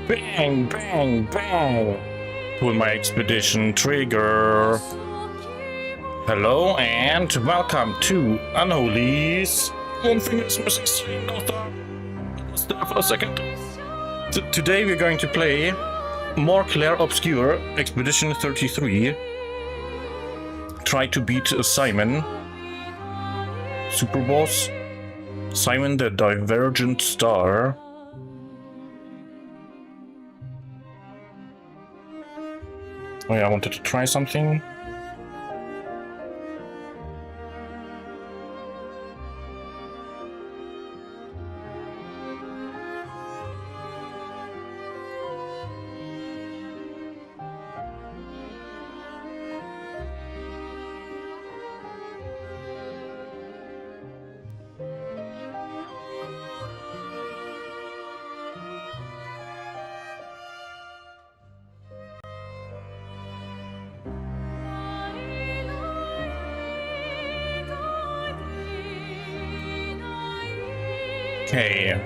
Bang, bang, bang. Pull my expedition trigger. Hello and welcome to Unholy's. One thing is missing, stream, no thought. I was there for a second. Today we're going to play More Clair Obscure Expedition 33. Try to beat Simon. Super boss. Simon the Divergent Star. Oh yeah, I wanted to try something. Okay.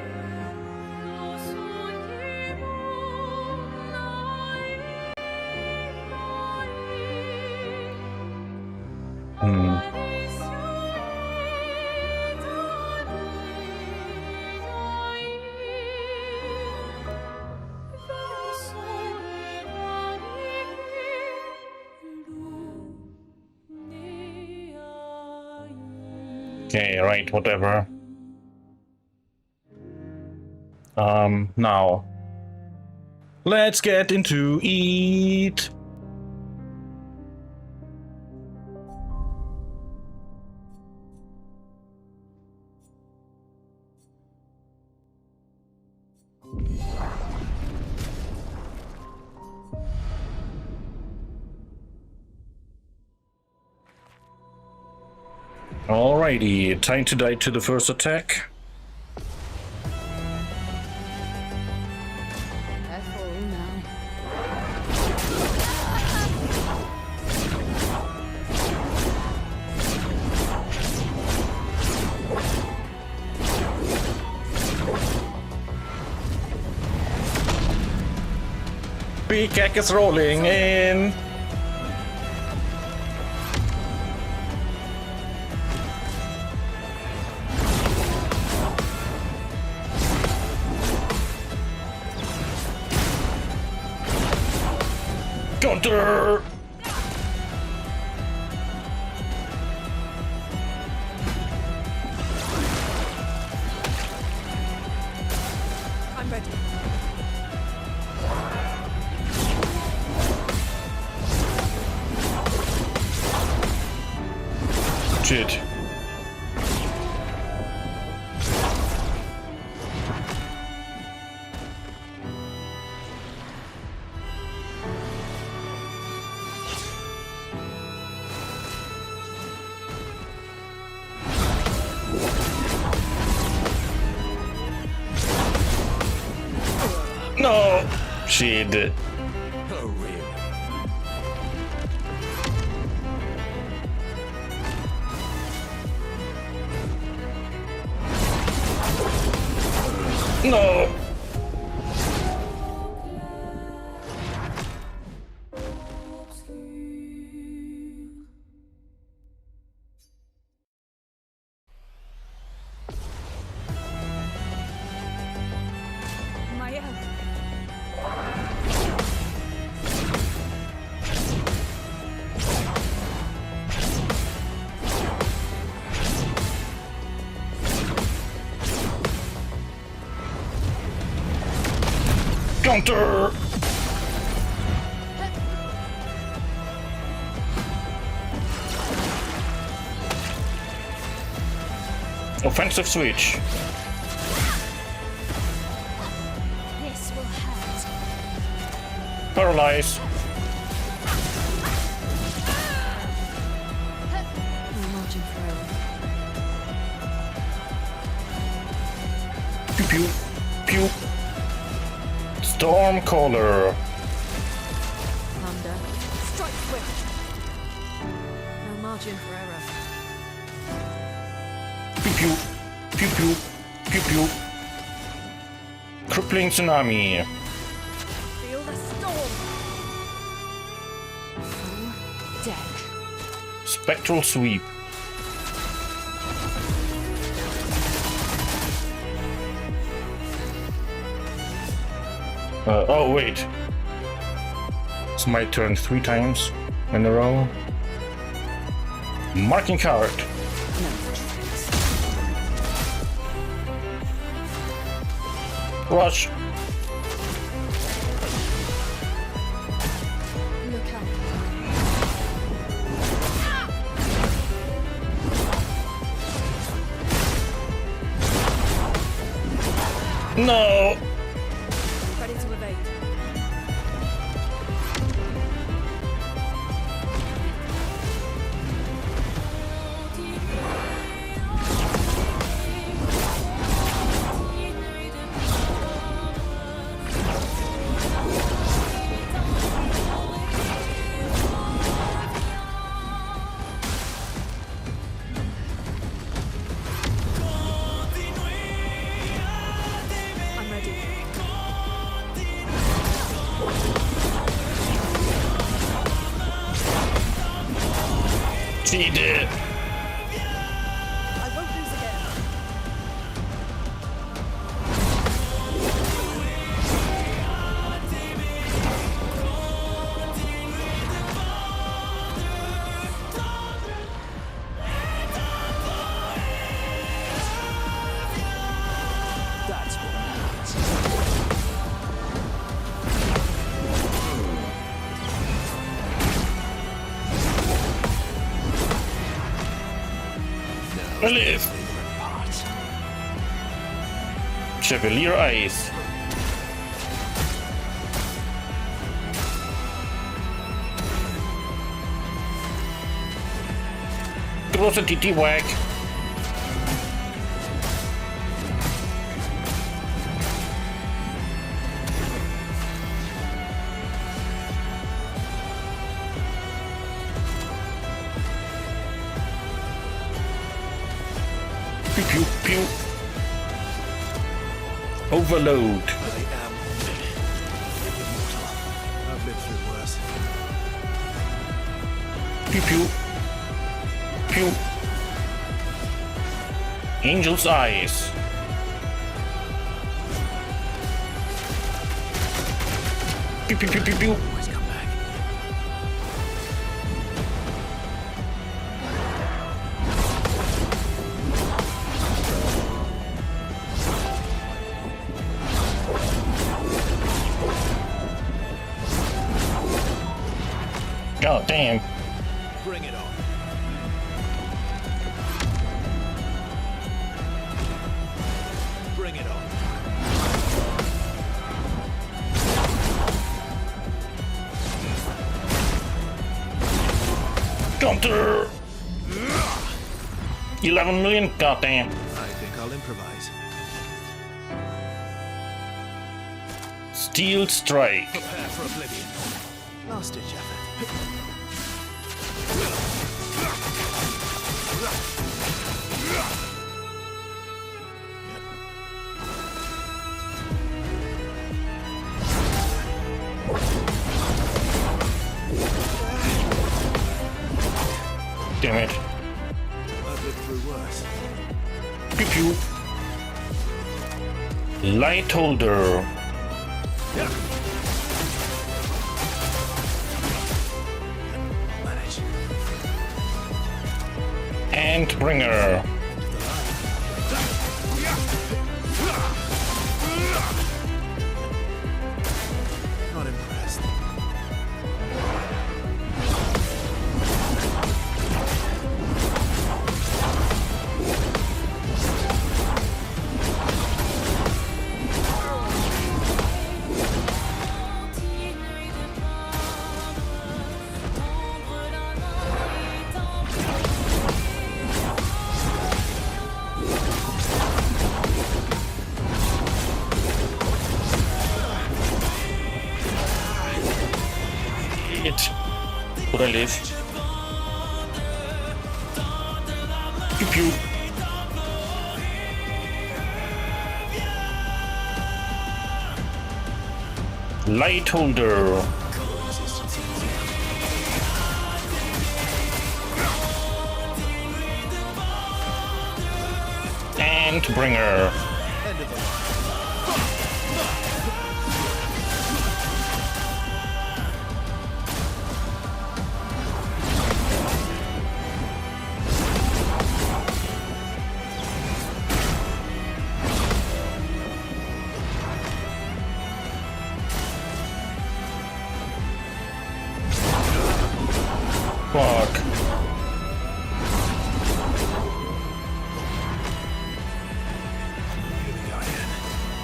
Okay, right, whatever. Now. Let's get into eat. Alrighty, time to die to the first attack. Pickaxe is rolling in. Counter. I'm ready. Shit. No! Shit. No! Maya. Counter! Offensive switch. This will hurt. Paralyze. No margin for error. Pew pew. Pew. Stormcaller. Thunder. Strike swift. No margin for error. Pew pew. Pew pew. Pew pew. Crippling tsunami. deck. Spectral sweep. Oh wait. It's my turn 3 times in a row. Marking card. Rush. Look out. No. Ready to evade. I'm ready. She did. I won't lose again. That's what matters. Relief. Favorite part. Chevalier Ice. Throws a TT whack. Pew pew pew. Overload. I am immortal. I've lived through worse. Pew pew. Pew. Angel's Eyes. Pew pew pew pew pew. Always come back. God damn. Bring it on. Bring it on. Counter. 11 million. God damn. I think I'll improvise. Steel Strike. Prepare for oblivion. Last ditch effort. Damn it. I've lived through worse. Pew pew. Light Holder. Manage. Endbringer. Not impressed. It. Would I live? Pew pew. Light Holder. Resistance. Endbringer. End of the line. Fuck. Here we go again.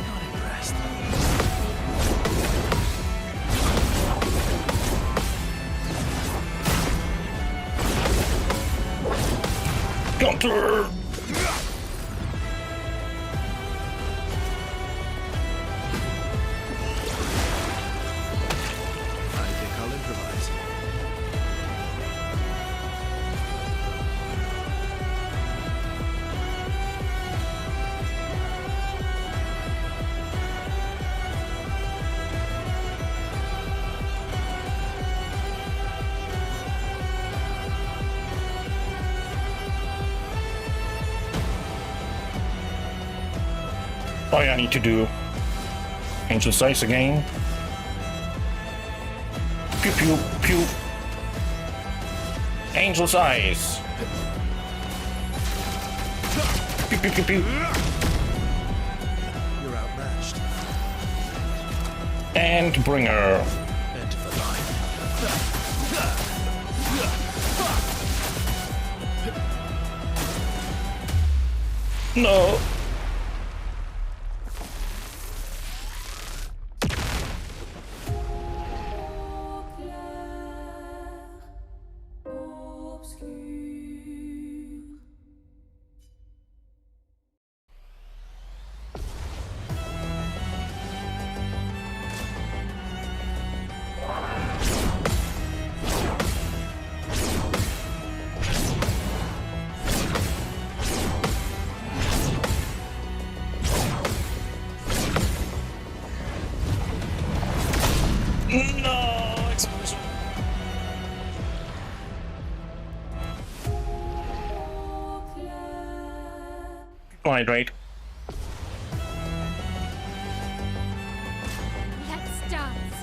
Not impressed. Counter. I think I'll improvise. Oh, yeah, I need to do Angel Size again. Pew pew pew. Angel Size. Pew pew pew pew. You're outmatched. Endbringer. End of the line. No. No, explosion. Hydrate. Let's dance.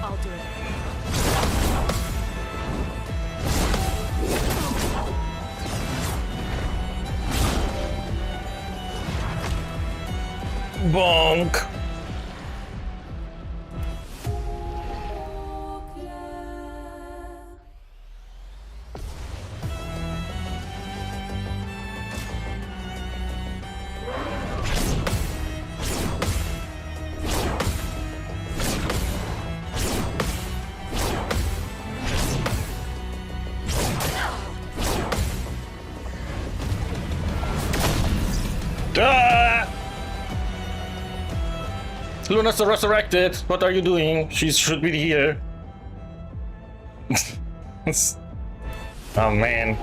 I'll do it. Bonk. Ah! Luna's resurrected. What are you doing? She should be here. Oh man.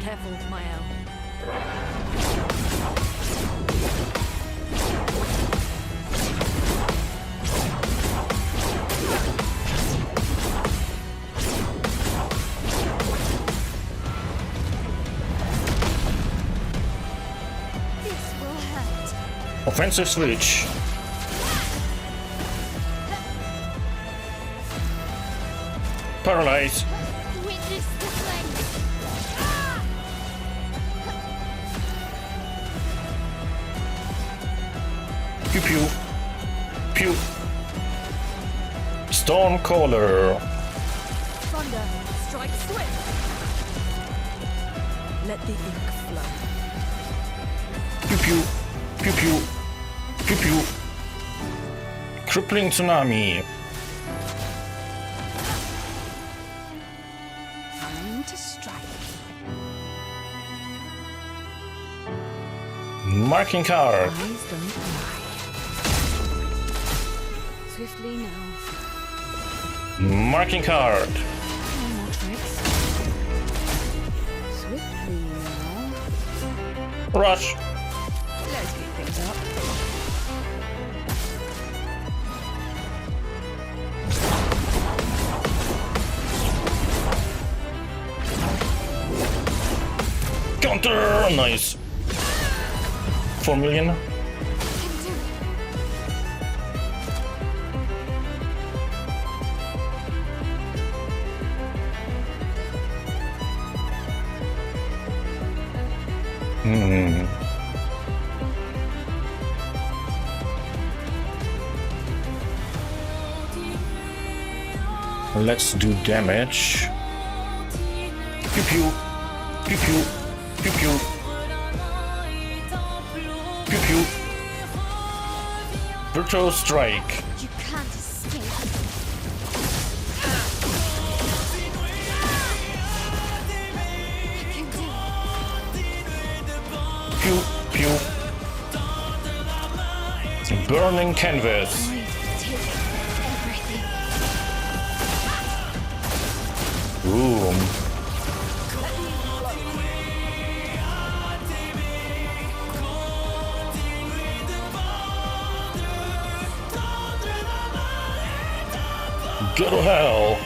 Careful, Mael. This will hurt. Offensive switch. Paralyze. Witness the flames. Pew pew. Pew. Stormcaller. Thunder, strike swift. Let the ink flow. Pew pew. Pew pew. Pew pew. Crippling tsunami. Time to strike. Marking card. Eyes don't lie. Swiftly now. Marking card. No more tricks. Swiftly now. Rush. Let's get things up. Counter. Nice. 4 million. Can do it. Hmm. Let's do damage. Pew pew. Pew pew. Pew pew. Pew pew. Virtual strike. You can't escape. I can do it. Pew pew. Burning canvas. Take everything. Boom. Go to hell.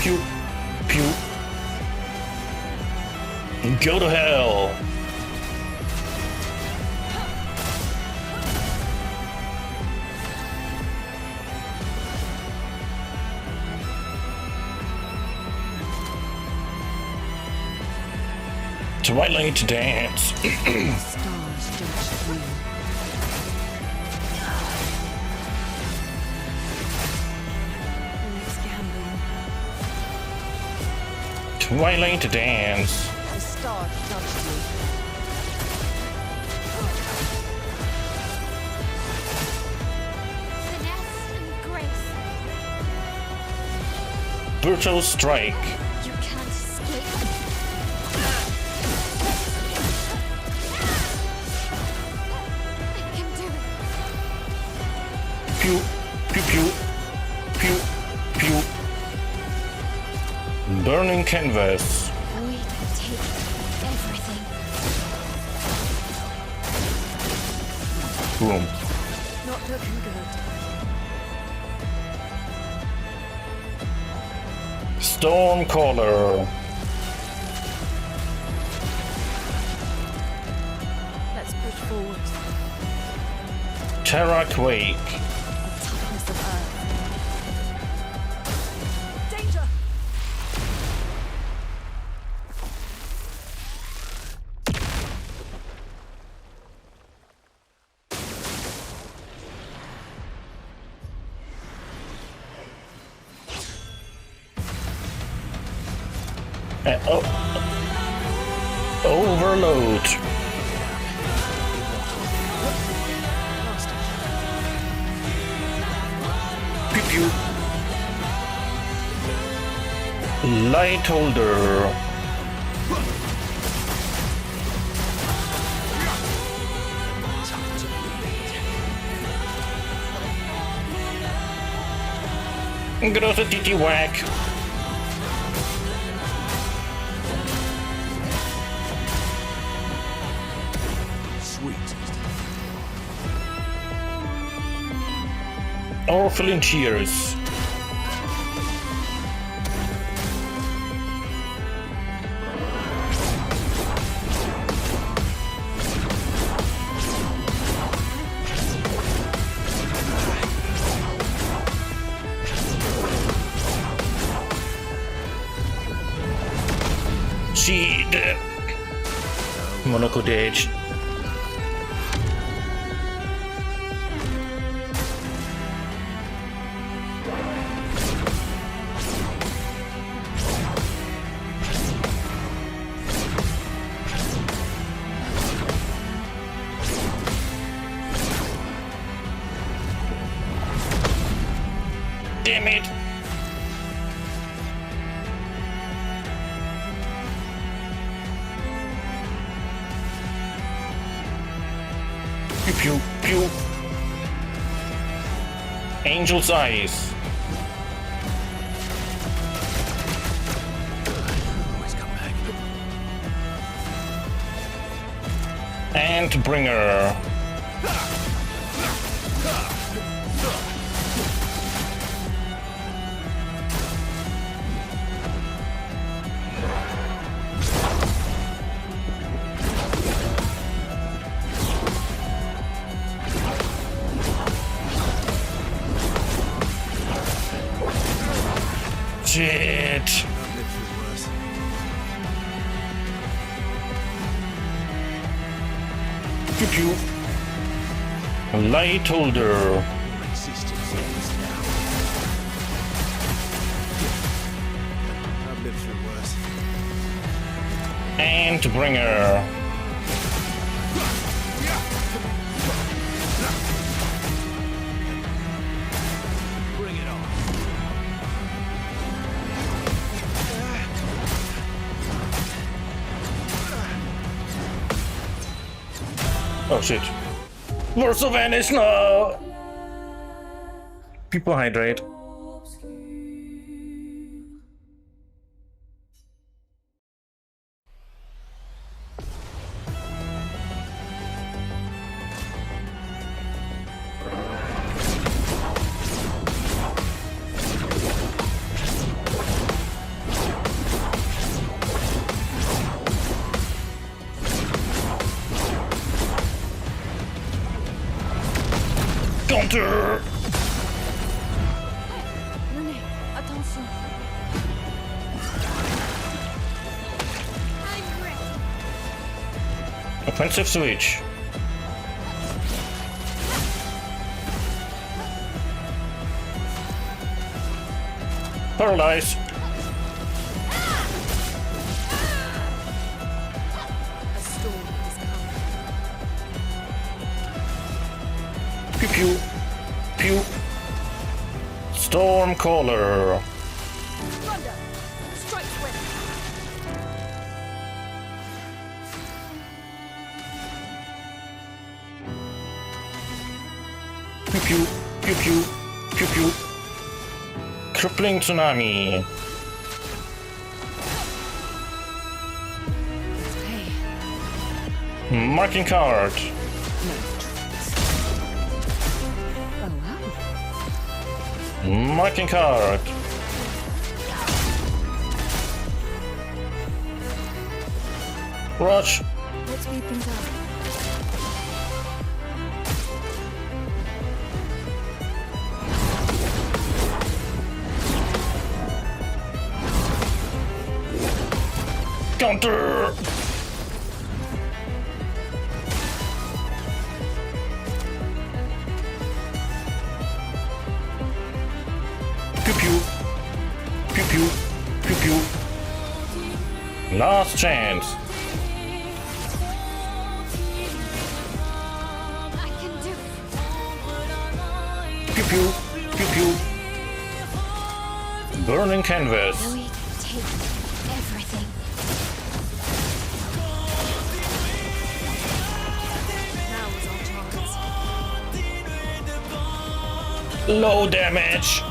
Pew, pew. Go to hell. Twilight dance. Stars judge through. Let's gamble. Twilight dance. The stars judge you. Finesse and grace. Virtual strike. You can't escape. I can do it. Pew, pew, pew, pew, pew. Burning canvas. We take everything. Boom. Not looking good. Stormcaller. Let's push forward. Terra Quake. The toughness of Earth. Danger! Overload. Pew pew. Light holder. Gross titty whack. Sweet. Orphan cheers. Seed. Monaco Dage. Damn it. Pew pew pew. Angel's eyes. Always come back. And bringer. Shit. I've lived through worse. Pew pew. Light holder. Resistance ends now. I've lived through worse. And bringer. Bring it on. Oh shit. Words of Vanish, no! People hydrate. Counter! René, attention. I'm ready. Offensive switch. Paralyze. A storm is coming. Pew pew. Pew. Stormcaller. Thunder! Strike swift! Pew pew. Pew pew. Pew pew. Crippling tsunami. Hey, Marking card. no tricks. Oh wow. Marking card. Rush. Let's speed things up. Counter. Pew pew. Pew pew. Pew pew. Last chance. I can do it. Pew pew. Pew pew. Burning canvas. Chloe, take everything. Now is our chance. Low damage.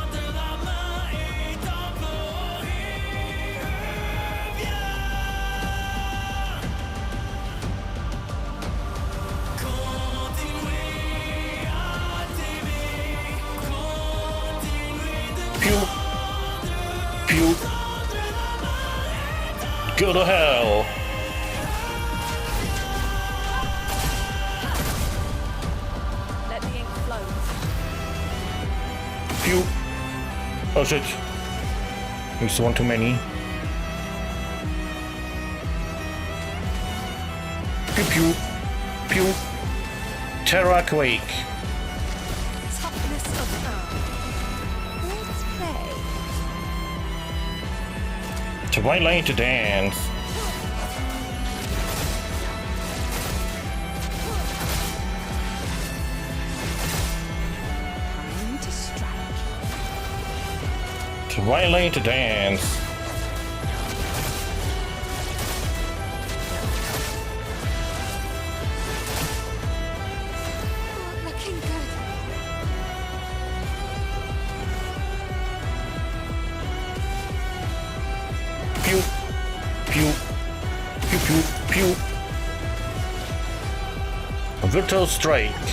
Pew. Pew. Go to hell. Let the ink flow. Pew. Oh shit. He's one too many. Pew pew. Pew. Terra Quake. Toughness of earth. Let's play. Twilight Dance. Time to strike. Twilight Dance. Pew pew pew. Virtual strike.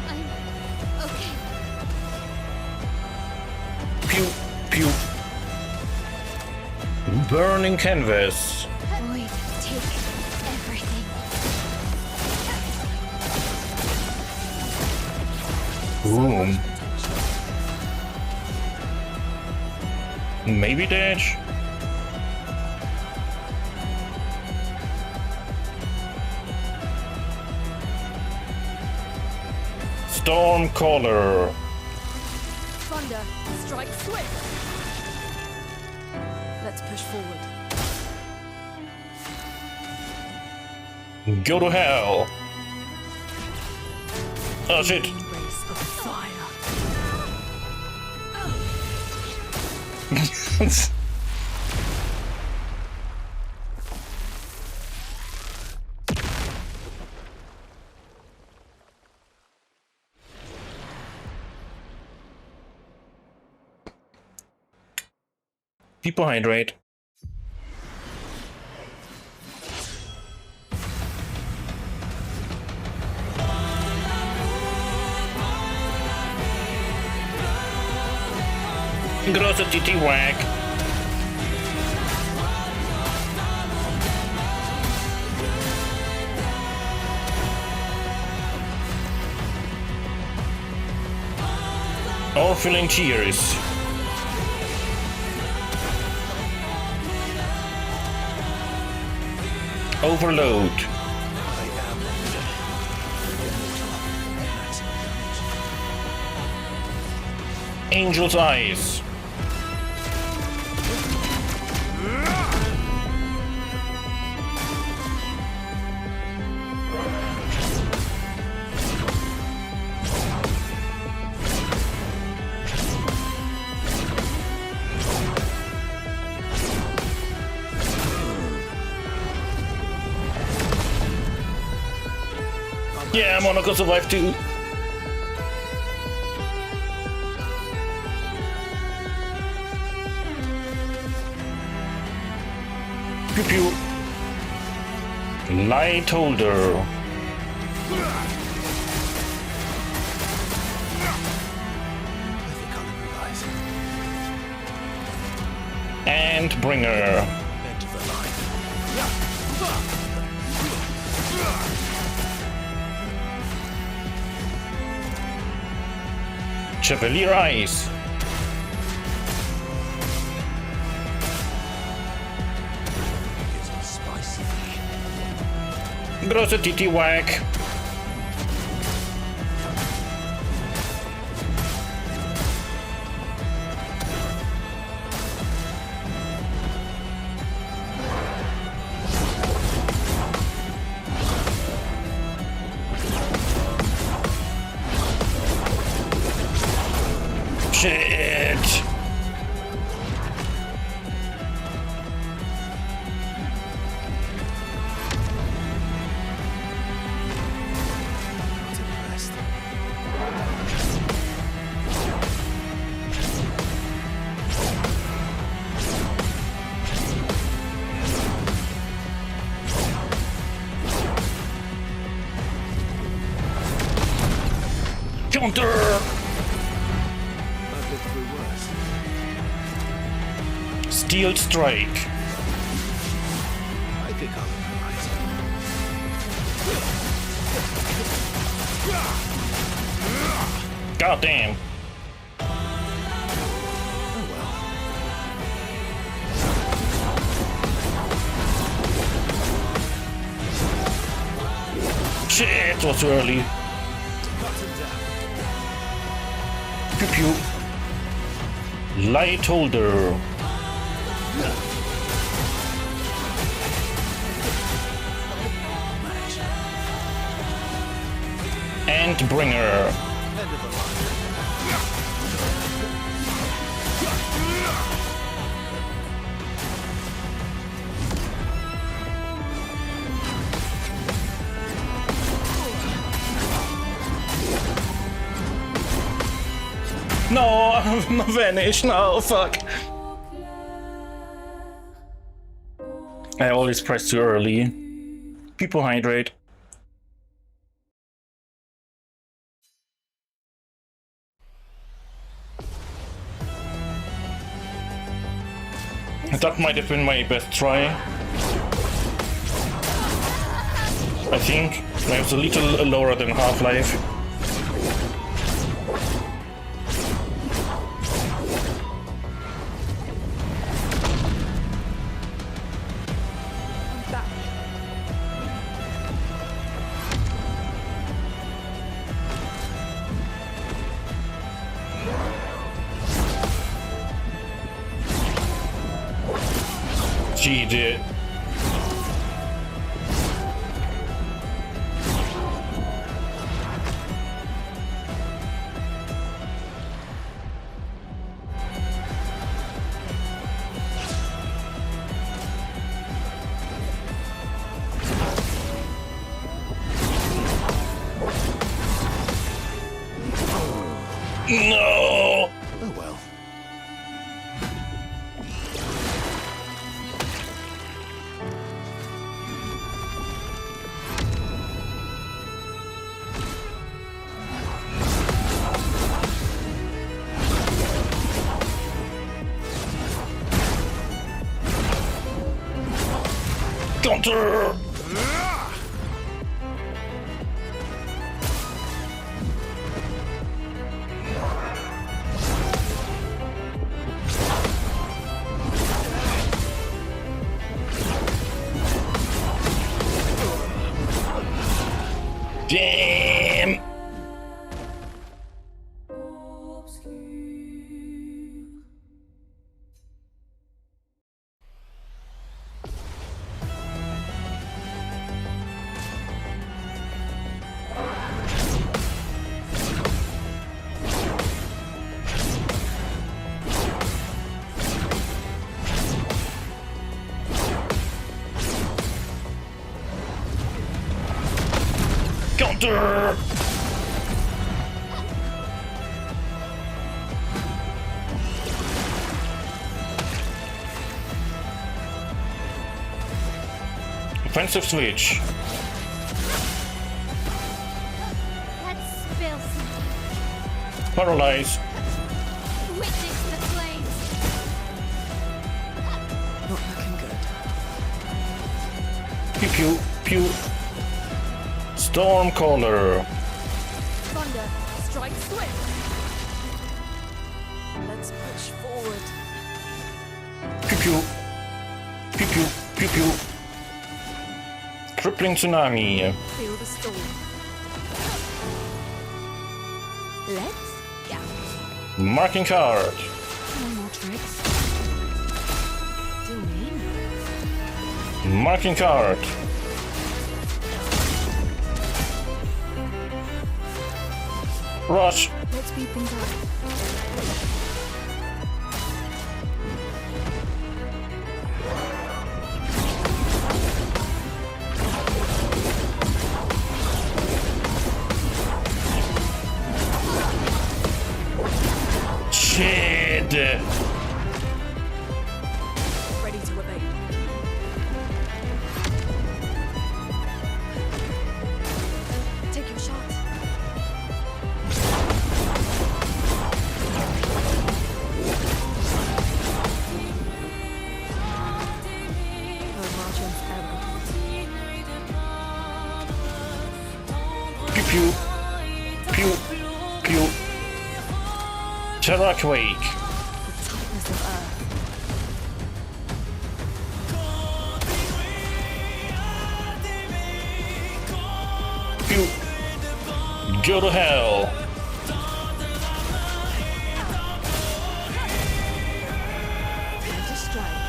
I'm okay. Pew pew. Burning canvas. Void, take everything. Boom. Maybe dash. Stormcaller. Thunder, strike swift. Let's push forward. Go to hell. Oh shit. Embrace of fire. People hydrate. Große Titi Whack. Or feeling cheers. Overload. I am immortal. Maximum damage. Angel's Eyes. Yeah, Monaco survived too. Pew pew. Light holder. I think I'll improvise. And bringer. End of the line. Chevalier Eyes. Gives me spicy. Große Titi Whack. Shit. Not impressed. Counter. I've lived through worse. Steel Strike. I think I'll improvise. God damn. Oh well. Shit, it was too early. Cut him down. Pew pew. Light holder. Manage. And bringer. End of the line. No, I'm vanished. No, fuck. I always press too early. People hydrate. That might have been my best try. I think I was a little lower than Half-Life. I'm back. She did. No! Oh well. Counter! Damn! Counter! Offensive switch. Let's spill some. Paralyze. Witness the flames. Not looking good. Pew pew pew. Stormcaller. Thunder, strike swift. Let's push forward. Pew pew. Pew pew pew pew. Crippling tsunami. Feel the storm. Let's go. Marking card. No more tricks. Still mean. Marking card. Rush. Let's speed things up. Shit. Ready to evade. Take your shot. Margins error. Pew pew. Pew pew. Terra Quake. The tightness of earth. Pew. Go to hell. Time to strike.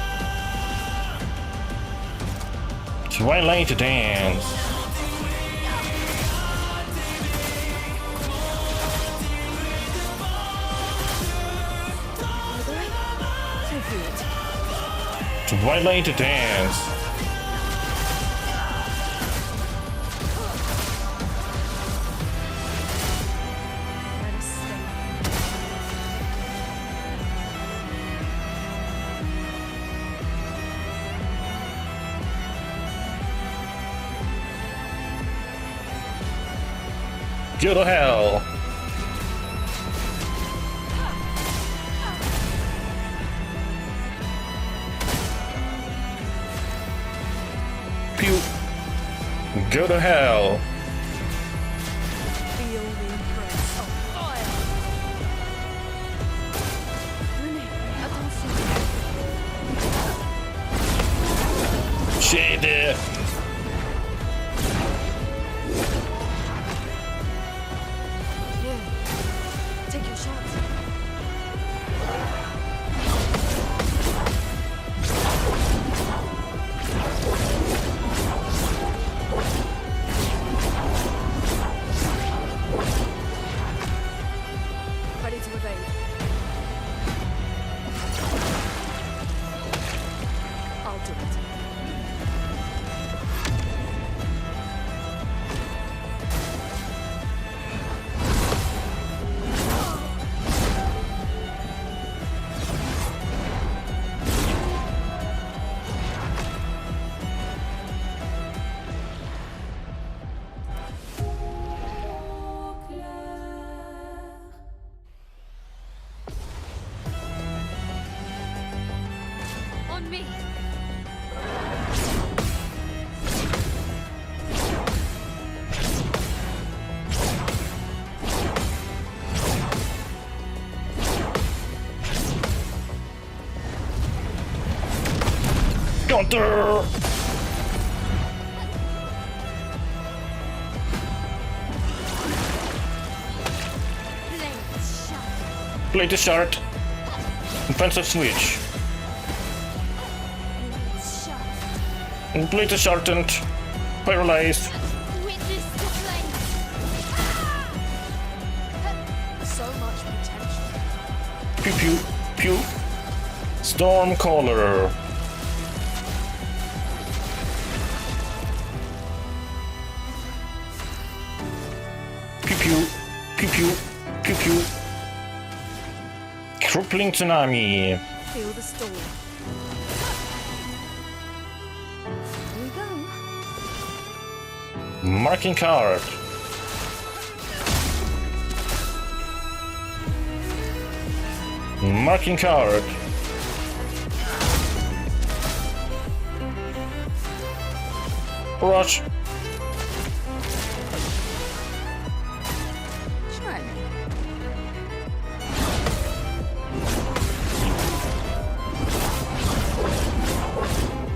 Twilight Dance. So be it. Twilight Dance. Let us stay. Go to hell. Pew. Go to hell. Feel the embrace of fire. Venez, attention. Shit. Here, take your shots. Ready to evade. I'll do it. On me. Counter. Blade sharp. Play the shard. Offensive switch. Blade sharp. Play the sharpened. Paralyzed. Witness the flames. So much potential. Pew pew pew. Stormcaller. Pew pew pew pew pew pew. Crippling tsunami. Feel the storm. Here we go. Marking card. Marking card. Rush. Try me.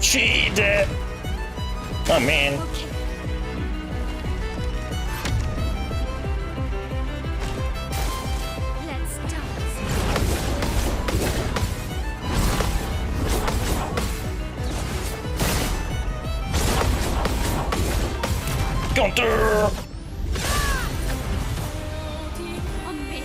She dead. Oh man. Okay. Let's dance. Counter. On me.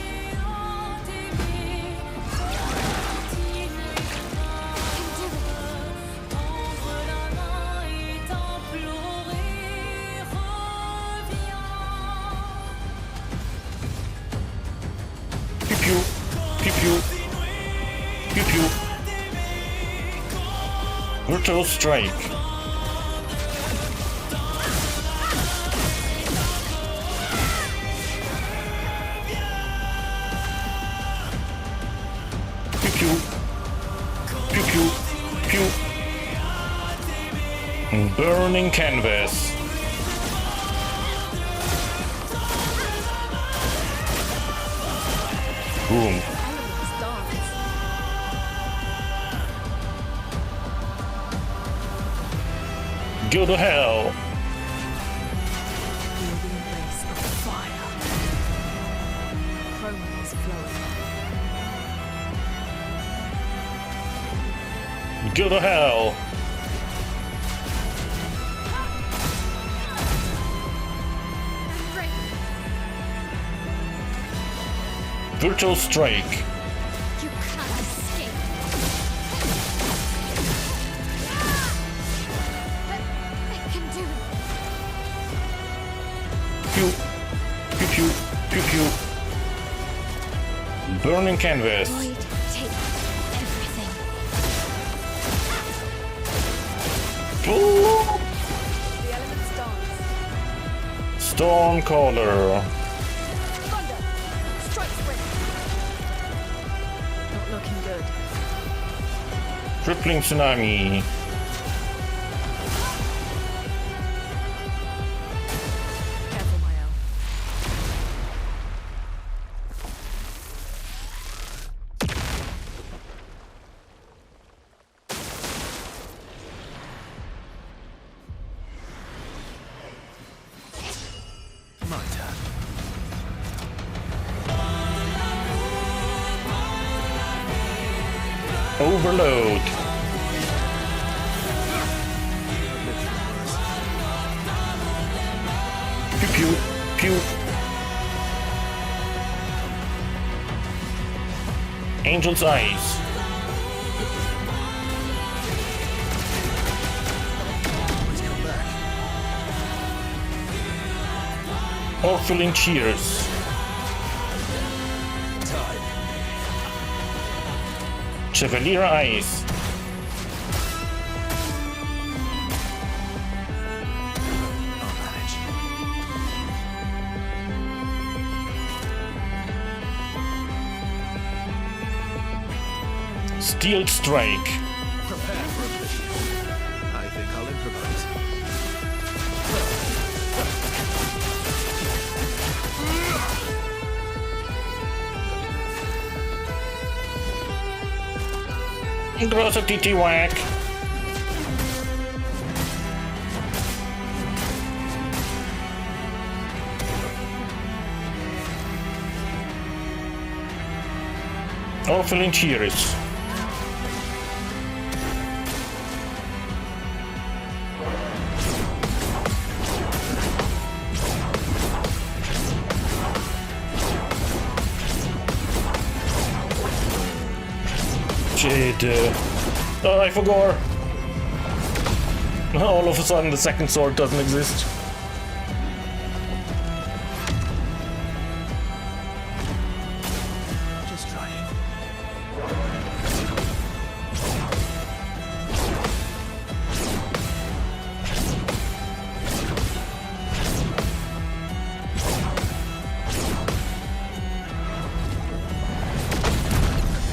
Pew pew pew pew pew pew. Virtual strike. Pew pew pew pew pew. Burning canvas. Boom. Elements dance. Go to hell. Feel the embrace of fire. Chroma is flowing. Go to hell. Break. Virtual strike. You can't escape. I can do it. Pew pew pew pew pew. Burning canvas. Void, take everything. Ooh. The elements dance. Stormcaller. not looking good. Crippling tsunami. Careful, Mael. My turn. Overload. I've lived through worse. Pew pew pew. Angel's eyes. Always come back. Orpheling cheers. Time. Chevalier eyes. I'll manage. Steel strike. Prepare for a mission. I think I'll improvise. Gross a TT whack. Orpheling cheers. Shit. Oh, I forgot. All of a sudden the second sword doesn't exist. Just trying.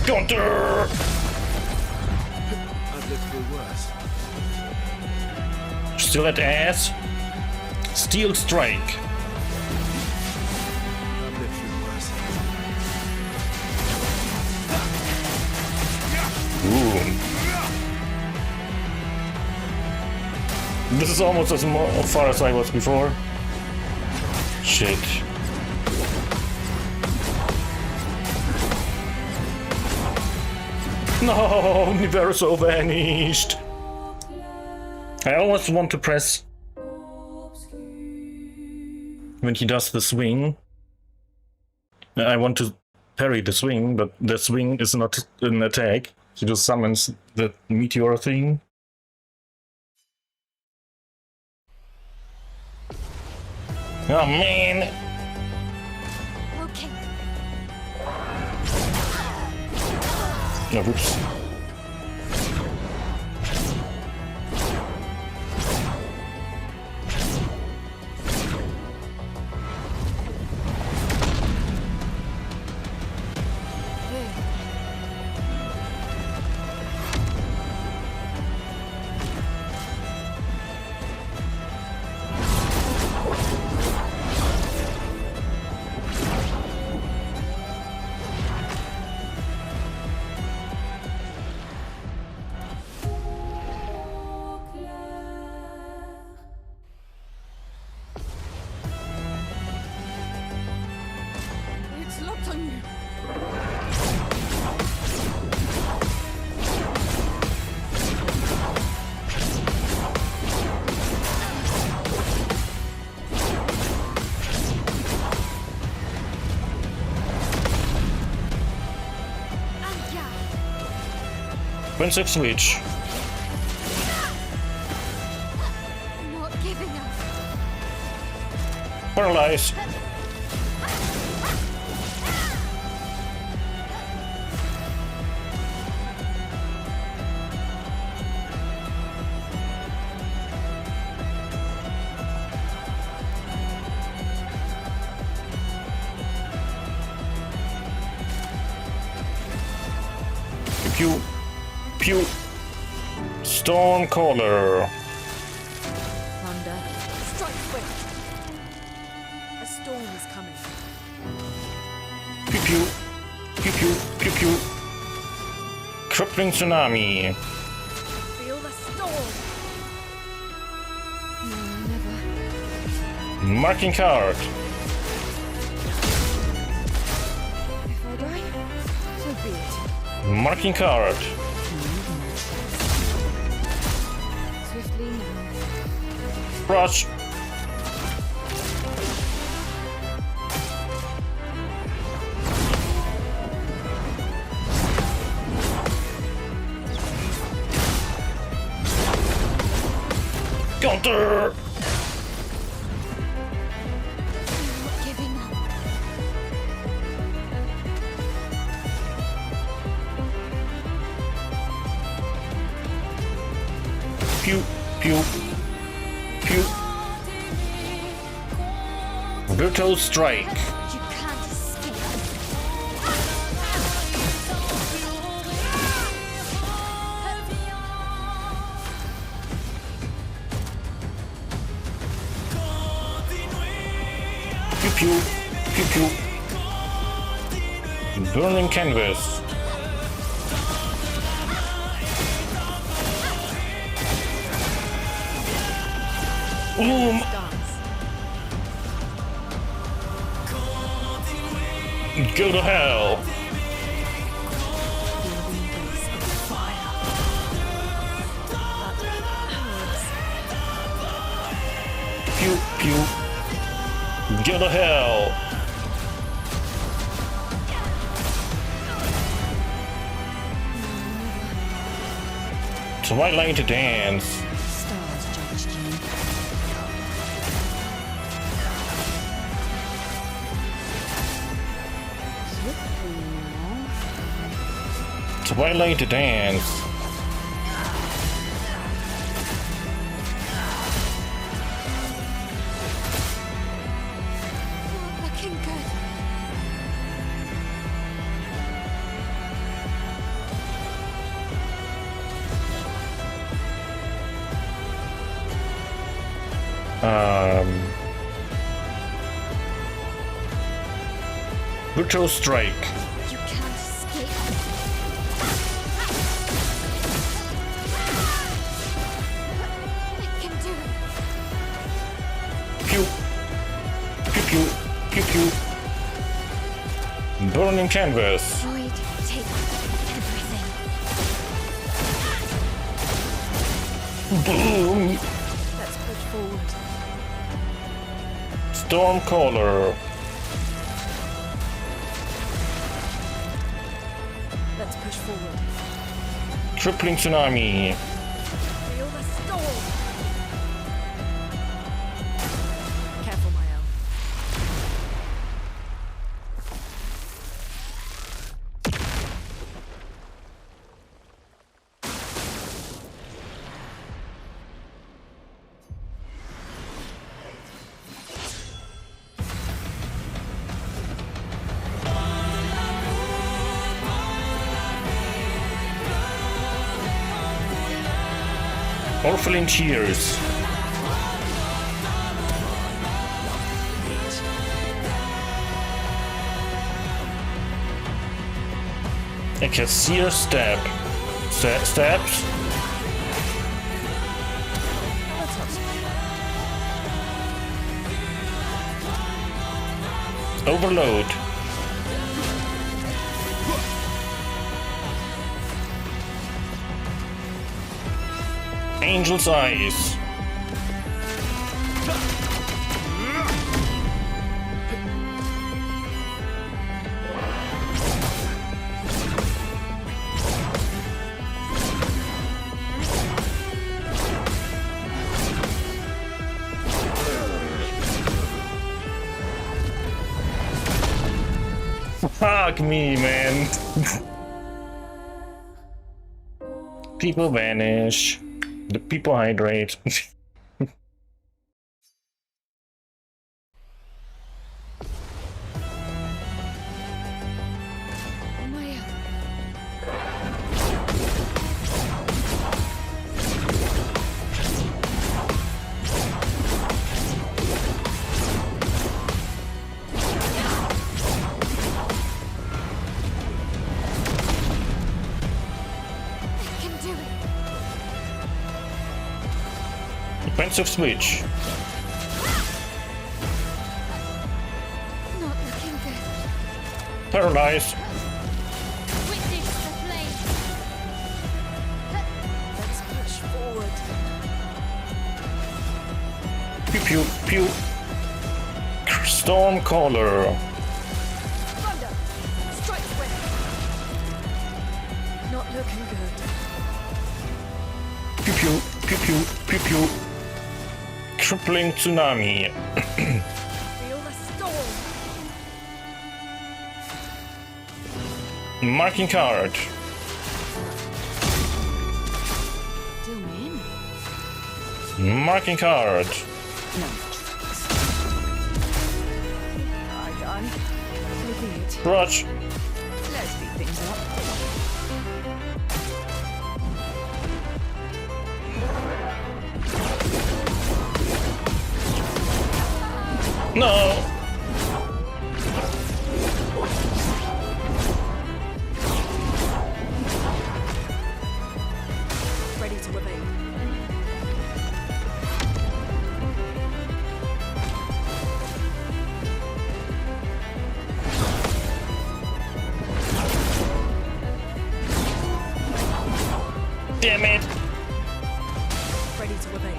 Counter! I've lived through worse. Still at ass. Steel strike. I've lived through worse. Ooh. This is almost as far as I was before. Shit. No, Universo vanished. I always want to press when he does the swing. I want to parry the swing, but the swing is not an attack. He just summons the meteor thing. Oh man! Okay. Oh, whoops. It's locked on you. Offensive switch. Not giving up. Paralyze. pew. Pew. Stormcaller. Thunder. Strike swift. A storm is coming. Pew pew. Pew pew. Pew pew. Crippling tsunami. Feel the storm. No, never. Marking card. If I die, so be it. Marking card. Swiftly now. Rush. Counter. Not giving up. Pew pew. Pew. Brutal strike. You can't escape. Pew pew. Pew pew. Burning canvas. Boom. Dance. Go to hell. Feel the embrace of fire. That hurts. Pew pew. Go to hell. Twilight dance. Stars judged you. Swiftly now. Twilight dance. Not looking good. Brutal strike. You can't escape. I can do it. Pew. Pew pew. Pew pew. Burning canvas. Void, take everything. Boom. Let's push forward. Stormcaller. Let's push forward. Crippling tsunami. Feel the storm. Careful, my elf. Orphelin cheers. A cashier stab. Stabs. Let's have some. Overload. Angel's eyes. Fuck me, man. People vanish. The people hydrate. Maya. Defensive switch. Not looking good. Paralyze. Witness the flame. Let's push forward. Pew pew pew. Stormcaller. Thunder! Strike swift! Not looking good. Pew pew pew pew pew pew. Crippling tsunami. Feel the storm! Marking card. Still in? Marking card. No tricks. I die. So be it. Crutch. Let's speed things up. No. Ready to evade. Damn it. Ready to evade.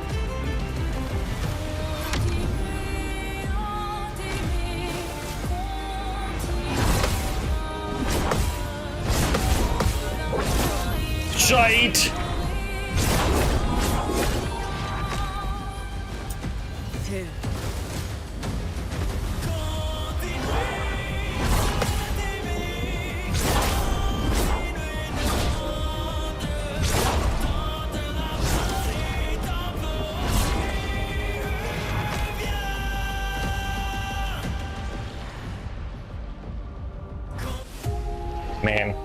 Shite. Here. Man.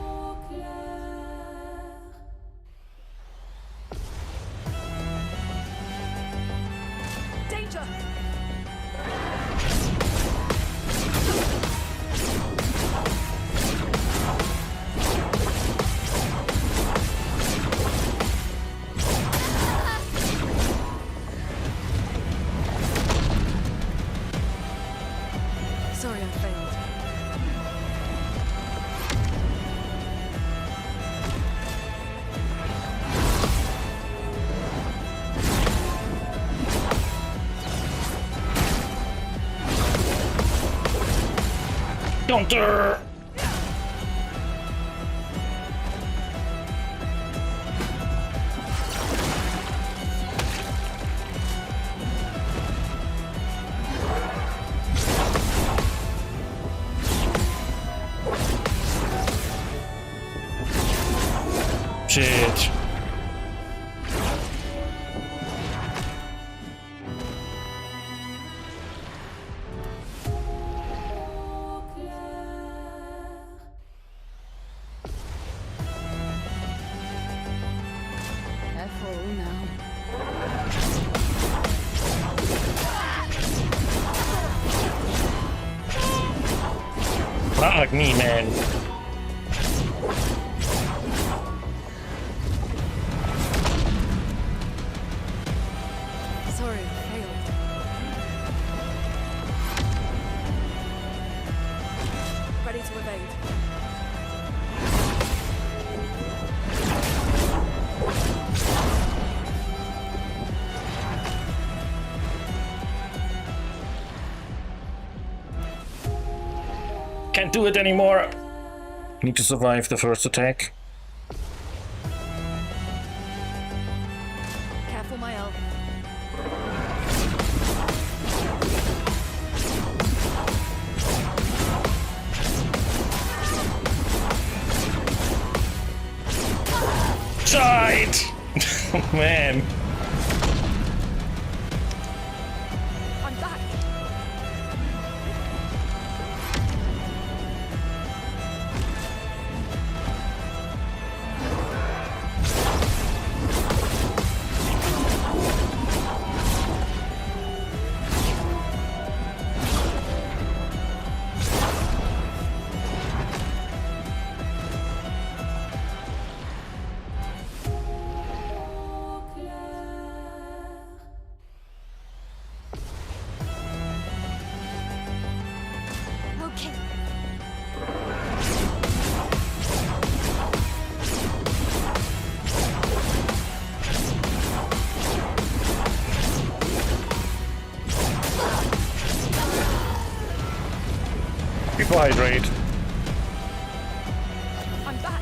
Danger! Sorry I failed. Counter. Shit. Careful now. Not like me, man. Sorry I failed. Ready to evade. Can't do it anymore. Need to survive the first attack. Careful, my elf. Shite! Man. I'm back. carbohydrate. I'm back.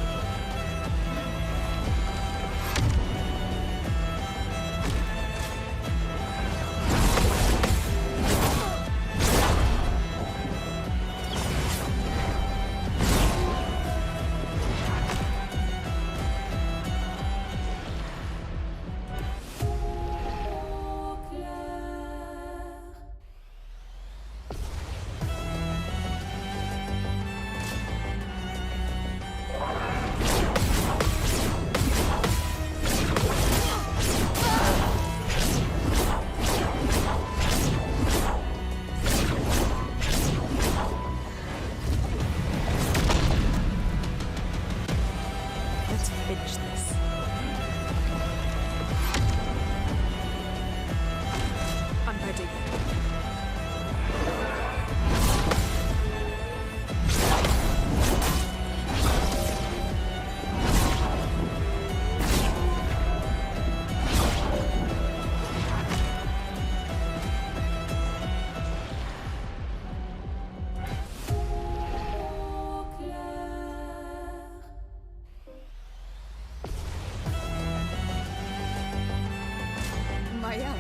Let's finish this. I'm ready. Maya.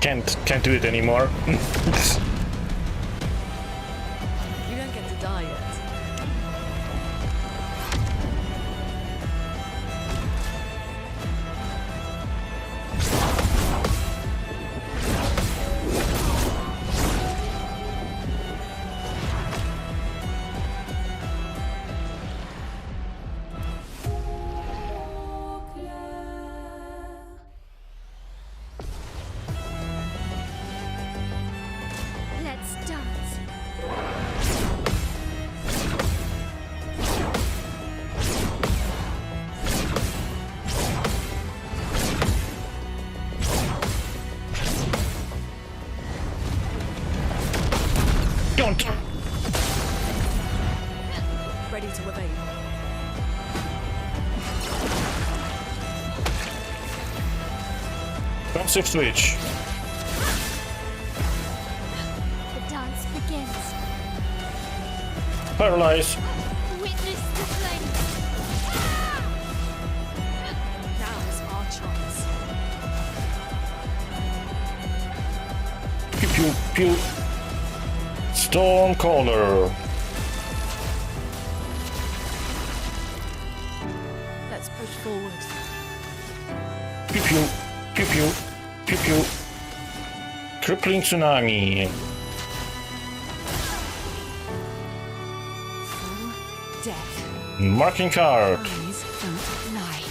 Can't do it anymore. You don't get to die yet. Let's dance. Don't. Ready to evade. Passive switch. The dance begins. Paralyze. Witness the flame. Now's our chance. Pew pew pew. Stormcaller. Let's push forward. Pew pew pew pew pew pew. Crippling tsunami. Full death. Marking card. Eyes don't lie.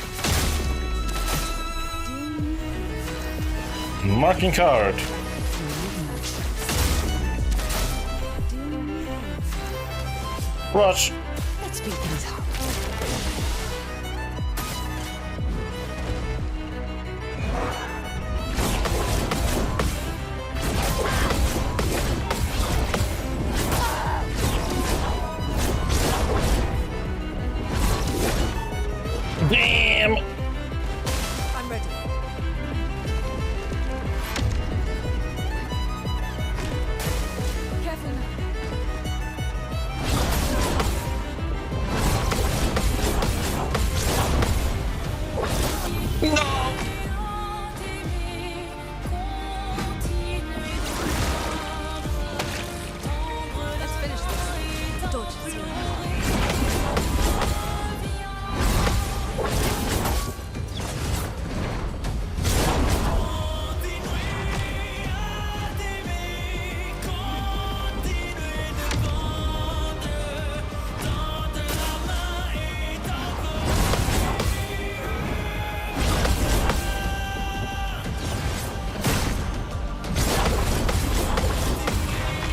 Marking card. Rush. Let's speed things up. Damn. I'm ready. Careful now. Let's finish this. Dodge zero.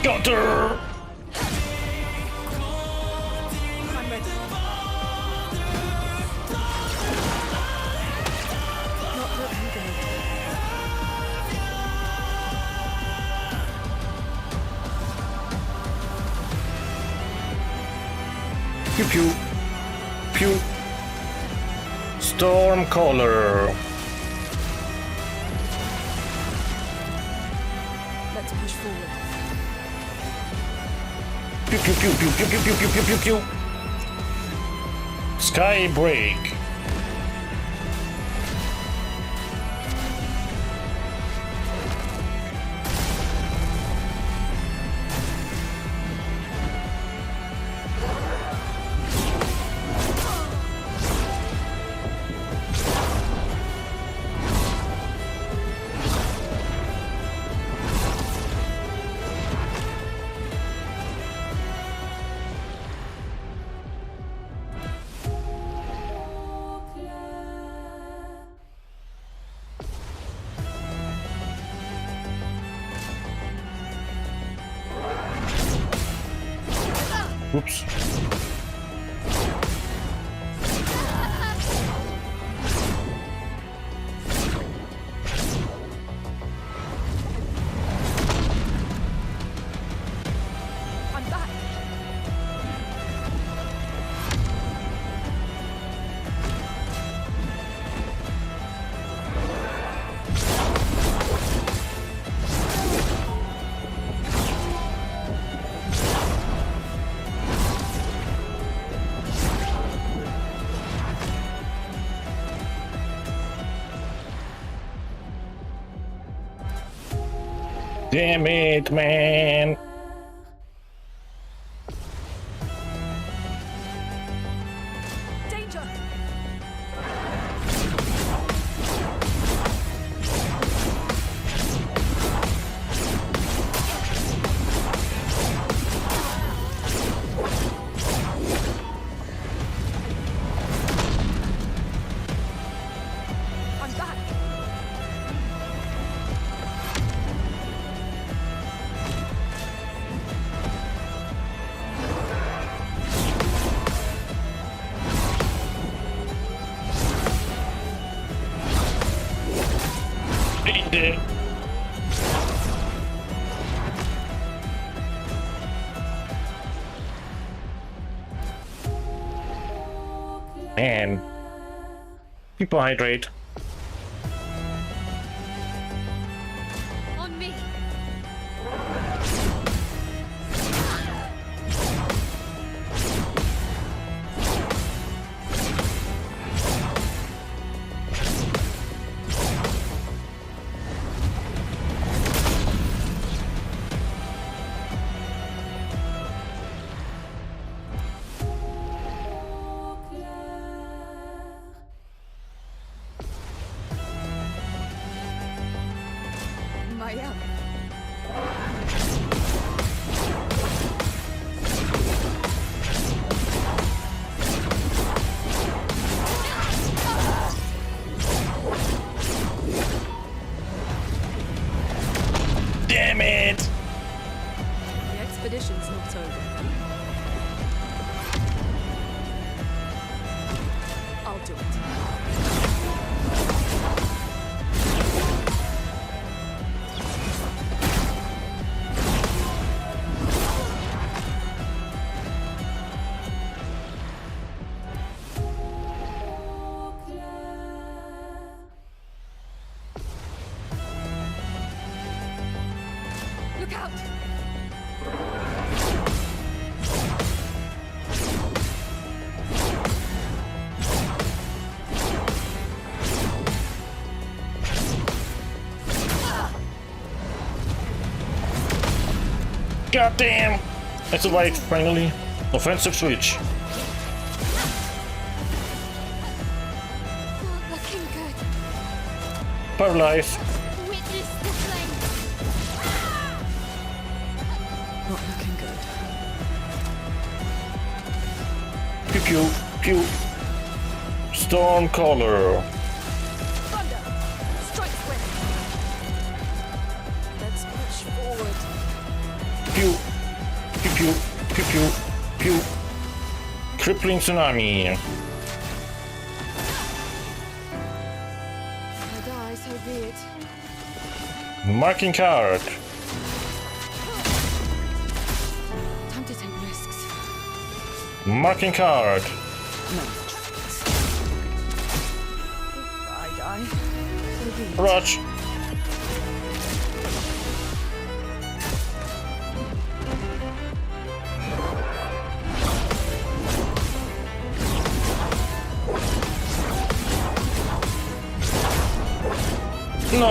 Got her. I'm ready. Not looking good. Pew pew. pew. Stormcaller. Let's push forward. Pew pew pew pew pew pew pew pew pew pew pew. Sky break. Whoops. I'm back. Damn it, man. Danger! I'm back. Eat it. Man. People hydrate. On me. Maya. Damn it! The expedition's not over. I'll do it. Look out! God damn! I survived finally. Offensive switch. Not looking good. Paralyzed. Witness the flame. Not looking good. Pew pew pew. Stormcaller. Thunder! Strike swift! Let's push forward. Pew pew pew pew pew pew. Crippling tsunami. I die, so be it. Marking card. Time to take risks. Marking card. No, be it. Rush. No.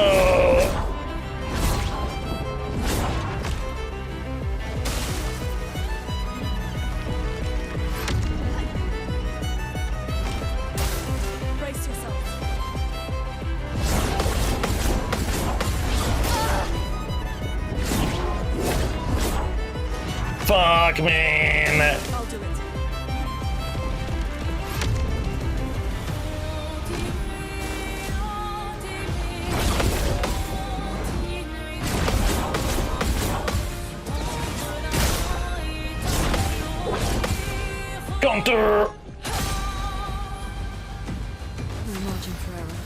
Brace yourself. Fuck, man. I'll do it. Counter. No margin for error.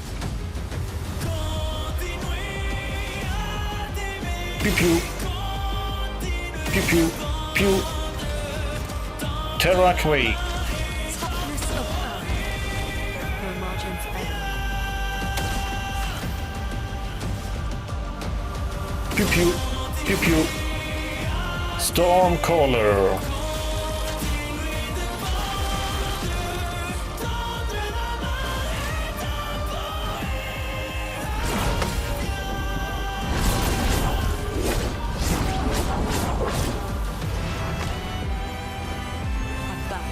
Pew pew. Pew pew. Pew. Terra Quake. Toughness of earth. No margin for error. Pew pew. Pew pew. Stormcaller. I'm back.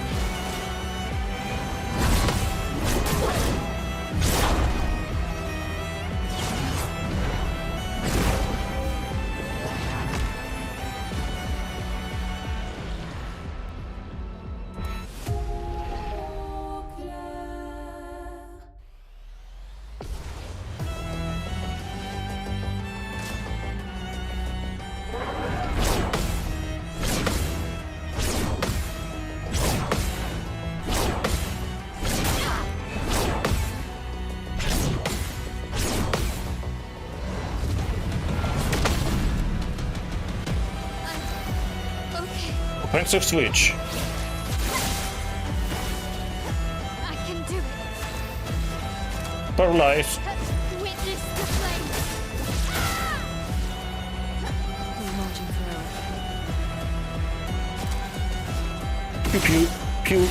Okay, Offensive switch. I can do it. Paralyzed. Witness the flames. No margin for error. Pew pew. Pew.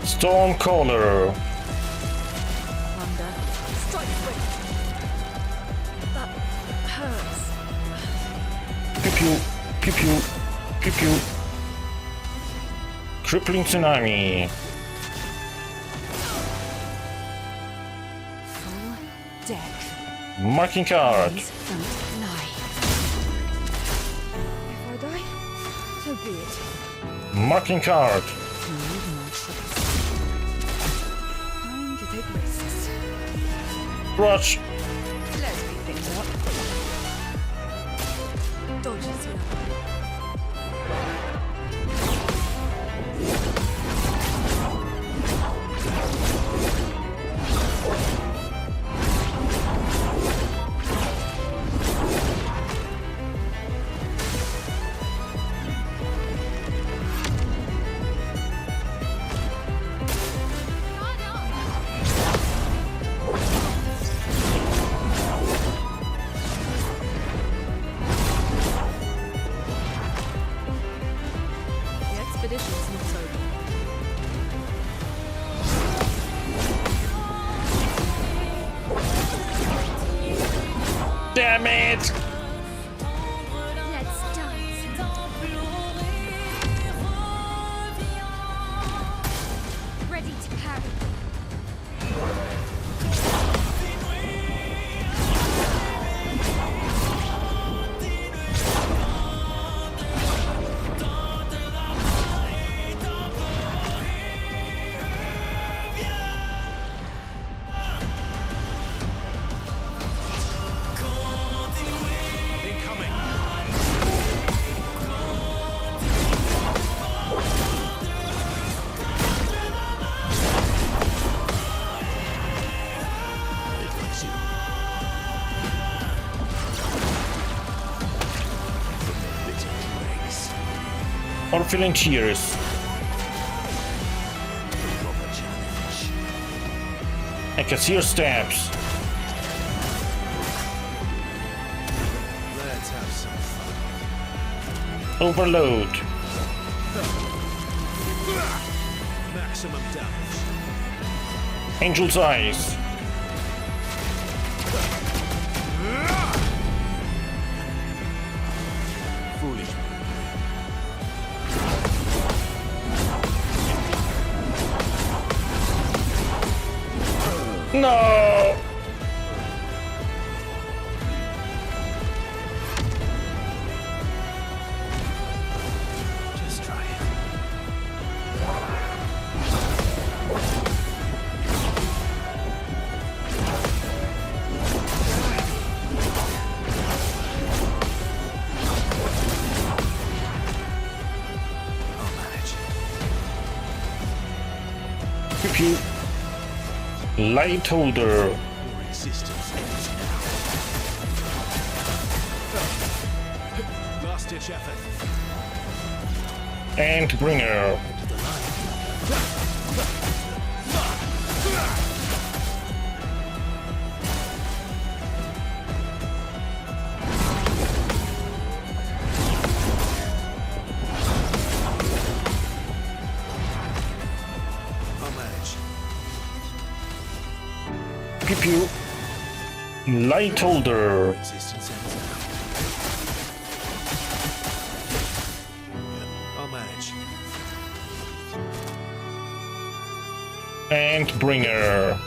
Stormcaller. Thunder. Strike quick. That hurts. Pew pew. Pew pew. Pew pew. Crippling tsunami. Full deck. Marking card. Please don't lie. If I die, so be it. Marking card. Need my choice. Time to take risks. Rush. Let's speed things up. Dodges here. The expedition's not over. Damn it! Let's dance. Ready to parry. Incoming. It loves you. Bitter dregs. Orphan cheers. Proper challenge. I can see your stabs. Overload. Maximum damage. Angel's Eyes. Foolish. No! Just try it. I'll manage. Pew pew. Light holder. Your existence ends now. Last ditch effort. And bringer. To the line. I'll manage. Pew pew. Light holder. Existence ends now. Yeah, I'll manage. And bringer.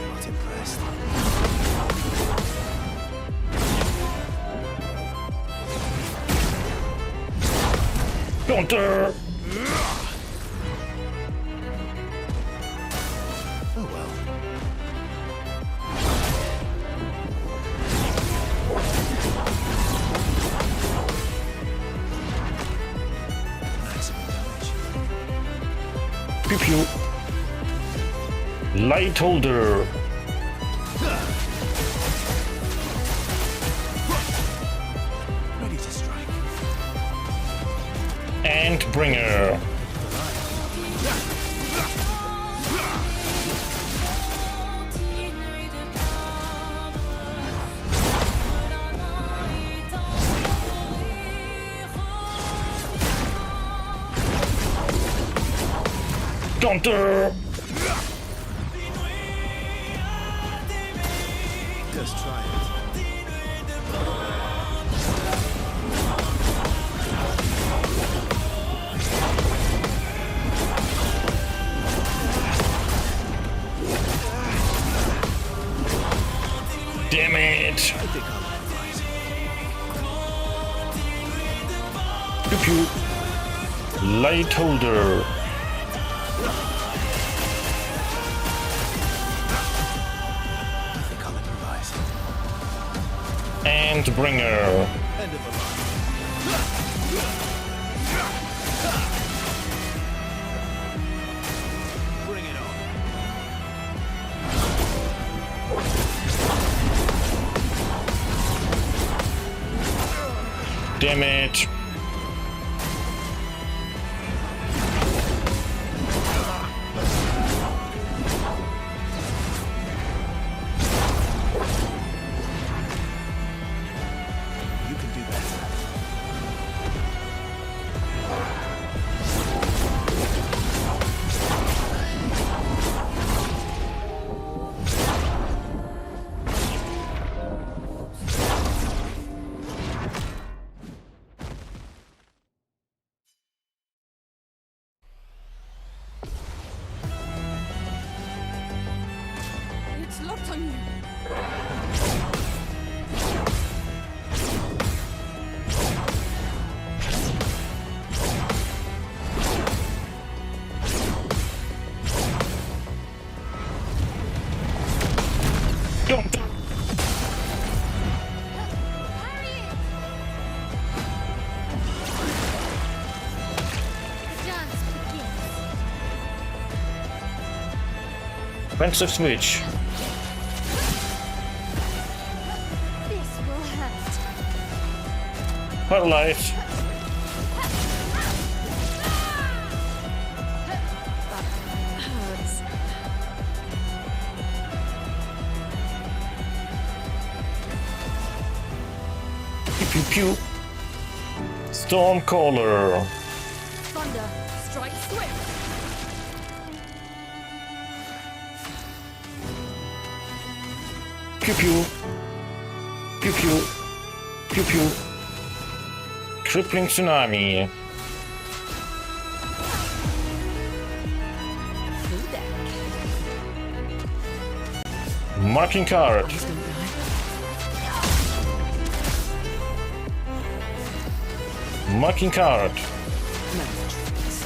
Not impressed. Counter. Oh well. Maximum damage. Pew pew. Light holder. Ready to strike. And bringer. Counter. Just try it. Damn it. I think I'll improvise. Pew pew. Light holder. I think I'll improvise. And bringer. End of the line. Bring it on. Damn it. You can do better. It's locked on you. Counter. Harry it! The dance begins. Offensive switch. This will hurt. Paralyzed. Hurts. pew pew. Stormcaller. Thunder, strike swift. Pew pew. Pew pew. Pew pew. Crippling tsunami. Full deck. Marking card. He's gonna die. Marking card. No tricks.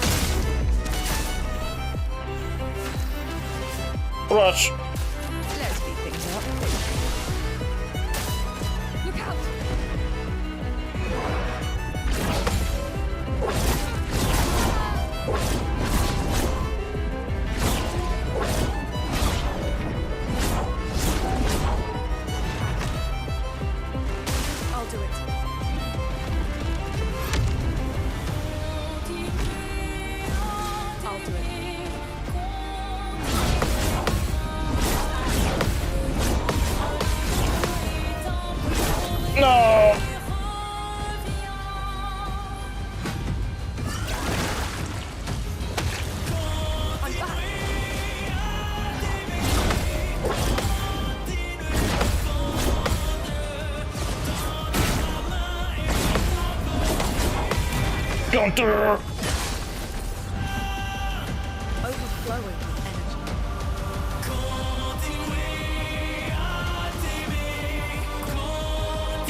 Rush. Let's speed things up. Look out! I'll do it. I'll do it. No. I'm back. Counter. Overflowing with energy.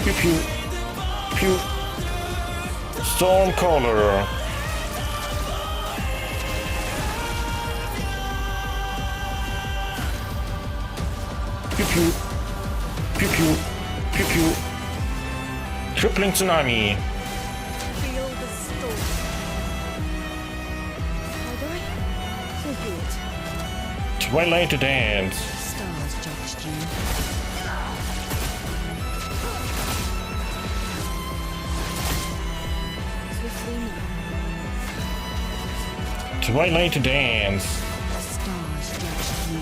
Pew pew. Pew. Stormcaller. Pew pew. Pew pew. Pew pew. Crippling tsunami. Feel the storm. I die? So be it. Twilight to dance. Stars judged you. Swiftly now. Twilight to dance. Stars judged you.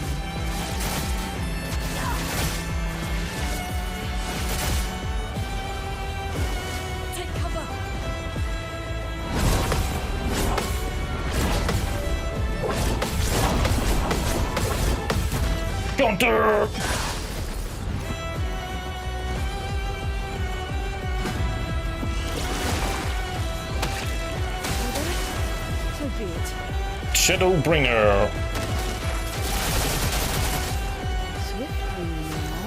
Take cover. Counter. So be it. Shadowbringer. Swiftly now.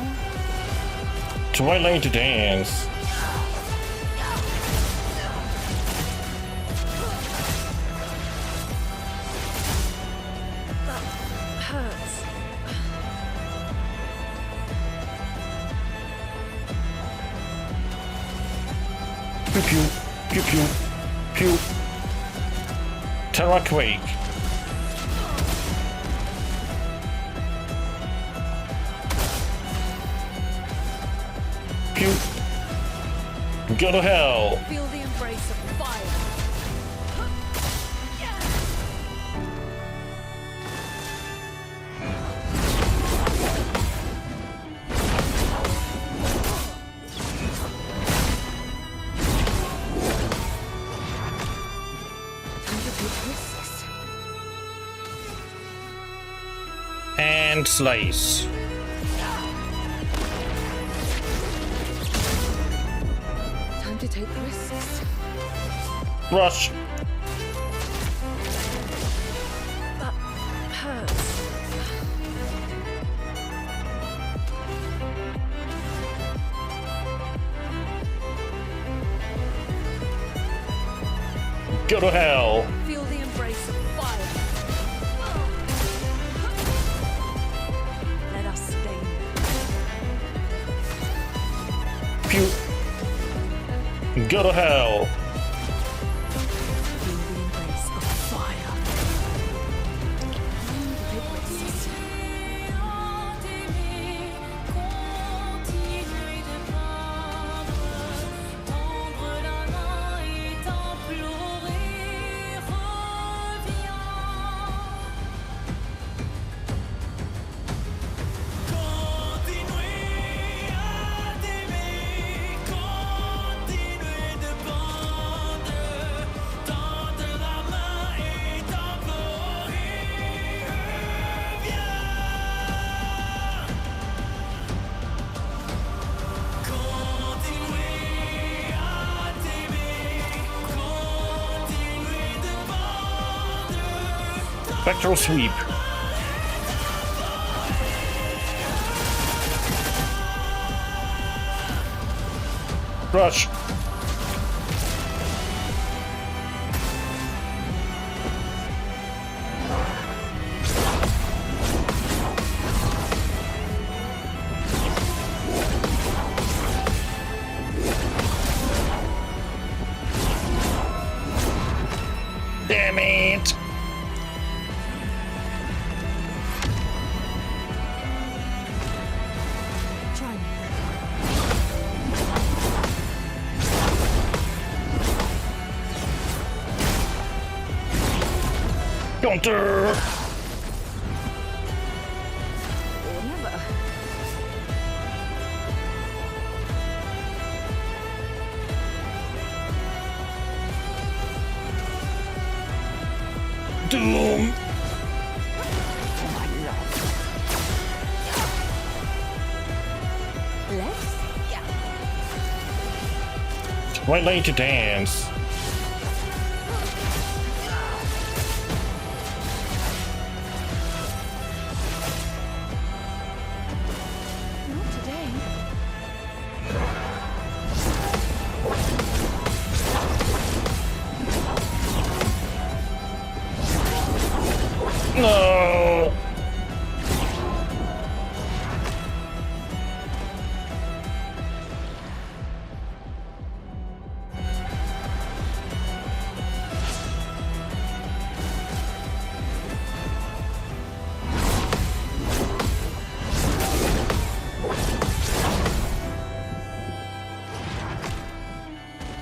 Twilight to dance. That hurts. Pew pew. Pew pew. Pew. Terra Quake. Pew. Go to hell. Feel the embrace of fire. Time to take risks. And slice. Time to take risks. Rush. That hurts. Go to hell. Feel the embrace of fire. Let us stay. Pew. Go to hell. Feel the embrace of fire. Time to take risks. Spectral sweep. Rush. Damn it! Try me. Counter! Or never. Doom! Let's go. Twilight to dance. Not today. No!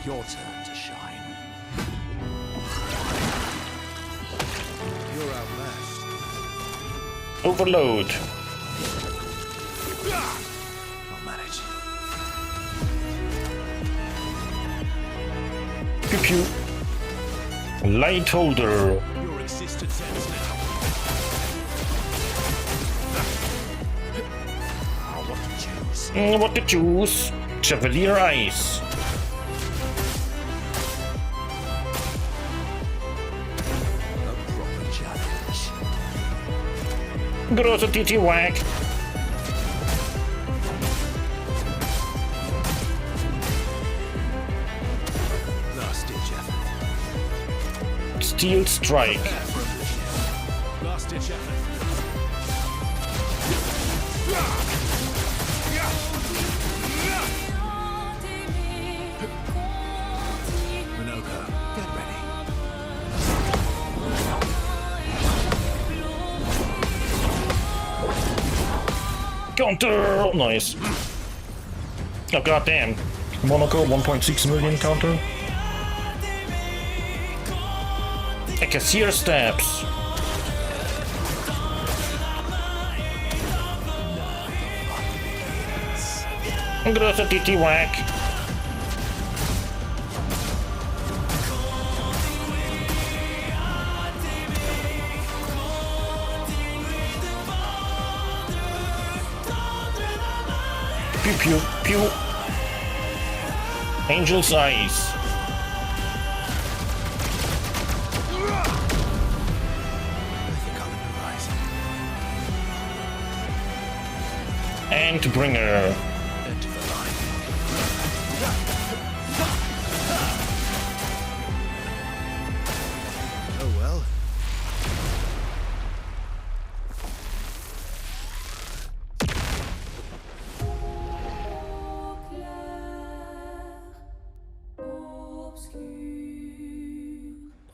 Your turn to shine. You're outmatched. Overload. I'll manage. Pew pew. Light holder. Your existence ends now. What to choose? What to choose? Chevalier Ice. A proper challenge. Grosso titty whack. Last ditch effort. Steel strike. Prepare for a mission. Last ditch effort. Minoka, get ready. Counter! Nice. Oh goddamn. Monaco 1.6 million counter. A cashier steps. Grosso titty whack. Pew pew pew. Angel's eyes. I think I'll improvise. And bringer. Enter the line. Oh well.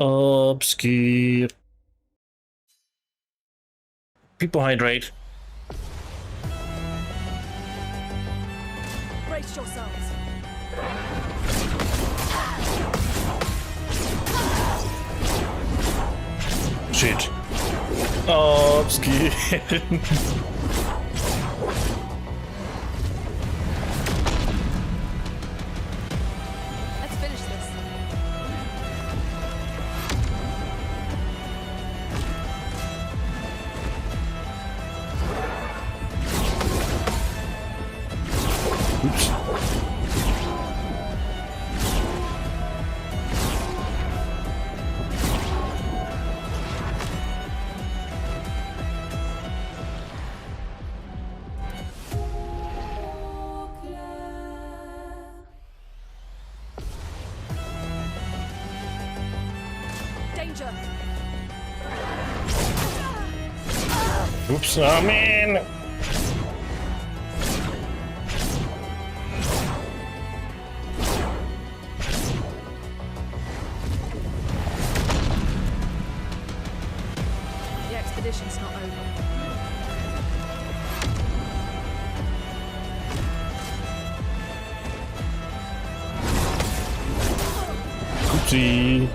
Obscure. People hydrate. Brace yourselves. Shit. Obscure. Let's finish this. Oops. soldier. Oops, I'm in. The expedition's not over. Oopsie.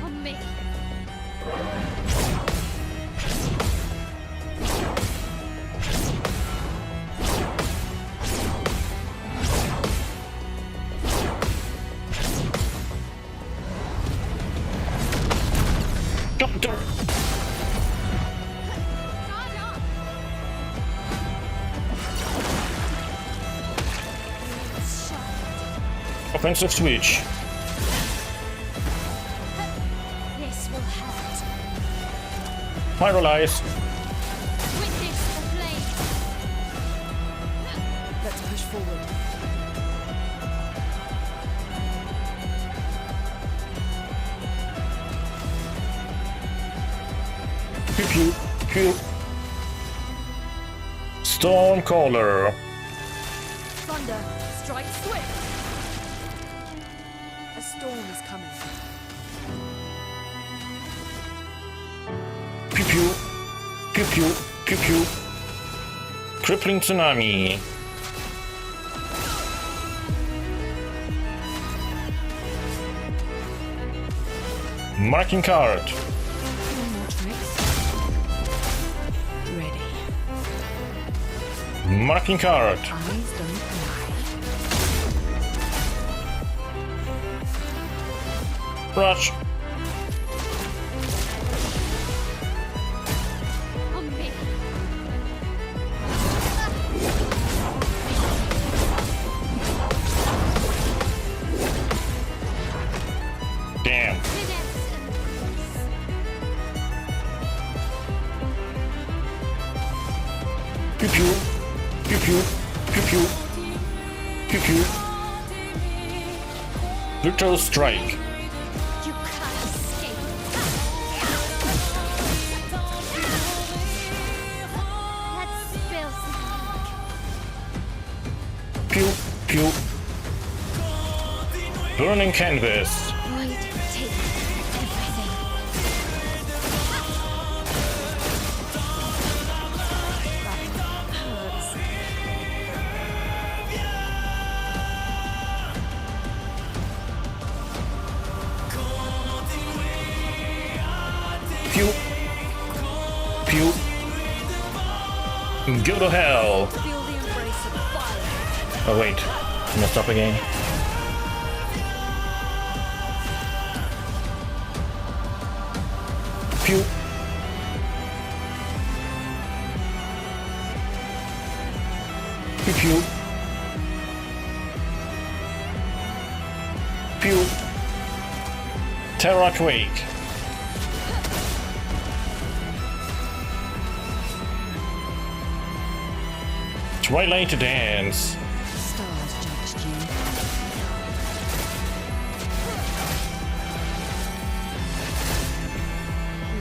On me. Doctor. Guard on. It's sharp. Offensive switch. This will hurt. Pyrolyze. Witness the flame. Let's push forward. Pew pew pew. Stormcaller. Thunder, strike swift. A storm is coming. Pew pew. Pew pew. Pew pew. Crippling tsunami. Marking card. Few more tricks. Ready. Marking card. Eyes don't lie. Rush. On me. Damn. Finesse and grace. Pew pew. Pew pew. Pew pew. Pew pew. Brutal strike. You can't escape. Let's spill some ink. Pew pew. Burning canvas. Void take everything. Hurts. Pew. Pew. Go to hell. Feel the embrace of fire. Oh wait, messed up again. Pew. Pew pew. Pew. Terra Quake. Twilight Dance. Stars judged you.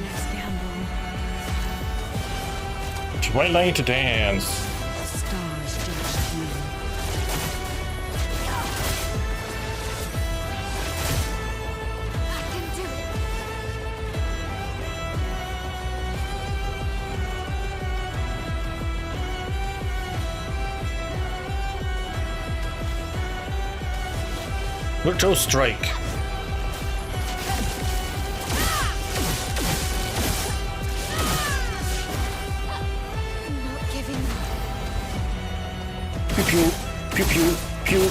Let's gamble. Twilight Dance. Stars judged you. I can do it. Virtual Strike. I'm not giving up. Pew pew. Pew pew. Pew.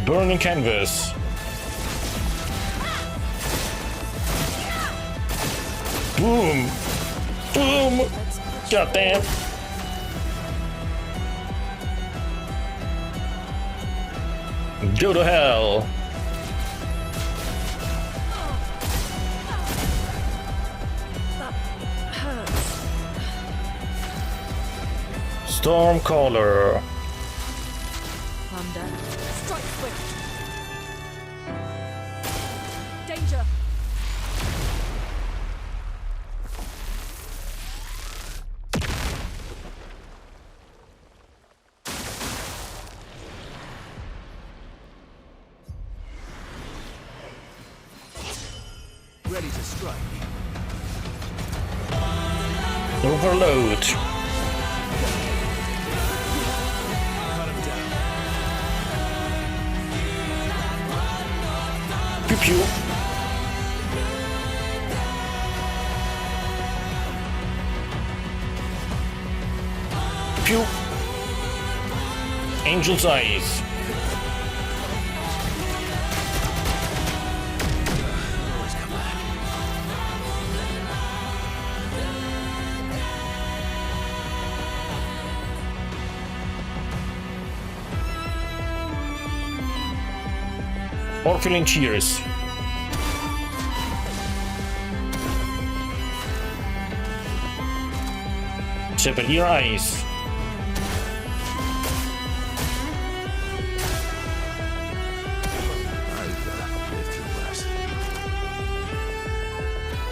Burning canvas. Boom. Boom. Let's push Goddamn. Go to hell. Stormcaller. Calm down. Strike swift. Danger. Ready to strike. Overload. Cut him down. Pew pew. Pew. Angel's Eyes. Always come back. Orphan Cheers. Chevalier Eyes. I've lived through worse.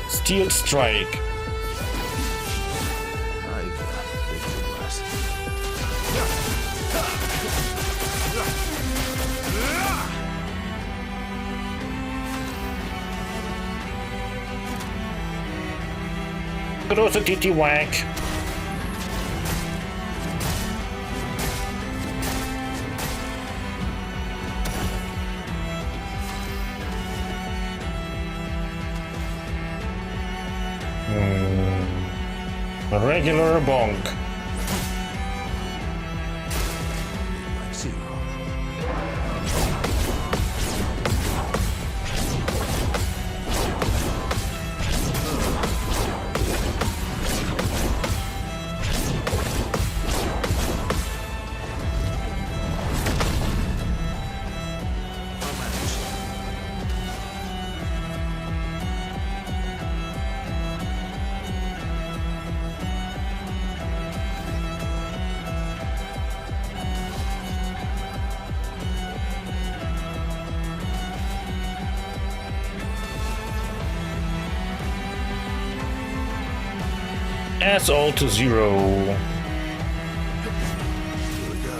Steel Strike. I've lived through worse. Throws a titty whack. A regular bonk. Like zero. I'll manage. Adds all to 0. Here we go.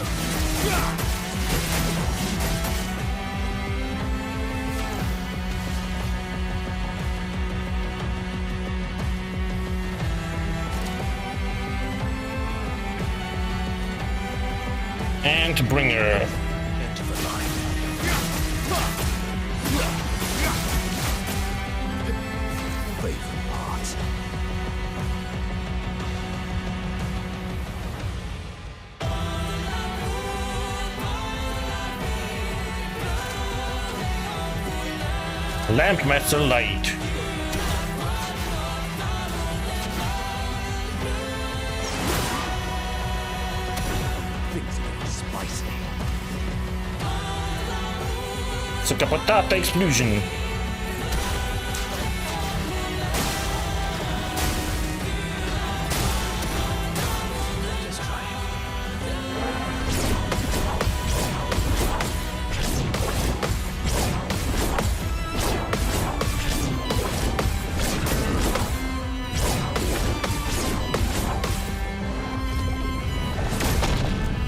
And Bringer. Into the line. Away from parts. Lampmaster Light. Things are getting spicy. Sakapatata Explosion. Let's try it.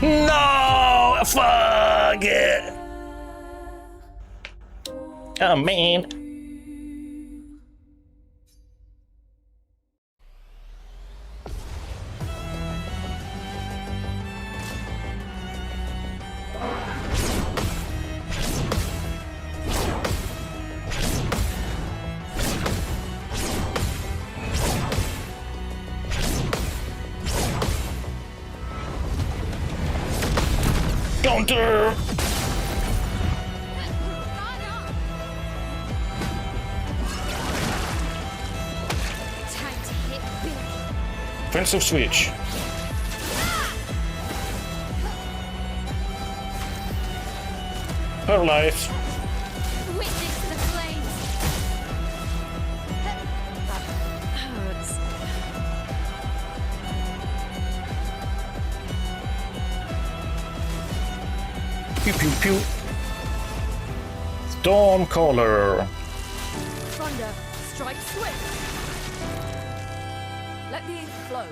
No! Fuck it! Oh man. Counter! Time to hit big. Offensive switch. Paralyzed. Witness the flames. Hurts. Pew pew pew. Stormcaller. Thunder, strike swift. Let the ink flow.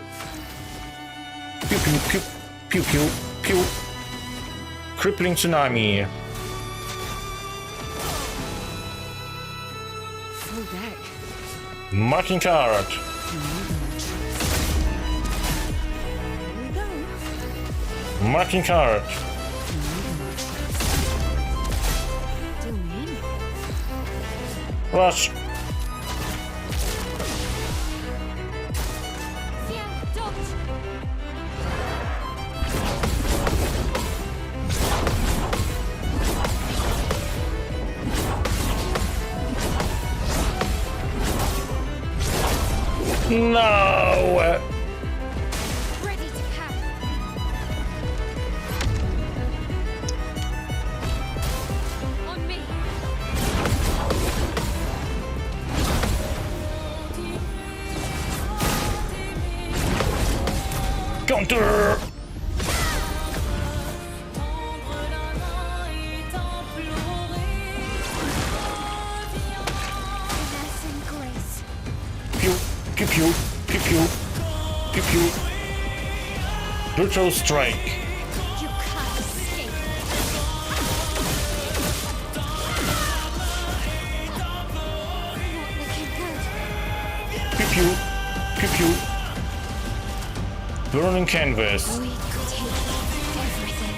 Pew pew pew pew pew pew. Crippling tsunami. Full deck. Marching card. Here we go. Marching card. Still in. Rush. Xian, dodge. No. Ready to carry. On me. Counter. Finesse and grace. Pew pew pew pew pew pew pew. Brutal strike. You can't escape. Not looking good. Pew pew pew pew. Burning canvas. We take everything.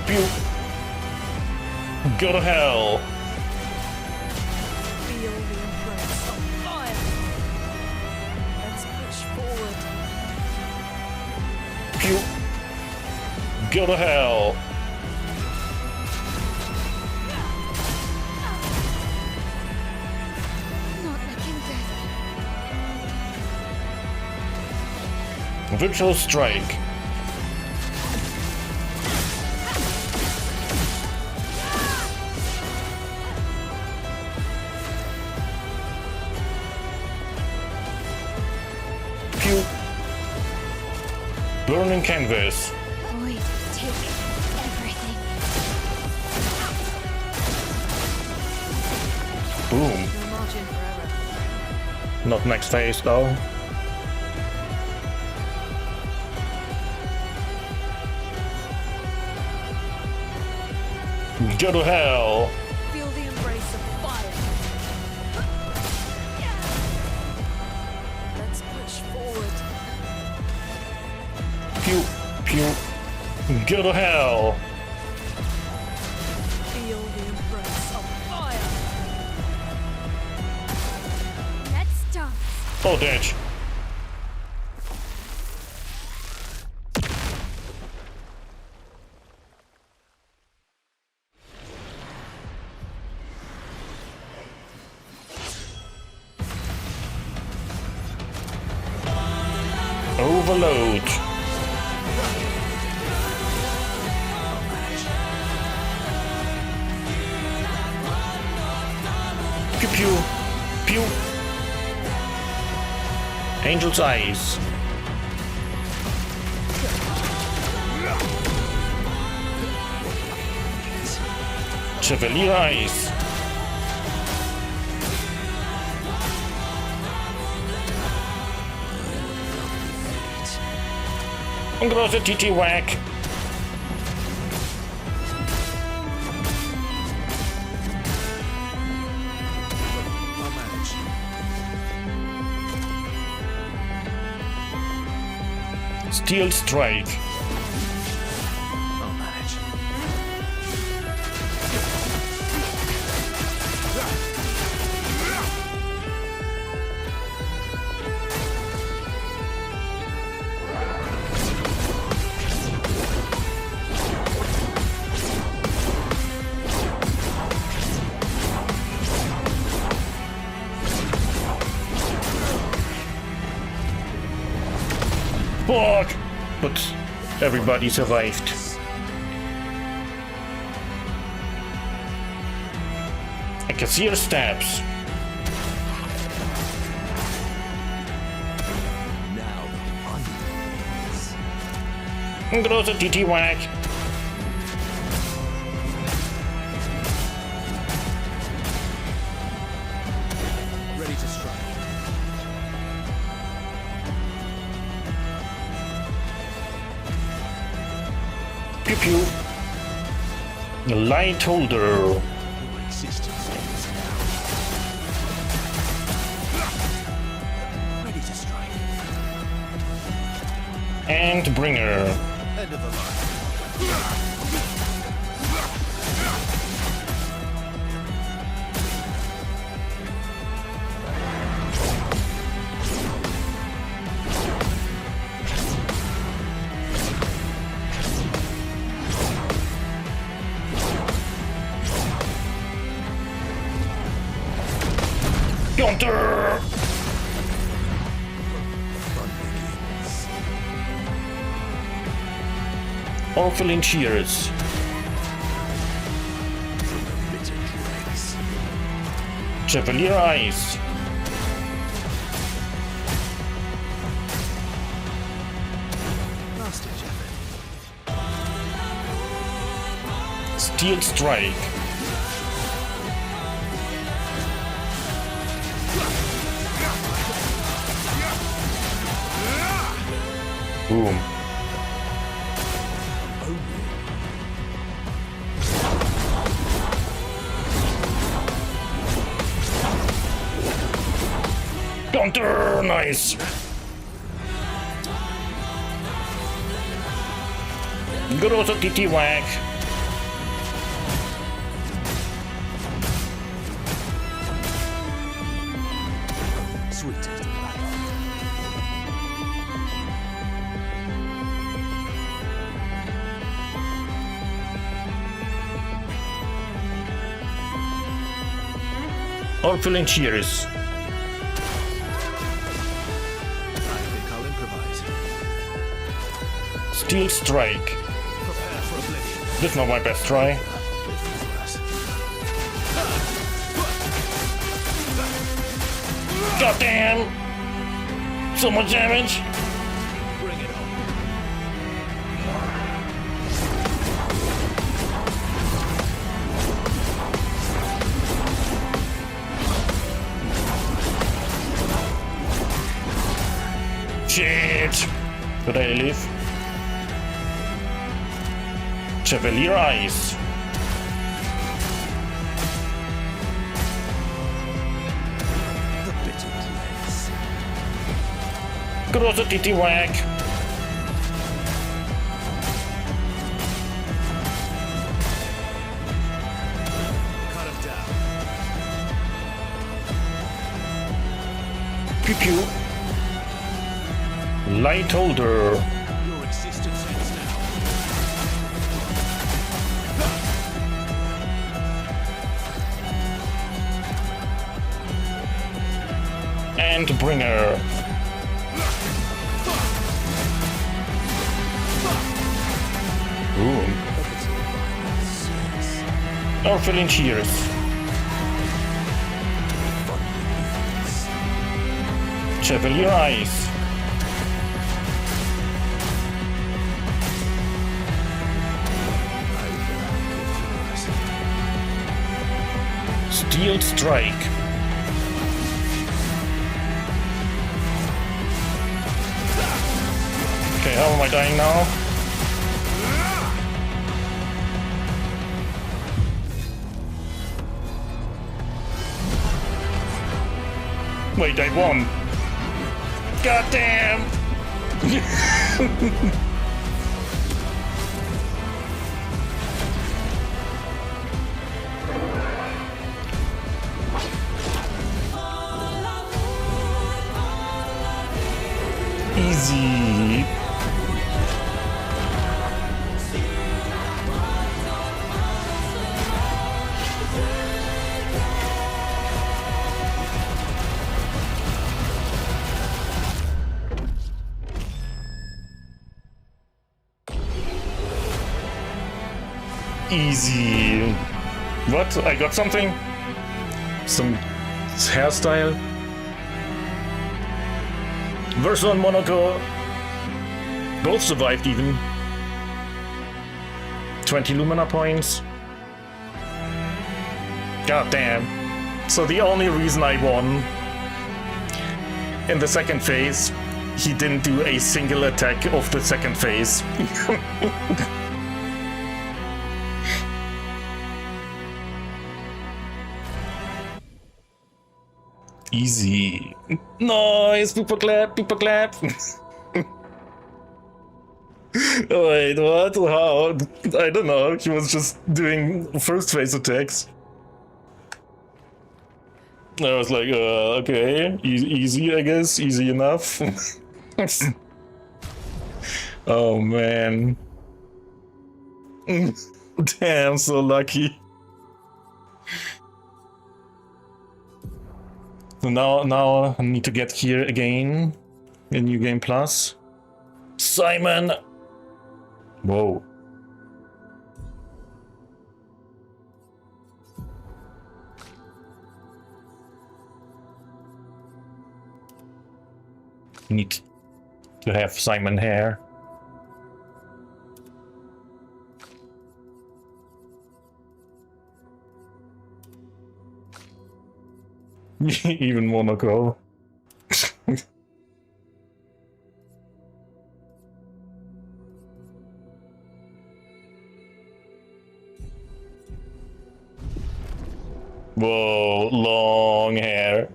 Pew. Go to hell. Feel the embrace of fire. Let's push forward. Pew. Go to hell. Not looking good. Virtual strike. Pew. Burning canvas. We take everything. Boom. No margin for error. Not next phase though. Go to hell. Feel the embrace of fire. Let's push forward. Pew, pew. Go to hell. Feel the embrace of fire. Let's dance. Oh, ditch. Overload. Pew pew. Pew. Angel's eyes. Chevalier eyes. Große TT Whack. I'll manage. Steel strike. I'll manage. Fuck! But everybody survived. Cashier steps. Now the fun begins. Große TT Whack. Ready to strike. Pew pew. Light holder. Your existence ends now. Ready to strike. And bringer. End of the line. Yonder. Fun begins. Orphelin cheers. From the bitter dregs. Chevalier eyes. Last ditch effort. Steel strike. Boom. Counter, nice. Große TT Whack. Sweet taste of life. Orphelin cheers. I think I'll improvise. Steel strike. Prepare for oblivion. This is not my best try. Goddamn! So much damage. Bring it on. Shit! Could I live? Chevalier eyes. The bitter dregs. Große TT Whack. Cut him down. Pew pew. Light holder. Your existence ends now. And bringer. Ooh. Orphelin cheers. Chevalier eyes. Steel strike. Okay, how am I dying now? Wait, I won. God damn! Easy. Easy. What? I got something? some hairstyle. Verso and Monaco both survived even. 20 Lumina points. God damn. So the only reason I won in the second phase, he didn't do a single attack of the second phase. Easy. Nice, people clap, people clap. Wait, what? How? I don't know. He was just doing first phase attacks. I was like, okay, easy, I guess, easy enough. Oh man. Damn, so lucky. So now I need to get here again in New Game Plus. Simon! Whoa. Need to have Simon hair. Even Monaco. Whoa, long hair.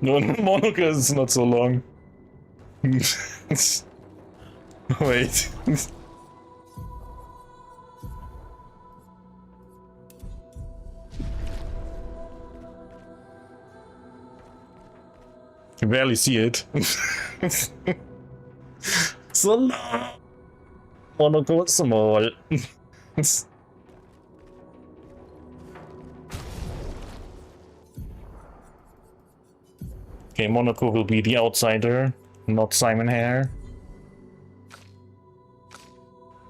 No, Monaco is not so long. Wait. You barely see it. So long. Monaco is small. Okay, Monaco will be the outsider, not Simon Hair.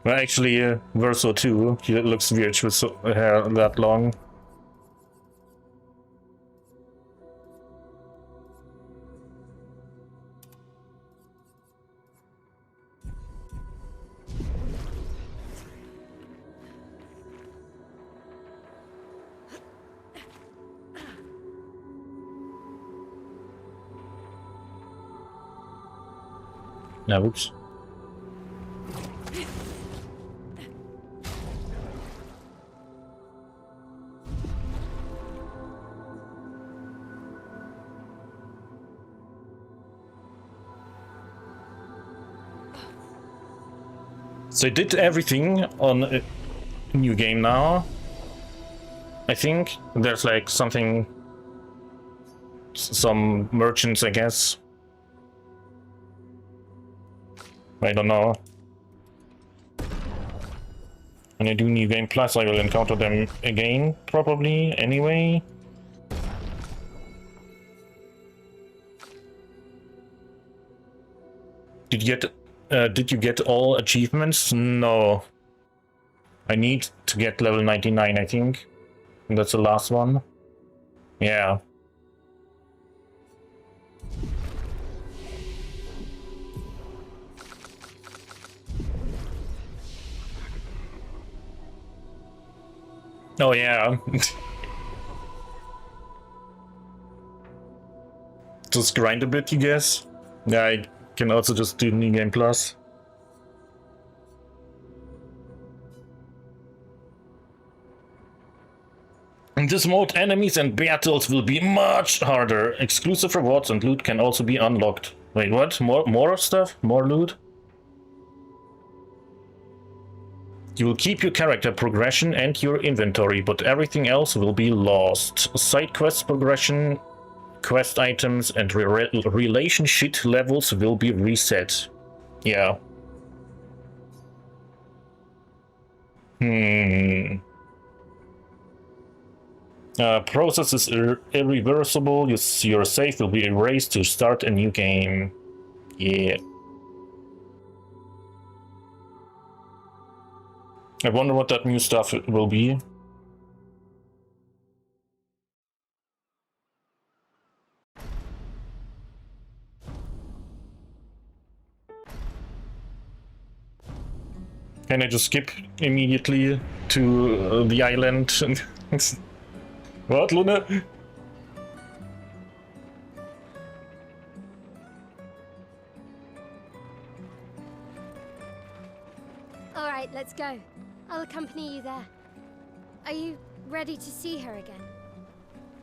Well, actually, Verso too. He looks weird with hair that long. No, oops. So I did everything on a new game now. I think there's like something, some merchants, I guess. I don't know. When I do New Game Plus, I will encounter them again, probably, anyway. Did you get all achievements? No. I need to get level 99, I think. And that's the last one. Yeah. Oh yeah. Just grind a bit, you guess? Yeah, I can also just do New Game Plus. In this mode, enemies and battles will be much harder. Exclusive rewards and loot can also be unlocked. Wait, what? More stuff? More loot? You will keep your character progression and your inventory, but everything else will be lost. Side quest progression, quest items, and relationship levels will be reset. Yeah. Process is irreversible. Your save will be erased to start a new game. Yeah. I wonder what that new stuff will be. Can I just skip immediately to the island? What, Luna? All right, let's go. I'll accompany you there. Are you ready to see her again?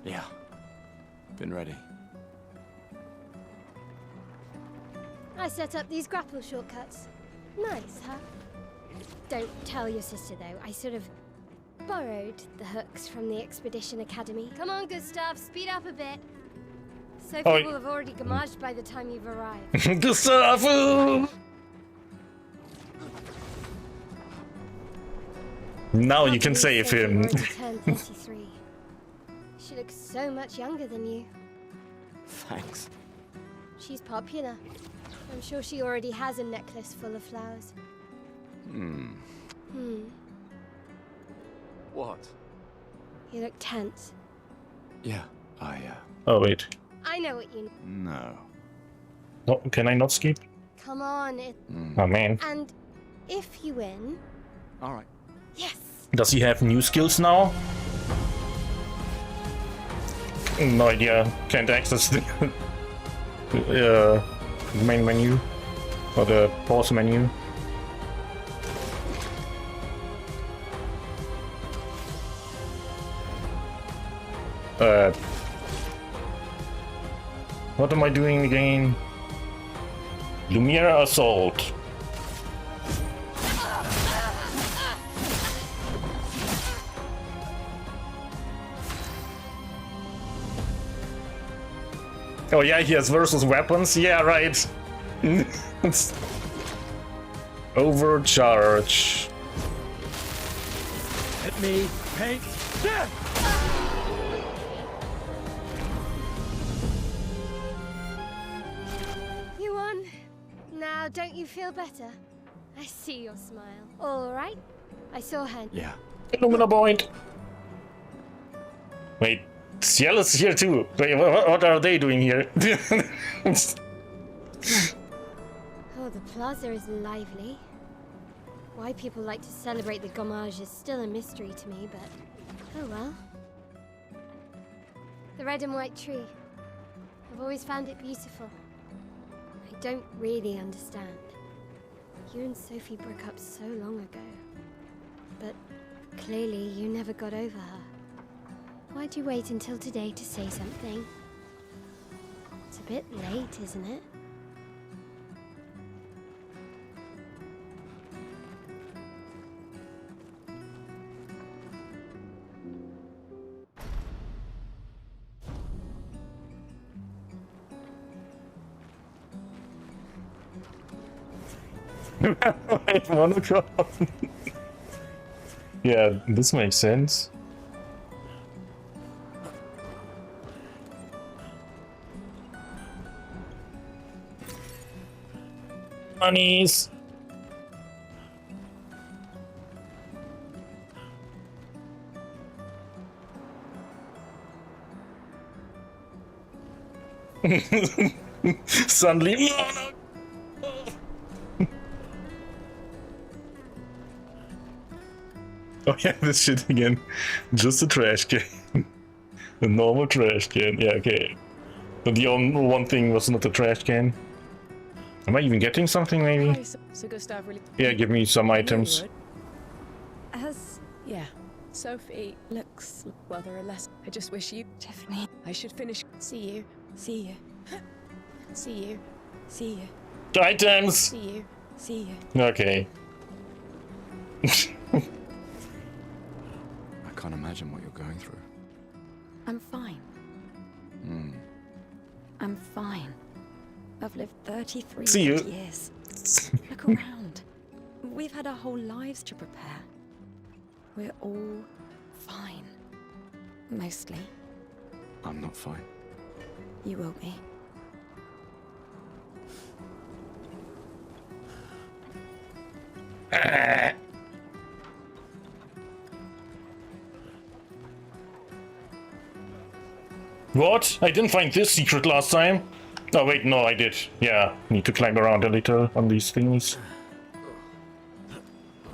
Yeah. Been ready. I set up these grapple shortcuts. Nice, huh? Don't tell your sister, though. I sort of borrowed the hooks from the Expedition Academy. Come on, Gustav, speed up a bit. Sophie Oh, will have already gamaged by the time you've arrived. Gustavo! Now you can save him. Already turned 33. She looks so much younger than you. Thanks. She's popular. I'm sure she already has a necklace full of flowers. What? You look tense. Yeah, Oh, wait. I know what you... No. No, can I not skip? Come on, Oh, man. And if you win... Alright. Yes! Does he have new skills now? No idea. Can't access the main menu or the pause menu. What am I doing again? Lumiere Assault. Oh yeah, he has versus weapons? Yeah, right. Overcharge. Hit me, paint. You won. Now, don't you feel better? I see your smile. All right. I saw her. Yeah. Illumina point. Wait, Ciel is here too. Wait, what are they doing here? Oh, the plaza is lively. Why people like to celebrate the gommage is still a mystery to me, but oh well. The red and white tree. I've always found it beautiful. I don't really understand. You and Sophie broke up so long ago. But clearly you never got over her. Why'd you wait until today to say something? It's a bit late, isn't it? Wait, monochrome. Yeah, this makes sense. Monies. Suddenly, oh yeah, this shit again. Just a trash can. A normal trash can. Yeah, okay. But the only one thing was not a trash can. Am I even getting something, maybe? Hi, so Gustav really... Yeah, give me some items. Yeah. Sophie looks... Well, there are less... I just wish you... Tiffany. I should finish... See you. See you. See you. See you. Items! See you. See you. Okay. I can't imagine what you're going through. I'm fine. I'm fine. I've lived 33 See you. years. Look around. We've had our whole lives to prepare. We're all fine. Mostly. I'm not fine. You will be. What? I didn't find this secret last time. Oh wait, no, I did. Yeah, need to climb around a little on these things.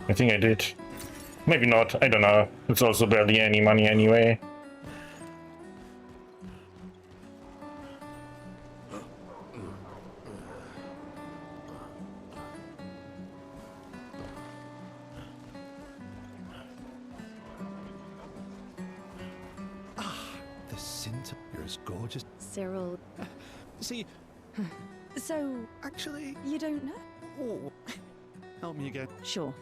I think I did. Maybe not, I don't know. It's also barely any money anyway. The Cinta. You're as gorgeous. Cyril. See, So, actually. you don't know? Oh, help me again. Sure.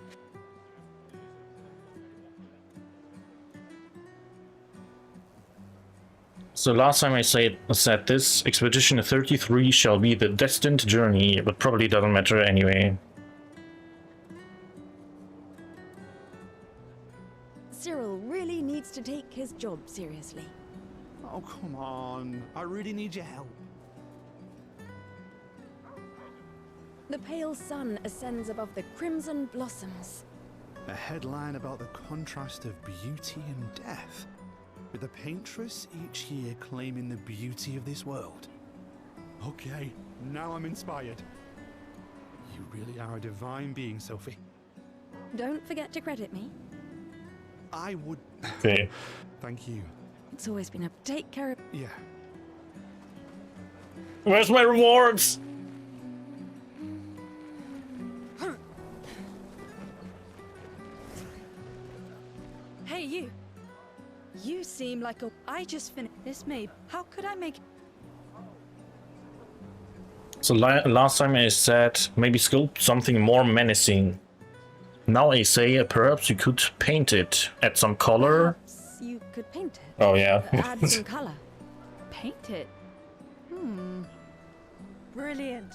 So last time I said this, Expedition 33 shall be the destined journey, but probably doesn't matter anyway. Cyril really needs to take his job seriously. Oh, come on. I really need your help. The pale sun ascends above the crimson blossoms. A headline about the contrast of beauty and death, with a paintress each year claiming the beauty of this world. Okay, now I'm inspired. You really are a divine being, Sophie. Don't forget to credit me. I would. Okay. Thank you. It's always been a take care of. Yeah. Where's my rewards? Hey, you. You seem like a... I just finished this, Mabe. How could I make... So last time I said maybe sculpt something more menacing. Now I say perhaps you could paint it, add some color. Perhaps you could paint it. Oh yeah. Add some color. Paint it? Brilliant.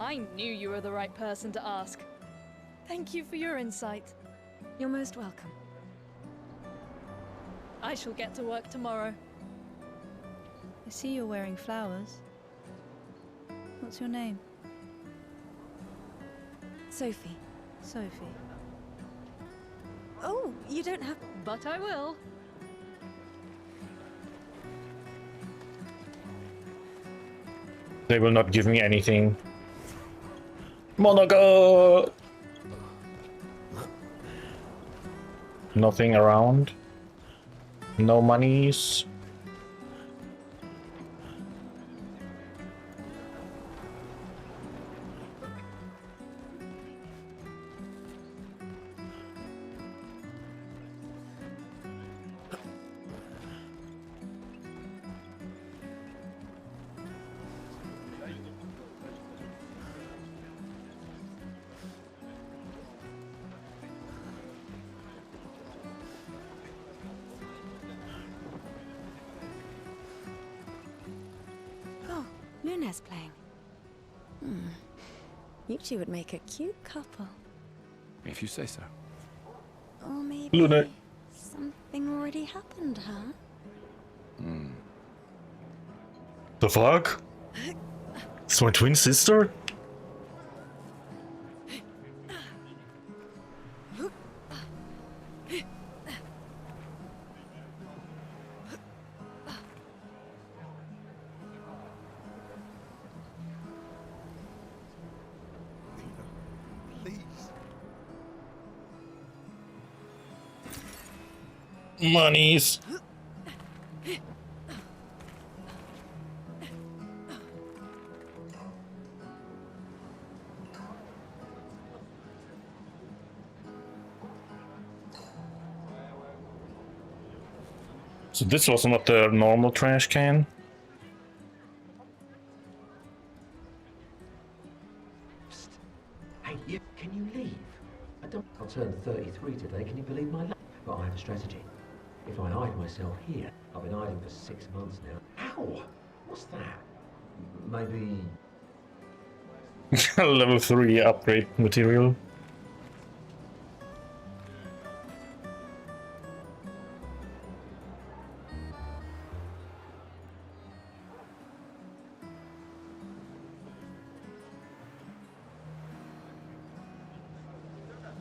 I knew you were the right person to ask. Thank you for your insight. You're most welcome. I shall get to work tomorrow. I see you're wearing flowers. What's your name? Sophie. Sophie. Oh, you don't have... But I will. They will not give me anything. Monaco! Nothing around. No monies. Oh, Luna's playing. You two would make a cute couple. If you say so. Or maybe Luna. something already happened, huh? The fuck? It's my twin sister? Please. Monies. So this was not the normal trash can. Hey, can you leave? I'll turn 33 today, can you believe my luck? But I have a strategy. If I hide myself here, I've been hiding for 6 months now. Ow! What's that? Maybe... Level 3 upgrade material.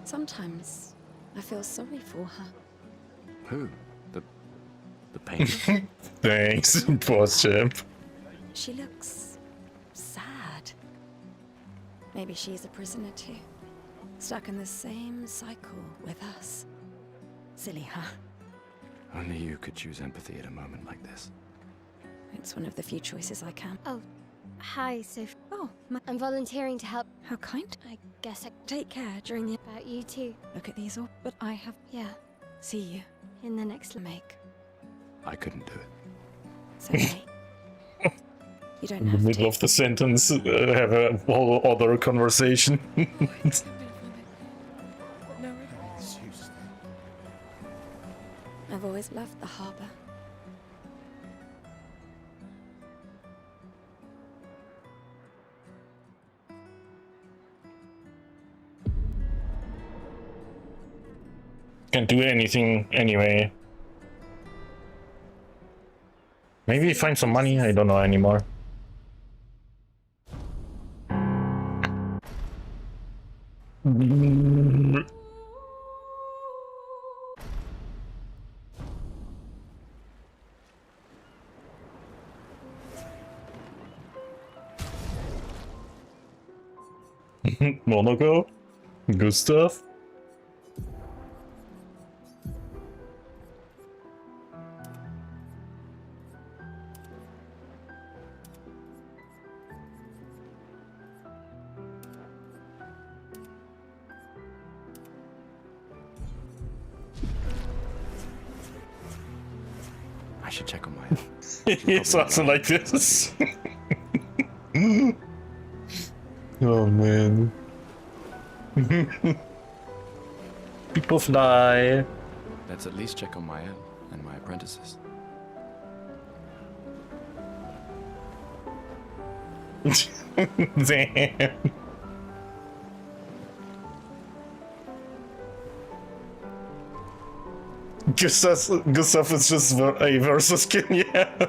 Sometimes I feel sorry for her. Who? The painter? Thanks, poor chap. She looks sad. Maybe she's a prisoner too, stuck in the same cycle with us. Silly, huh? Only you could choose empathy at a moment like this. It's one of the few choices I can. Oh, hi, Sophie. Oh, I'm volunteering to help. how kind. I guess I Take care during the. about you too. Look at these all. But I have. Yeah, See you. in the next Make. I couldn't do it. It's okay. You don't In the have middle to. of the sentence, have a whole other conversation. I've always loved the harbor. Can't do anything anyway. Maybe find some money, I don't know anymore. Monaco? Good stuff. I should check on my... It's also like this. Oh man. People fly. Let's at least check on Mael and my apprentices. Damn. Gustav is just a versus skin, yeah.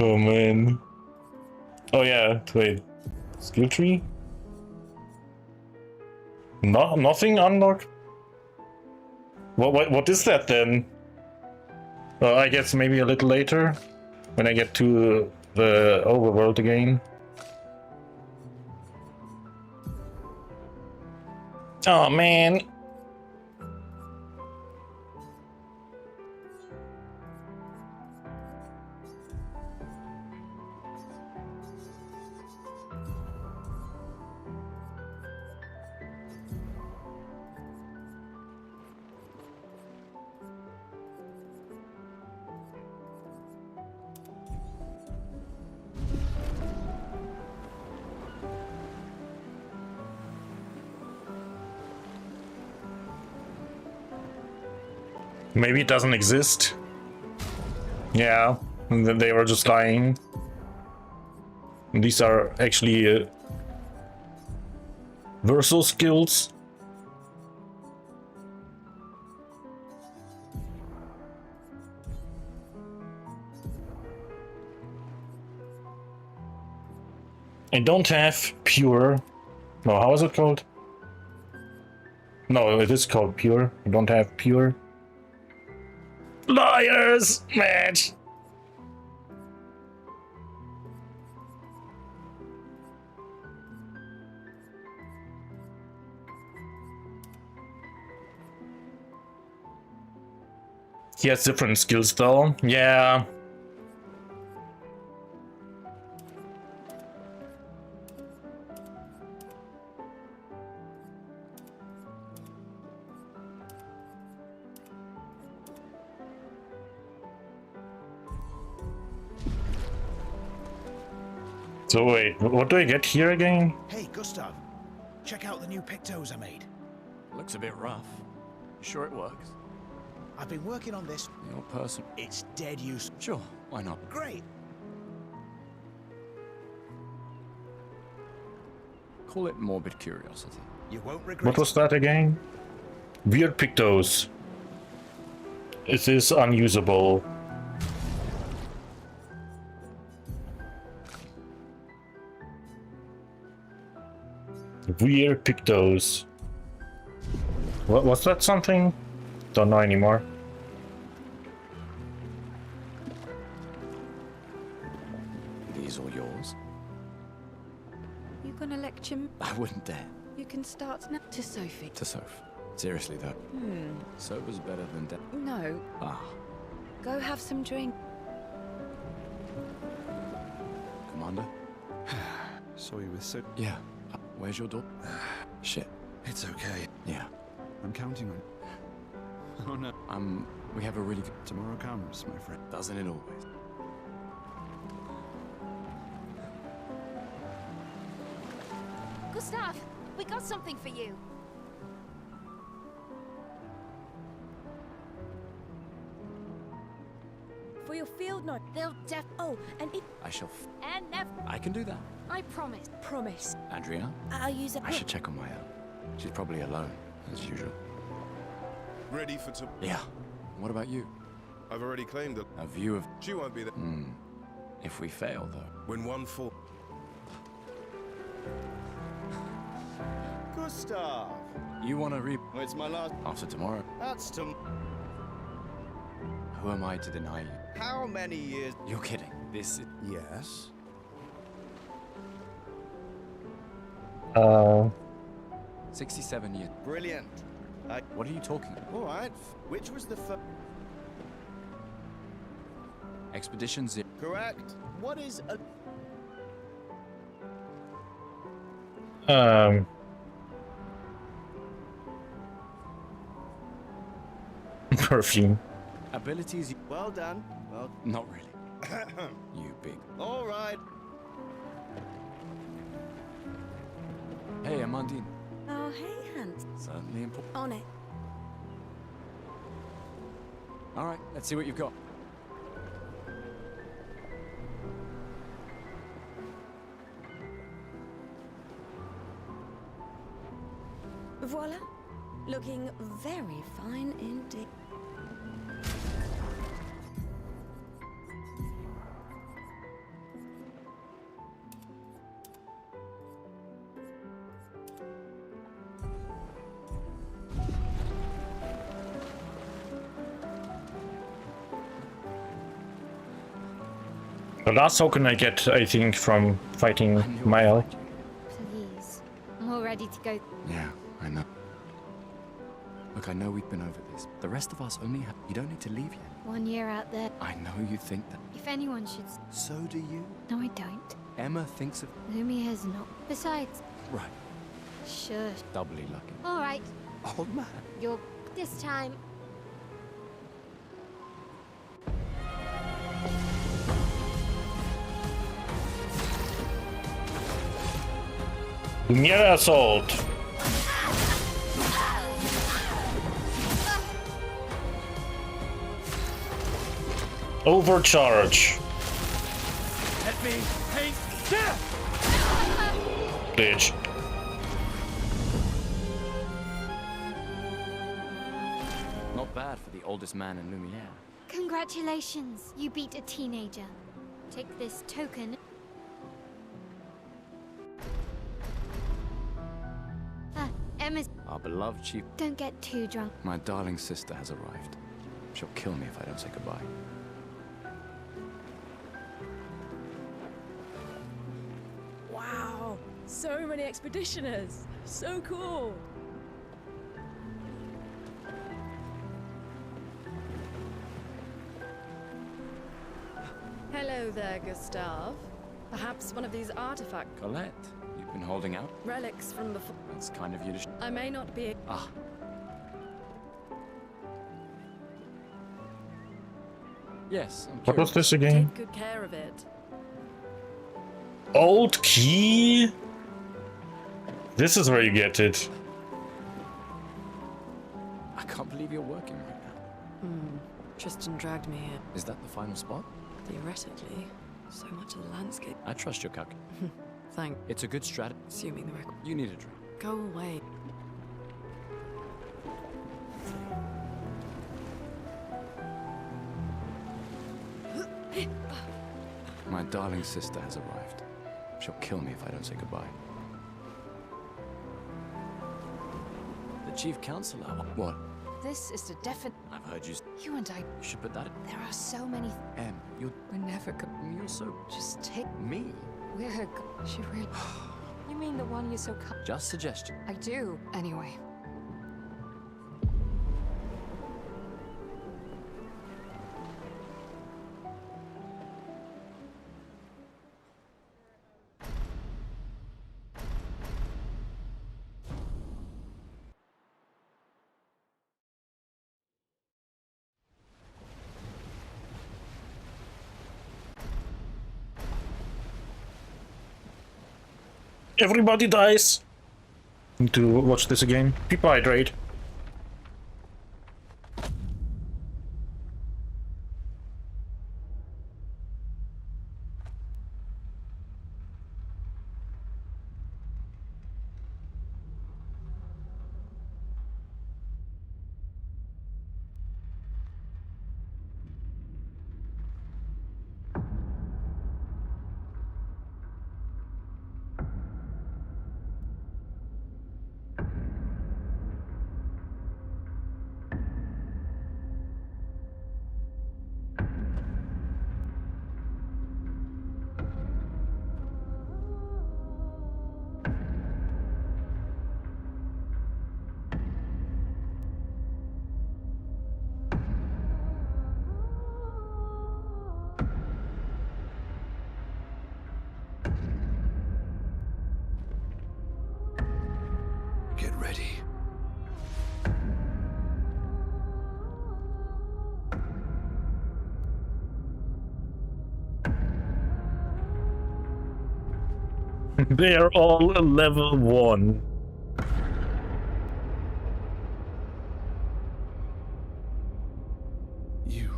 Oh man. Oh yeah, wait. Skill tree? No, nothing unlocked? What is that then? Well, I guess maybe a little later, when I get to the overworld again. Oh man. Maybe it doesn't exist. Yeah, and then they were just lying. These are actually Verso skills. I don't have pure. No, how is it called? No, it is called pure. I don't have pure. Liars! Match! He has different skills though. Yeah. So wait, what do I get here again? Hey, Gustav. Check out the new pictos I made. Looks a bit rough. You sure it works? I've been working on this. Your person... It's dead use. Sure, why not? Great. Call it morbid curiosity. You won't regret What was that again? Weird pictos. It is unusable. Weird Pictos. What was that something? Don't know anymore. These all yours? You gonna lecture me? I wouldn't dare. You can start now. To Sophie. To Soph. Seriously though. Soph was better than Dad. No. Ah, Go have some drink. Commander? Sorry, with so. Yeah. Where's your door? Shit. It's okay. Yeah. I'm counting on. Oh no. We have a really good... Tomorrow comes, my friend. Doesn't it always? Gustav, we got something for you. For your field note. They'll Oh, and it. I shall... and never. I can do that. I promise. Promise. Andrea? I'll use it. I should check on my own. She's probably alone, as usual. Ready for Yeah. What about you? I've already claimed that. A view of... She won't be there. If we fail, though. When one fall. Gustav! You want to reap Well, it's my last. after tomorrow? That's to. Who am I to deny you? How many years? You're kidding. This is... Yes. 67 years. Brilliant. What are you talking about? All right. Which was the first? Expedition Zero. Correct. What is a? Perfume. Abilities... Well done. Well. Not really. You big... All right. Hey, Amandine. Oh, hey, Hans. Certainly important. On it. All right, let's see what you've got. Voila. Looking very fine indeed. The last token I get, I think, from fighting Mael. Please. I'm all ready to go. Yeah, I know. Look, I know we've been over this. The rest of us only have... You don't need to leave yet. 1 year out there. I know you think that. If anyone should. So do you. No, I don't. Emma thinks of... Lumia's not. Besides, Right. shush. Doubly lucky. All right. Old man. You're. This time. Lumira assault. Overcharge. Let me paint death! Bitch. Not bad for the oldest man in Lumiere. Congratulations. You beat a teenager. Take this token. Emma's. Our beloved chief... Don't get too drunk. My darling sister has arrived. She'll kill me if I don't say goodbye. Wow. So many expeditioners. So cool. Hello there, Gustav. Perhaps one of these artifacts. Colette, you've been holding out? Relics from before. That's kind of you to... I may not be. Ah. Yes, I'm What was curious. this again? Take good care of it. Old key? This is where you get it. I can't believe you're working right now. Tristan dragged me here. Is that the final spot? Theoretically, so much of the landscape. I trust your calc. Thank. It's a good strategy. Assuming the record. You need a drink. Go away. My darling sister has arrived. She'll kill me if I don't say goodbye. Chief Counselor. What? This is a definite. I've heard you. You and I. You should put that. There are so many. Em, you're We're never good. you're so Just take. me. We're good. She really. You mean the one you're so. Just suggestion. I do. Anyway. Everybody dies. Need to watch this again. Keep hydrate. Get ready. They are all level 1. You're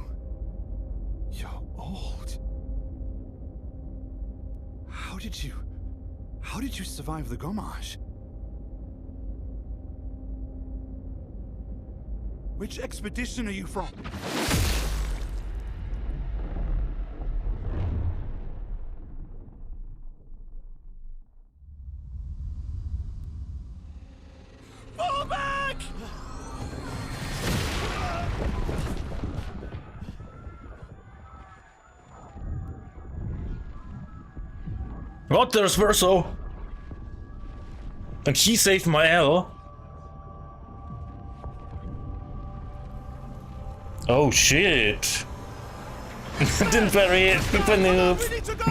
old. How did you survive the Gomage? Which expedition are you from? Fall back! What? There's Verso. And he saved my L. Oh shit. Didn't bury it. Super noob. We need to go!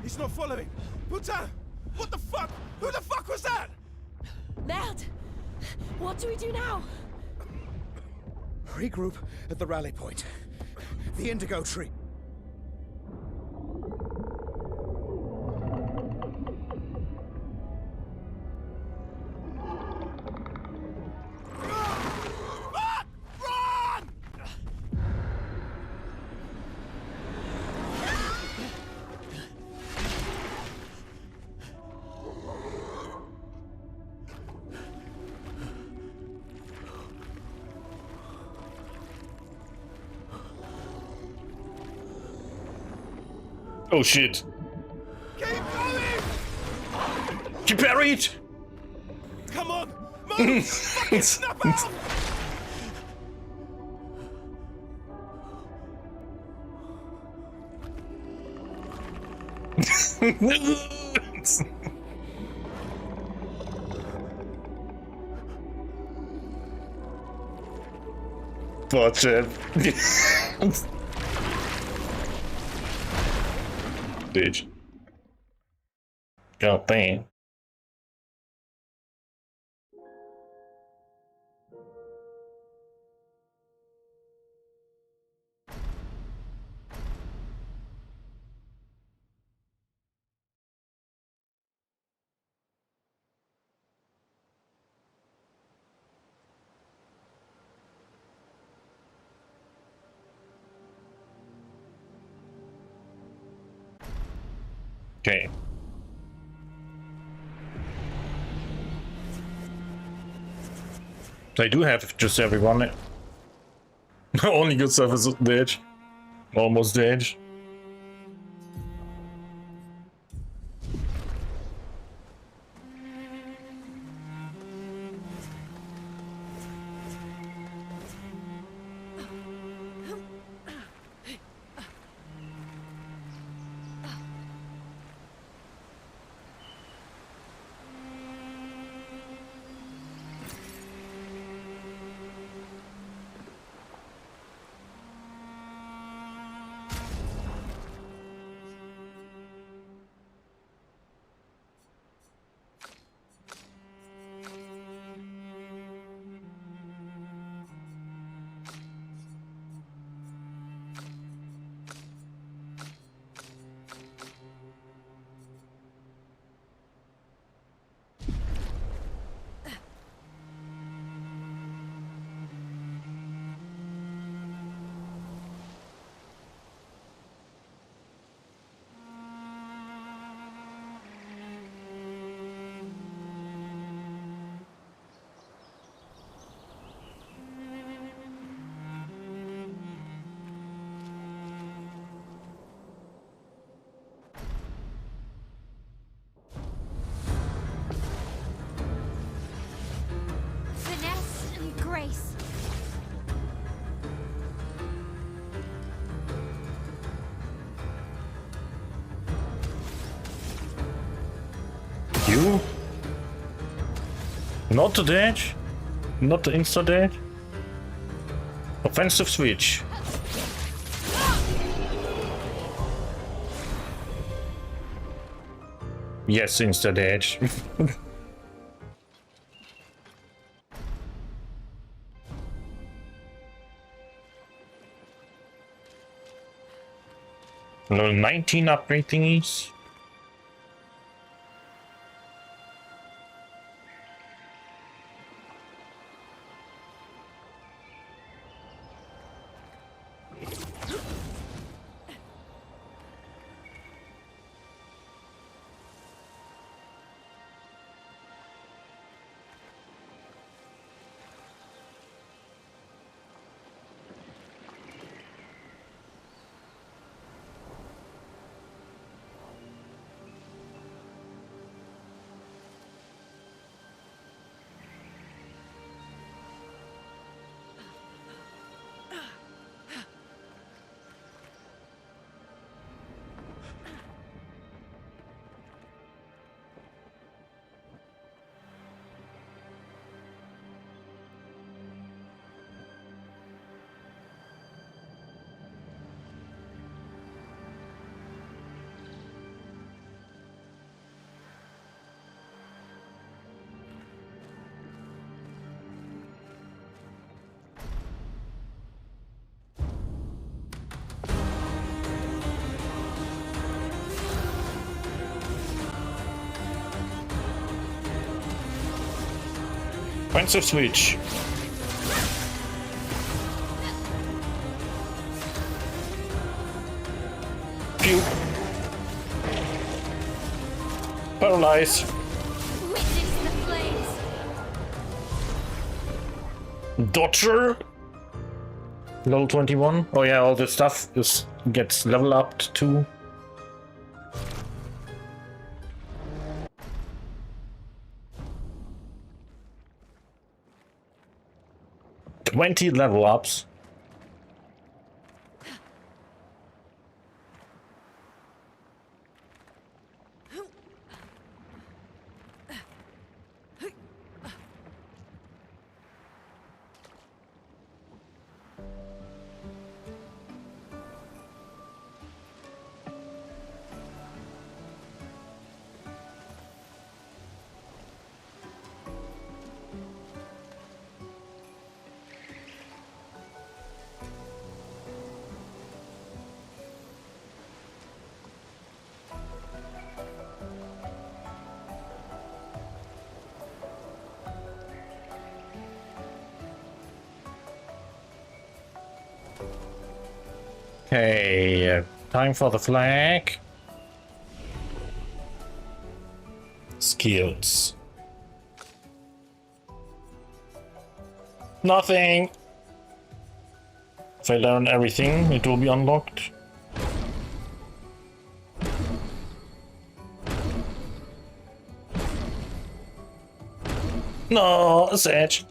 He's not following. Putain! What the fuck? Who the fuck was that? Merde! What do we do now? Regroup at the rally point. The Indigo Tree. Fuck! Run! Oh shit. Keep going! He parried! Come on! Move! Fucking snap out! Watch it. Bitch. God damn. Okay. I do have just everyone. Only good stuff is dead. Almost dead. Finesse and grace. You? Not the dash? Not the insta dash? Offensive switch. Yes, insta dash. Level 19 upgrade thingies. Offensive switch. Pew. Paralyze. Witness the flames. Dodger. Level 21. Oh yeah, all this stuff gets level upped too. $20 level ups. Okay, time for the flag. Skills. Nothing. I learn everything, it will be unlocked. No, a Sage.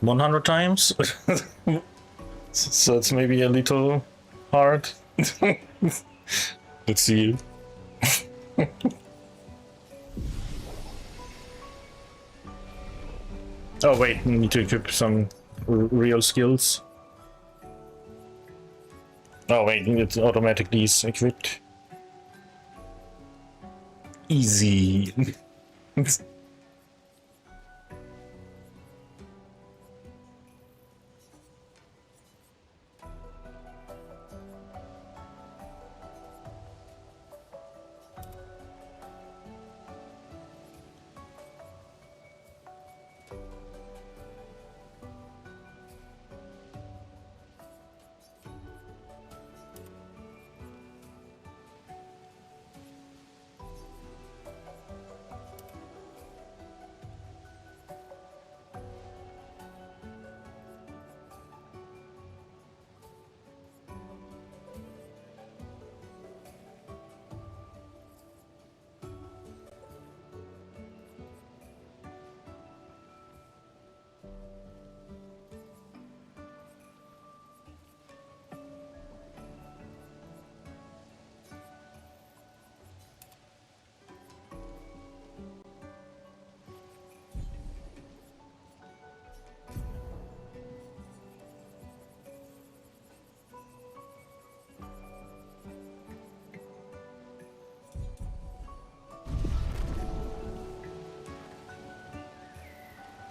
$100 times? So it's maybe a little hard. Let's see. Oh wait, I need to equip some real skills. Oh wait, it's automatically equipped. Easy.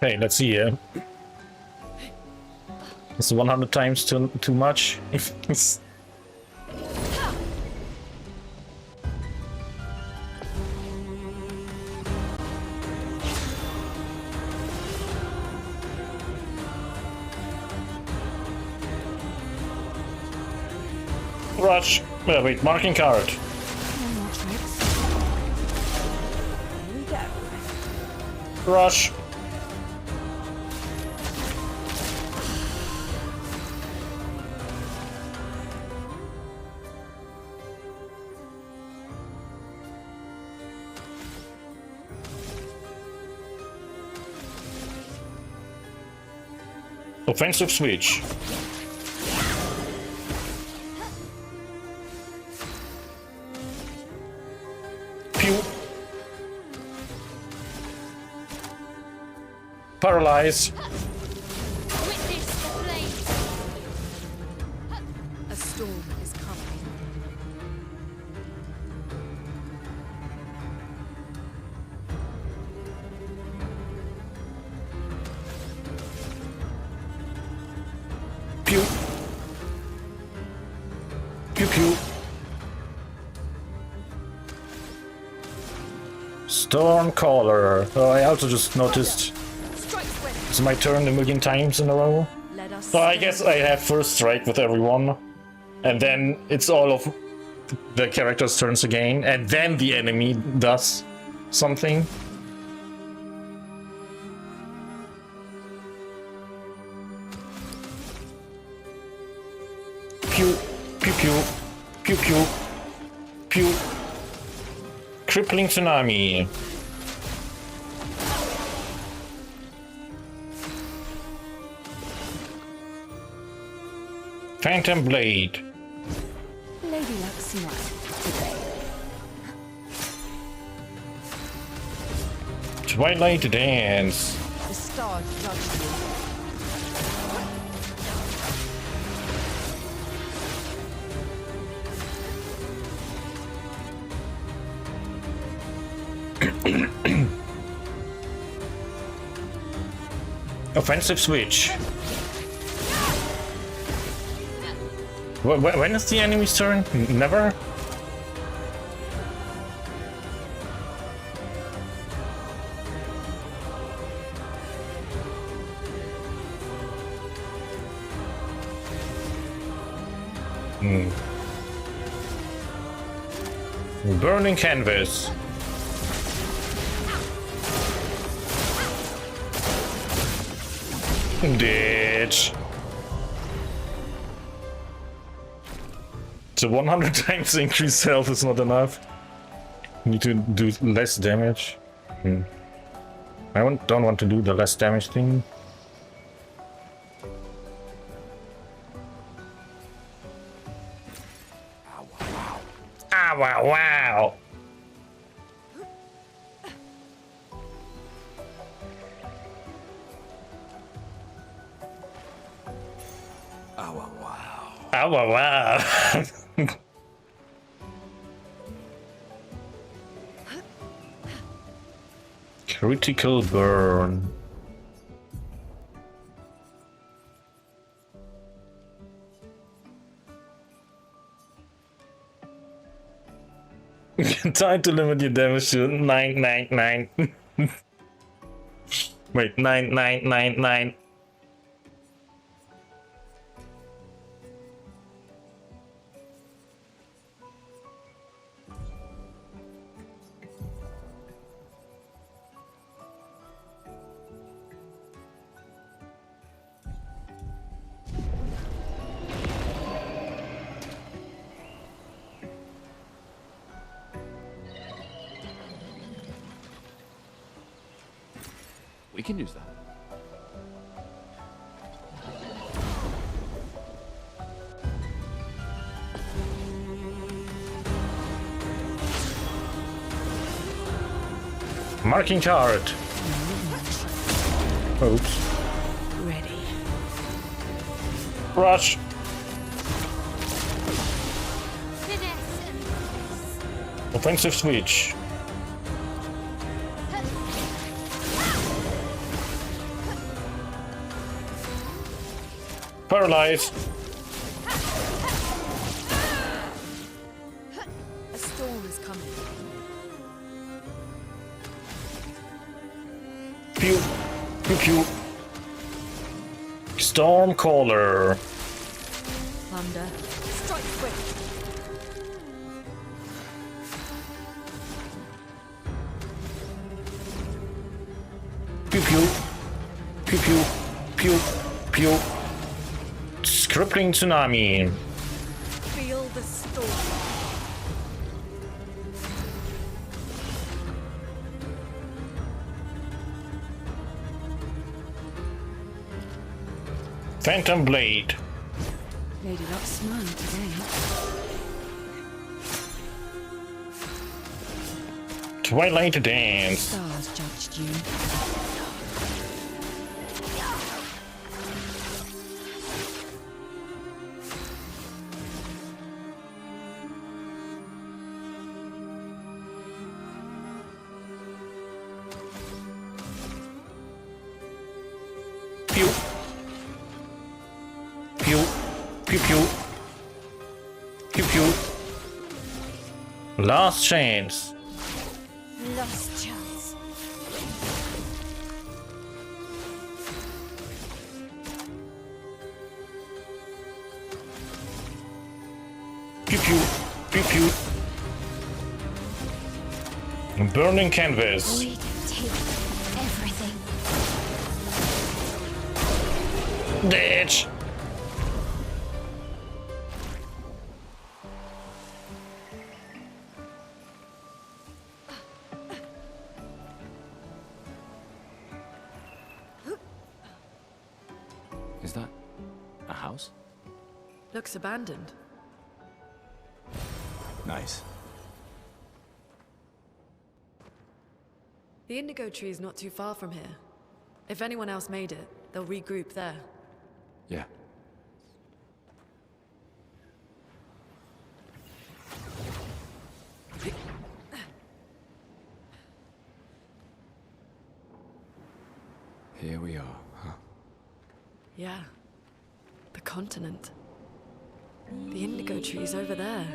Okay, let's see here. Is 100 times too much? Rush. Wait, marking card. Rush. Offensive switch. Pew. Paralyze. A storm is coming. Pew. Pew pew. Stormcaller. Oh, I also just noticed it's my turn a million times in a row. So I guess I have first strike with everyone. And then it's all of the character's turns again. And then the enemy does something. Pew, pew, pew, pew, pew, pew. Crippling tsunami. Phantom blade. Lady Luck's not today. Twilight dance. The stars judged you. Offensive switch. When is the enemy's turn? Never? Burning canvas. Ditch. So 100 times increased health is not enough. Need to do less damage. Don't want to do the less damage thing. Ah, wow, wow. Oh, wow. Oh, wow, wow. Critical burn. Time to limit your damage to 999. Wait, 9999. We can use that. Marking chart. Oops. Ready. Rush. Offensive switch. Paralyzed. A storm is coming. Pew. Pew pew. Stormcaller. Thunder. Strike swift. Pew pew. Pew pew. Pew pew. Crippling tsunami. Feel the storm. Phantom blade. Lady Luck's smiling today. Twilight dance. Stars judged you. Pew. Pew. Pew pew. Pew pew. Last chance. Last chance. Pew pew. Pew pew. Burning canvas. Void take everything. Ditch. Is that a house? Looks abandoned. Nice. The indigo tree is not too far from here. If anyone else made it, they'll regroup there. Yeah. Here we are, huh? Yeah. The continent. The indigo tree's over there.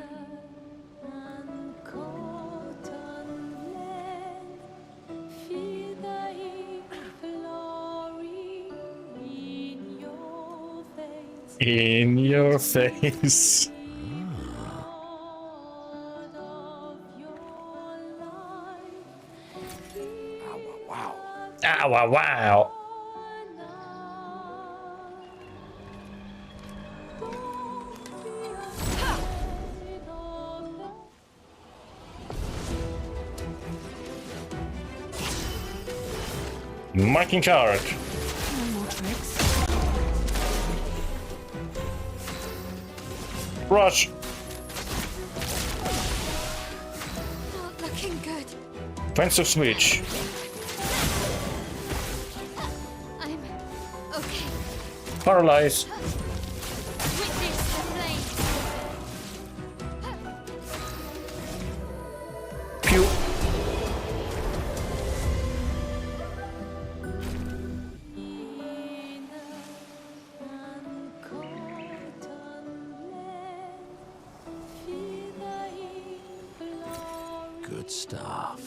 In your face. Wow. Ah, wow, wow. Marking card. No more tricks. Rush. Not looking good. Offensive switch. I'm okay. Paralyze. Witness the flames. Pew. Good stuff.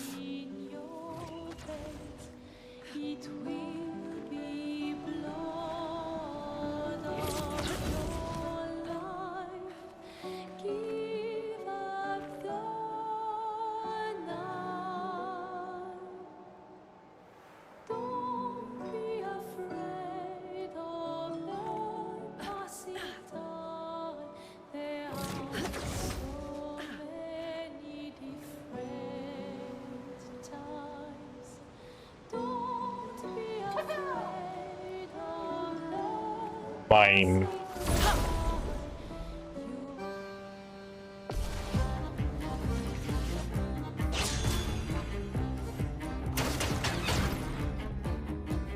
Fine.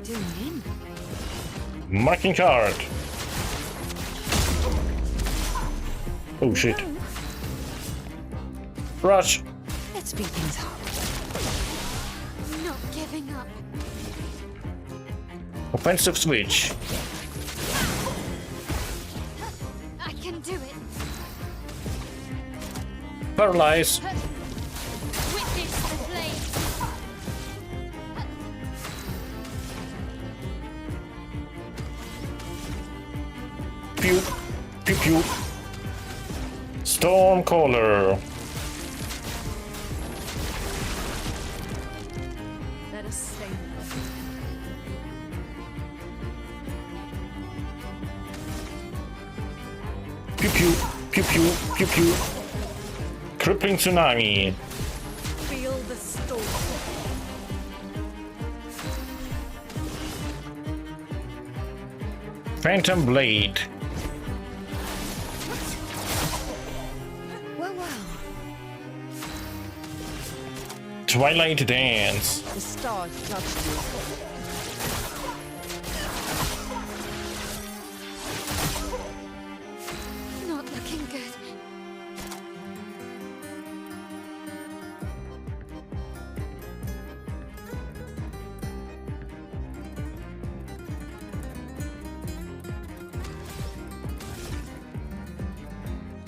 Doing in. Marking card. Oh shit. Rush. Let's speed things up. Not giving up. Offensive switch. I can do it. Paralyze. Witness the flames. Pew. Pew pew. Stormcaller. Let us stay now. Pew pew. Pew pew. Pew pew. Crippling tsunami. Feel the storm. Phantom blade. Well, well. Twilight dance. The stars judged you. Not looking good.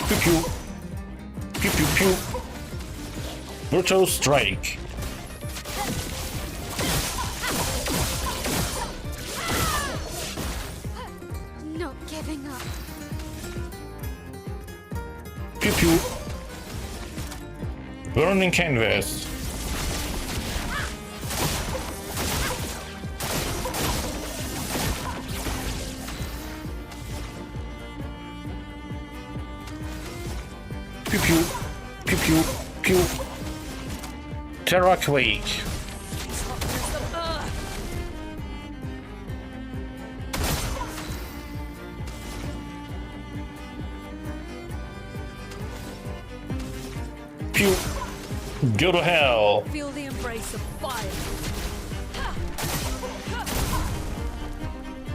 Pew pew. Pew pew pew. Brutal strike. Not giving up. Pew pew. Burning canvas. Pew pew. Pew pew. Pew. Terra Quake. Pew. Go to hell. Feel the embrace of fire.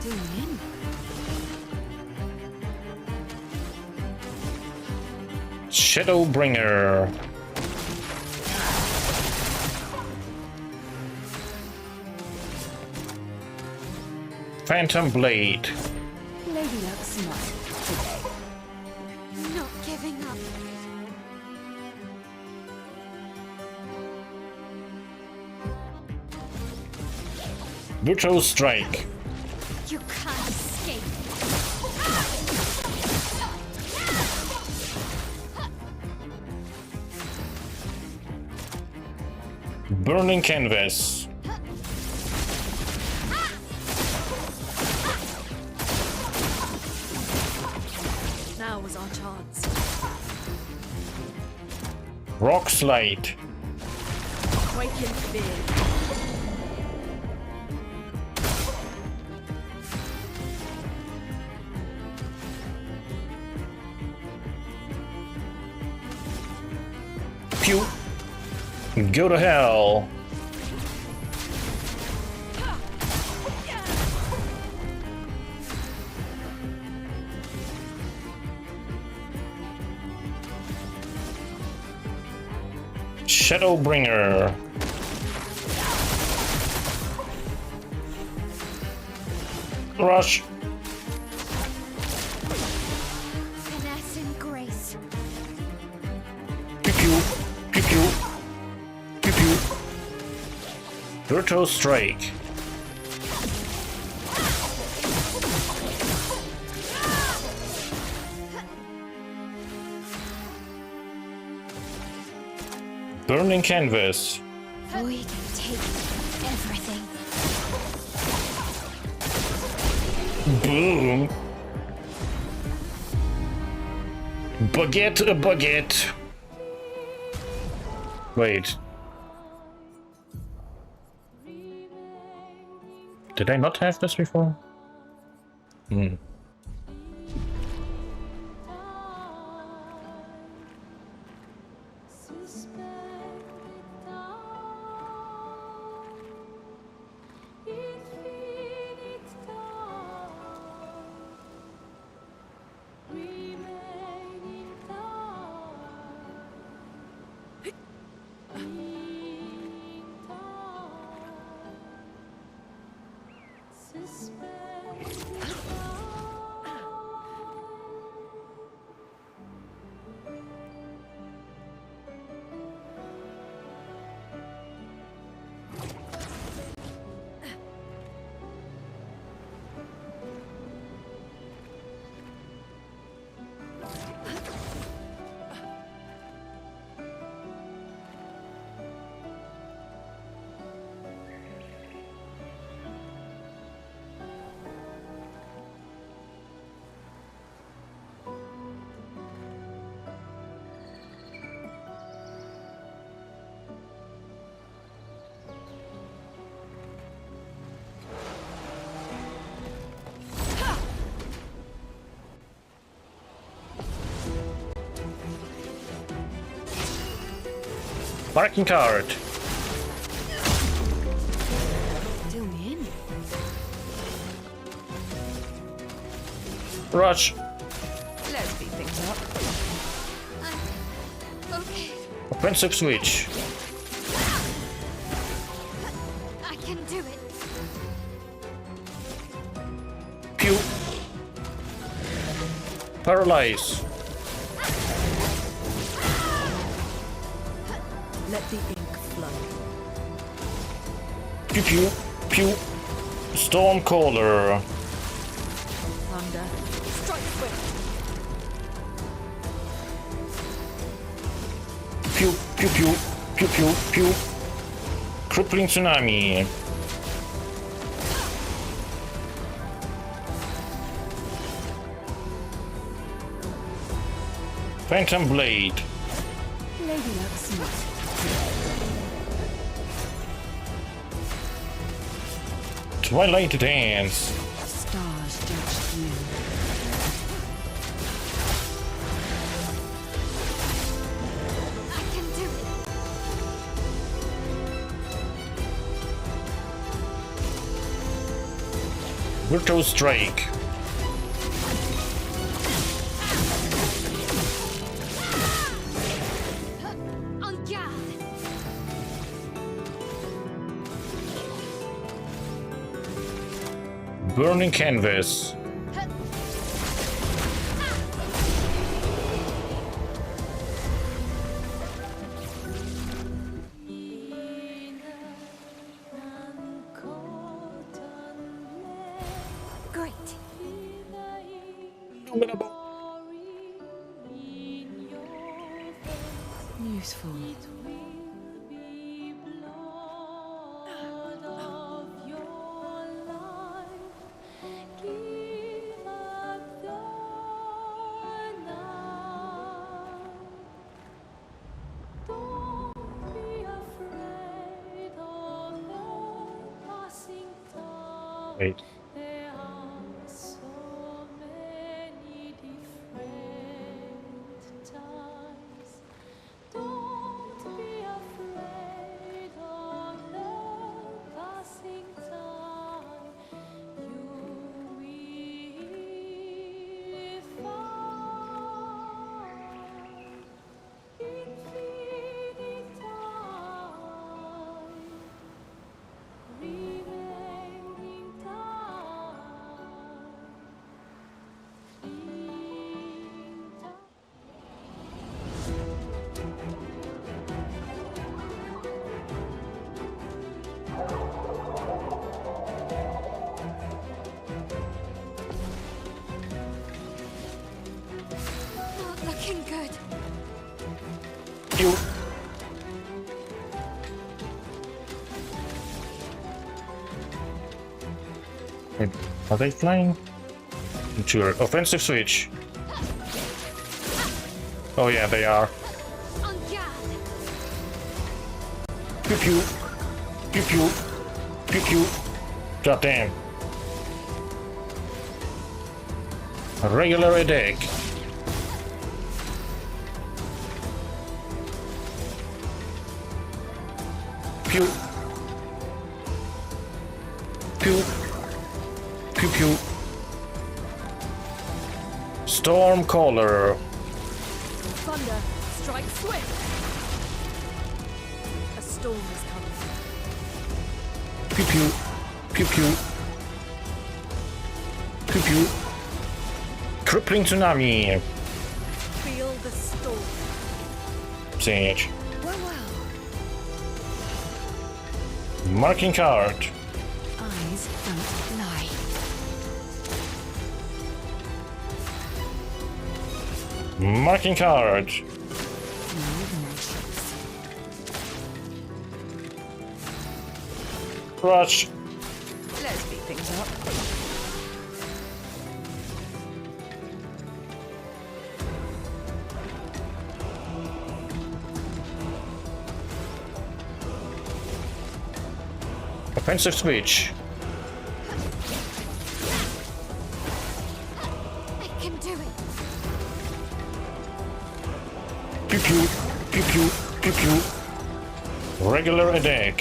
Doing in. Shadowbringer. Phantom blade. Lady Luck smile today. Not giving up. Brutal strike. You can't escape. Burning canvas. our chance. Rock slide. Quake in fear. Pew. Go to hell. Shadowbringer. Rush. Finesse and grace. Pew pew. Pew pew. Pew pew. Virtual strike. Burning canvas. Void take everything. Boom. Baguette a baguette. Wait. Did I not have this before? Hmm. Barking card. Do me in. Rush. Let's speed things up. Okay, Offensive switch. I can do it. Pew. Paralyze. Let the ink flow. Pew pew. Pew. Stormcaller. Thunder. Strike swift. Pew pew pew. Pew pew pew. Crippling tsunami. Phantom blade. Lady Luck Smith. Twilight dance. Stars judged you. I can do it. Virtual strike. En garde. Burning canvas. Great. Useful. Wait. Not looking good. You. Wait, are they flying? Sure. Offensive switch. Oh yeah, they are. On guard. Pew pew. Pew pew. Pew pew. God damn. A regular attack. Pew. Pew. Pew pew. Storm caller. Thunder, strike swift. A storm is coming. Pew pew. Pew pew. Pew pew. Crippling tsunami. Feel the storm. Sage. Well, well. Marking card. Eyes don't lie. Marking card. Rush. Let's speed things up. Offensive switch. I can do it. Pew pew. Pew pew. Pew pew. Regular attack.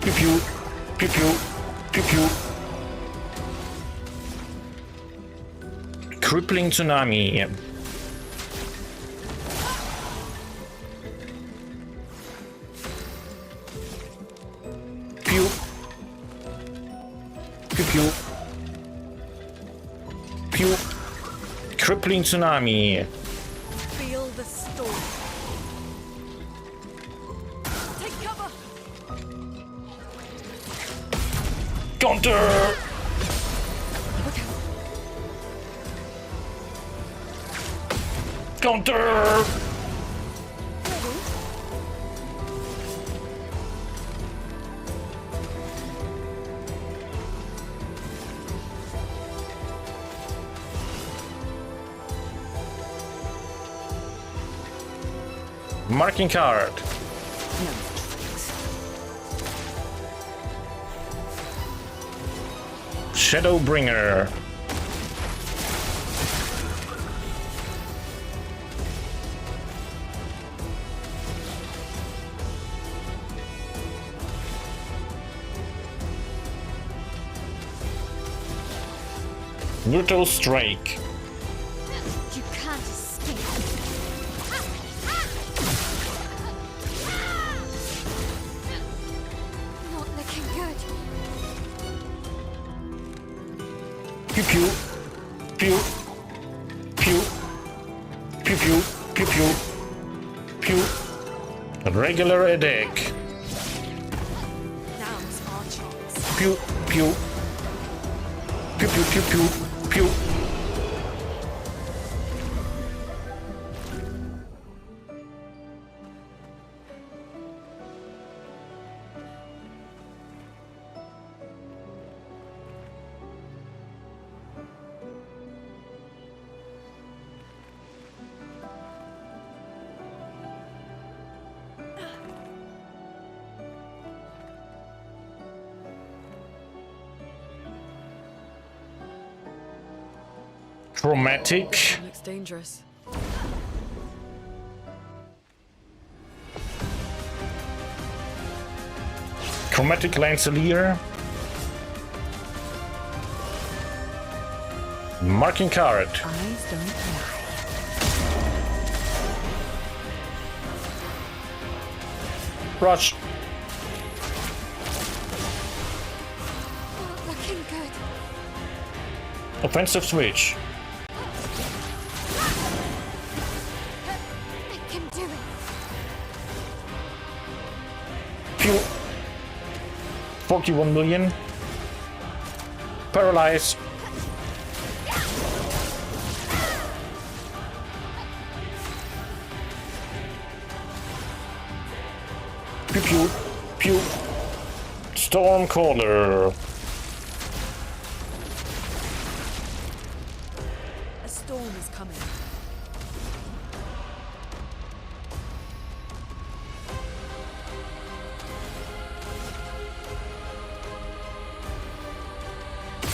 Pew pew. Pew pew. Pew pew. Crippling tsunami. Pew. Pew pew. Pew. Crippling tsunami. Feel the storm. Take cover. Counter. Counter. Marking card. Shadowbringer. Brutal strike. You can't escape. Not looking good. Pew pew. Pew. Pew. Pew pew. Pew pew. Pew. Regular attack. Now's our chance. Pew pew. Pew pew pew pew. Pew. Chromatic. Looks dangerous. Chromatic Lancelier. Marking card. Eyes don't lie. Rush. Looking good. Offensive switch. I can do it. Pew. 41 million. Paralyze. Pew pew. Pew. Stormcaller. A storm is coming.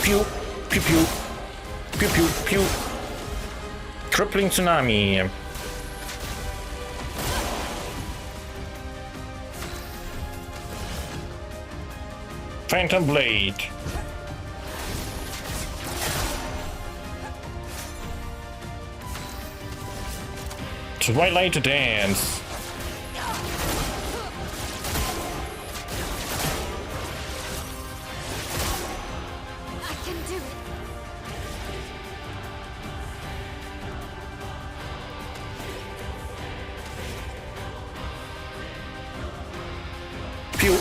Pew. Pew pew. Pew pew pew. Crippling tsunami. Phantom Blade. Twilight Dance. I can do it. Pew.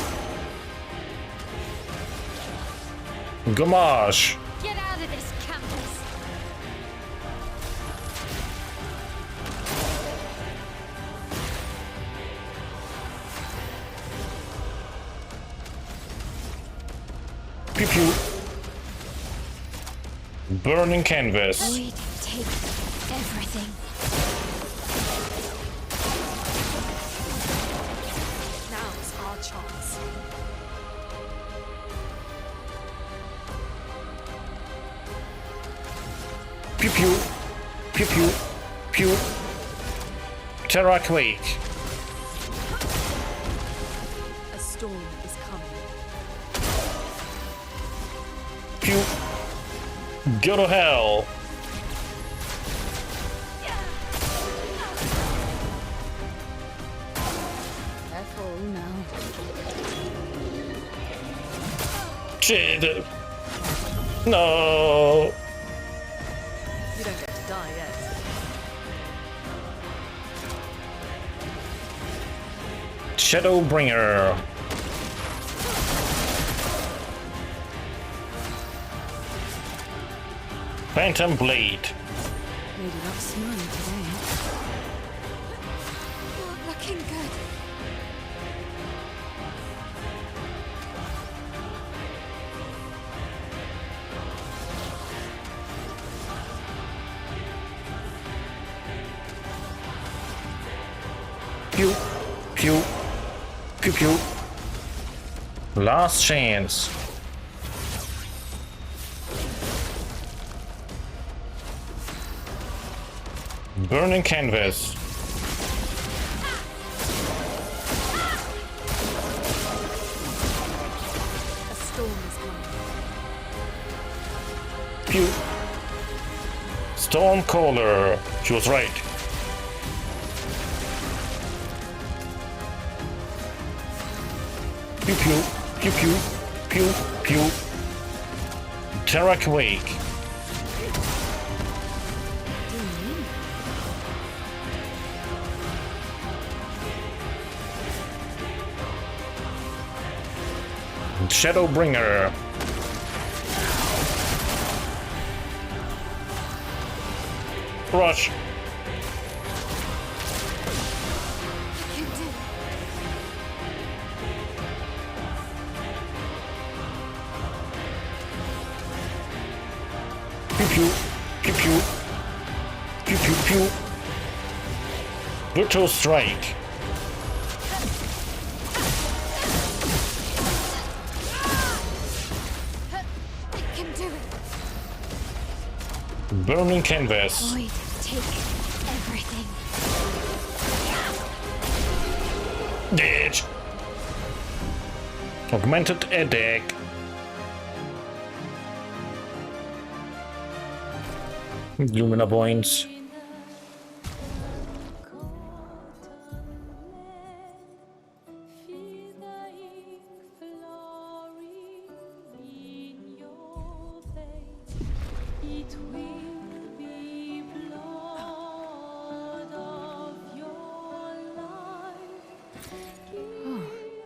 Gamache. Get out of this campus. Pew pew. Burning canvas. We'd take everything. Now's our chance. Pew pew. Pew pew. Pew. Terra Quake. A storm is coming. Pew. Go to hell. Careful now. Shit. No. You don't get to die yet. Shadowbringer. Phantom Blade. Maybe not smiling today. Looking good. Pew. Pew. Pew pew. Last chance. Burning canvas. A storm is coming. Pew. Stormcaller. She was right. Pew pew. Pew pew. Pew pew. Terra Quake. Shadowbringer. Rush. You do. Pew pew. Pew pew. Pew pew pew. Virtual Strike. I can do it. Burning canvas. Void, take everything. Ditch. Augmented headache. Lumina points.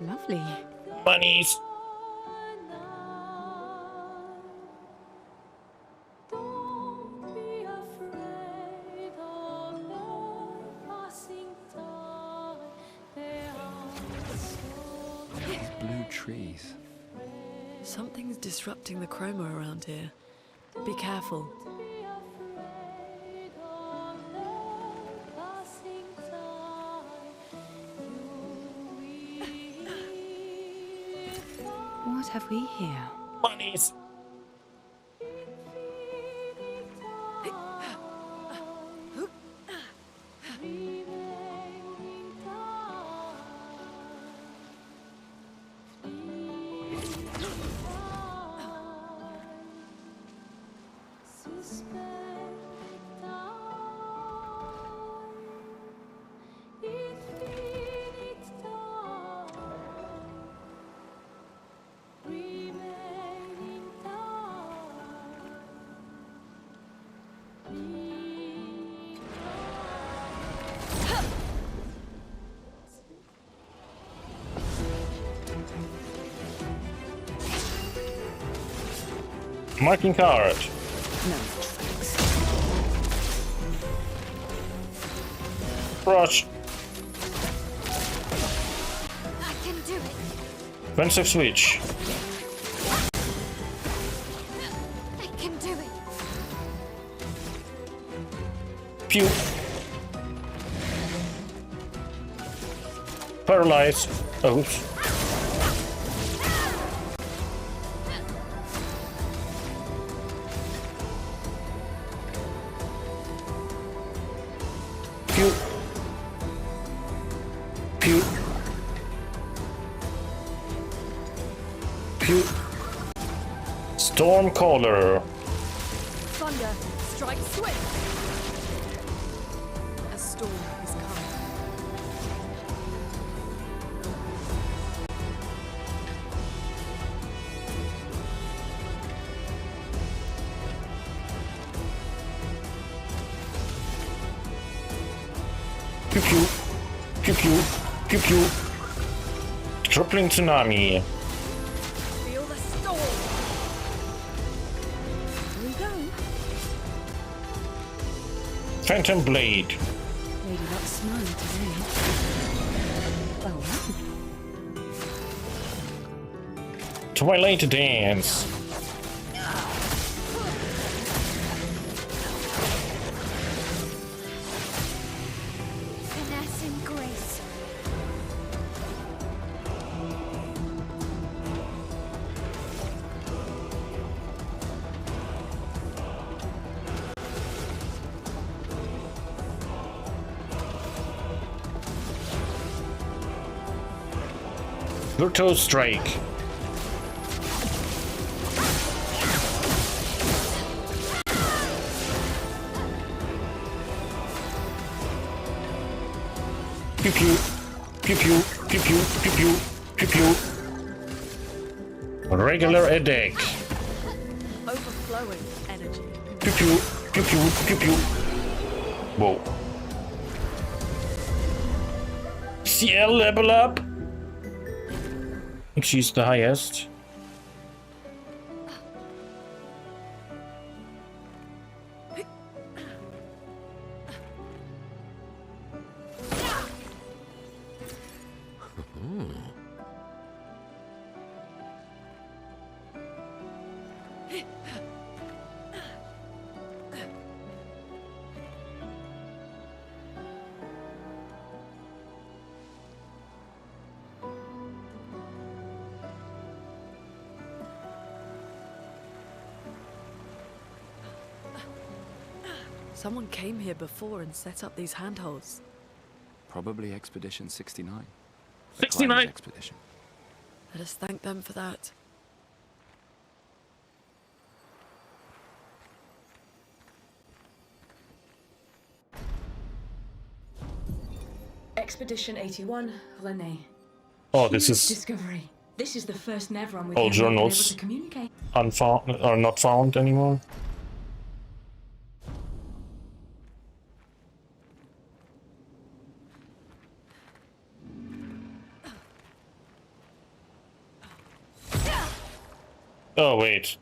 Lovely. Bunnies. These blue trees. Something's disrupting the chroma around here. Be careful. What have we here? Bunnies. Marking card. No, thanks. Brush. I can do it. Offensive switch. I can do it. Pew. Paralyze. Oops. Pew. Pew. Pew. Stormcaller. Thunder, strike swift. A storm is coming. Pew pew. Pew pew. Pew pew. Tripling tsunami. Feel the storm. Here we go. Phantom blade. Lady Luck's smiling today. Well done. Twilight dance. Finesse and grace. Brutal strike. Pew pew. Pew pew. Pew pew. Pew pew. Pew pew. Regular headache. Overflowing energy. Pew pew. Pew pew. Pew pew. Whoa. CL level up. She's the highest. Someone came here before and set up these handholds. Probably Expedition 69. The 69? climbers expedition. Let us thank them for that. Expedition 81, René. Oh, this Huge is discovery. This is the first Nevron we've all ever been able journals to communicate. unfound or not found anymore. Oh wait.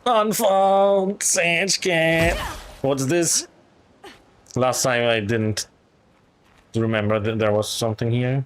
Unfound Sage Cat. What's this? Last time I didn't remember that there was something here.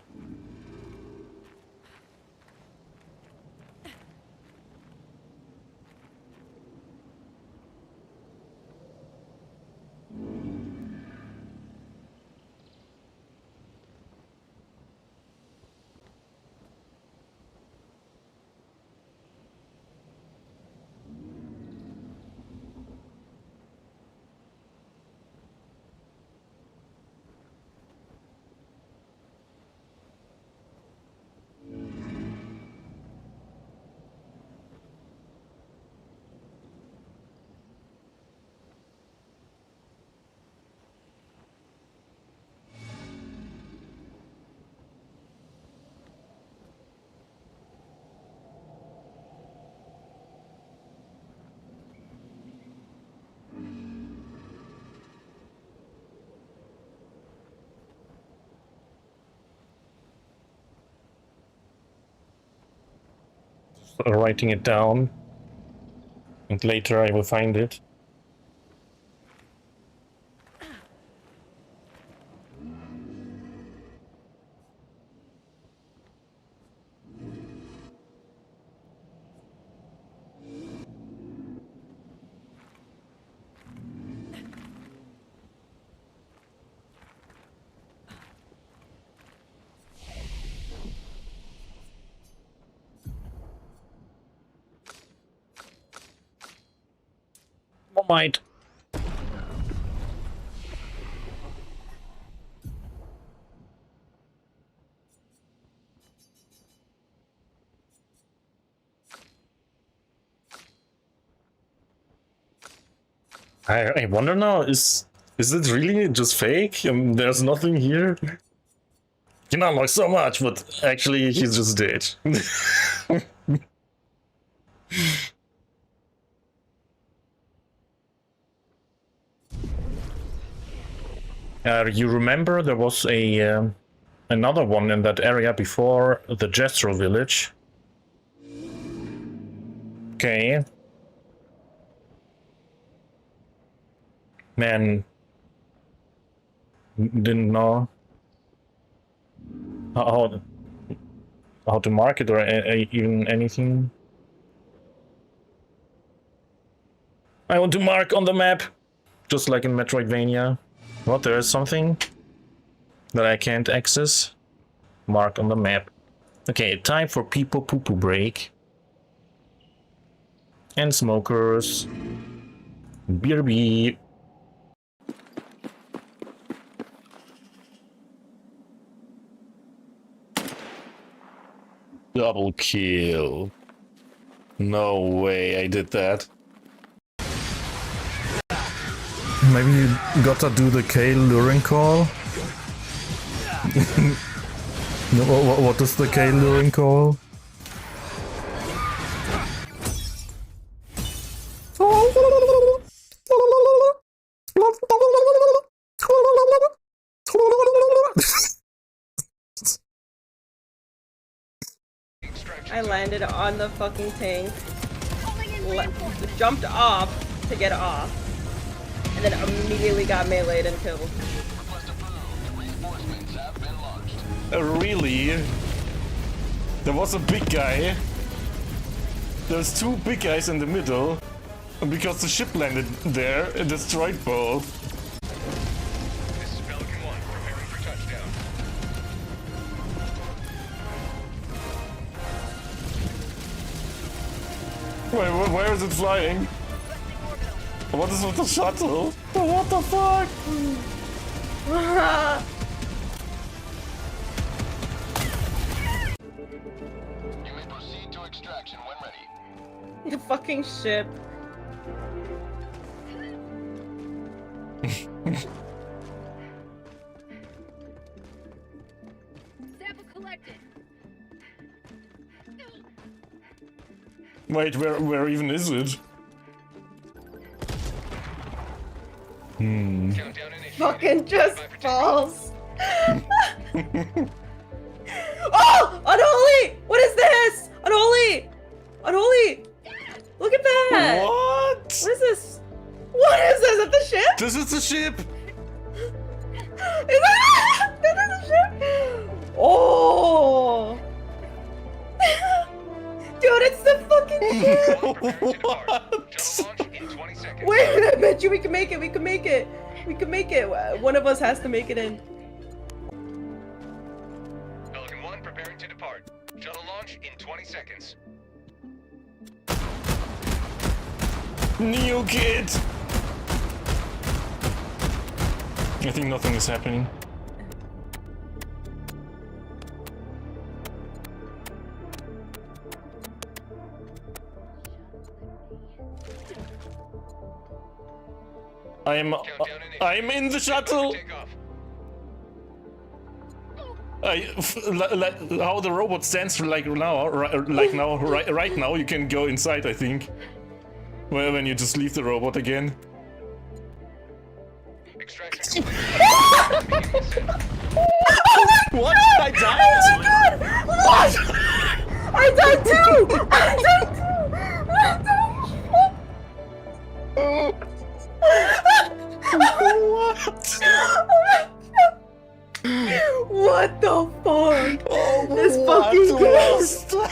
Writing it down, and later I will find it. Might. I wonder now, is it really just fake and there's nothing here? You know, like so much, but actually he's just dead. You remember there was a another one in that area before the Jethro village. Okay. Man, didn't know how to mark it or even anything. I want to mark on the map, just like in Metroidvania. What, there is something that I can't access? Mark on the map. Okay, time for people poo-poo break. And smokers. BRB. Double kill. No way I did that. Maybe you gotta do the Kale luring call? What is the Kale luring call? I landed on the fucking tank, jumped off to get off, and then immediately got meleeed and killed. Really? There was a big guy. There's two big guys in the middle, and because the ship landed there, it destroyed both. This is Pelican 1, preparing for touchdown. Wait, where is it flying? What is with the shuttle? What the fuck? You may proceed to extraction when ready. The fucking ship. Sample collected. Wait, where even is it? Fucking just falls. Oh! Unholy! What is this? Unholy! Unholy! Look at that! What? What is this? What is this? Is it the ship? This is the ship! Is that the ship? Oh! Dude, it's the fucking ship! What? Wait, I bet you we can make it. We can make it. We can make it. One of us has to make it in. Pelican 1 preparing to depart. Shuttle launch in 20 seconds. Neo Kid! I think nothing is happening. I'm in the shuttle. How the robot stands like now, right now, you can go inside. I think. Well, when you just leave the robot again. What? I died. Oh my god! What? I died too. I died too. I died. What? What the fuck? Oh, this fucking was that?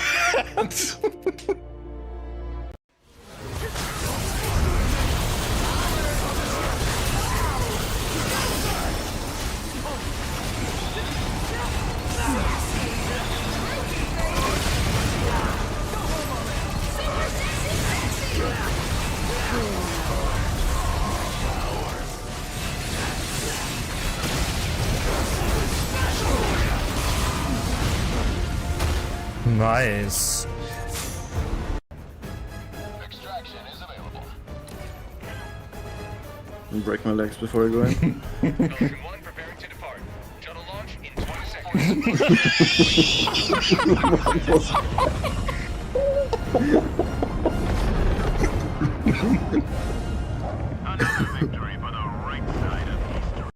Nice. Extraction is available. I'll break my legs before I go in. Pelican 1 preparing to depart. Shuttle launch in 20 seconds. Another victory for the right side of history.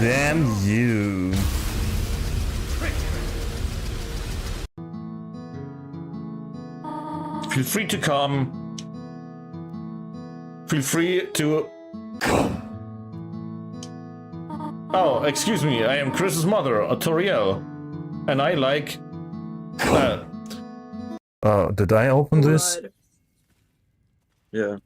Damn you. Feel free to come. Feel free to... Oh, excuse me, I am Chris's mother, Toriel. And I like... did I open this? Yeah.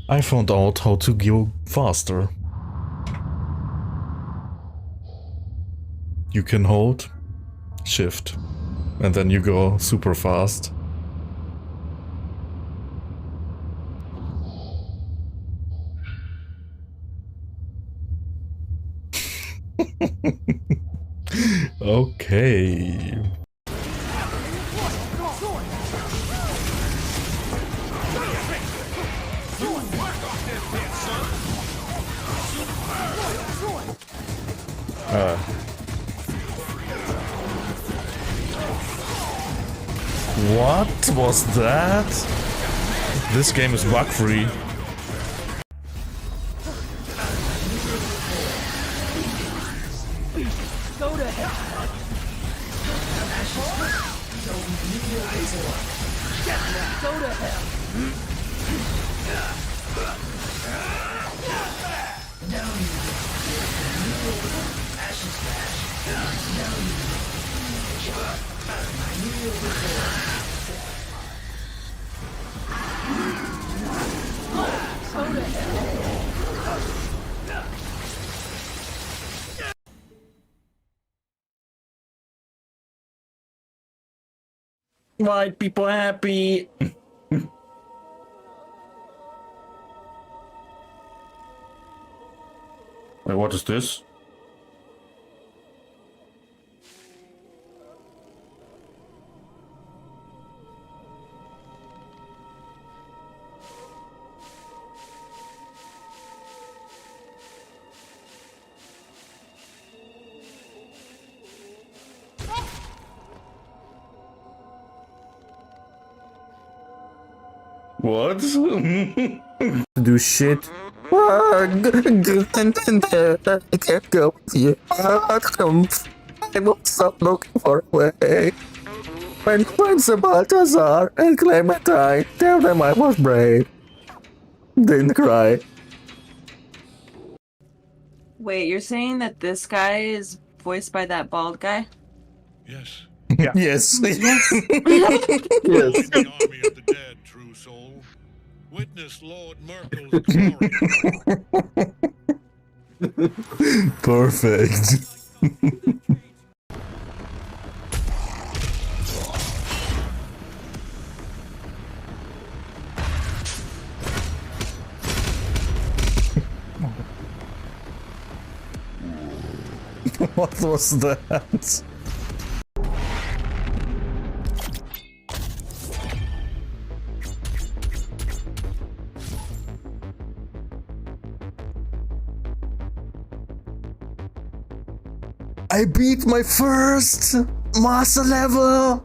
I found out how to go faster. You can hold shift and then you go super fast. Okay. What was that? This game is bug free. Go to hell. Go to hell. Go to hell. White people happy. Wait, what is this? What? Do shit. I can't go with you. I will stop looking for a way. When Prince Balthazar and Clementine, tell them I was brave. Didn't cry. Wait, you're saying that this guy is voiced by that bald guy? Yes. Yeah. Yes. Yes. Yes. The army of the dead, true soul. Witness Lord Merkel's glory. Perfect. What was that? I beat my first master level!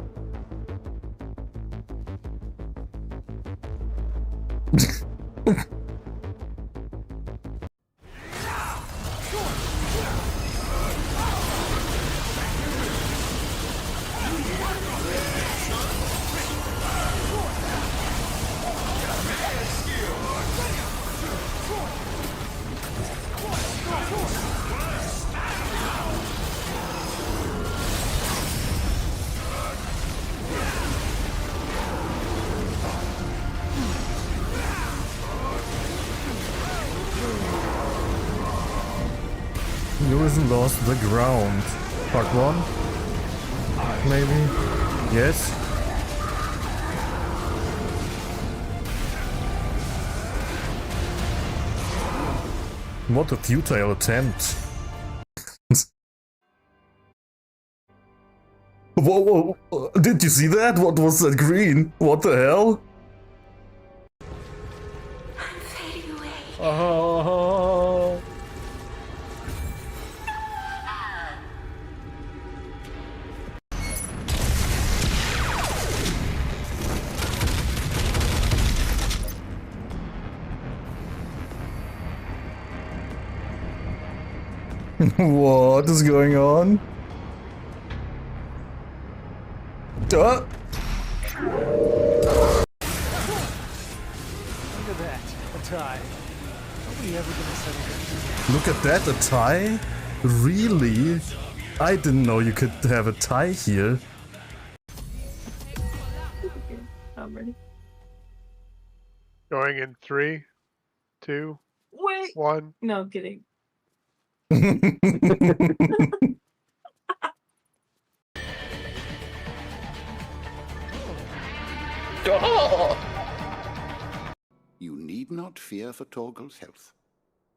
Eurasian lost the ground. Part 1? Maybe? Yes? What a futile attempt. Whoa, whoa, did you see that? What was that green? What the hell? I'm fading away. Oh. What is going on? Look at that, a tie. Nobody ever gonna settle down. Look at that, a tie? Really? I didn't know you could have a tie here. I'm ready. Going in 3, 2, Wait. 1. No, I'm kidding. You need not fear for Torgal's health.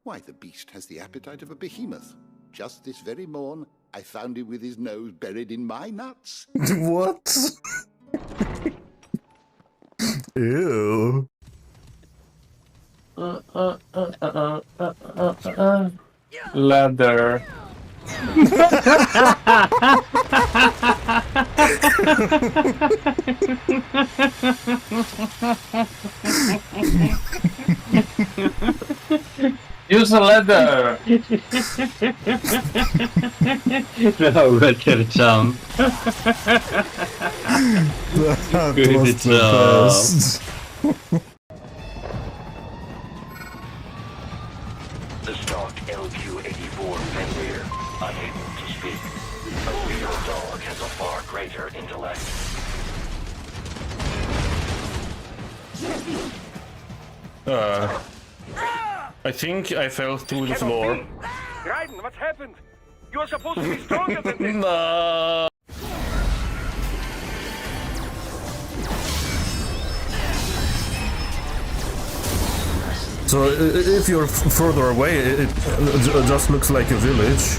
Why, the beast has the appetite of a behemoth. just this very morn, I found him with his nose buried in my nuts. What? Ew. Leather. Use a leather. No, Richard jump. That Good was the job. best. The stock LQ-84 Fenrir, unable to speak. A real dog has a far greater intellect. I think I fell through the floor. Raiden, what happened? You are supposed to be stronger than this. No. So if you're further away, it just looks like a village.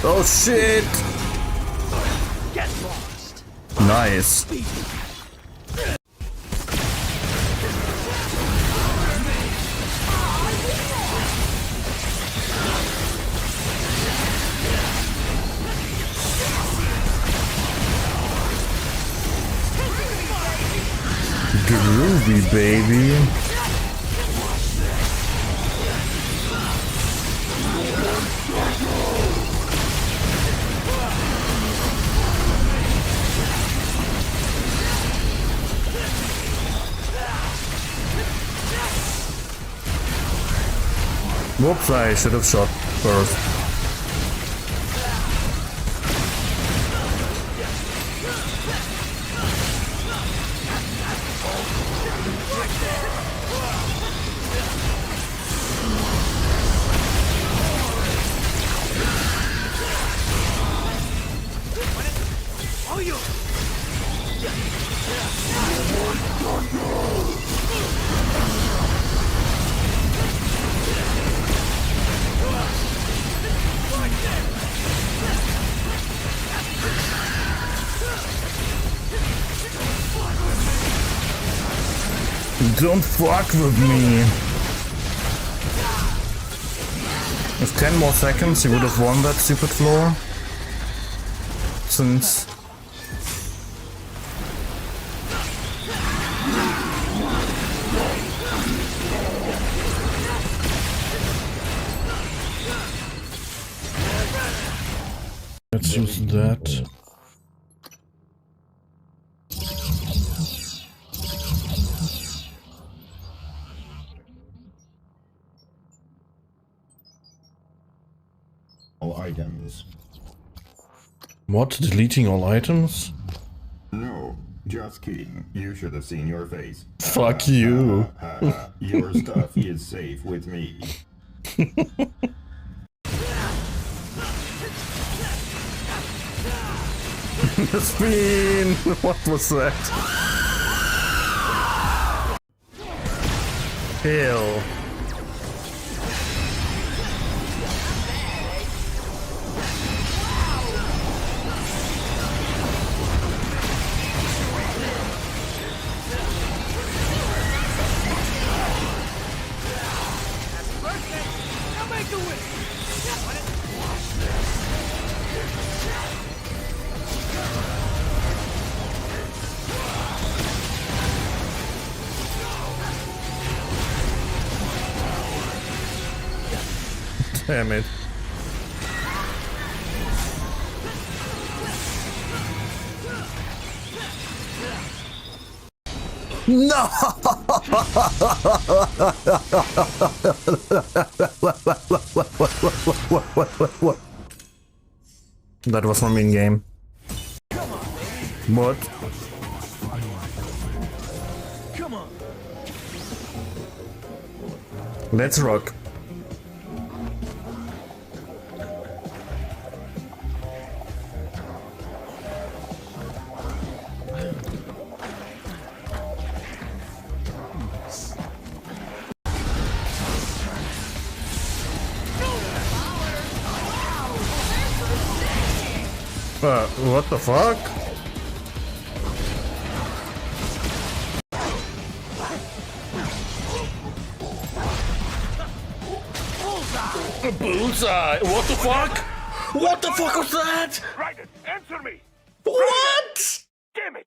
Oh shit! Get lost. Nice. Groovy, baby. Whoops, I should have shot first. Don't fuck with me. With 10 more seconds, you would have won that stupid floor. Since... Let's use that. All items. What? Deleting all items? No, just kidding. You should have seen your face. Fuck you. Your stuff is safe with me. Spin! What was that? Ew. Damn it. No! That was from in-game. What? Come on. Let's rock. What the fuck? Bullseye! What the fuck? What the fuck was that? Raiden, answer me! What? Damn it!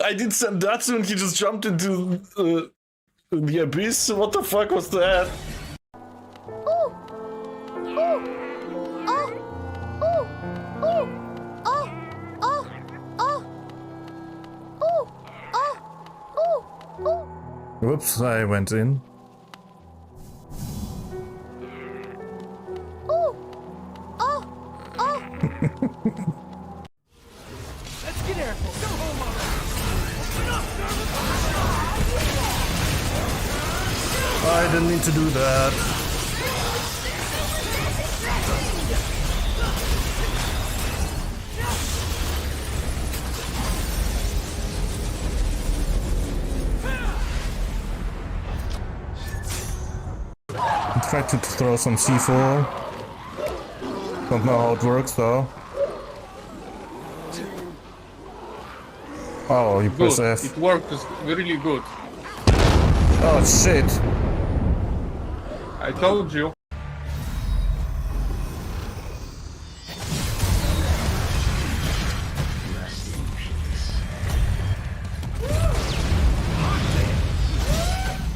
I did Sandatsu and he just jumped into the abyss. What the fuck was that? Whoops, I went in. Let's get airful. Go home I didn't need to do that. I tried to throw some C4. Don't know how it works though. Oh, you press Good. F. It works really good. Oh shit. I told you.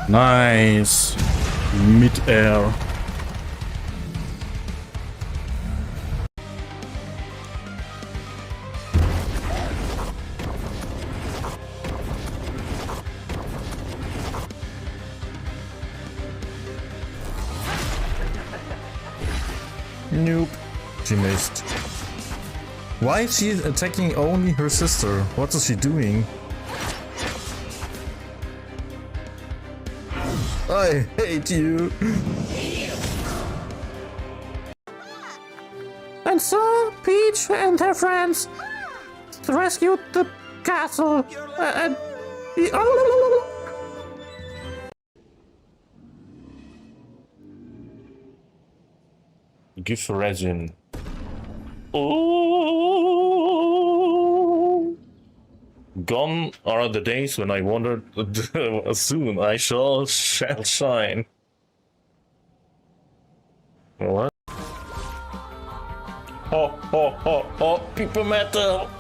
Nice. Mid-air. Nope. She missed. Why is she attacking only her sister? What is she doing? I hate you. And so, Peach and her friends rescued the castle and... Give resin. Oh, gone are the days when I wondered soon I shall shine. What? Oh, people metal.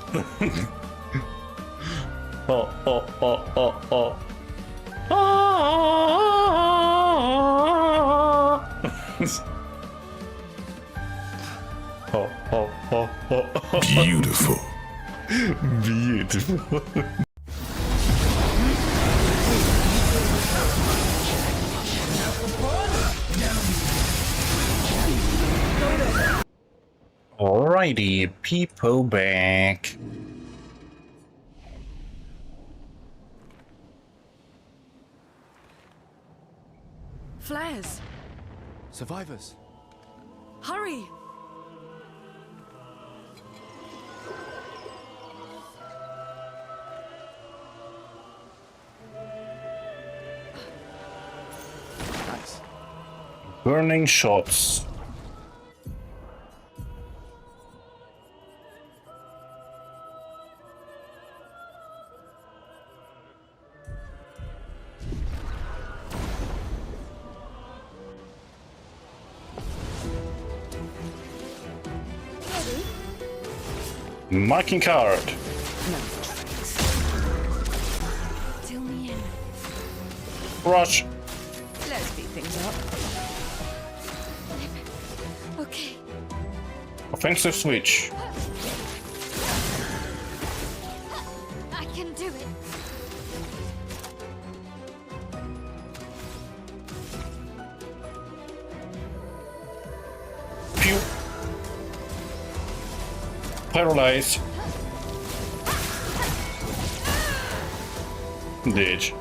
oh. Beautiful. Beautiful. Alrighty, people back. Flares! Survivors! Hurry! Nice. Burning shots. Marking card. Till me in. Rush. Let's speed things up. Okay. Offensive switch. I can do it. Pew. Paralyzed. Ditch.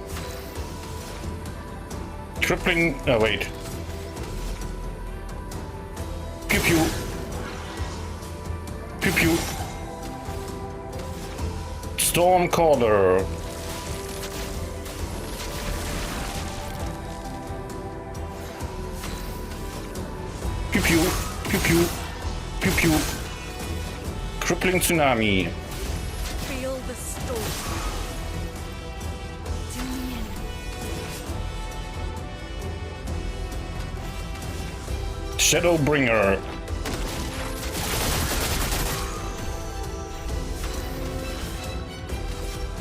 Crippling. Oh, wait. Pew pew. Pew pew. Storm Caller. Pew pew. Pew pew. Pew pew. Crippling tsunami. Feel the storm. Tune in. Shadowbringer.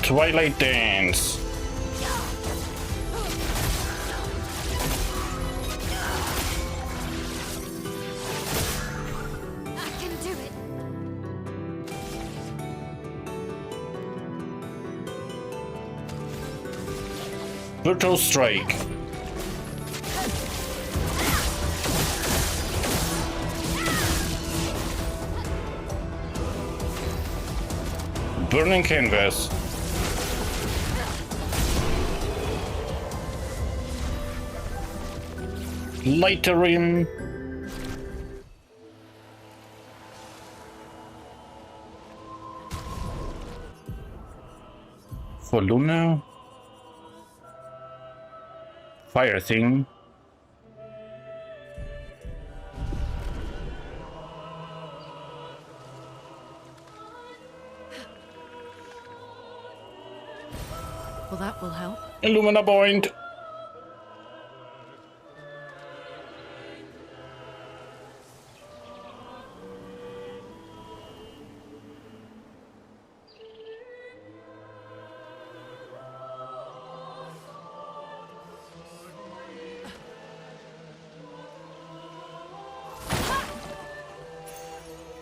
Twilight Dance. I can do it. Brutal Strike. Burning Canvas. Lightering. For Luna. Fire Thing. Well, that will help. Illumina Point.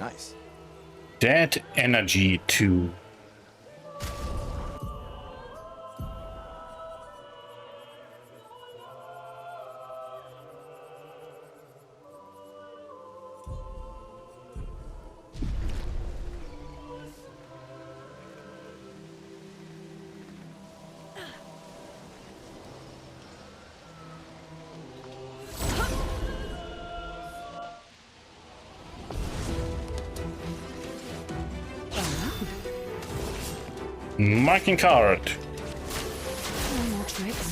Nice. Dead Energy 2. Marking card. No more tricks.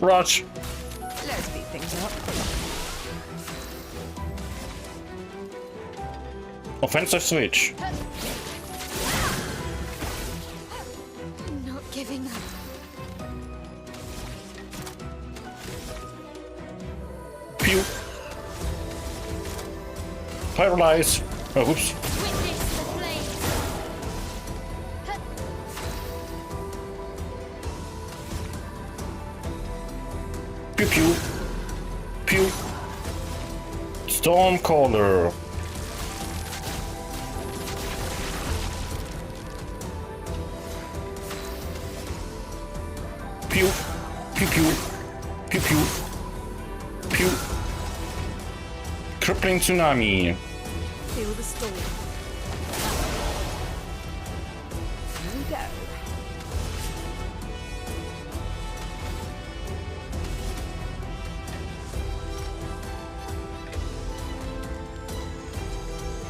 Rush. Let's speed things up. Offensive switch. Not giving up. Pew. Paralyze. Oh, oops. Witness the flames. Pew pew. Pew. Stormcaller. Pew. Pew pew. Pew pew. Pew. Crippling tsunami. Feel the storm. Here we go.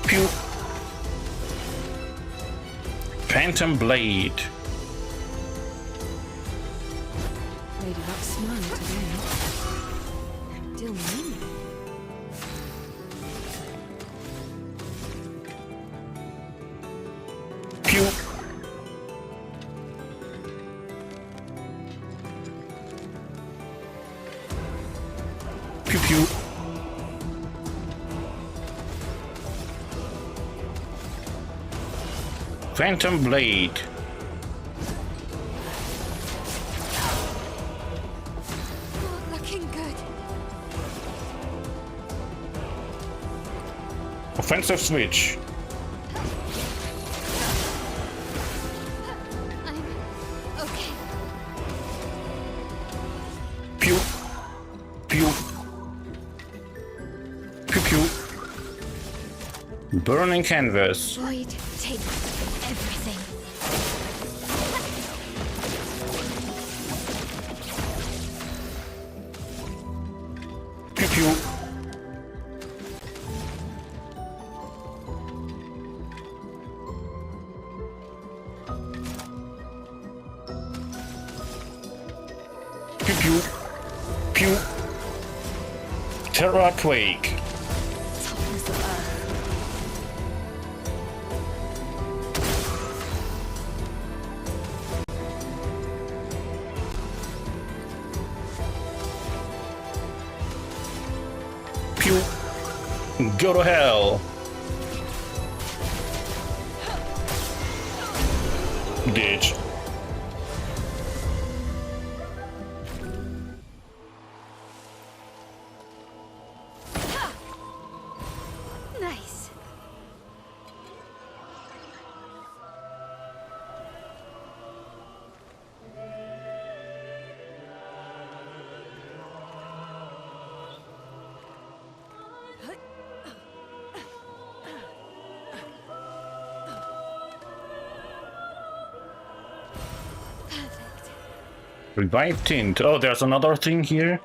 Pew. Phantom Blade. Lady Luck's smiling today. Still me. Pew. Pew pew. Phantom Blade. Not looking good. Offensive switch. I'm okay. Pew. Pew. Pew pew. Burning Canvas. Void takes everything. Pew pew. Pew pew. Pew. Terra Quake. Top Pew. Go to hell. Ditch. Nice. Revive tint. Oh, there's another thing here.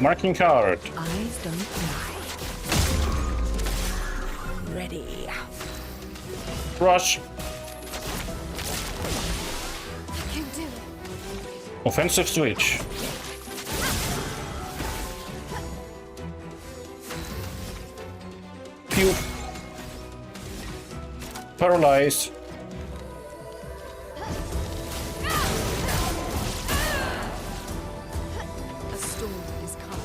Marking card. Eyes don't lie. Ready. Rush. I can do it. Offensive switch. Pew. Paralyze. A storm is coming.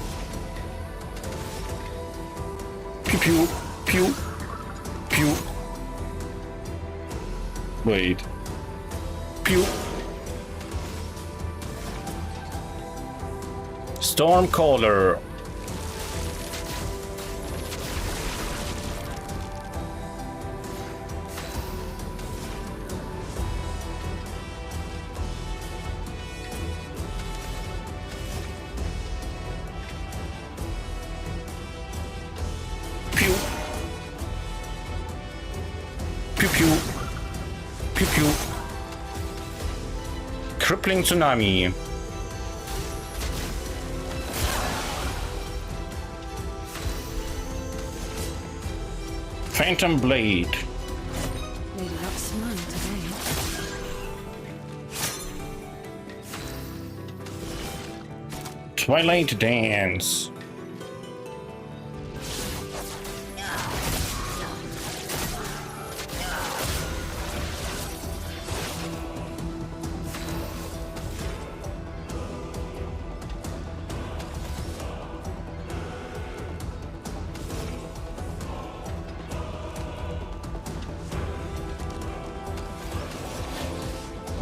Pew pew. Pew. Pew. Wait. Pew. Stormcaller. Pew. Pew pew. Pew pew. Crippling tsunami. Phantom blade. Lady Luck's none today. Twilight dance.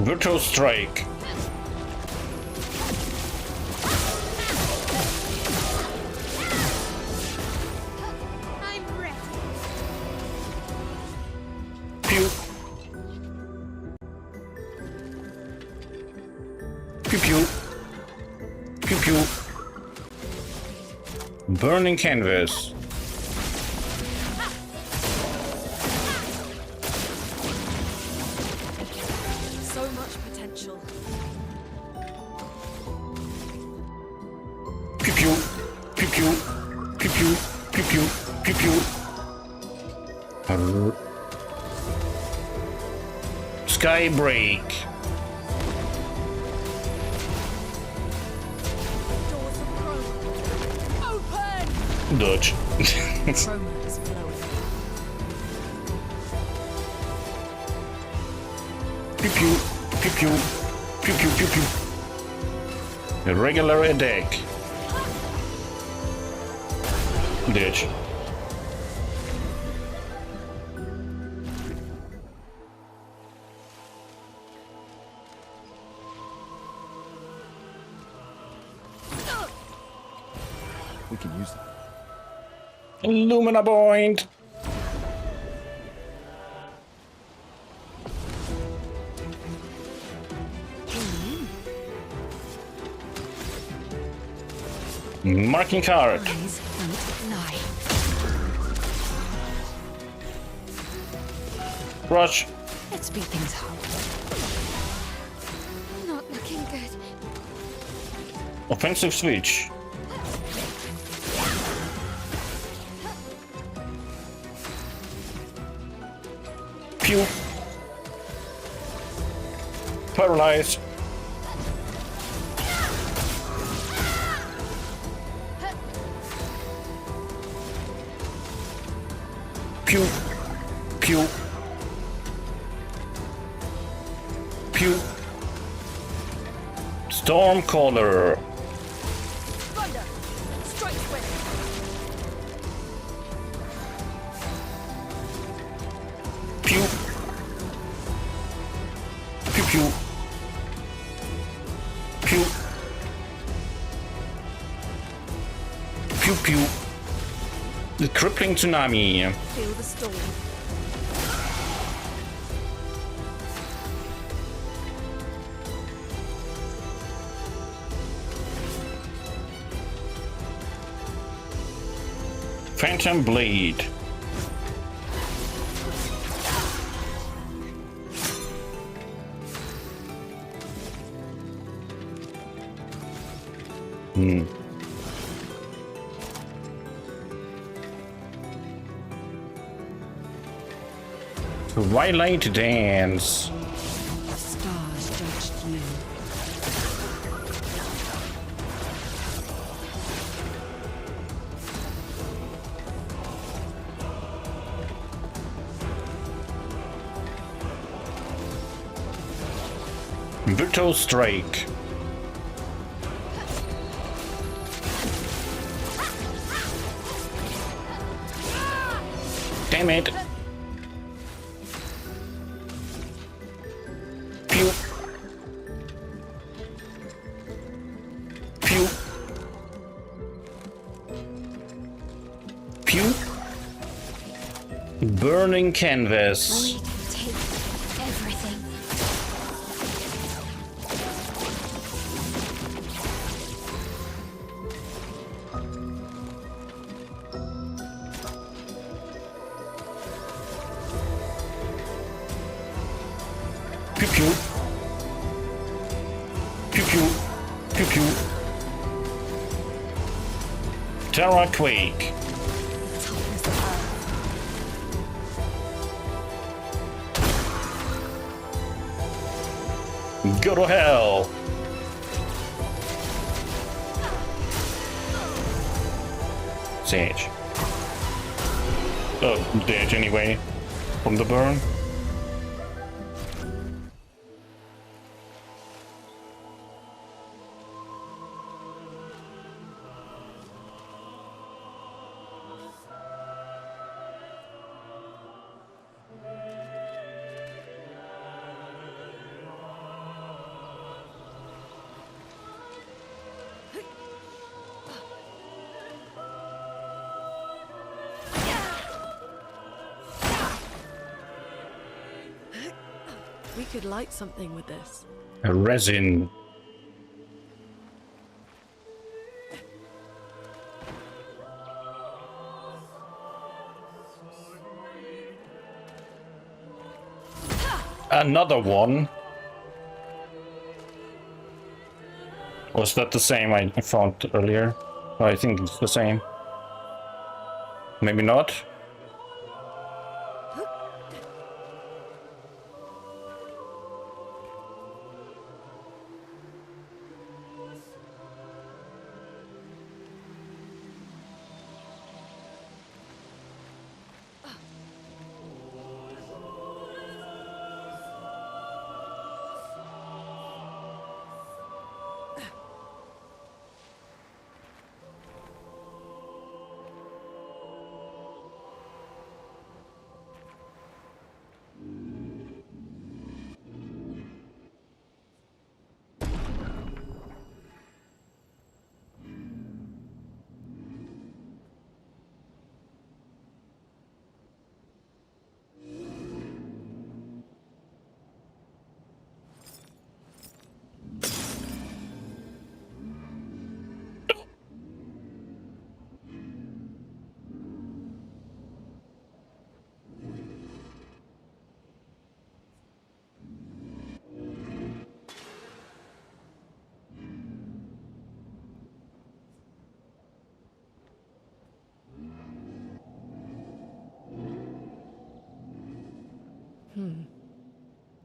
Virtual strike. I'm ready. Pew. Pew pew. Pew pew. Burning canvas. So much potential. Pew pew. Pew pew. Pew pew. Pew pew. Pew pew. Sky break. Doors of Chroma. Open! Dodge. Chroma is flowing. Pew pew. Pew pew. Pew pew pew pew. A regular attack. Ditch. We can use that. Illumina point! Marking card. Rush. Let's speed things up. Not looking good. Offensive switch. Pew. Paralyze. Pew. Pew. Pew. Stormcaller. Thunder! Strike spread! Pew. Pew pew. Pew. Pew pew. The crippling tsunami. Feel the storm. Phantom Blade. Twilight Dance. The stars judged you. Virtual Strike. Damn it. Pew. Pew. Pew. Burning canvas. I can take everything. Pew pew. Pew pew. Pew pew. Terra Quake. Go to hell. Sage. Oh, dead anyway. From the burn. We could light something with this. A resin. Another one. Was that the same I found earlier? Oh, I think it's the same. Maybe not.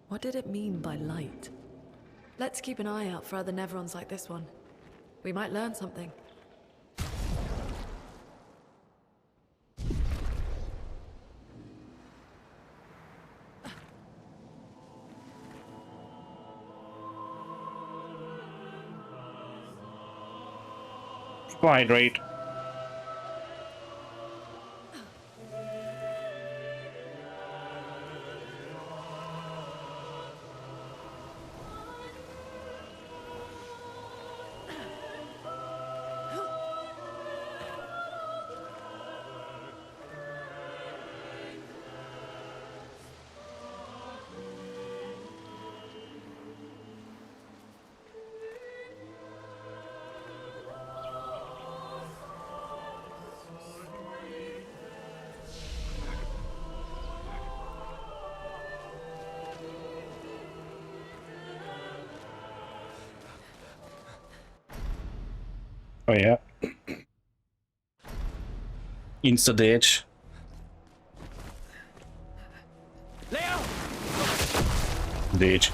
What did it mean by light? Let's keep an eye out for other Nevrons like this one. We might learn something. Hydrate. Oh yeah. Insta ditch. Ditch.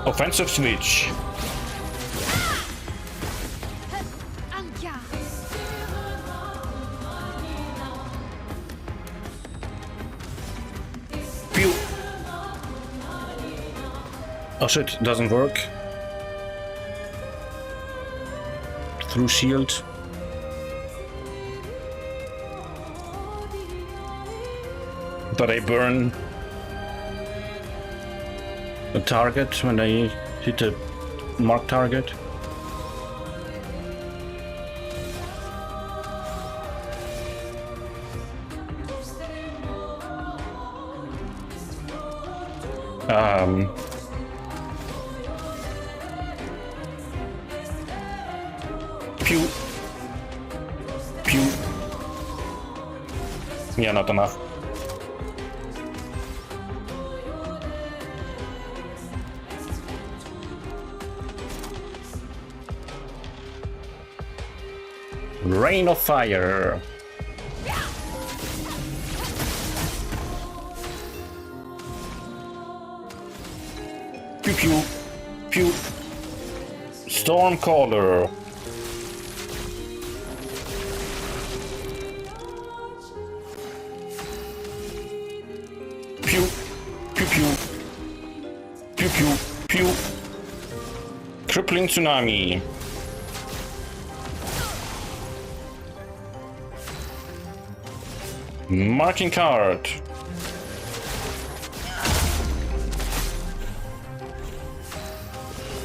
Offensive switch. Pew. Oh shit, doesn't work. Through shield. But I burn the target when I hit the mark target. Pew. Pew. Yeah, not enough. Rain of fire. Pew pew. Pew. Stormcaller. Pew. Pew pew. Pew pew. Pew. Crippling tsunami. Marking card.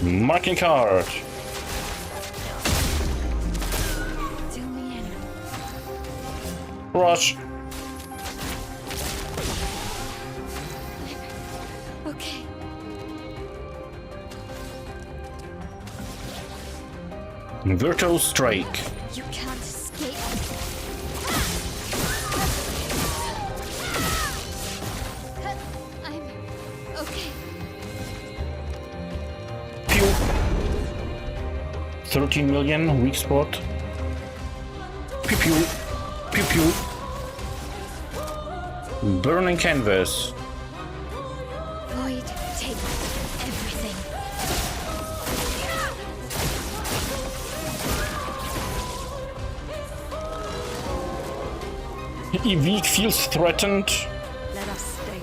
Marking card. Rush. Okay. Virtual strike. You can't escape. I'm okay. Pew. 13 million weak spot. Pew pew. Pew pew. Burning canvas. Void, take everything. Weak feels threatened. Let us stay.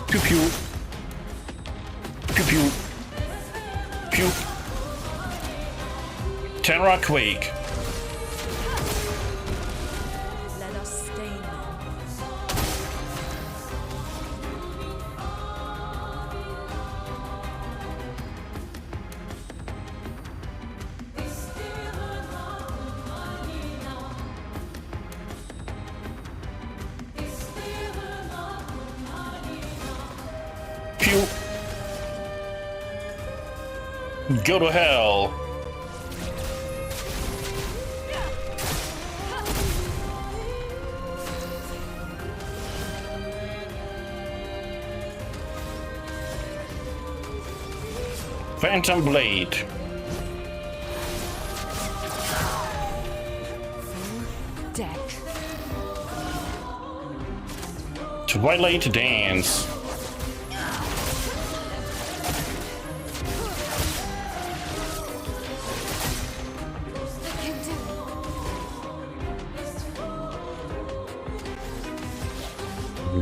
Pew pew. Pew pew. Pew. Terra Quake. Let us stay. Pew. Go to hell. Phantom Blade. Deck. Twilight Dance.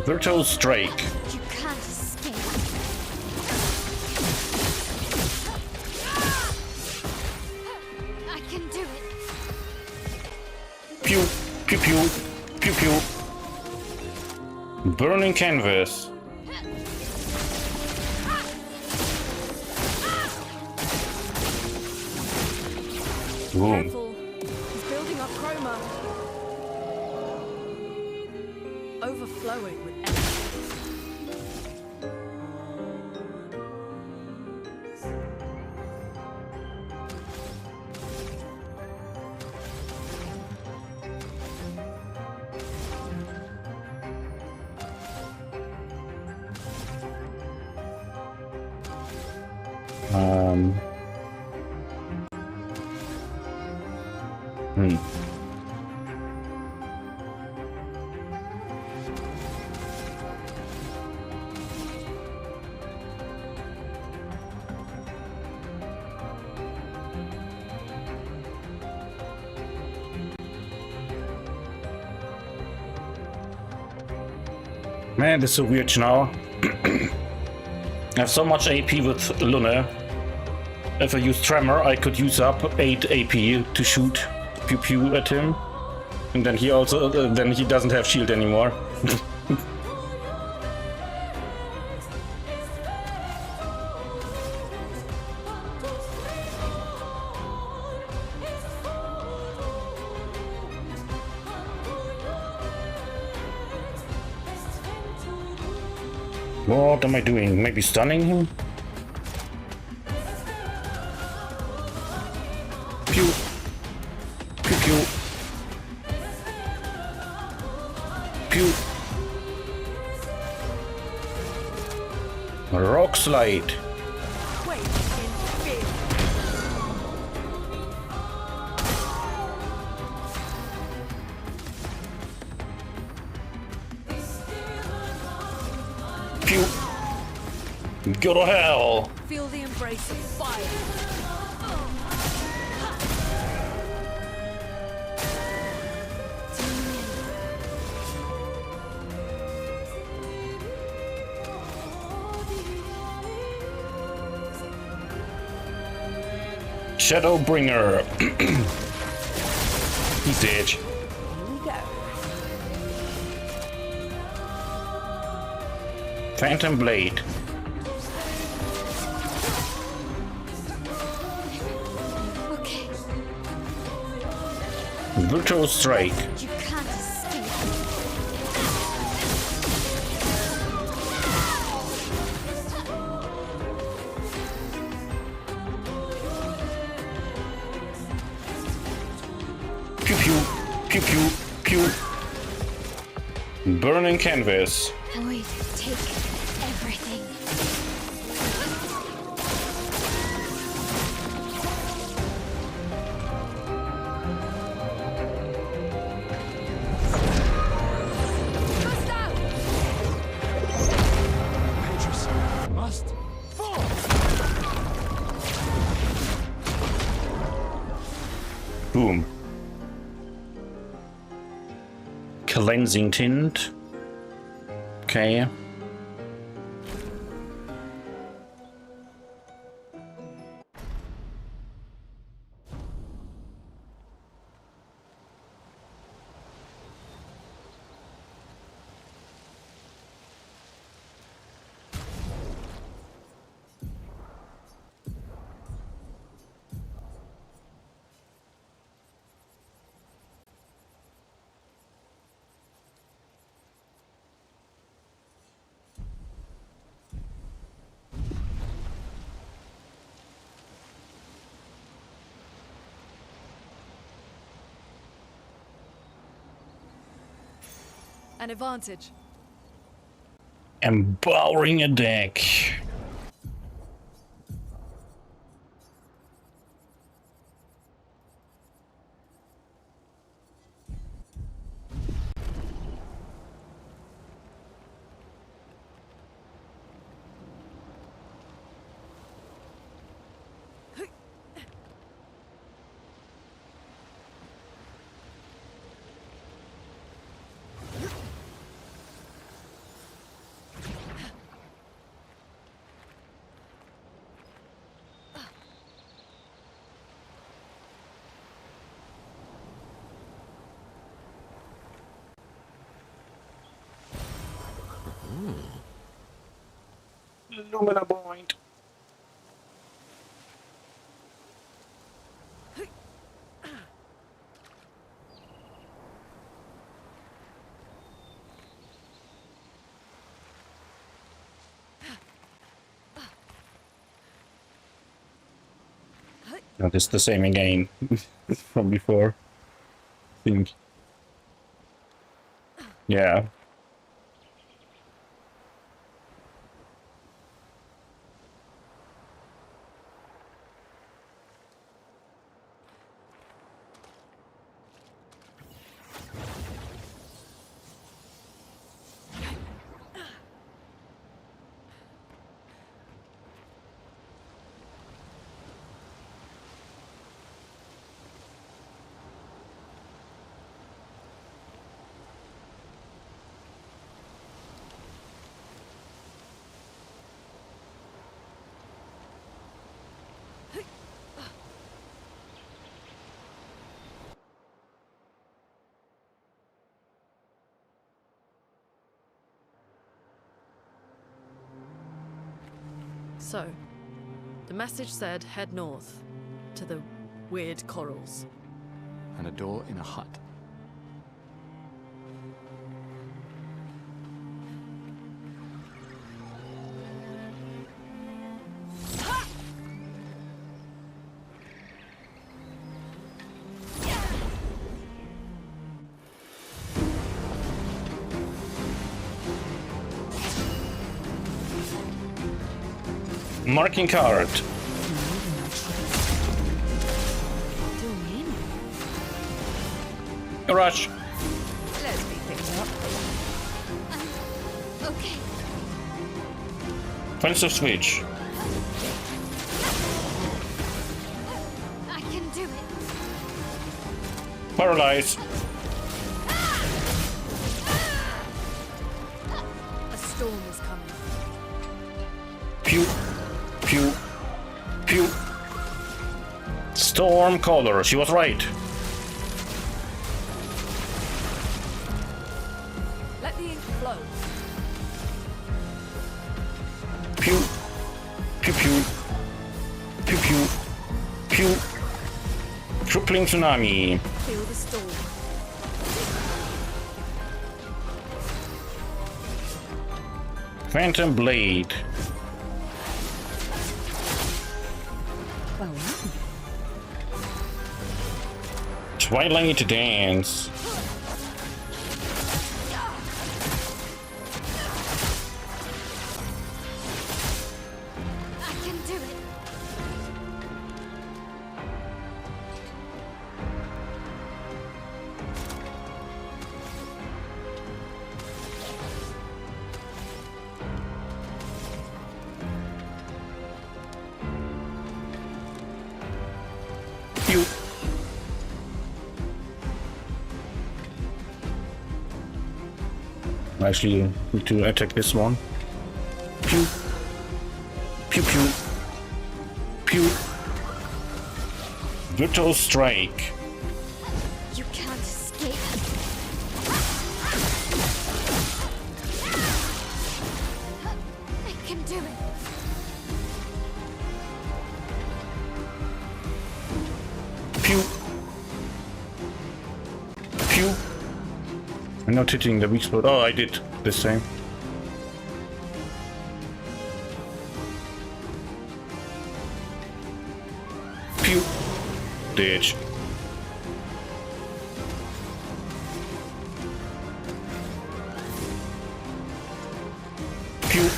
Virtual Strike. You can't escape. I can do it. Pew, pew, pew, pew, pew. Burning Canvas. Boom. Careful. He's building up chroma. Overflowing with energy. Man, this is so weird now. I have so much AP with Luna. If I use Tremor, I could use up 8 AP to shoot pew pew at him. And then he also, then he doesn't have shield anymore. What am I doing? Maybe stunning him? Pew. Pew pew. Pew. Rock slide. Pew. Go to hell. Feel the embrace of fire. Shadowbringer. He's dead. Here we go. Phantom Blade. Okay. Virtual Strike. You can't escape. Pew pew. Pew pew. Pew. Burning Canvas. Void, take everything. Petrus must fall. Boom. Cleansing Tint. Okay. An advantage. Empowering a deck. Lumina point. No, this is the same again from before. I think. Yeah. So, the message said head north, to the weird corals. And a door in a hut. Marking card. Rush. Let's be picked up. Okay. Offensive switch. I can do it. Paralyze. A storm is coming. Pew. Pew. Pew. Storm caller. She was right. Let the ink flow. Pew. Pew pew. Pew pew. Pew. Tripling tsunami. Feel the storm. Phantom blade. Twilight dance. I can do it. Pew. Actually, need to attack this one. Pew. Pew pew. Pew. Virtual strike. You can't escape. I can do it. Pew. Pew. I'm not hitting the weak spot. Oh, I did the same. Pew. Ditch. Pew.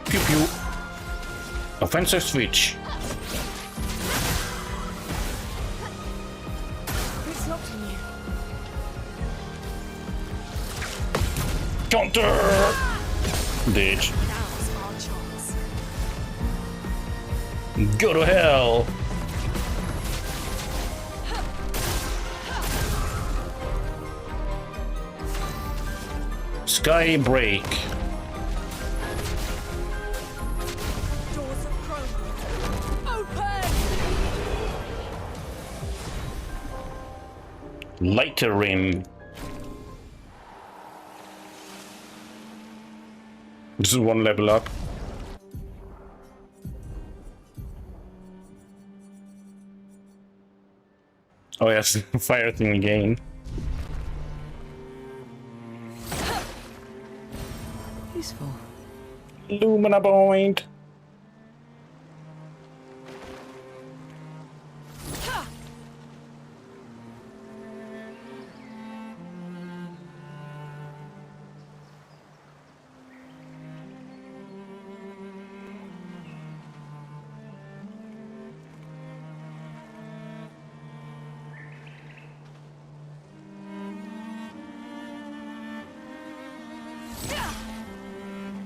Pew pew. Offensive switch. It's not in you. Counter! Ditch. Now's our chance. Go to hell! Sky break. Doors are closed. Lighter rim. This is one level up. Oh yes, fire thing again. Useful. Lumina point.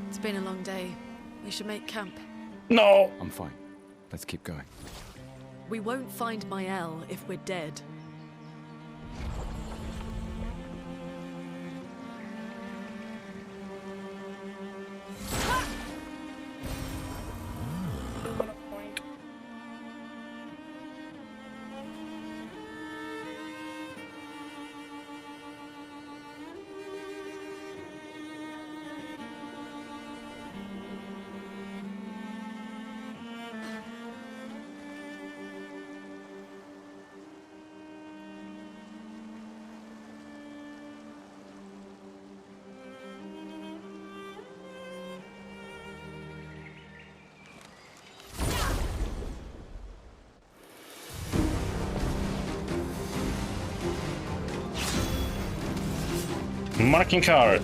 It's been a long day. We should make camp. No! I'm fine. Let's keep going. We won't find Mael if we're dead. Marking card.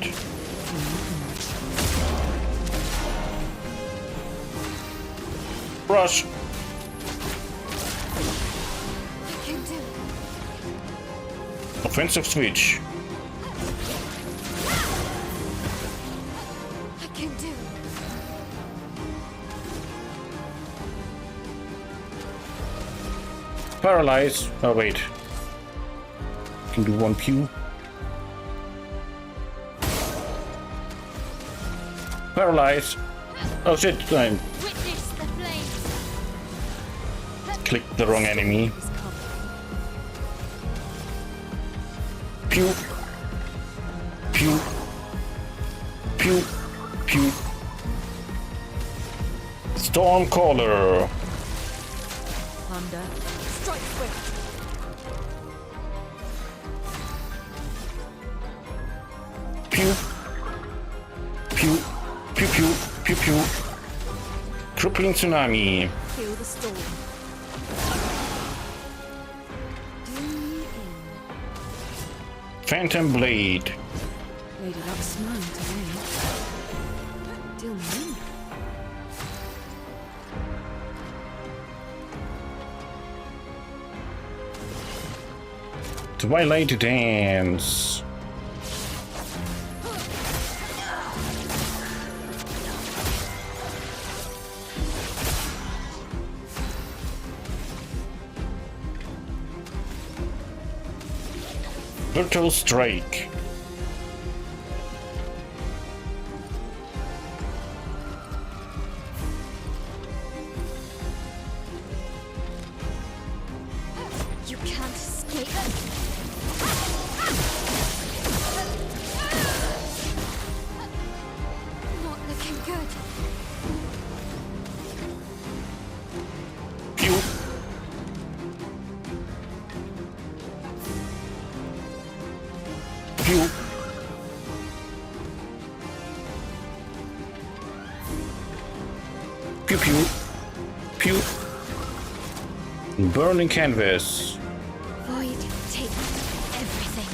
Rush. Offensive switch. I can do. Paralyze. Oh wait. Can do one pew. Paralyze. Oh shit, time. Witness the flames. Clicked the wrong enemy. Pew. Pew. Pew. Pew. Stormcaller. Thunder. Strike swift. Pew. Pew. Pew pew. Pew pew. Crippling tsunami. Feel the storm. Phantom blade. Lady Luck's smiling today. Deal me in. Twilight dance. Brutal strike. You can't escape. Not looking good. Pew. Pew. Pew pew. Pew. Burning canvas. Void, take everything.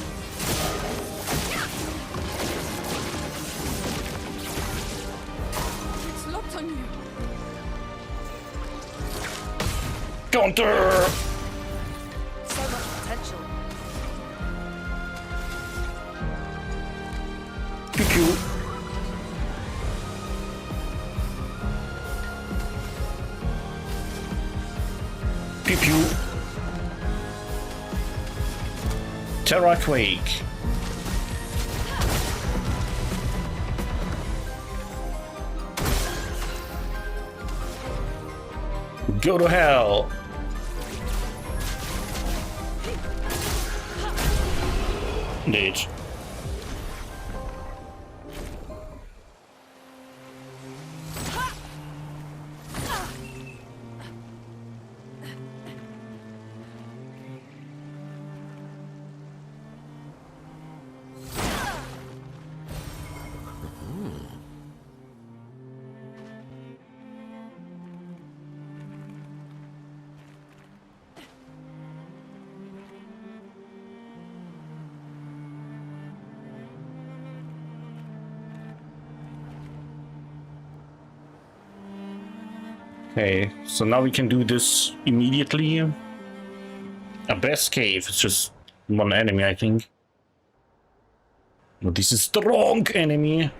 It's locked on you. Counter. So much potential. Pew pew. Pew pew. Terra Quake. Go to hell. Indeed. Okay, so now we can do this immediately. Abyss Cave, it's just one enemy, I think. But this is strong enemy.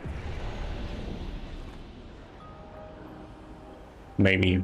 Maybe.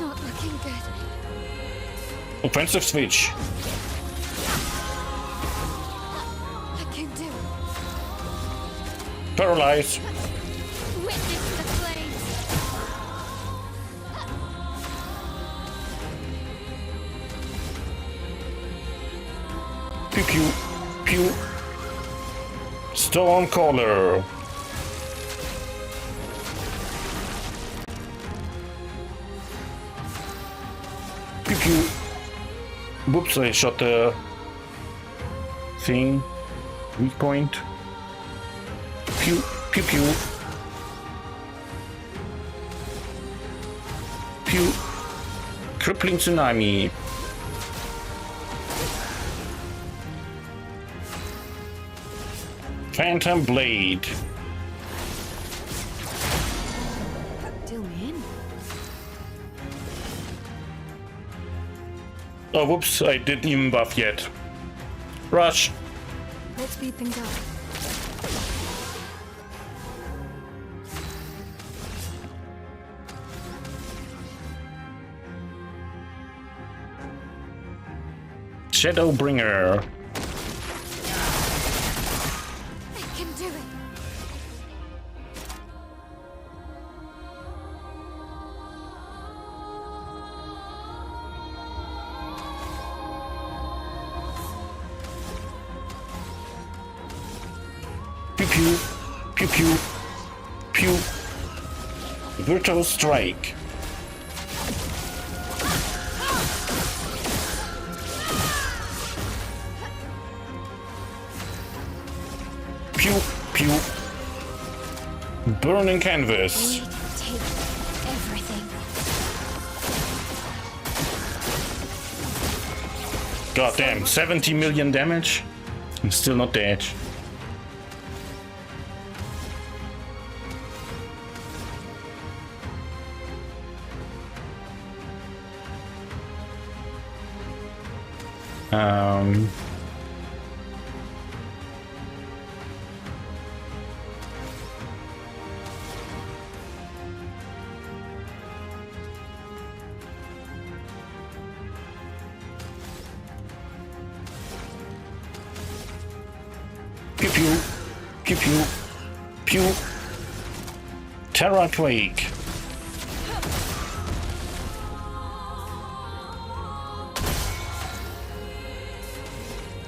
Not looking good. Offensive switch. I can do it. Paralyze. Witness the flames. Pew pew. Pew. Stormcaller. Pew pew. Whoops, I shot the thing. Weak point. Pew pew pew. Pew. Crippling tsunami. Phantom blade. Deal me in. Oh, whoops, I didn't even buff yet. Rush. Let's speed things up. Shadowbringer. I can do it. Pew pew. Pew pew. Pew. Virtual strike. Pew pew. Burning canvas. We take everything. God damn, 70 million damage? I'm still not dead. Pew pew. Pew pew. Pew. Terra Quake.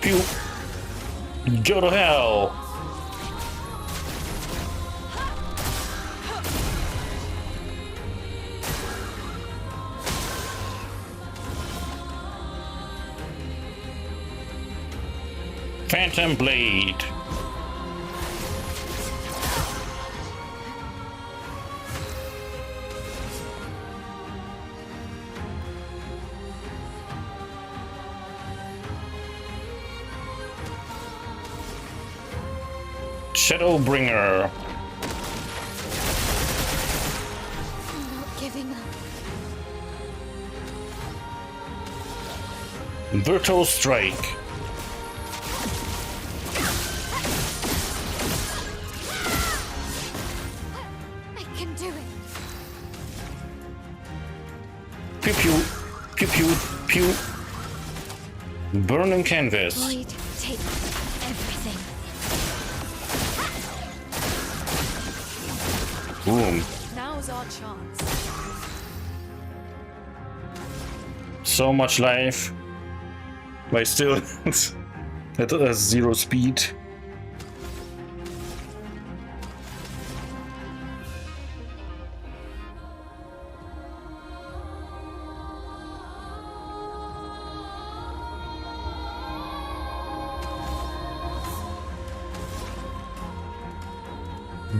Pew. Go to hell. Phantom blade. Shadowbringer. I'm not giving up. Virtual strike. do it. Pew pew. Pew pew. Pew. Burning canvas. Void, take everything. Boom. Now's our chance. So much life. But still at 0 speed.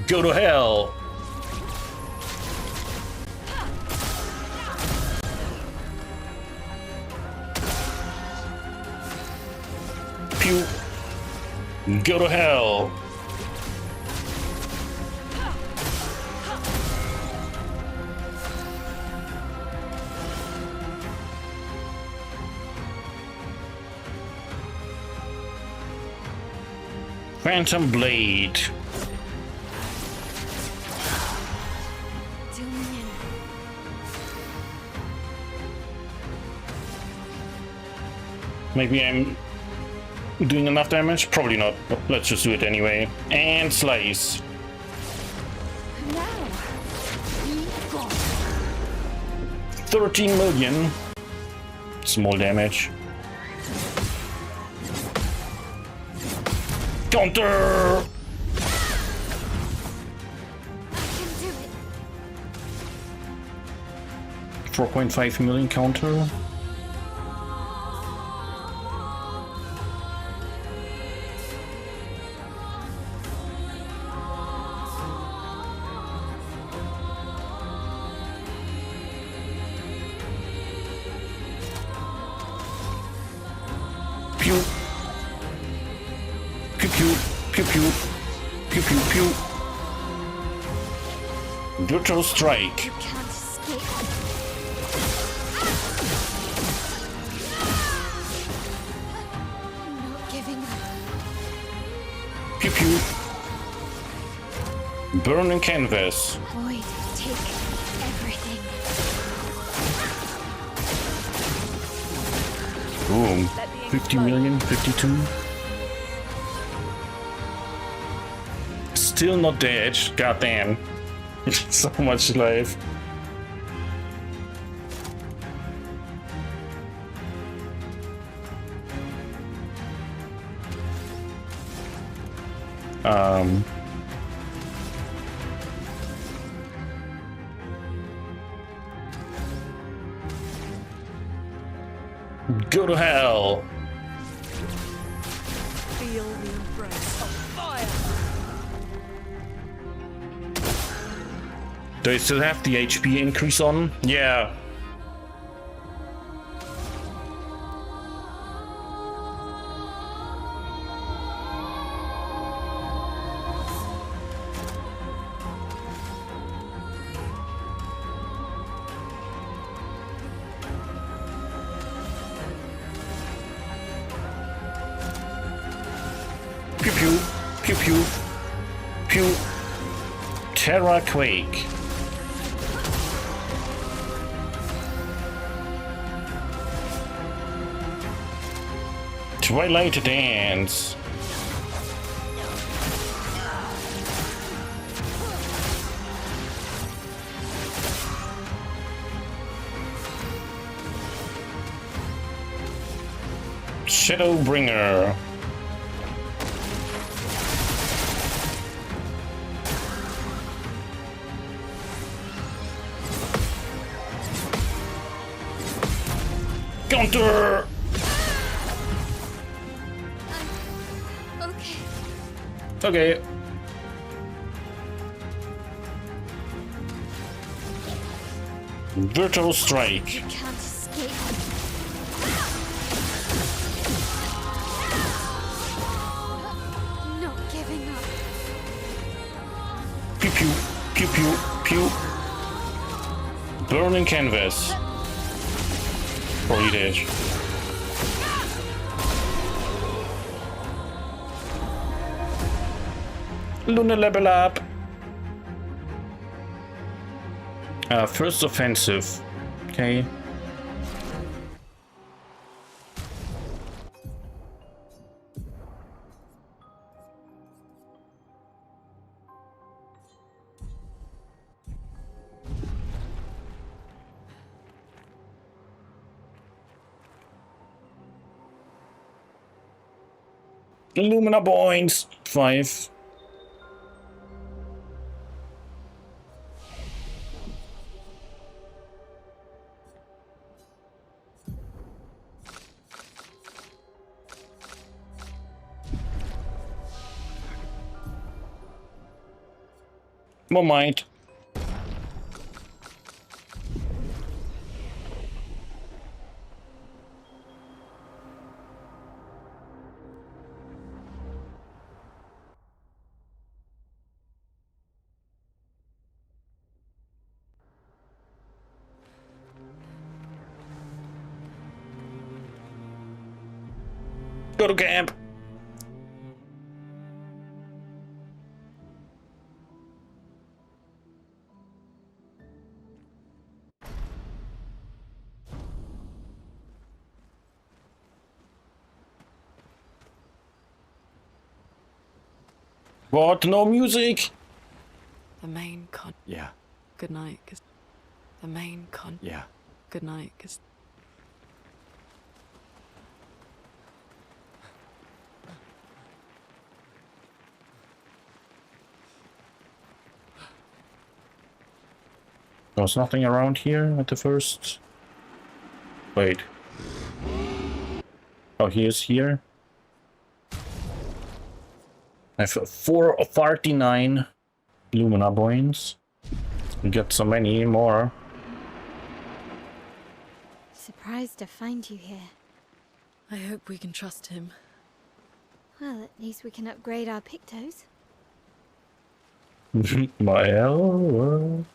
Go to hell! Pew! Go to hell! Phantom Blade. Maybe I'm doing enough damage? Probably not, but let's just do it anyway. And slice. 13 million. Small damage. Counter! 4.5 million counter. Pew. Pew pew. Pew pew. Pew pew pew. Brutal strike. You can't escape. I'm not giving up. Pew pew. Burning canvas. Void, take everything. Boom. 50 million, 52. Still not dead. Goddamn. So much life. Go to hell. Feel the embrace of fire. Do I still have the HP increase on? Yeah. Pew pew, pew pew, pew. Terra Quake. Twilight Dance. Shadowbringer. Counter! Okay. Okay. Virtual strike. You can't escape. Not giving up. Pew pew, pew pew, pew. Burning canvas. Probably dead. Luna level up. First offensive. Okay. Lumina points 5. More might. Go to camp. What? No music? The main con. Yeah. Good night, 'cause the main con. Yeah. Good night, 'cause. There's nothing around here at the first. Wait. Oh, he is here. I have 449 Lumina points. We get so many more. Surprised to find you here. I hope we can trust him. Well, at least we can upgrade our Pictos. Well.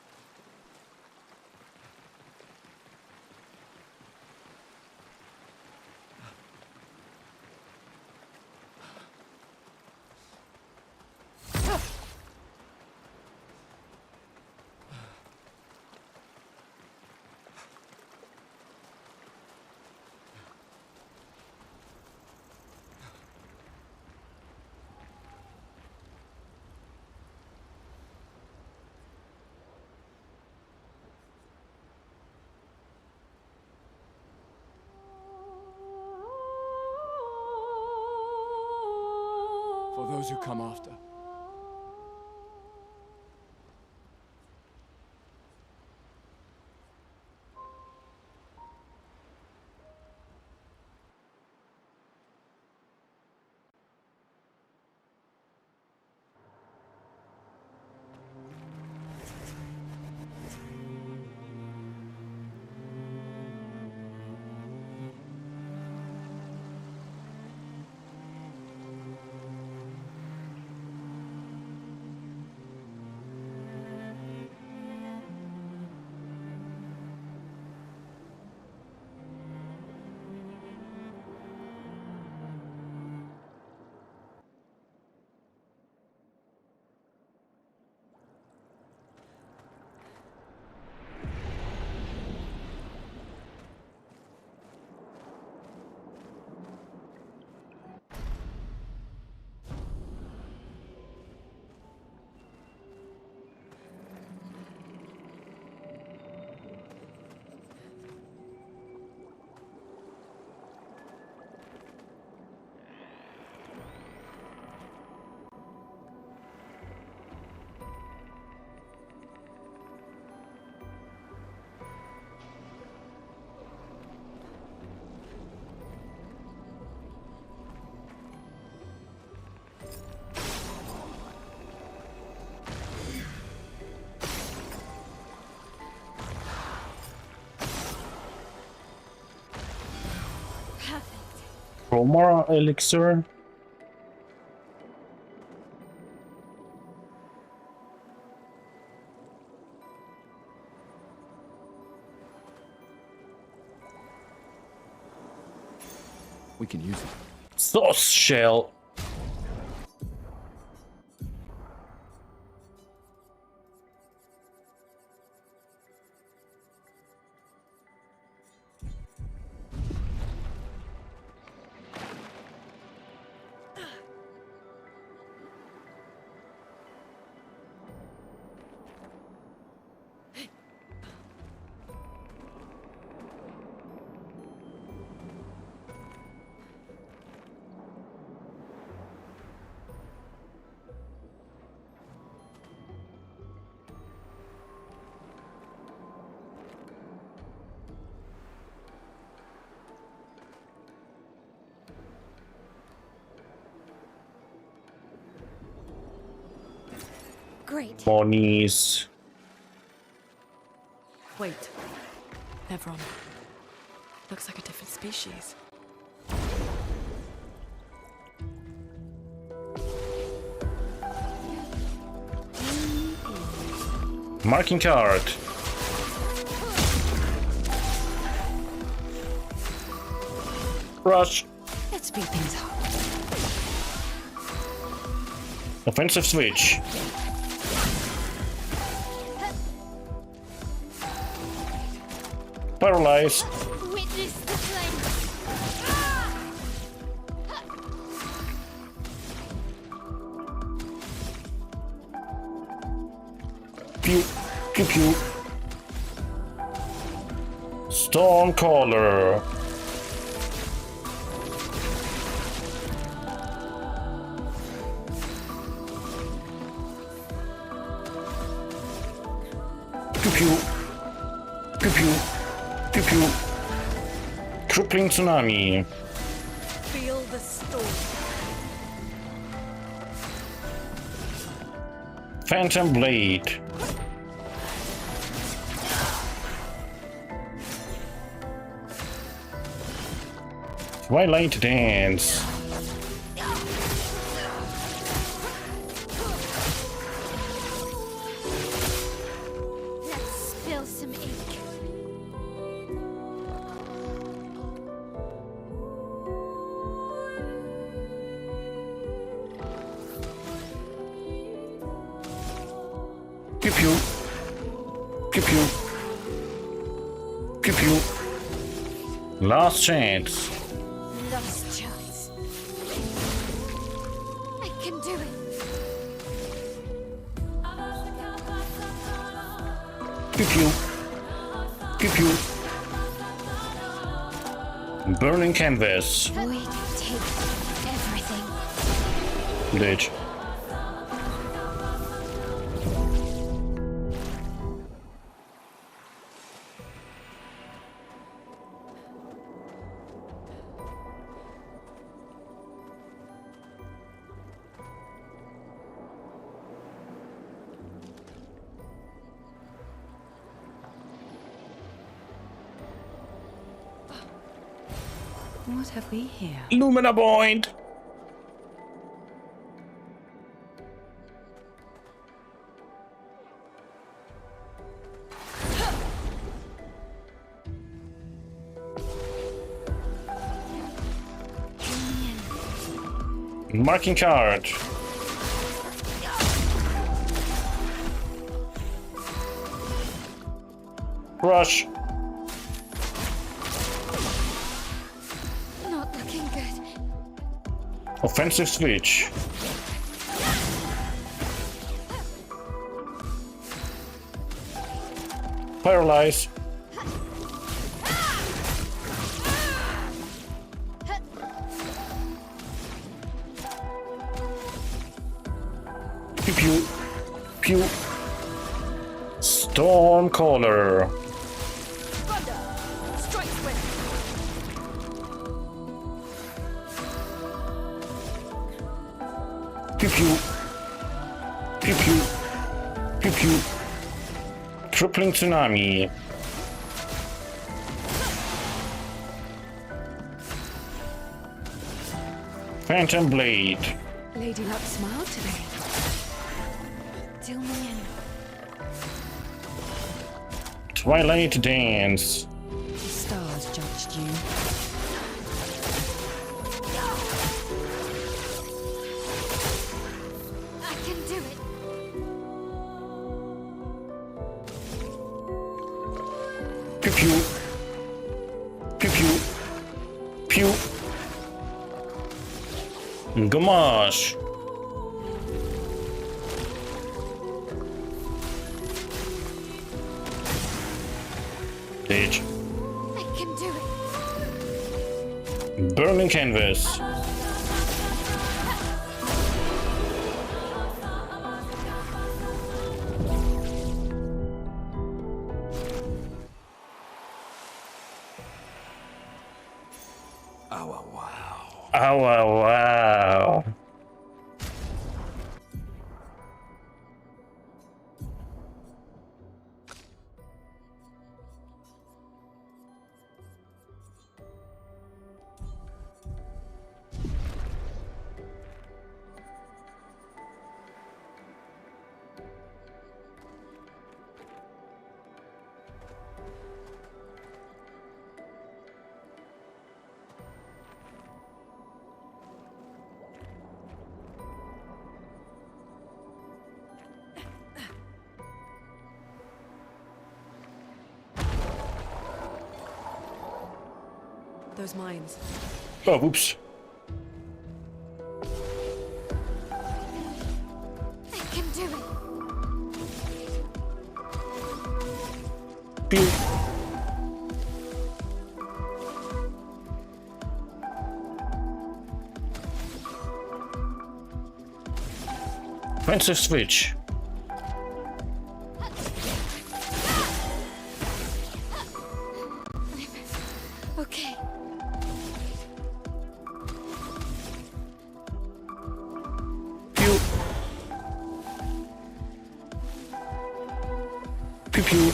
For those who come after. Chroma elixir. We can use it. Sauce shell. Great. Monies. Wait. Nevron. Looks like a different species. Marking card. Rush. Let's speed things up. Offensive switch. Paralyze. Witness the flame. Pew. Pew pew. Stormcaller. Pew pew. Pew pew. Pew pew. Crippling tsunami. Feel the storm. Phantom blade. Twilight dance. Let's spill some ink. Pew pew. Pew pew. Pew pew. Last chance. Last chance. I can do it. Pew pew. Pew pew. Burning canvas. Void take everything. Ditch. What have we here? Lumina point. Marking card. Rush. Not looking good. Offensive switch. Paralyze. Pew pew. Pew. Stormcaller. Pew pew. Pew pew. Pew pew. Crippling tsunami. Phantom blade. Lady Luck smiled today. Till me in. Twilight dance. The stars judged you. I can do it. Pew pew. Pew pew. Pew. Gamash. Stage. I can do it. Burning canvas. Oh, wow. Oh, wow, wow. those mines. Oh, whoops. I can do it. Pew. Offensive switch. Okay. Pew. Pew pew.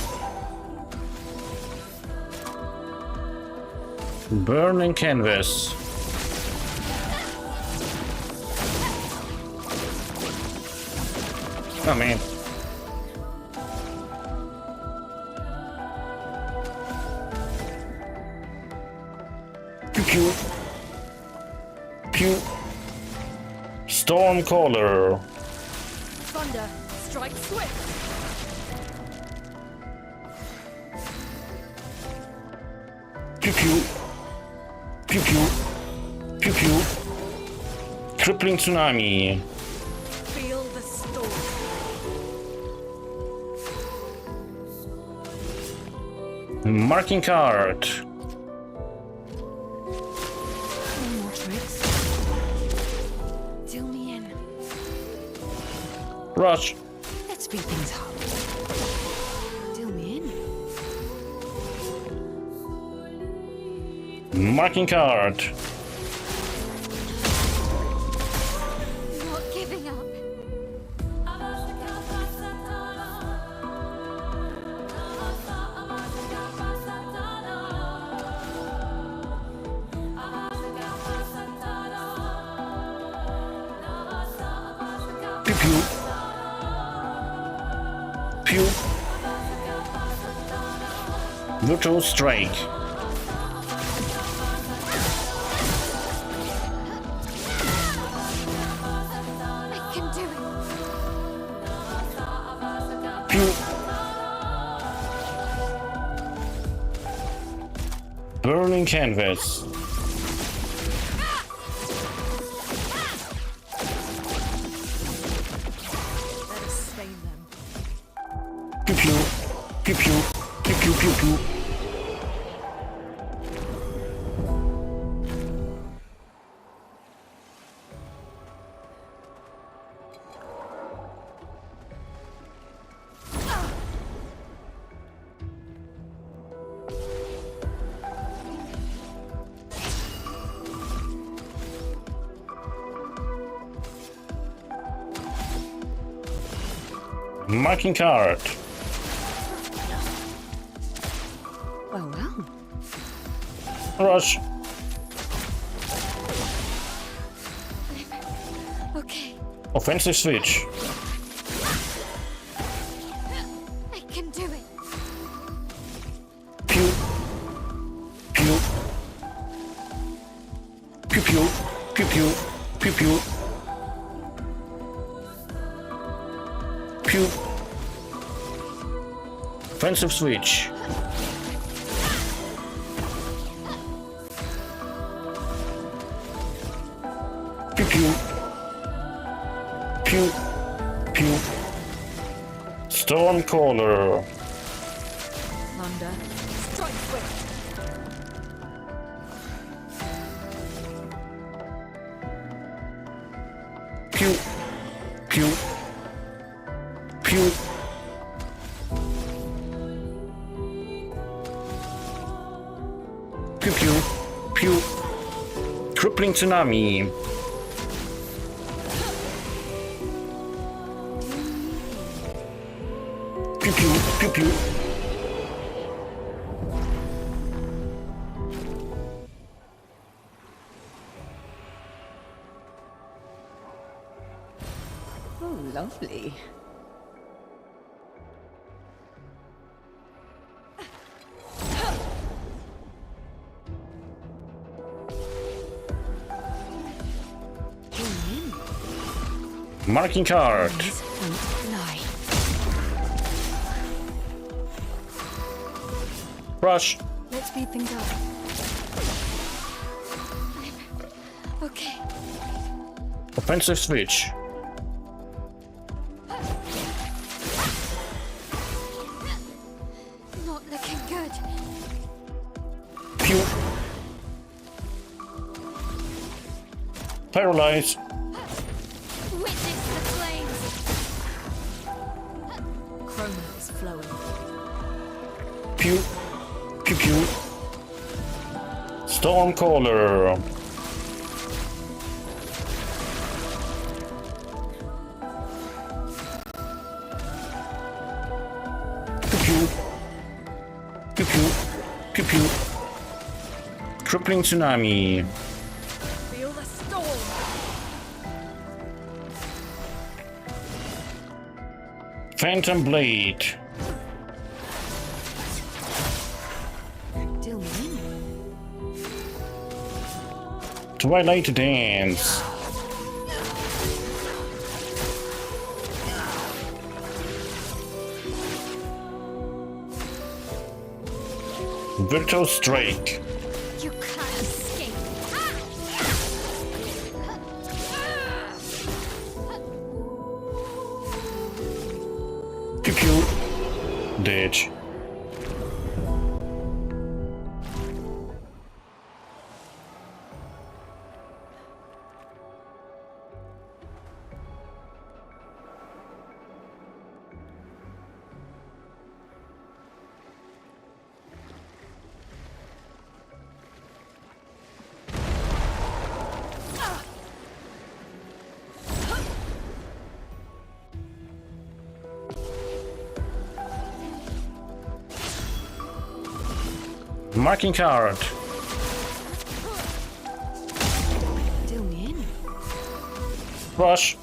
Burning canvas. Oh man. Pew pew. Pew. Stormcaller. Thunder, strike swift. Pew pew. Pew pew. Pew pew. Crippling tsunami. Feel the storm. Marking card. More tricks. Deal me in. Rush. Let's speed things up. Deal me in. Marking card. Not giving up. Pew pew. Pew. Virtual strike. I can do it. Pew. Burning canvas. Let us stain them. Pew pew. Pew pew. Pew pew pew pew. Marking card. Well, well. Rush. Okay. Offensive switch. I can do it. Pew. Pew. Pew pew. Pew pew. Pew pew. Pew. Offensive switch. Pew pew. Pew. Pew. Stormcaller. Thunder, strike swift. Pew. Pew. Pew. Pew pew. Pew. Crippling tsunami. Pew pew. Pew pew. Oh, lovely. Marking card. Rush. Let's speed things up. Okay. Offensive switch. Not looking good. Pew. Paralyze. Witness the flames. Chroma is flowing. Pew. Pew pew. Stormcaller. Pew pew. Pew pew. Pew pew. Crippling tsunami. Feel the storm. Phantom blade. Deal me in. Twilight dance. Virtual strike. You can't escape. Pew pew. Ditch. Marking card. Deal me in. Rush.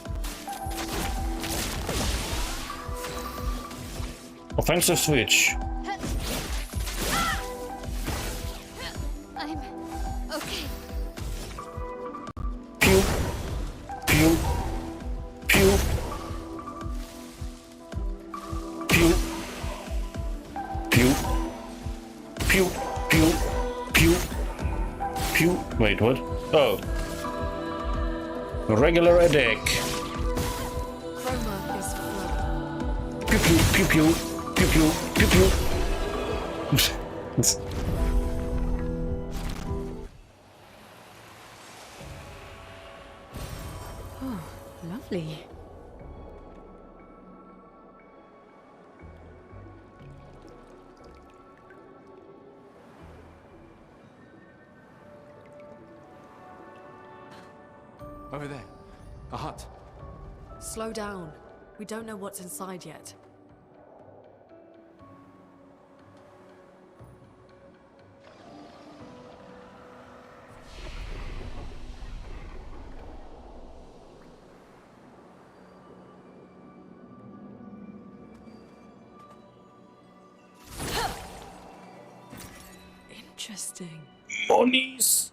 Offensive switch. I'm okay. Pew. Pew. Pew. Pew. Pew. Pew. Pew. Pew. Pew. Wait, what? Oh. Regular attack. Chroma is flowing. Pew pew pew pew. Pew pew pew pew. Oh, lovely. Over there. A hut. Slow down. We don't know what's inside yet. Interesting. Monies.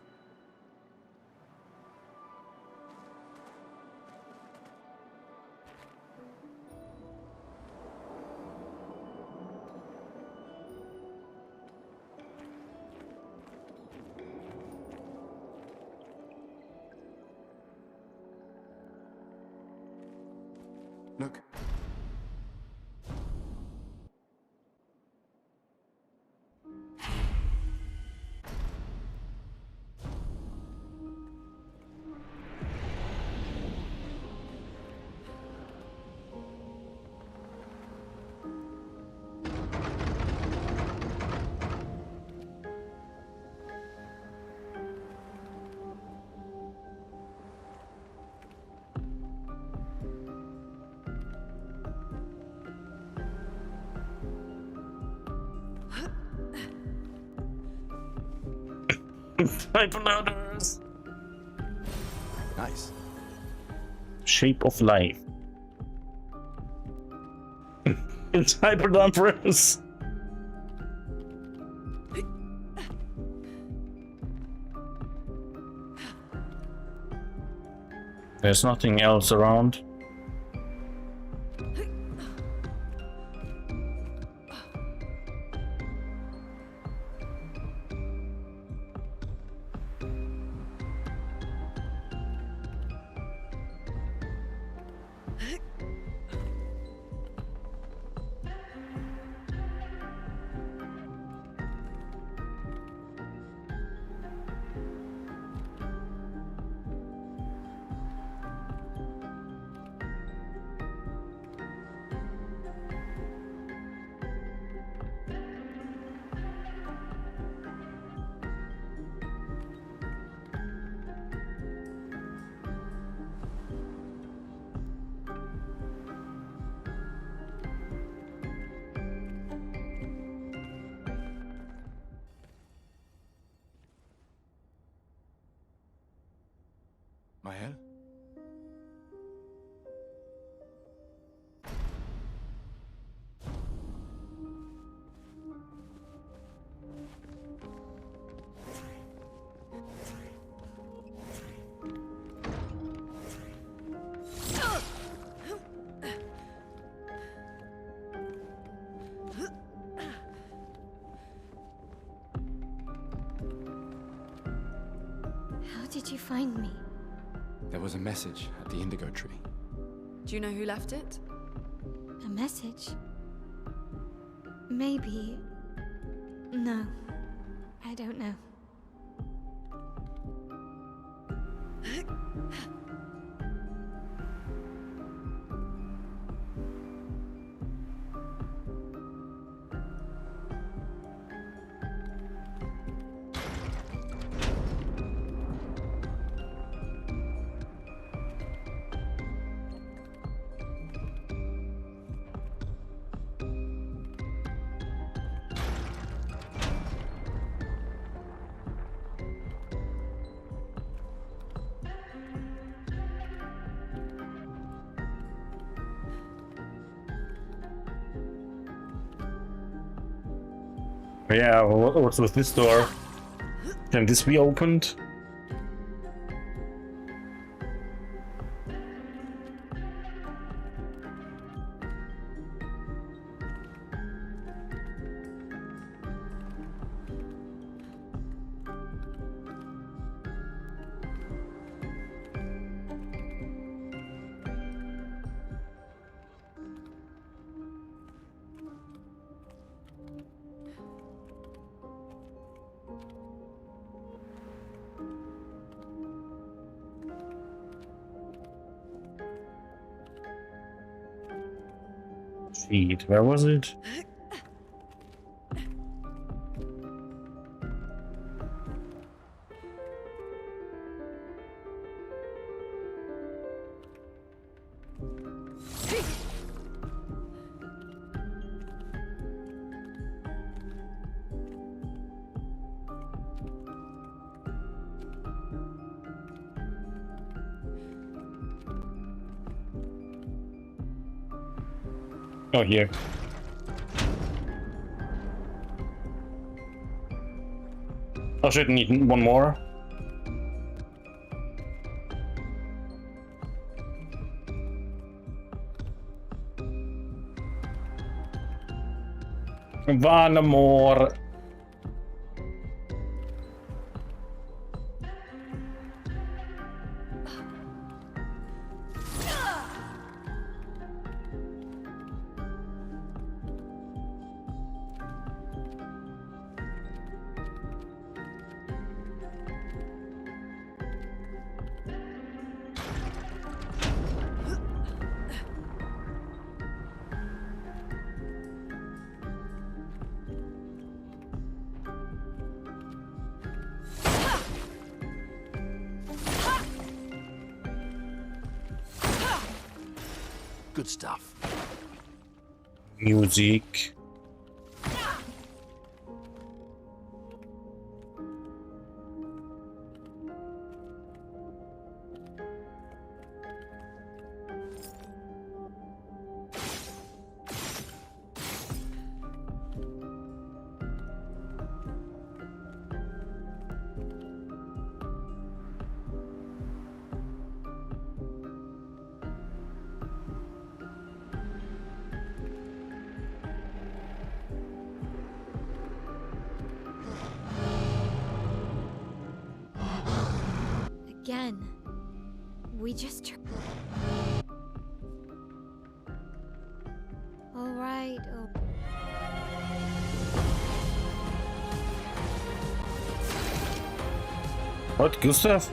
Look. Hyperloaders. Nice. Shape of life. It's hyperdumpers. There's nothing else around. did you find me? There was a message at the indigo tree. Do you know who left it? A message? Maybe. No. I don't know. Yeah, what's with this door? Can this be opened? Sheet, where was it? Oh, here. I should need one more. One more. Good stuff. Music. Again. We just... All right. What, Gustav?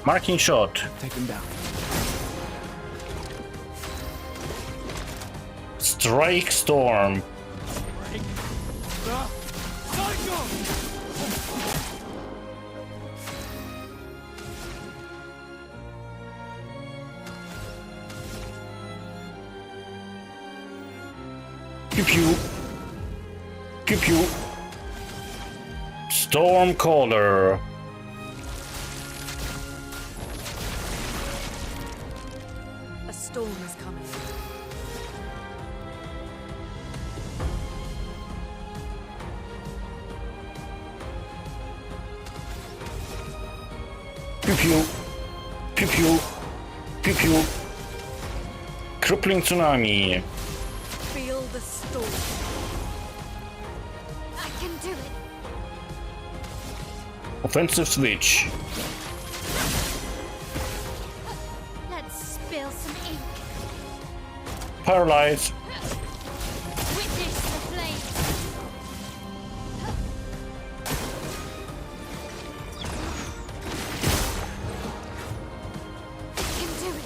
Marking shot. Take him down. Strike storm. Pew pew. Pew pew. Stormcaller. A storm is coming. Pew pew. Pew pew. Pew pew. Crippling tsunami. Feel the storm. I can do it. Offensive switch. Let's spill some ink. Paralyze. Witness the flames. I can do it.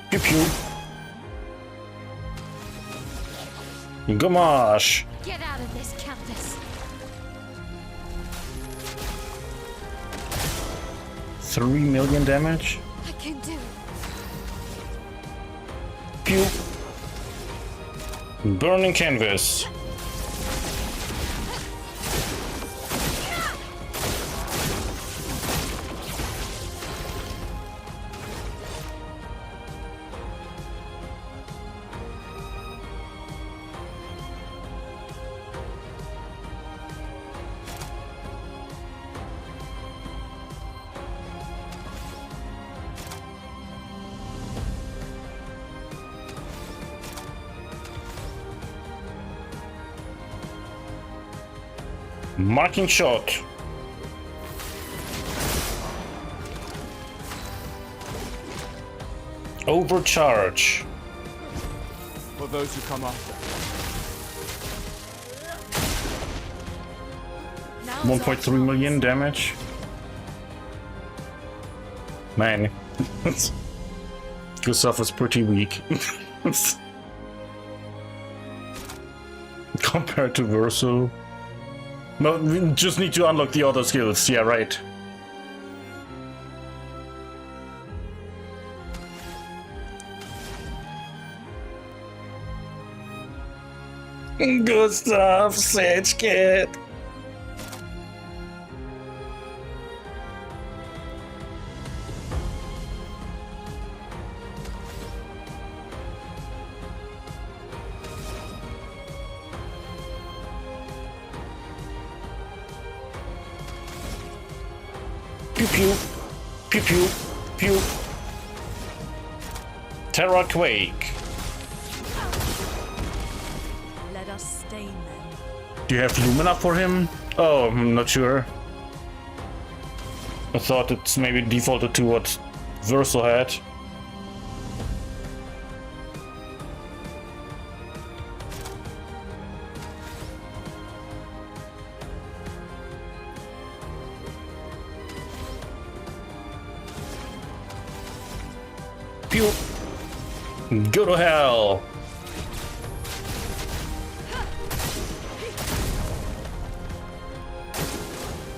Pew pew. Gamash. Get out of this, Countess. 3 million damage. I can do it. Pew. Burning canvas. Marking shot. Overcharge. For those who come after. 1.3 million damage. Man, Gustav is pretty weak compared to Verso. No, we just need to unlock the other skills. Yeah, right. Gustav, Sage Kid. Pew pew, pew pew, pew. Terra Quake. Let us stain them. Do you have Lumina for him? Oh, I'm not sure. I thought it's maybe defaulted to what Verso had. Pew! Go to hell!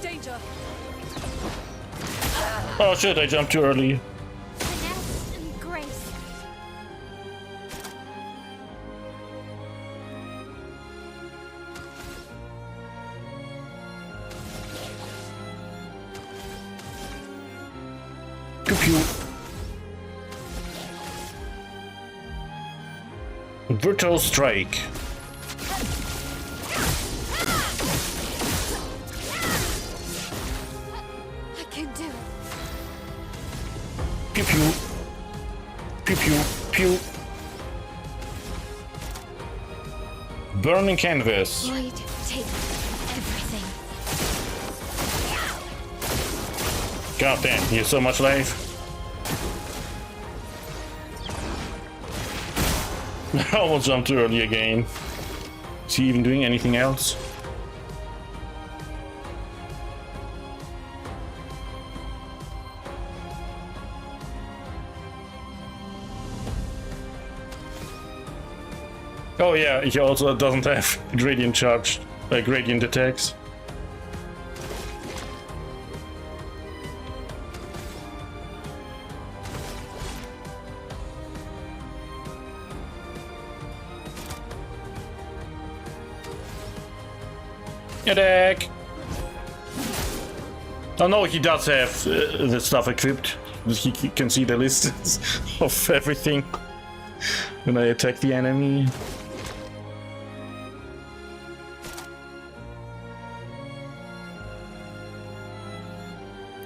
Danger! Oh shit, I jumped too early. Finesse and grace. Pew pew. Virtual Strike. I can do it. Pew pew. Pew pew. Pew. Burning canvas. Void, take everything. God damn, he has so much life. I almost jumped too early again. Is he even doing anything else? Oh yeah, he also doesn't have gradient charge, gradient attacks. Attack! Oh no, he does have the stuff equipped. He can see the list of everything when I attack the enemy.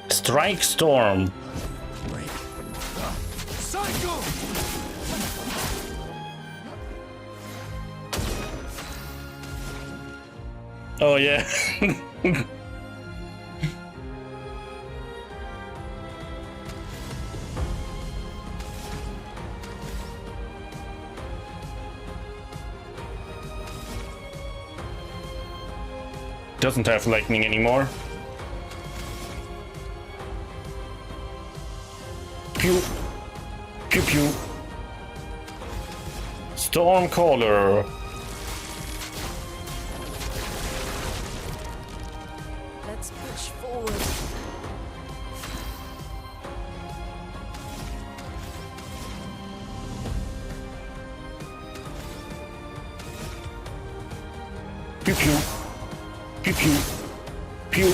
Strike Storm. Cycle! Oh yeah. Doesn't have lightning anymore. Pew. Pew pew. Stormcaller. Let's push forward. Pew pew. Pew pew. Pew.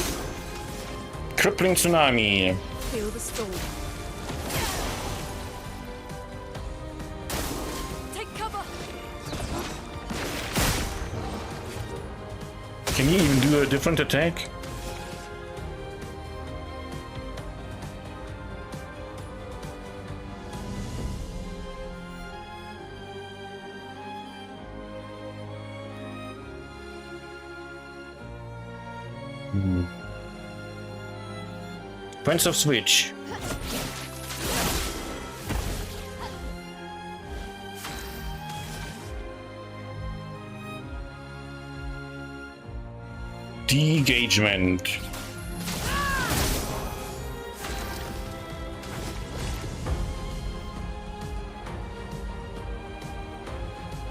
Crippling tsunami. Feel the storm. Take cover. Can he even do a different attack? Prince of Switch. De-engagement.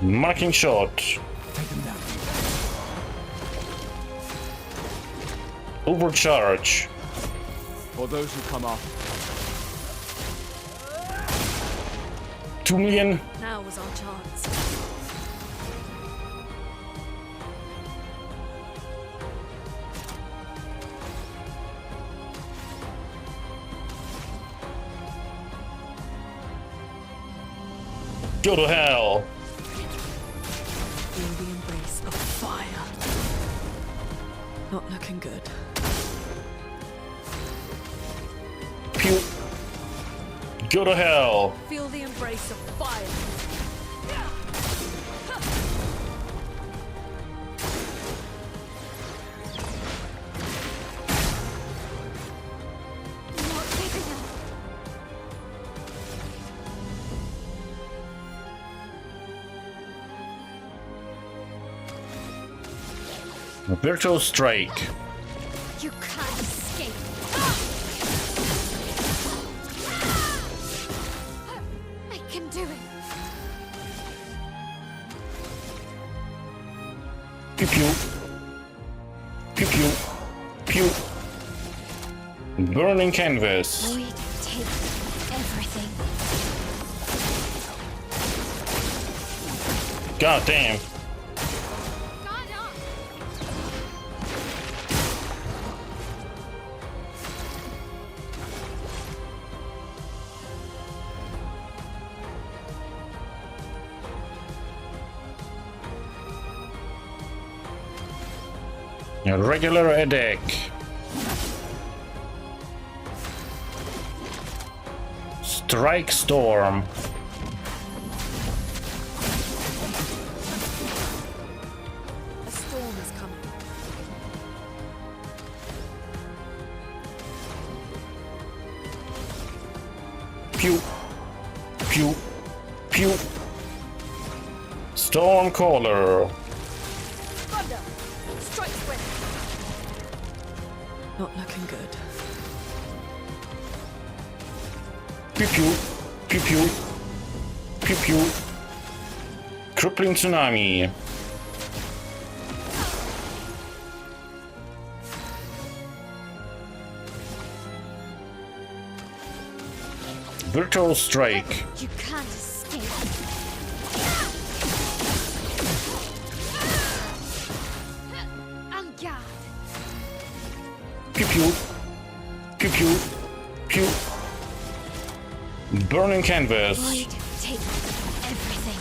Marking shot. Overcharge. For those who come up. 2 million. Now was our chance. Go to hell. Feel the embrace of fire. Not looking good. Pew. Go to hell. Feel the embrace of fire. Virtual strike. You can't escape. I can do it. Pew pew. Pew pew. Pew. Burning canvas. We'd take everything. God damn. A regular attack. Strike Storm. A storm is coming. 2 Pew. Pew. Pew. Stormcaller. Thunder! Strike swift! Not looking good. Pew pew. Pew pew. Pew pew. Crippling tsunami. Virtual strike. You can't escape. En garde. Pew pew. Pew pew. Pew. Burning canvas. Void, take everything.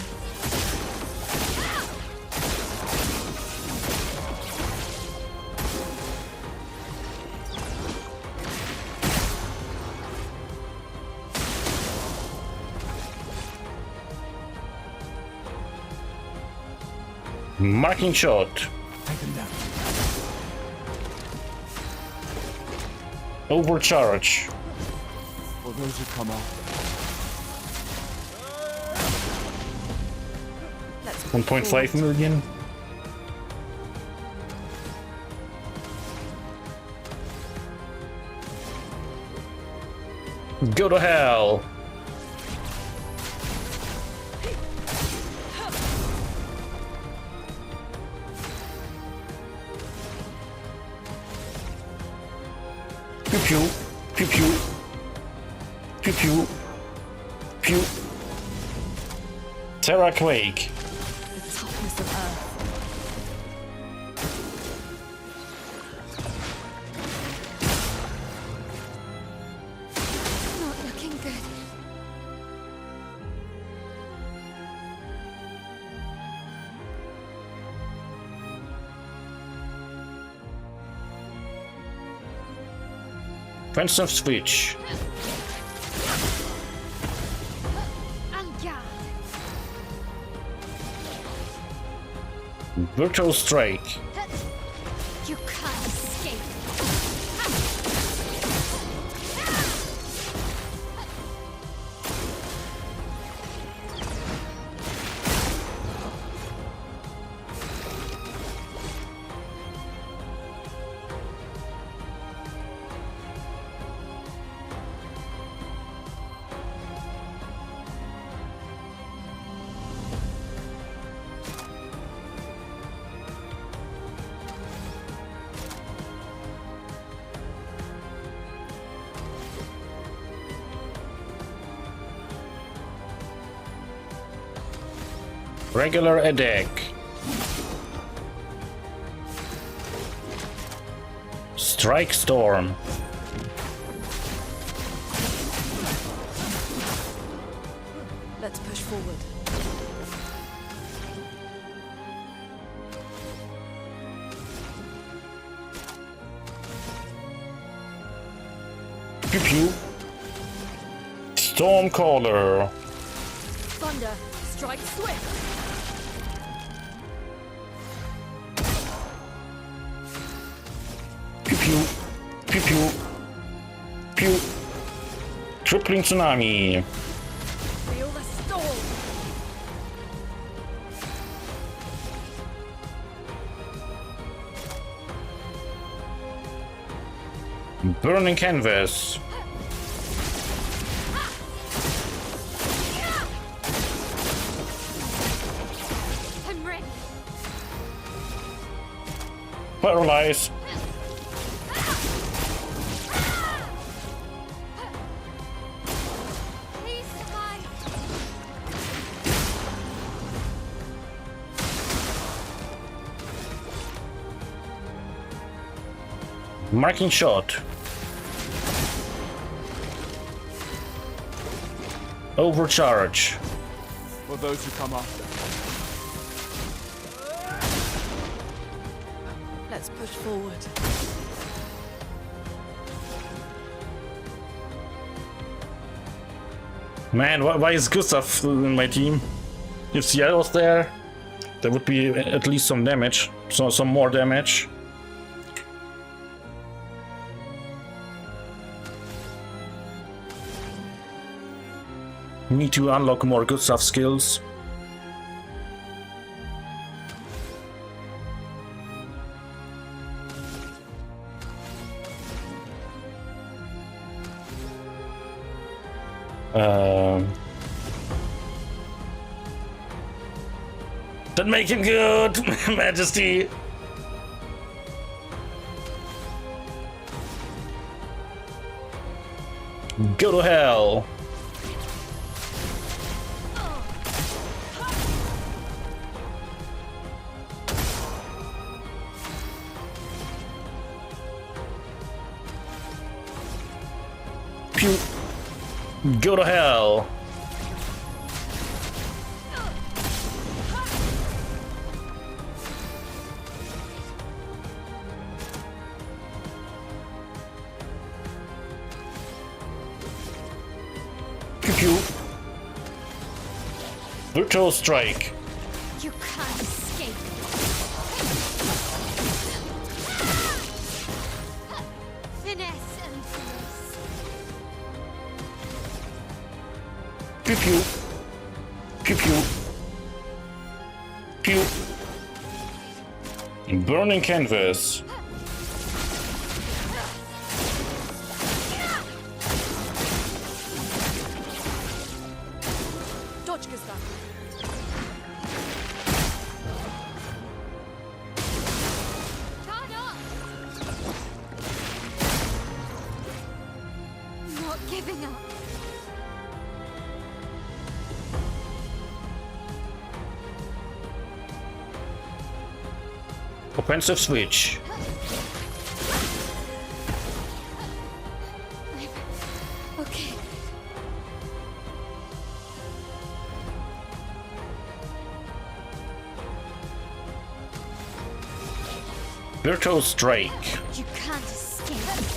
Marking shot. Overcharge. For those who come after. 1.5 million. Go to hell. Pew pew. Pew pew. Pew pew. Pew. Terra Quake. The toughness of Earth. Not looking good. Offensive switch. En garde. Virtual strike. You can't escape. Regular attack. Strike storm. Let's push forward. Pew pew. Stormcaller. Thunder! Strike swift! Pew pew. Pew pew. Pew. Crippling tsunami. Feel the storm! Burning canvas. I'm ready. Paralyze. Please survive. Marking shot. Overcharge. For those who come after. Let's push forward. Man, why is Gustav in my team? If Ciel was there, there would be at least some damage. Some more damage. Need to unlock more good stuff skills. That make him good, Majesty. Go to hell. Pew. Go to hell. Pew pew. Brutal strike. You can't escape. Finesse and finesse. Pew pew. Pew pew. Pew. Burning canvas. Not giving up. Offensive switch. Okay. Virtual strike. You can't escape.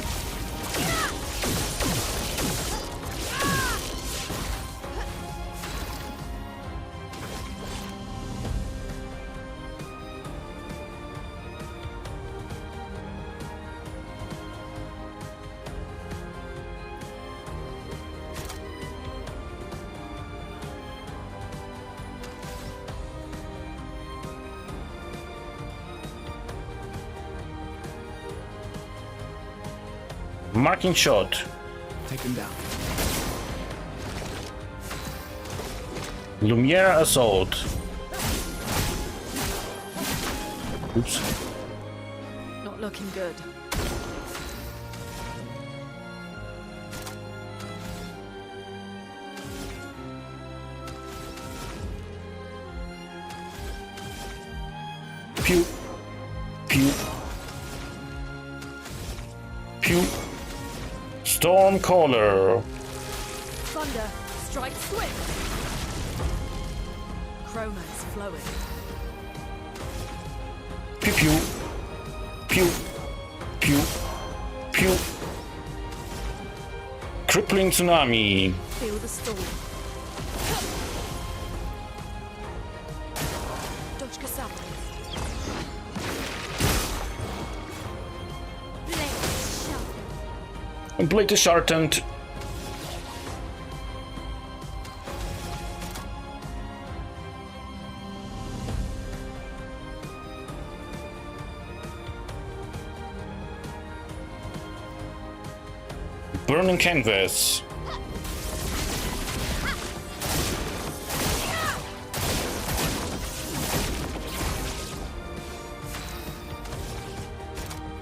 Marking shot. Take him down. Lumiere assault. Oops. Not looking good. Pew. Pew. Pew. Stormcaller. Thunder, strike swift. Chroma's flowing. Pew pew. Pew. Pew. Pew. Crippling tsunami. Feel the storm. Dodge Kasaba. Blade is sharpened. Burning canvas.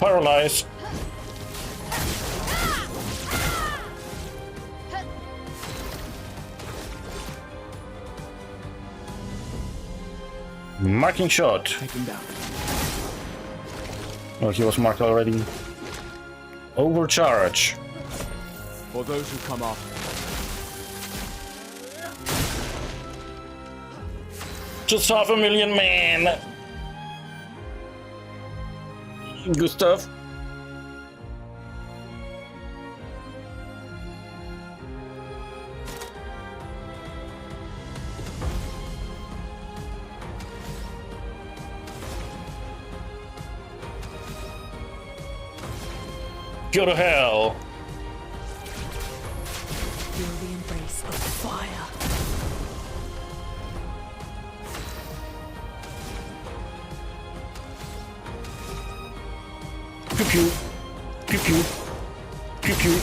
Paralyze. Marking shot. Take him down. Oh, he was marked already. Overcharge. For those who come after. Just 500,000 man. Good stuff. Go to hell. Feel the embrace of fire. Pew pew. Pew pew. Pew pew.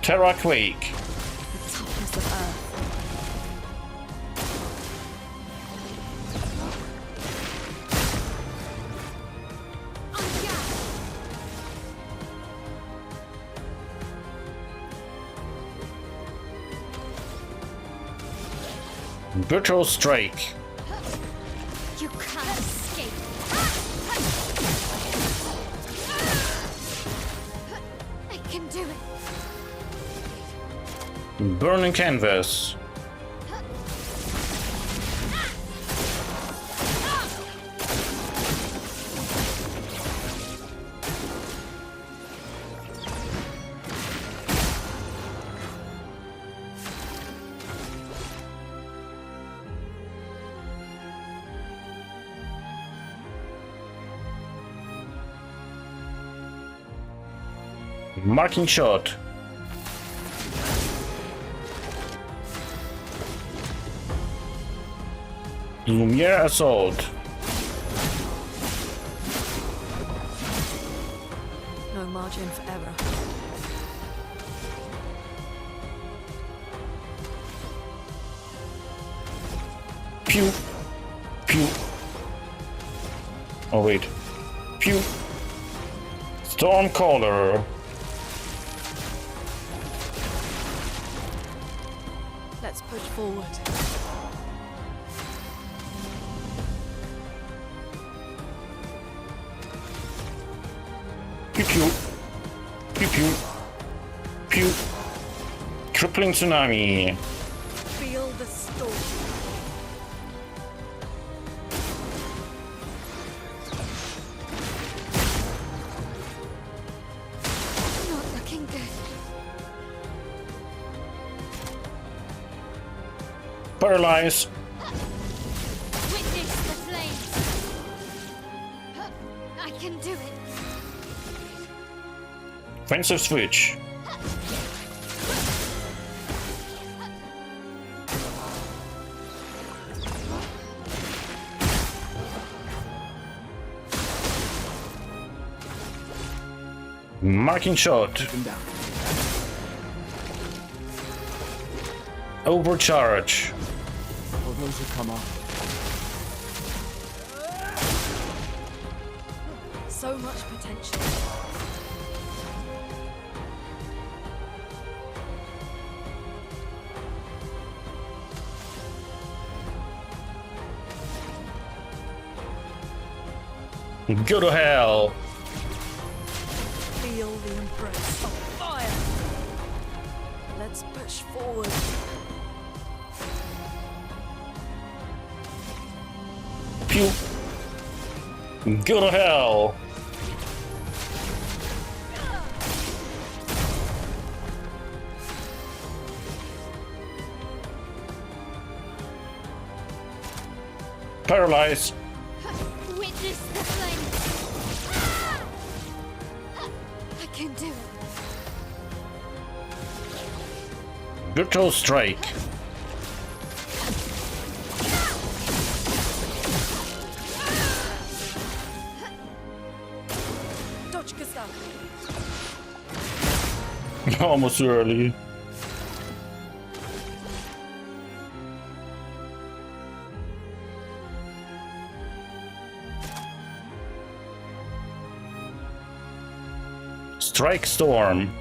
Terra Quake. The toughness of Earth. Brutal Strike. You can't escape. I can do it. Burning Canvas. Marking Shot. Lumiere Assault. No margin for error. Pew. Pew. Oh wait. Pew. Stormcaller. Let's push forward. Pew pew. Pew pew. Pew. Crippling Tsunami. Feel the storm. Not looking good. Paralyze. Witness the flames. I can do it. Offensive Switch. Marking Shot. Overcharge. Oh, those will come off. So much potential. Go to hell. Feel the embrace of fire. Let's push forward. Pew. Go to hell. Paralyze. Witness the flames. I can do it. Brutal Strike. Dodge Gazelle. Almost early. Strike Storm.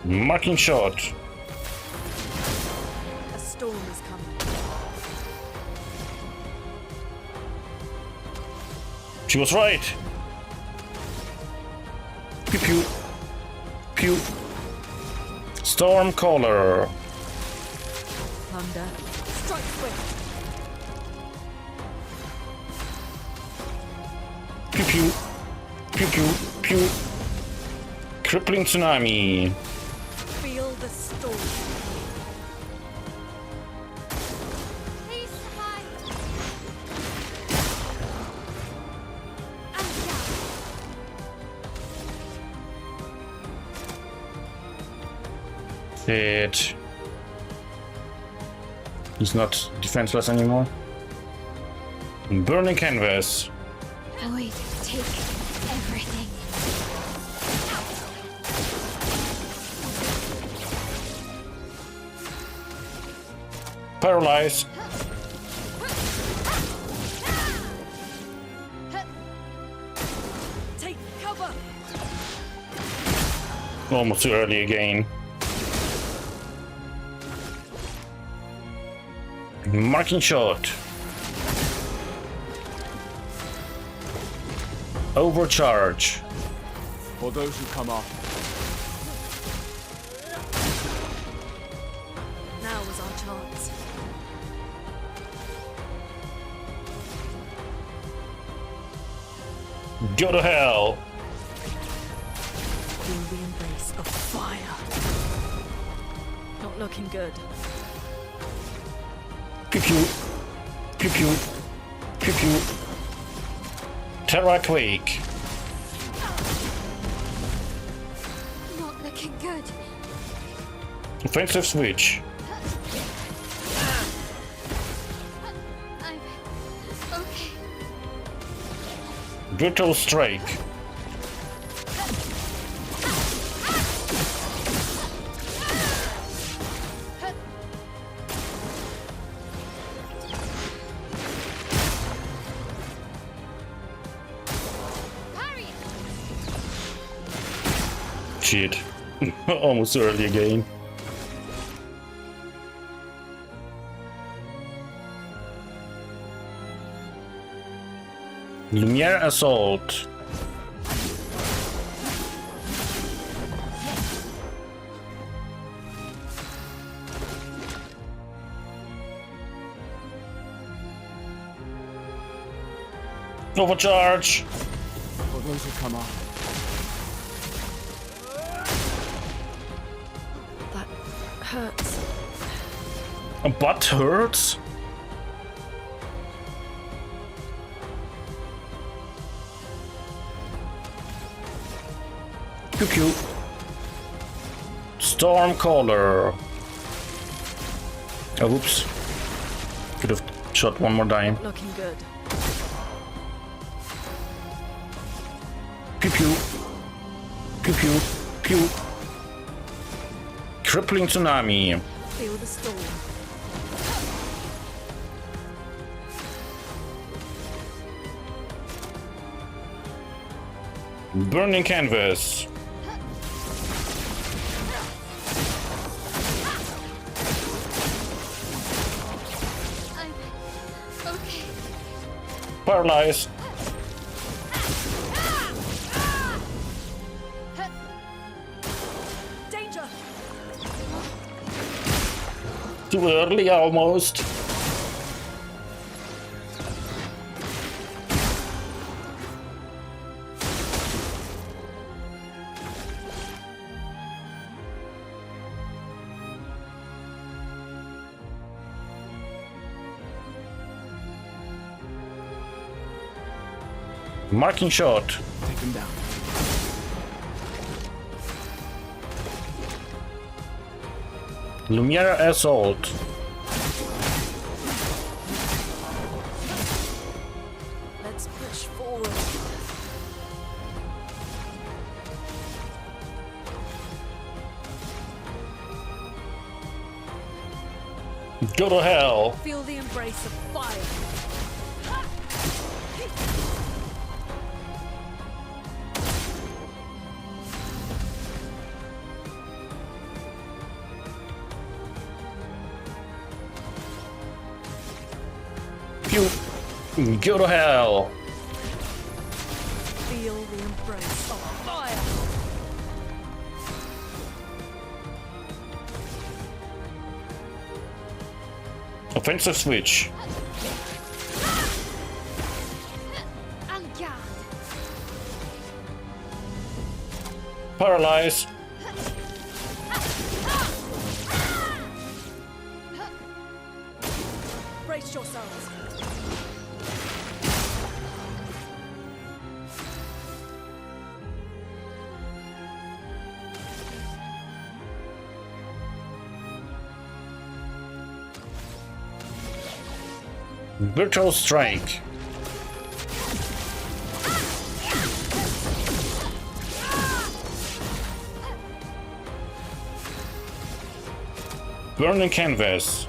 Marking Shot. A storm is coming. She was right. Pew pew. Pew. Stormcaller. Thunder. Strike swift. Pew pew. Pew pew. Pew. Crippling Tsunami. Feel the storm. Please survive. Shit. He's not defenseless anymore. Burning canvas. Void, take everything. Paralyze. Take cover. Almost too early again. Marking shot. Overcharge. For those who come off. Now was our chance. Go to hell. Feel the embrace of fire. Not looking good. Pew pew. Pew pew. Pew pew. Terra Quake. Not looking good. Offensive switch. I'm okay. Brutal strike. Shit. Almost early again. Lumiere Assault. Overcharge. For those who come off. That hurts. A butt hurts? Pew pew. Stormcaller. Oh, oops. Could have shot one more time. Looking good. Pew pew. Pew pew. Pew. Crippling tsunami. Feel the storm. Burning canvas. I'm okay. Paralyze. Danger! Too early almost. Marking shot. Take him down. Lumiere Assault. Let's push forward. Go to hell. Feel the embrace of fire. Pew. Go to hell. Feel the embrace of fire. Offensive switch. Paralyze. Brace yourselves. Virtual strike. Burning canvas.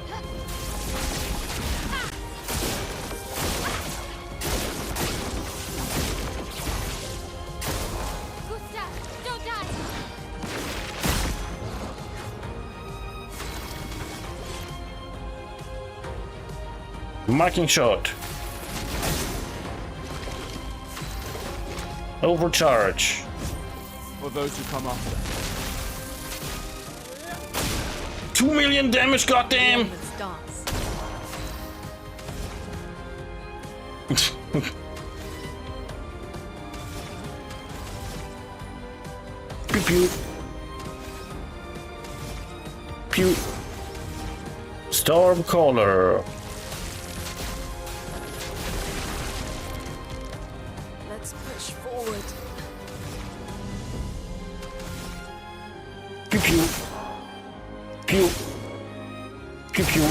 Marking shot. Overcharge. For those who come after. 2 million damage, goddamn! Let's dance. Pew pew. Pew. Stormcaller. Let's push forward. Pew pew. Pew. Pew pew.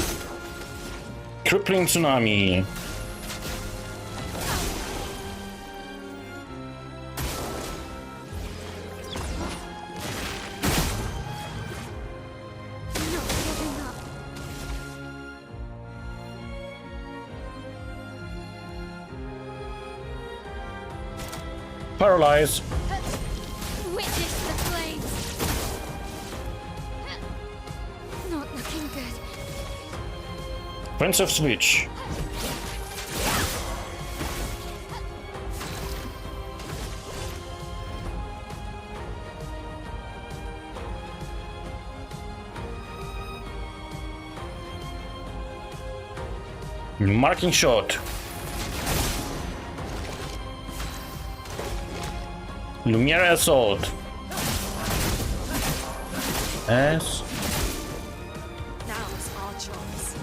Crippling tsunami. Paralyze. Witness the flames. Not looking good. Offensive switch. Marking shot. Lumiere assault. S. Now's our chance.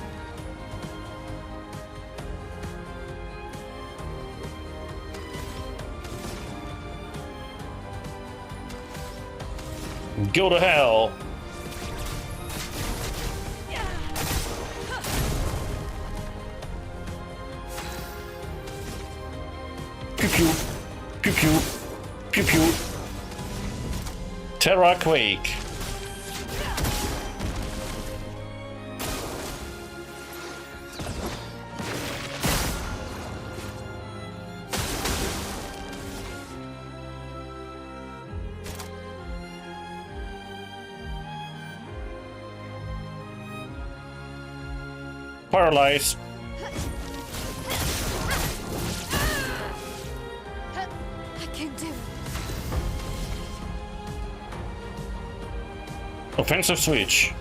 Go to hell. Pew pew. Pew pew. Pew pew. Terra Quake. Paralyze. I can do it. Offensive switch.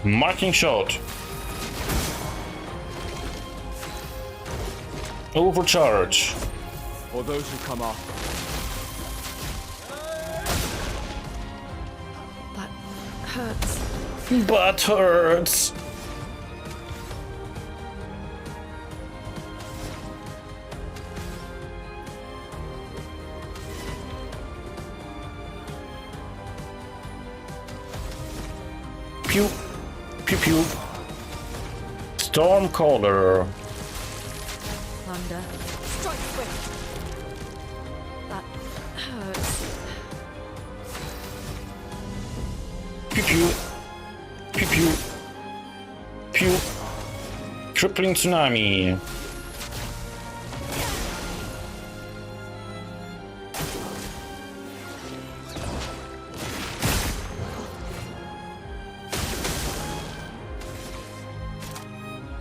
Marking shot. Overcharge. For those who come after. That hurts. Butt hurts. Pew. Pew pew. Stormcaller. Thunder. Strike swift. That hurts. Pew pew. Pew pew. Pew. Crippling tsunami.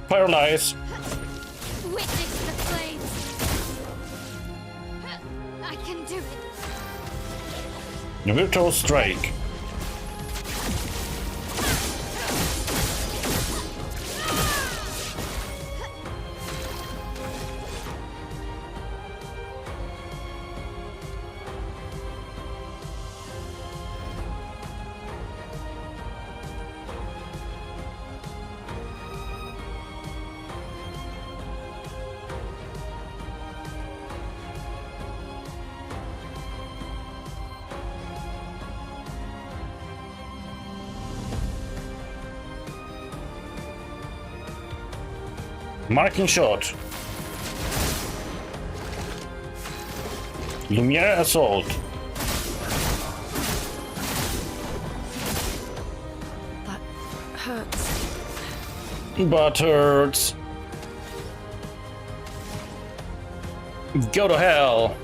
Paralyze. Witness the flames. I can do it. Virtual strike. Marking shot. Lumiere assault. That hurts. But hurts. Go to hell.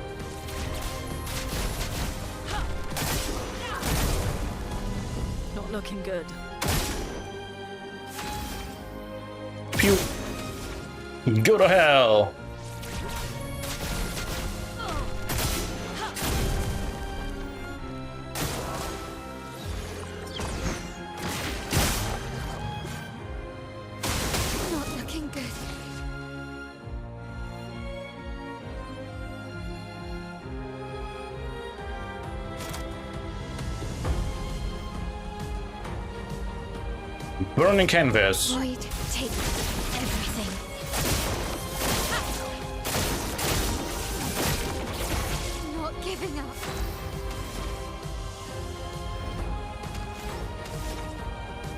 Not looking good. Pew. Go to hell. Not looking good. Burning canvas. Void, take everything. Not giving up.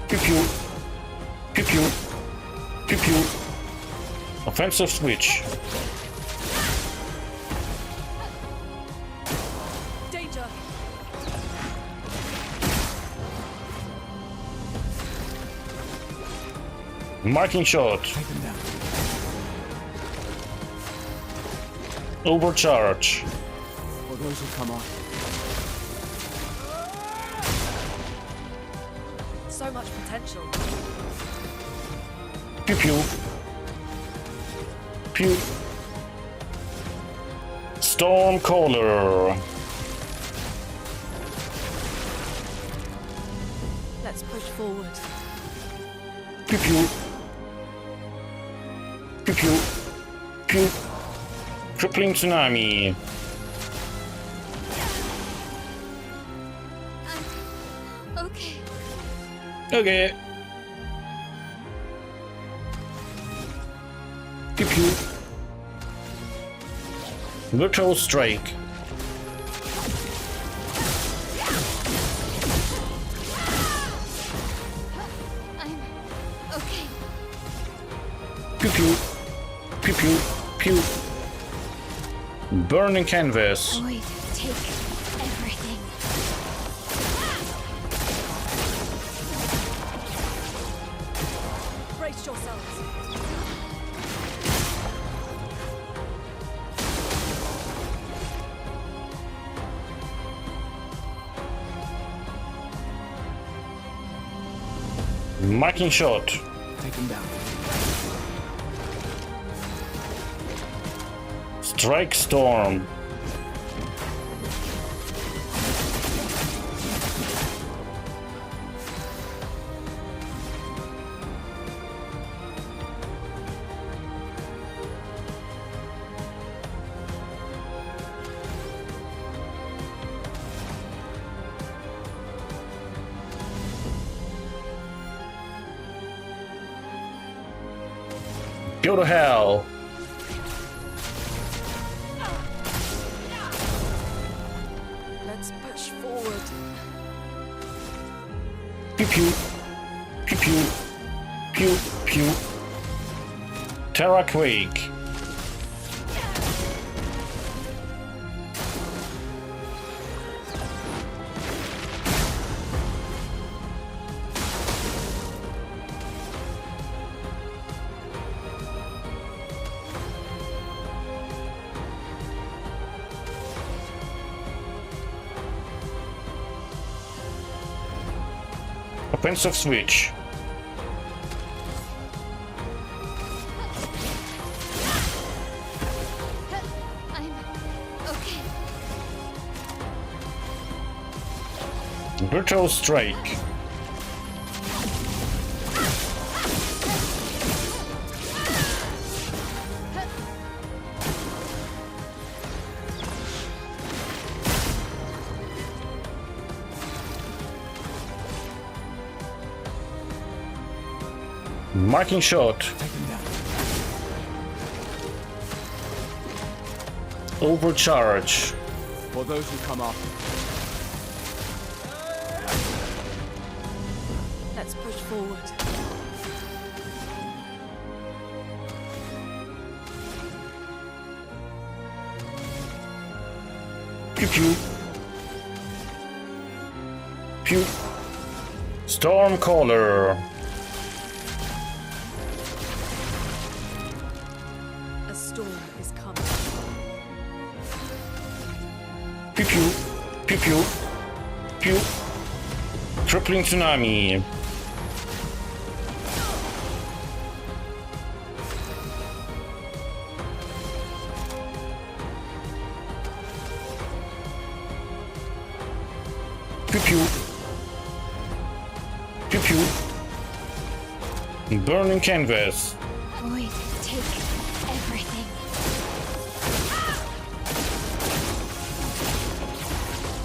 Pew pew. Pew pew. Pew pew. Offensive switch. Danger. Marking shot. Overcharge. For those who come off. So much potential. Pew pew. Pew. Stormcaller. Let's push forward. Pew pew. Pew pew. Pew. Crippling tsunami. Okay. Okay. Pew pew. Virtual strike. I'm okay. Pew pew. Pew pew. Pew. Burning canvas. Void, take everything. Brace yourselves. Marking shot. Take him down. Strike storm. Go to hell. Let's push forward. Pew pew. Pew pew. Pew pew. Terra Quake. Offensive switch. I'm okay. Virtual strike. Marking shot. Overcharge. For those who come up. Let's push forward. Pew pew. Pew. Stormcaller. A storm is coming. Pew pew. Pew pew. Pew. Tripling tsunami. Pew pew. Pew pew. Burning canvas. Void, take everything.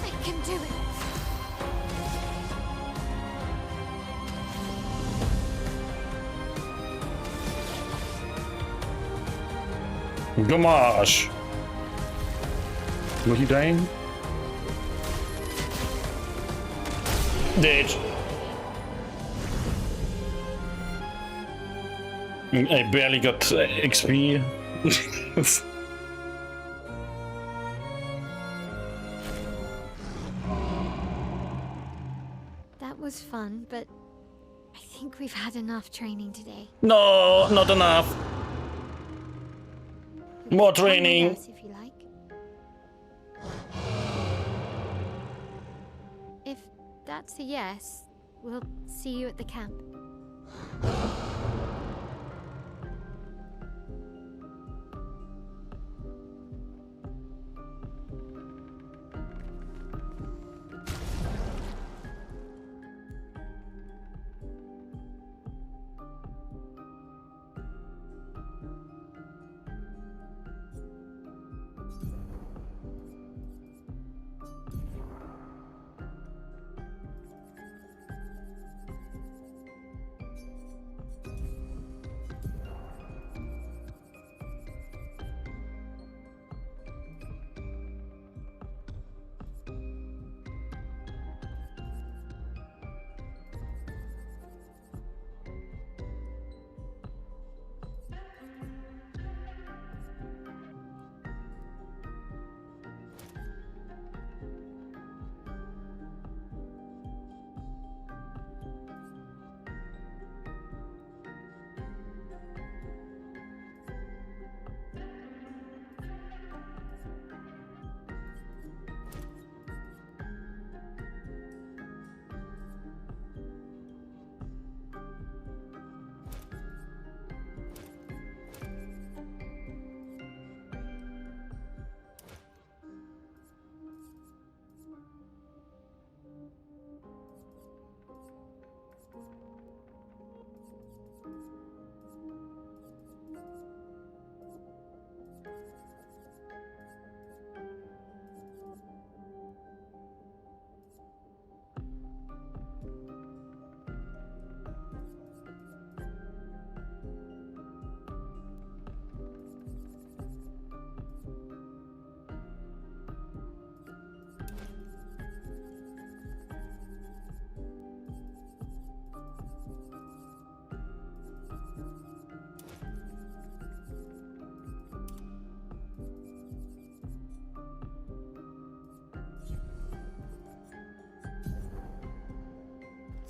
I can do it. Gamache. Was he dying? Dead. I barely got XP. That was fun, but I think we've had enough training today. No, not enough. More Come with training. us if you like. If that's a yes, we'll see you at the camp.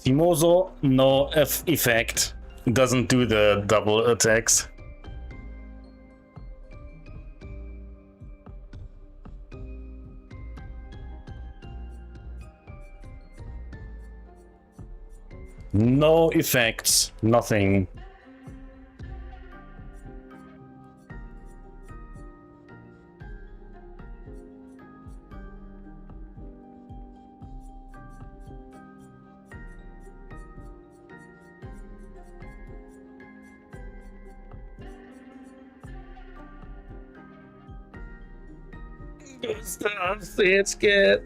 Simozo, no F effect. Doesn't do the double attacks. No effects, nothing. Stop, it's good.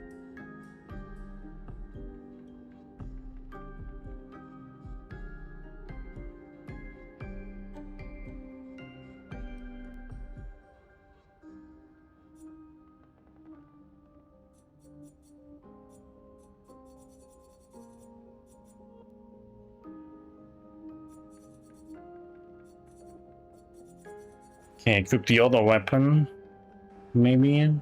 Okay, equip the other weapon, maybe.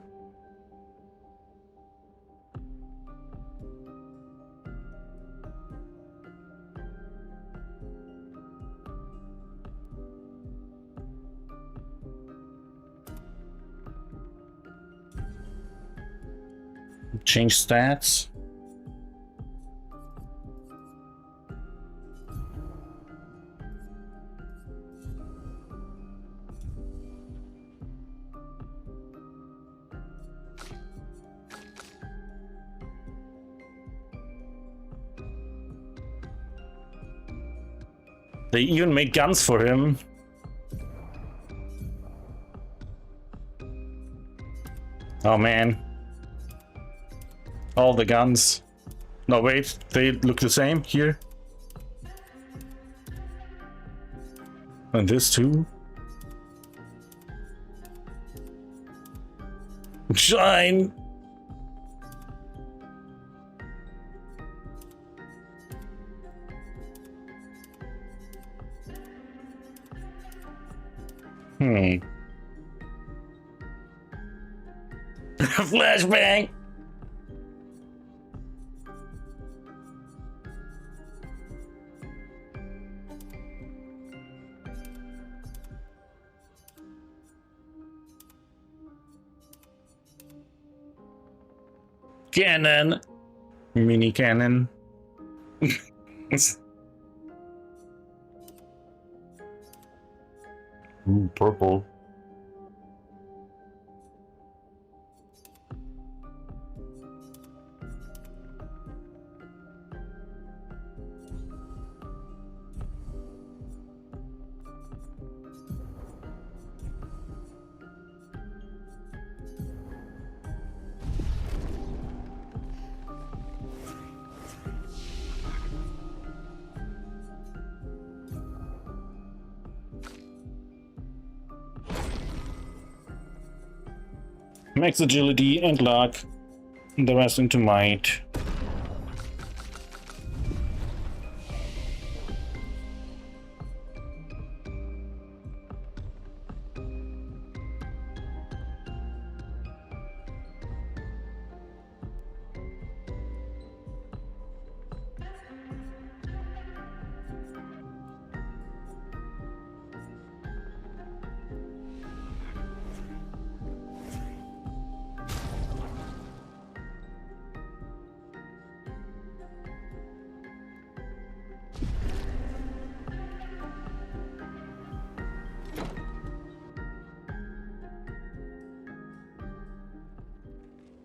Change stats. They even make guns for him. Oh man. All the guns. No, wait, they look the same here. And this too. Shine! Flashbang! Cannon! Mini cannon. Ooh, purple. Max agility and luck, the rest into might.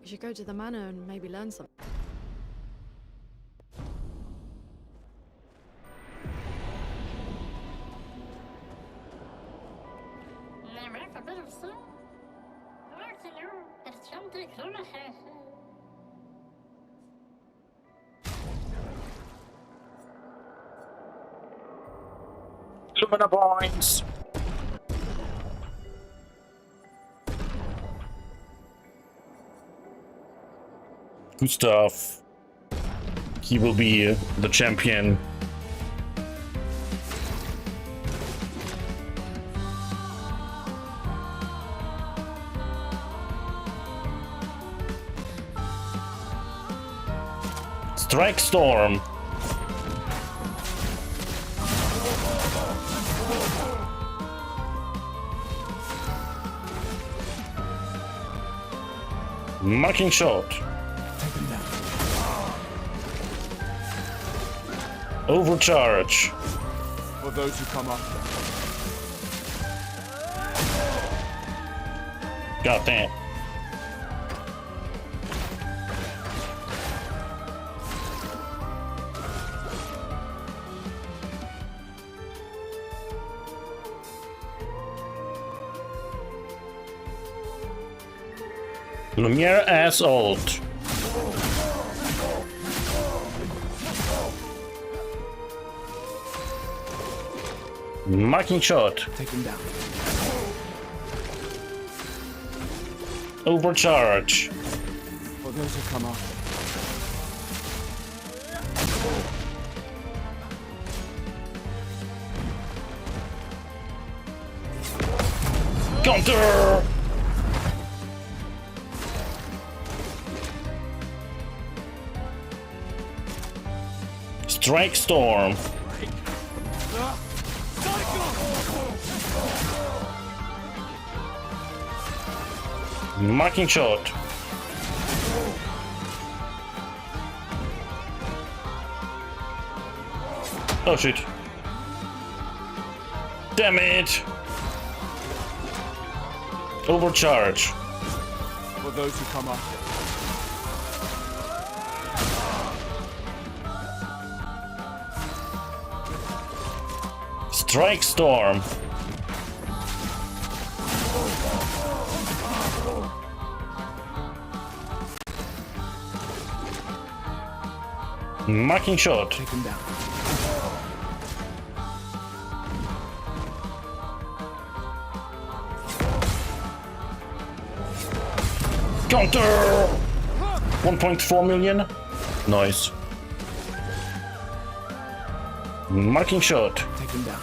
We should go to the manor and maybe learn something. Lumina points! Good stuff. He will be the champion. Strike Storm. Marking shot. Overcharge. For those who come after. God damn. Lumiere as ult. Marking shot. Take him down. Overcharge. For those who come after. Counter! Strike Storm. Marking shot. Oh shit. Damn it! Overcharge. For those who come after. Strike Storm. Marking shot. Take him down. Counter! 1.4 million. Nice. Marking shot. Take him down.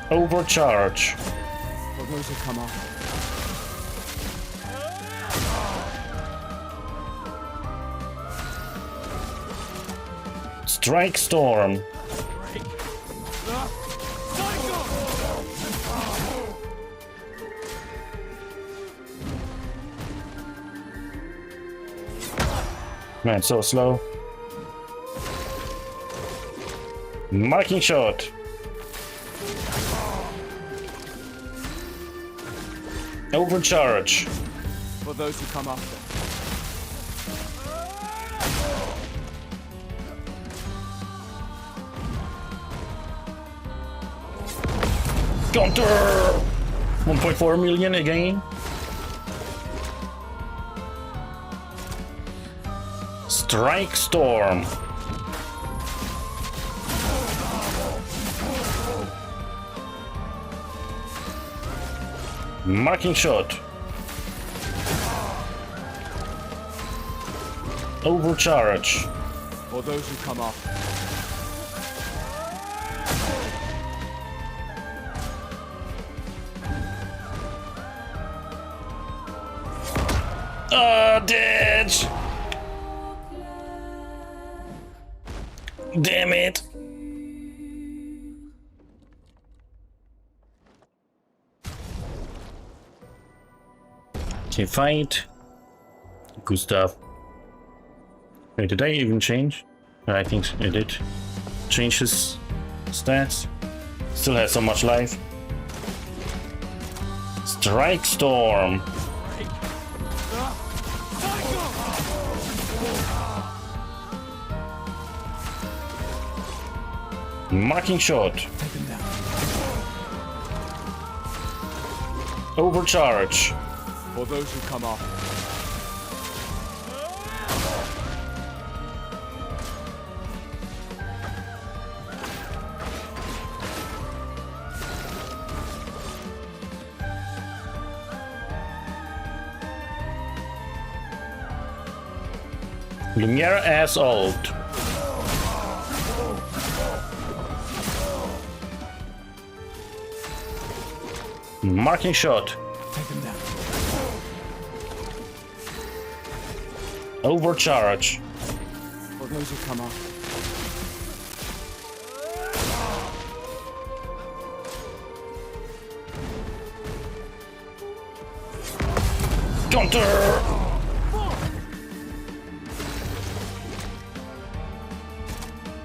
Overcharge. For those who come after. Strike Storm. Man, so slow. Marking shot. Overcharge. For those who come after. Counter! 1.4 million again. Strike Storm. Marking shot. Overcharge. For those who come after. Dead! Damn it! Okay, fight. Good stuff. Wait, did I even change? I think it did. Change his stats. Still has so much life. Strike Storm. Marking shot. Overcharge. For those who come after. Lumiere as old. Marking shot. Take him down. Overcharge. For those who come after. Counter!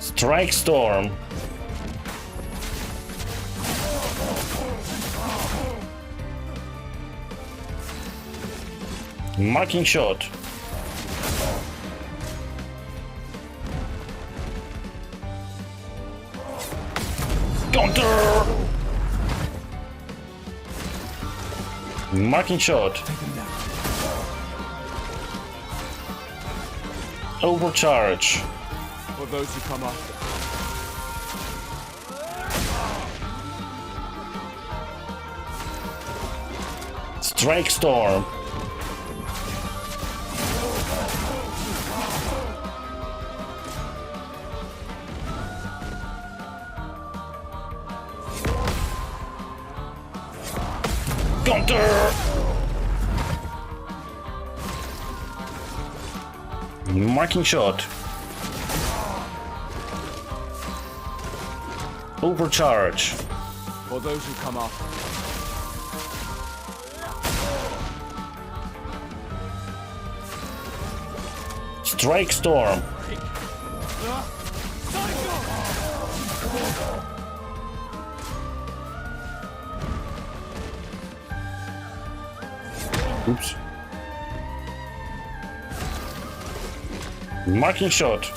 Strike Storm. Marking shot. Counter! Marking shot. Overcharge. For those who come after. Strike Storm. Counter! Marking shot. Overcharge. For those who come after. Strike Storm. Oops. Marking shot.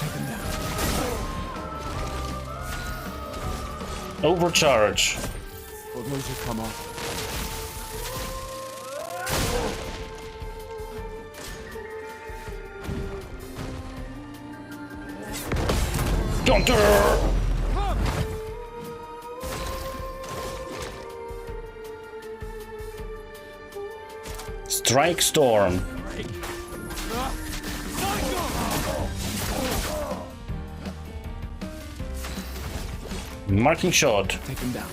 Overcharge. For those who come after. Counter! Strike storm. Marking shot. Take him down.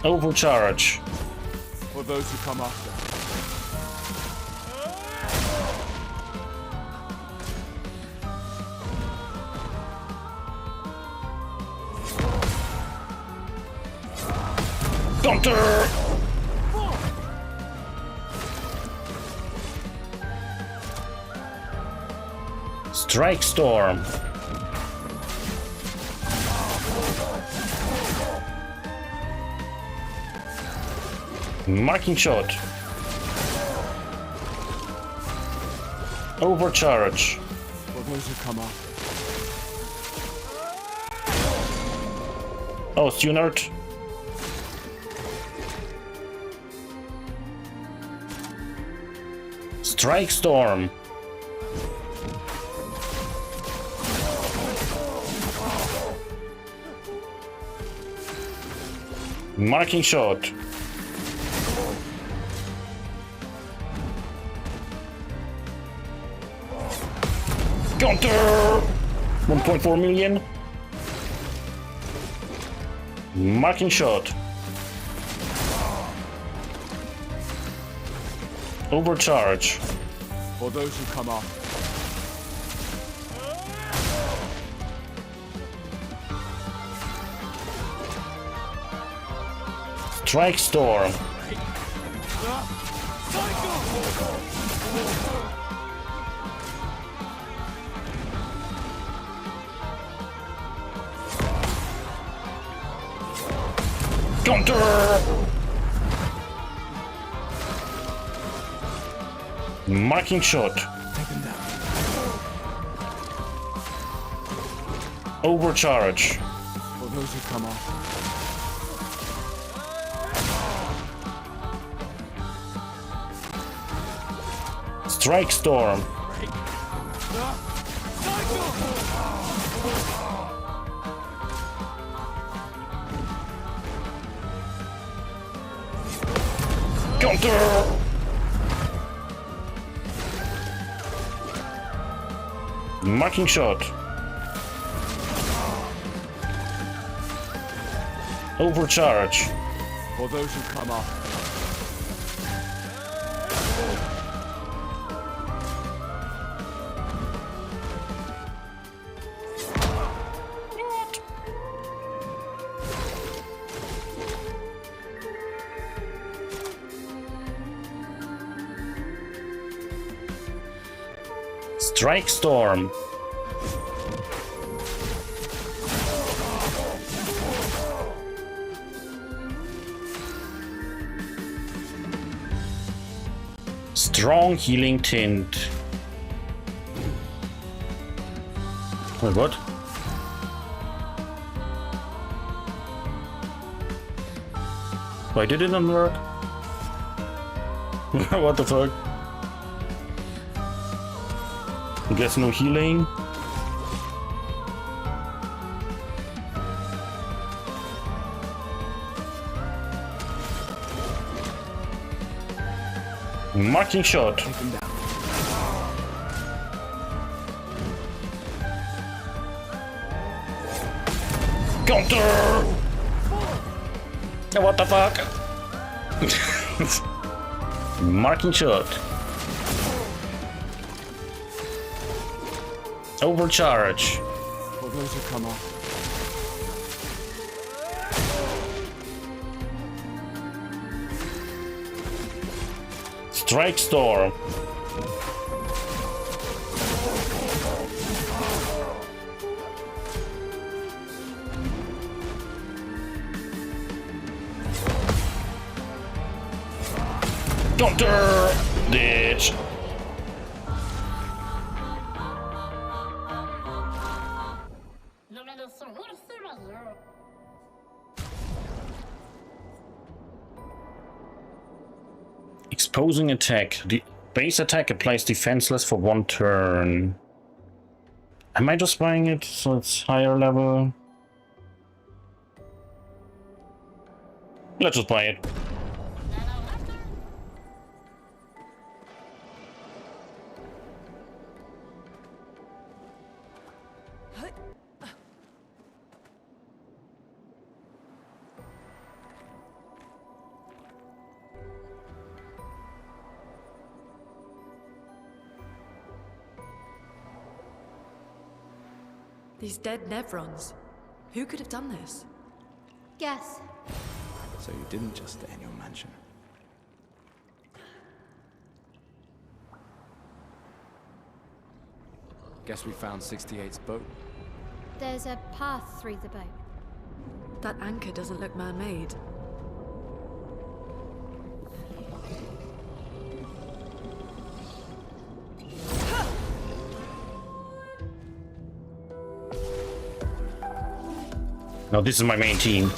Overcharge. For those who come after. Counter! Strike storm. Marking shot. Overcharge. For those who come after. Oh, Stunert. Strike storm. Marking shot. Counter! 1.4 million. Marking shot. Overcharge. For those who come after. Strike storm. Counter! Marking shot. Take him down. Overcharge. For those who come after. Strike storm. Counter! Marking shot. Overcharge. For those who come after. Strike storm. Strong healing tint. Wait, what? Why did it not work? What the fuck? Guess no healing. Marking shot. Take him down. Counter! What the fuck? Marking shot. Overcharge. For those who come after. Strike storm. Counter! Ditch! Exposing attack. The base attack applies defenseless for 1 turn. Am I just buying it so it's higher level? Let's just buy it. These dead Nevrons. Who could have done this? Guess. So you didn't just stay in your mansion. Guess we found 68's boat. There's a path through the boat. That anchor doesn't look man-made. No, this is my main team.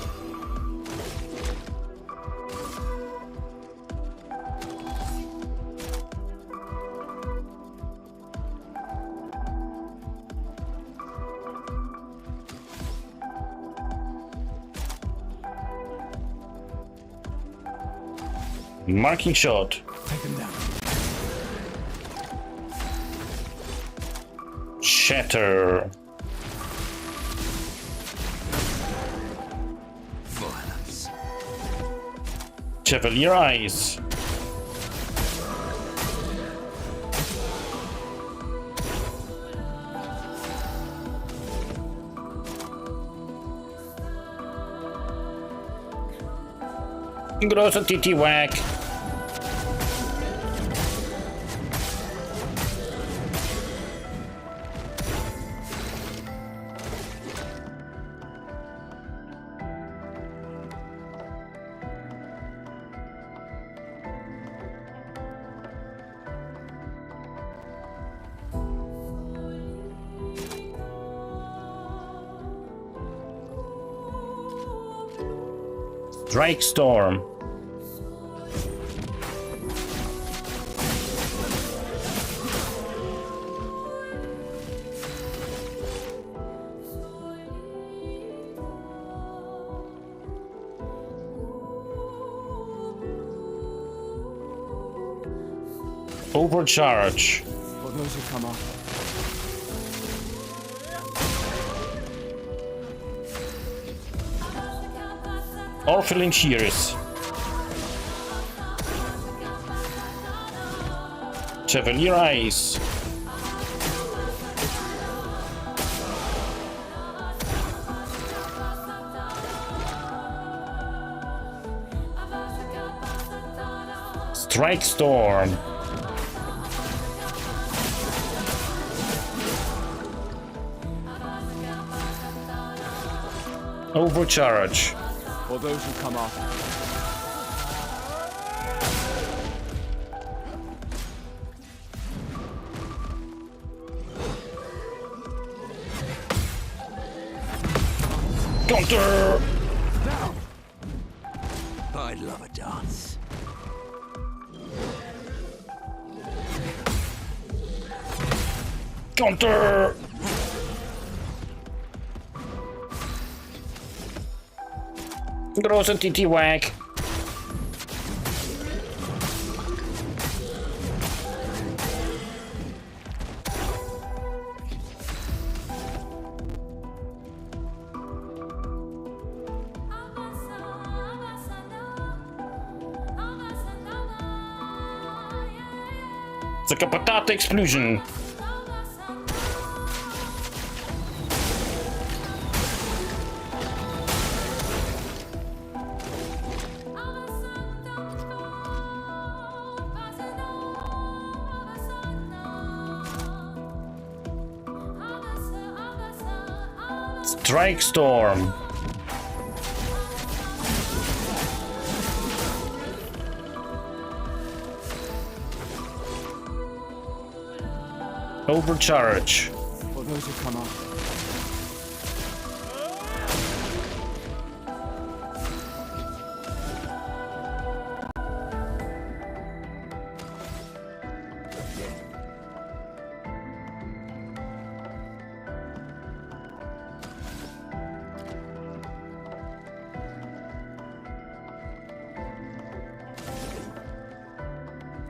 Marking shot. Take him down. Shatter. Violence. Chevalier Eyes. Großer Titi Whack. Strike Storm. Overcharge. For those who come after. Orphelin Shears. Chevalier Eyes. Strike Storm. Overcharge. For those who come after. Counter! Now! I'd love a dance. Counter! Großer Titi Whack. It's like a potato explosion. Strike Storm. Overcharge. For those who come after.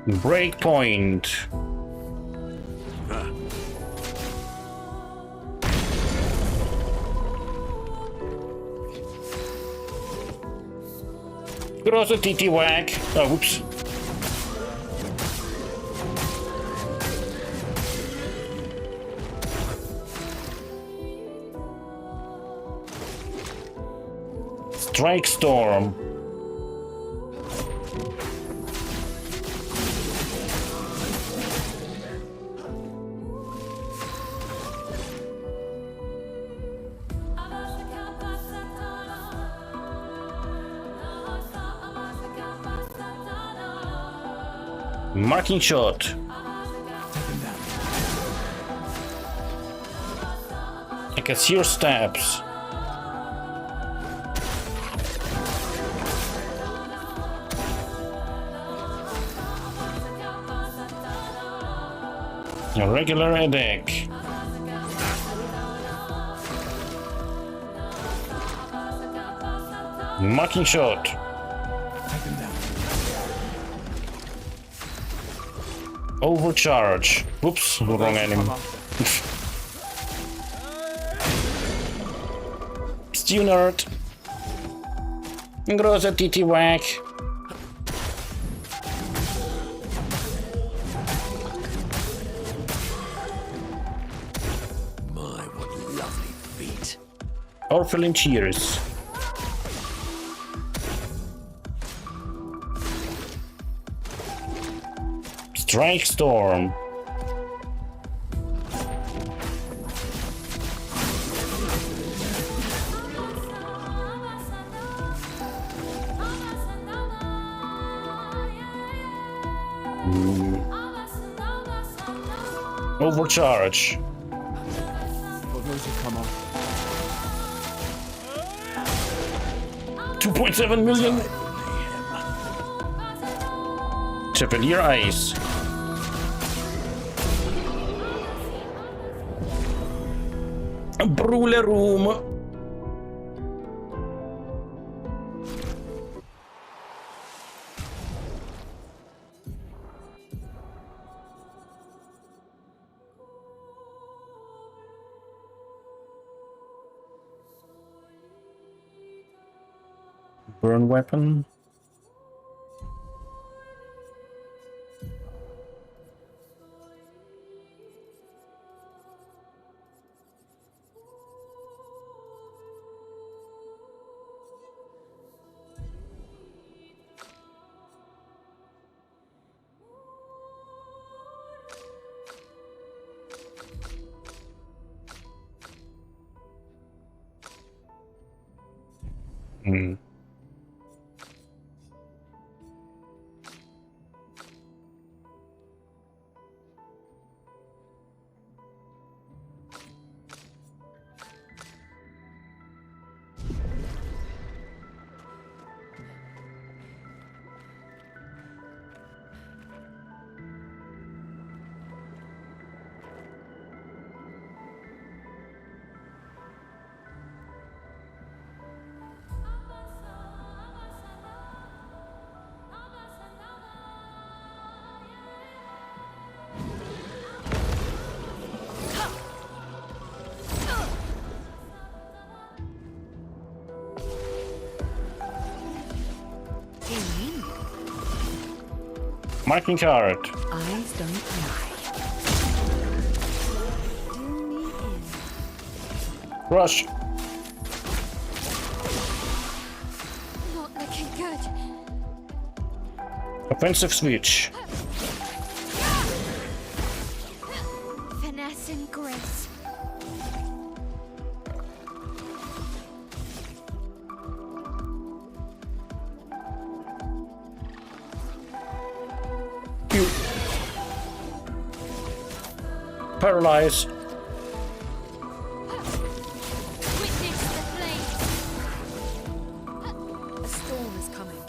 Breakpoint. Cross a TT whack. Oh, whoops. Strike Storm. Marking shot. I can see your stabs. A regular headache. Marking shot. Overcharge. Whoops, wrong enemy. Stunert. Groza TT whack. My, what lovely feet. Orphelin cheers. Strike Storm. Overcharge. For those who come after. 2.7 million. Chevalier Ice. Brule Room. Burn weapon. Hmm. Marking card. Eyes don't lie. Rush. Not looking good. Offensive switch. Finesse and grace. Paralyze. Witness the flames. A storm is coming.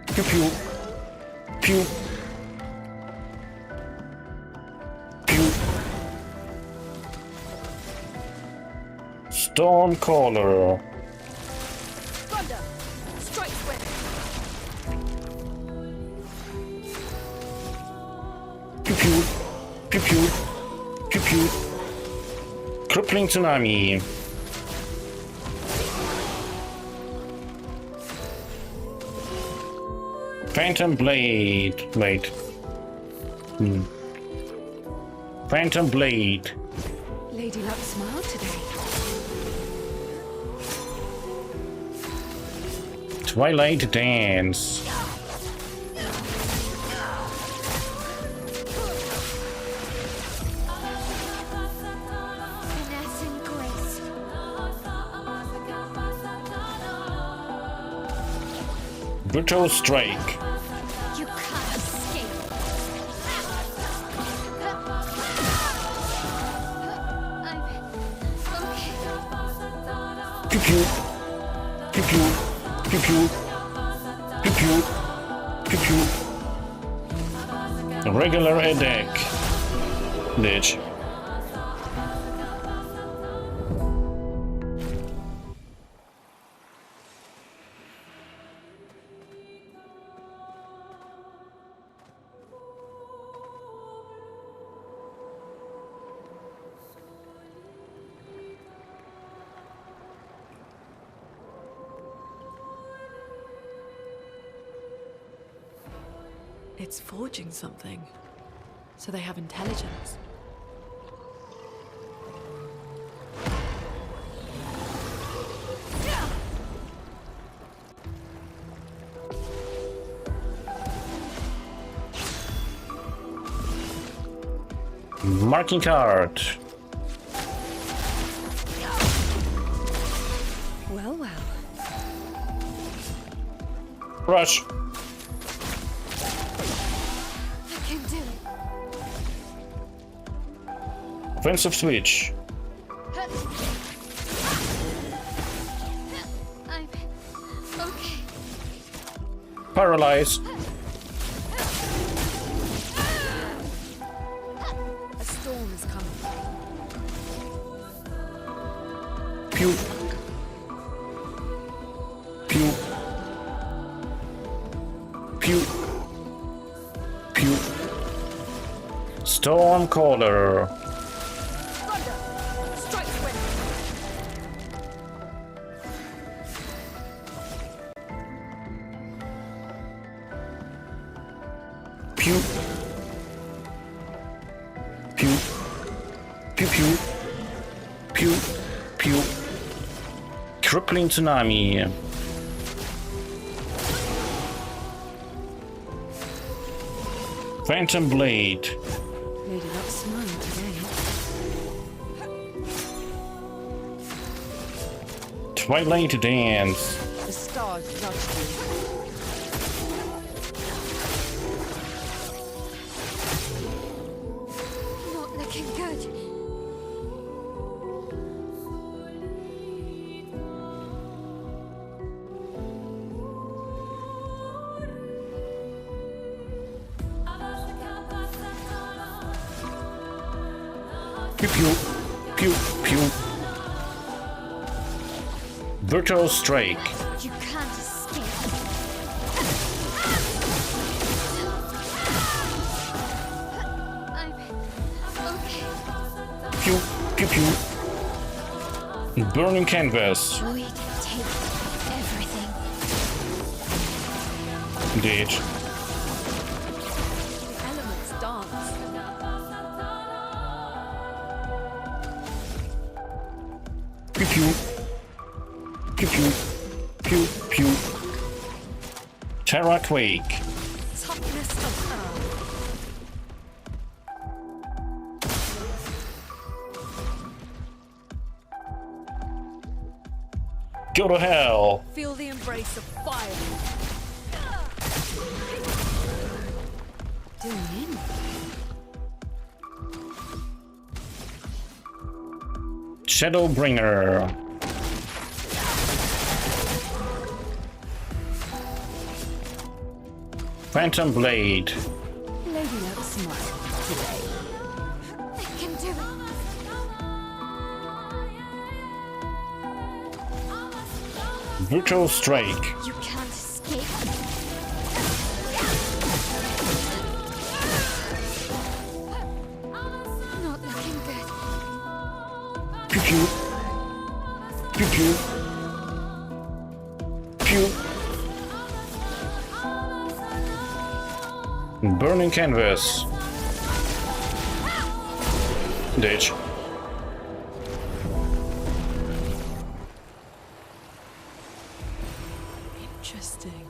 Pew pew. Pew. Pew. Stormcaller. Thunder! Strike swift! Pew pew. Pew pew. Pew pew. Crippling tsunami. Phantom Blade. Wait. Phantom Blade. Lady Luck smiled today. Twilight Dance. Finesse and grace. Brutal Strike. You can't escape. I'm okay. Pew pew. Pew pew. Pew pew. Pew pew. Pew pew. A regular attack. Ditch. It's forging something. So they have intelligence. Marking card. Well, well. Rush. I can do it. Offensive switch. I'm okay. Paralyze. A storm is coming. Pew. Pew. Pew. Pew. Stormcaller. Thunder! Strike swift! Pew. Pew. Pew pew. Pew. Pew. Crippling tsunami. Phantom Blade. Lady Luck smiled today. Twilight Dance. The stars judged you. Not looking good. Pew pew. Pew pew. Brutal Strike. You can't escape. I'm okay. Pew pew pew. Burning Canvas. Druid, take everything. Ditch. The elements dance. Pew pew. Pew pew. Pew pew. Terra Quake. Toughness of earth. Go to hell. Feel the embrace of fire. Doing in. Shadowbringer. Phantom Blade. Lady Luck smile today. I can do it. Brutal Strike. You can't escape. Not looking good. Pew pew. Pew pew. Pew. Burning Canvas. Ditch. Interesting.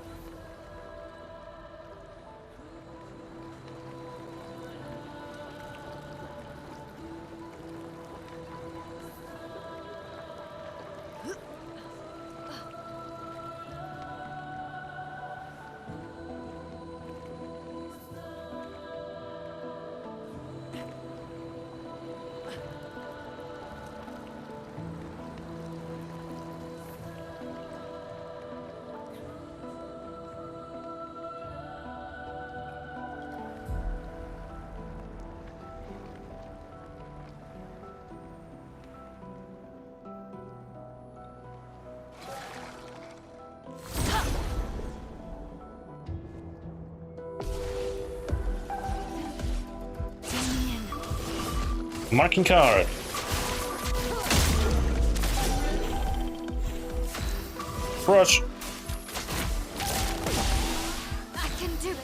Marking card. Brush. I can do it.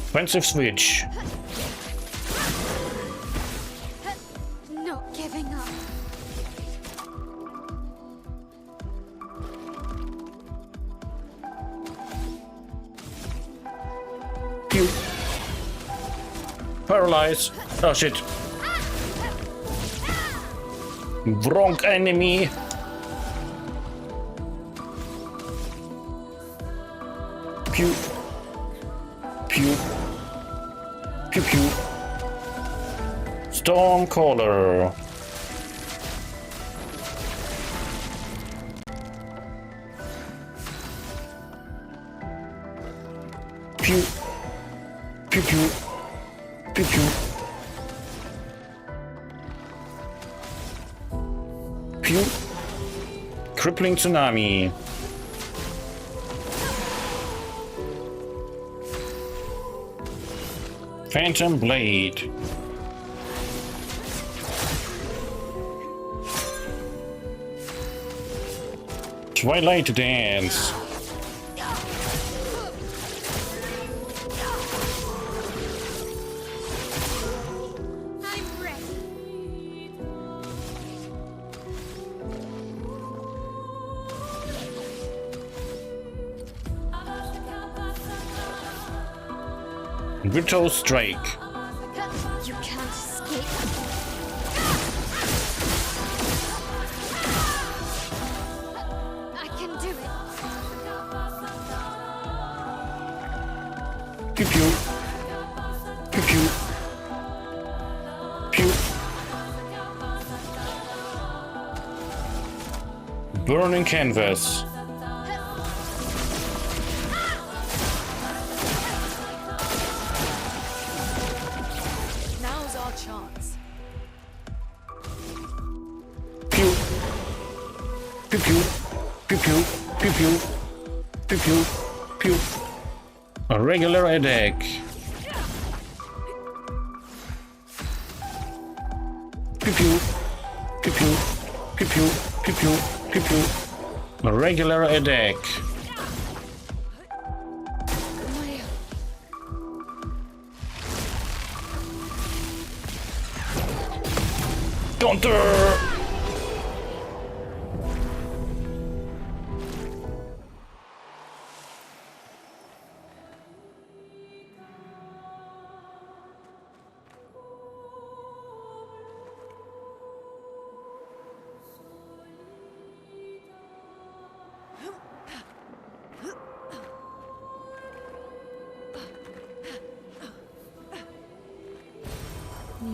Offensive switch. Not giving up. Pew. Paralyze. Oh shit. Wrong enemy. Pew. Pew. Pew pew. Stormcaller. Pew. Pew pew. Pew pew. Pew. Crippling tsunami. Phantom Blade. Twilight Dance. I'm ready. Brutal Strike. You can't escape. I can do it. Pew pew. Pew pew. Pew. Burning Canvas. Now's our chance. Pew. Pew pew. Pew pew. Pew pew. Pew pew. Pew. A regular attack. Pew pew. Pew pew. Pew pew. Pew pew. Pew pew. A regular attack. Counter!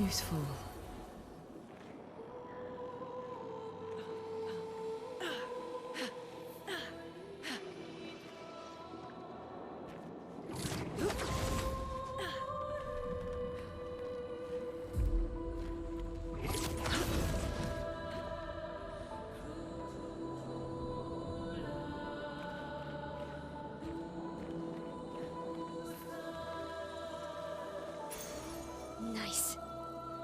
useful. Nice.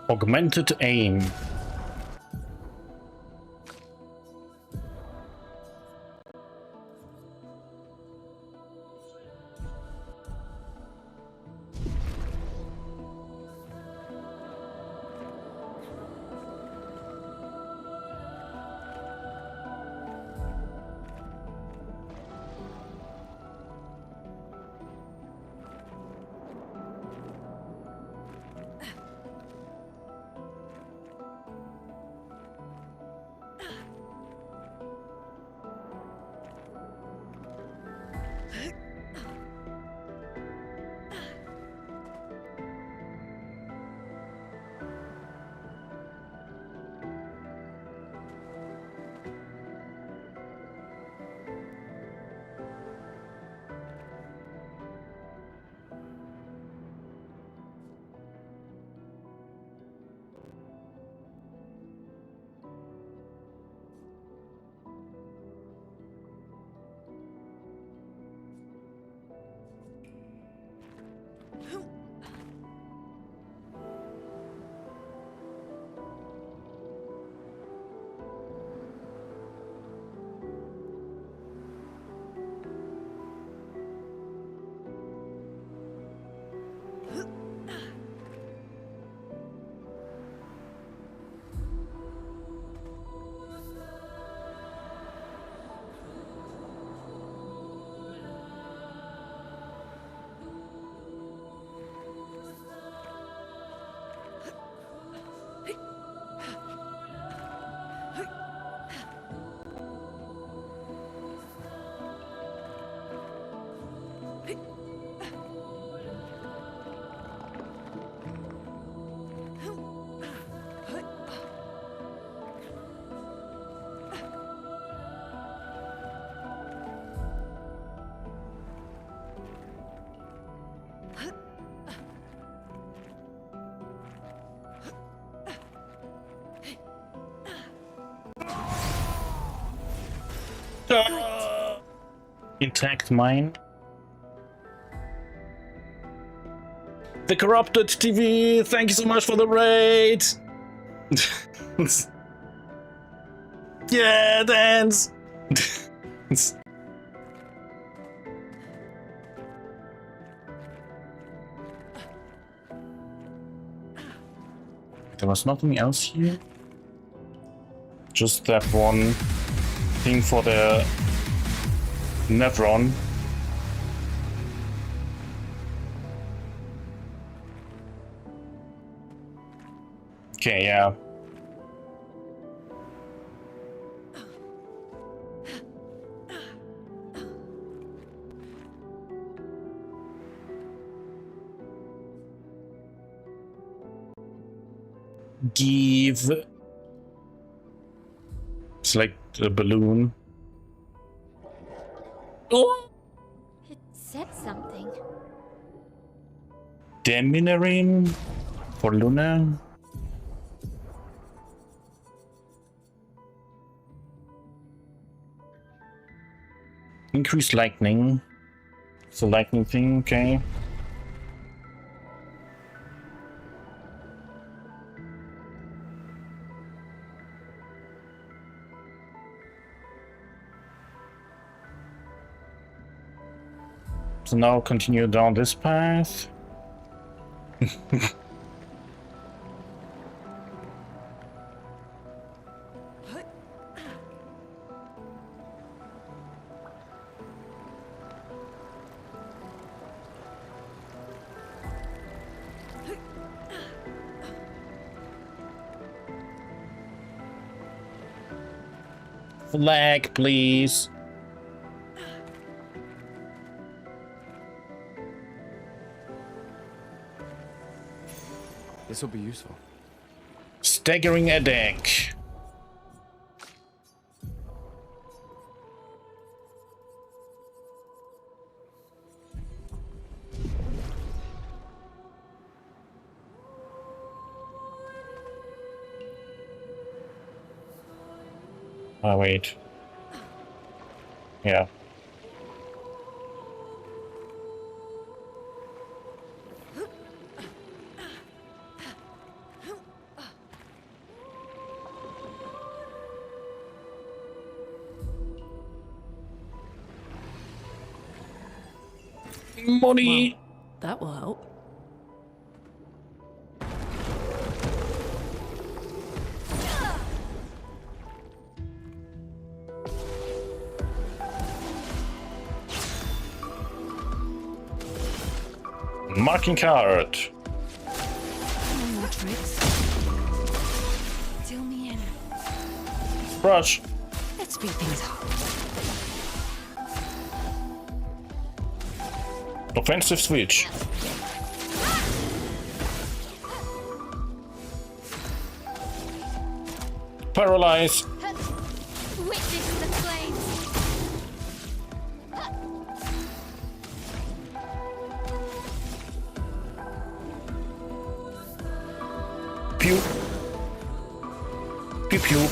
Augmented aim. Intact mine. The Corrupted TV, thank you so much for the raid. Yeah, dance. There was nothing else here. Just that one thing for the Nevron. Okay, yeah. Give. It's like the balloon. Oh! It said something. Deminarim for Luna. Increase lightning. It's a lightning thing, okay. So now continue down this path. Flag, please. This will be useful. Staggering a deck. Oh, wait. Yeah. Money! Well, that will help. Marking card. No more tricks. Deal me in. Brush. Let's speed things up. Offensive switch. Paralyze. Witness the flames. Pew. Pew pew.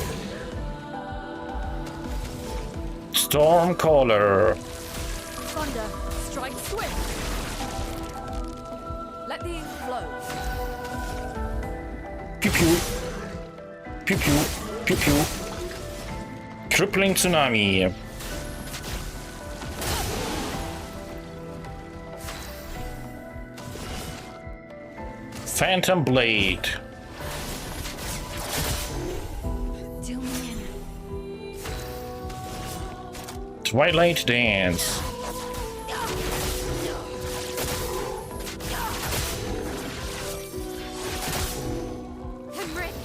Stormcaller. Thunder, strike swift. Let the ink flow. Pew pew. Pew pew. Pew pew. Crippling tsunami. Phantom blade. Deal me in. Twilight dance. Henrik.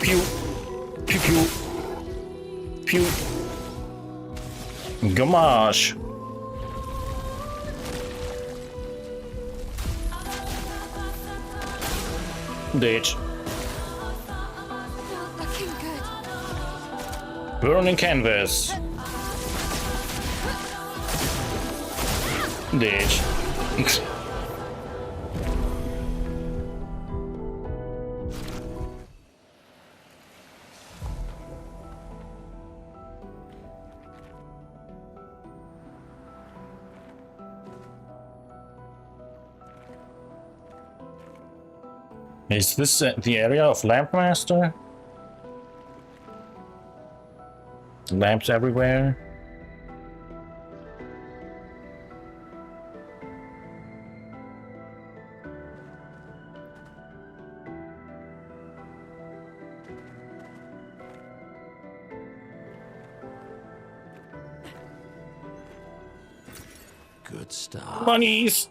Pew. Pew pew. Pew. Gamache. Ditch. Looking good. Burning canvas. Ditch. Is this the area of Lampmaster? Lamps everywhere. Good stuff. Monies!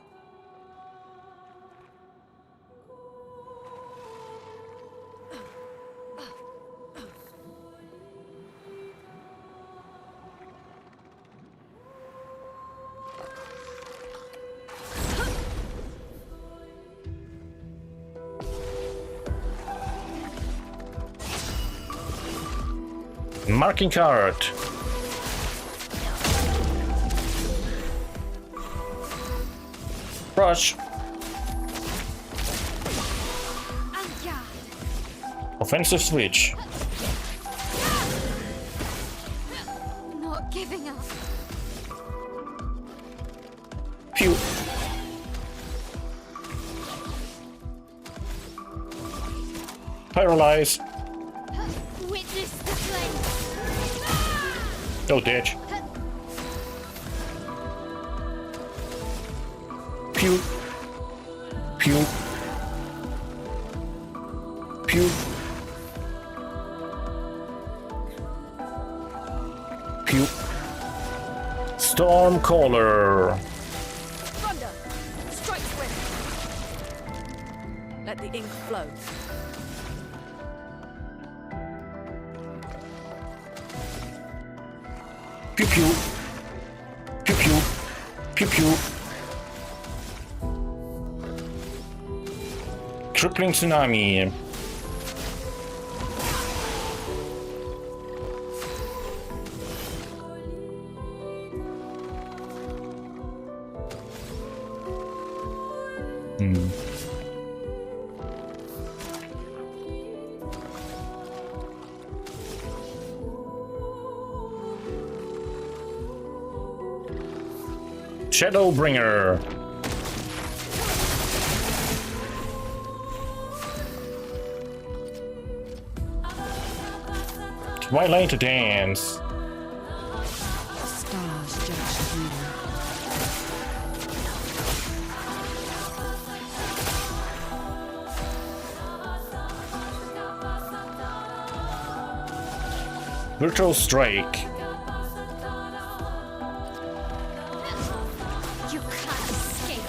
Marking card. Brush. Offensive switch. Not giving up. Pew. Paralyze. Witness the flames. Oh, ditch. Pew. Pew. Pew. Pew. Stormcaller. Thunder, strike swift. Let the ink flow. pew. Pew pew. Pew pew. Crippling tsunami. Shadowbringer. Twilight Dance. Stars judge you. Virtual Strike. You can't escape.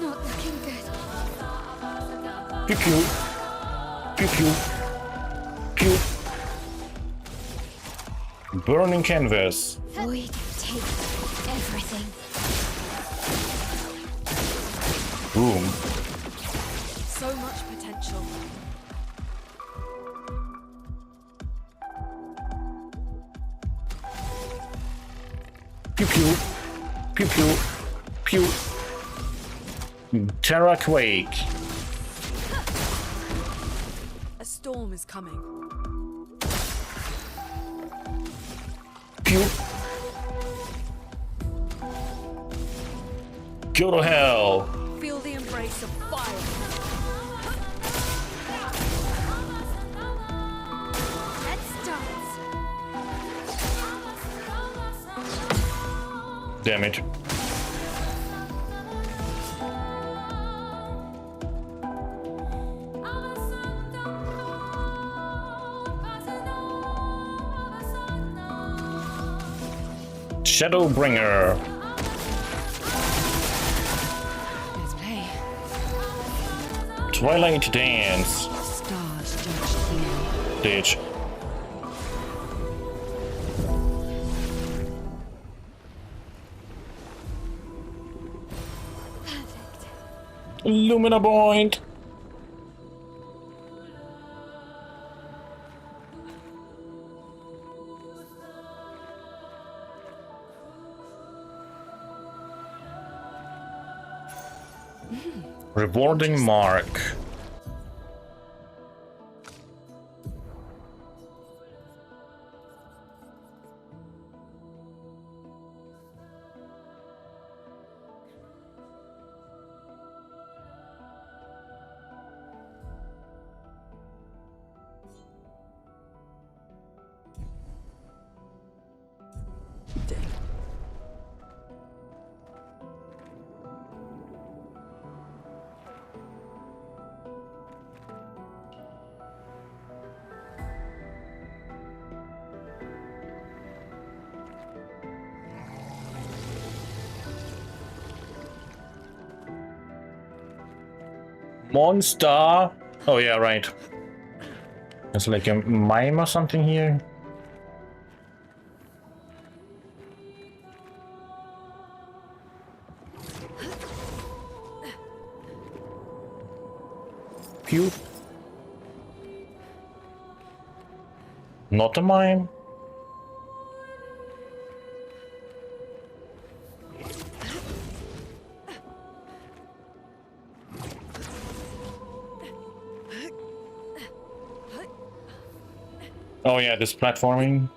Not looking good. Pew pew. Pew pew. Pew. Burning Canvas. Void takes everything. Boom. So much potential. Pew pew. Pew pew. Pew. Terra Quake. A storm is coming. Pew. Go to hell. Feel the embrace of fire. Let's dance. Damn it. Shadowbringer. Let's play. Twilight Dance. Stars judge you. Stage. Lumina Point. Rewarding mark. Monster. Oh yeah, right. It's like a mime or something here. Pew. Not a mime. Oh yeah, this platforming.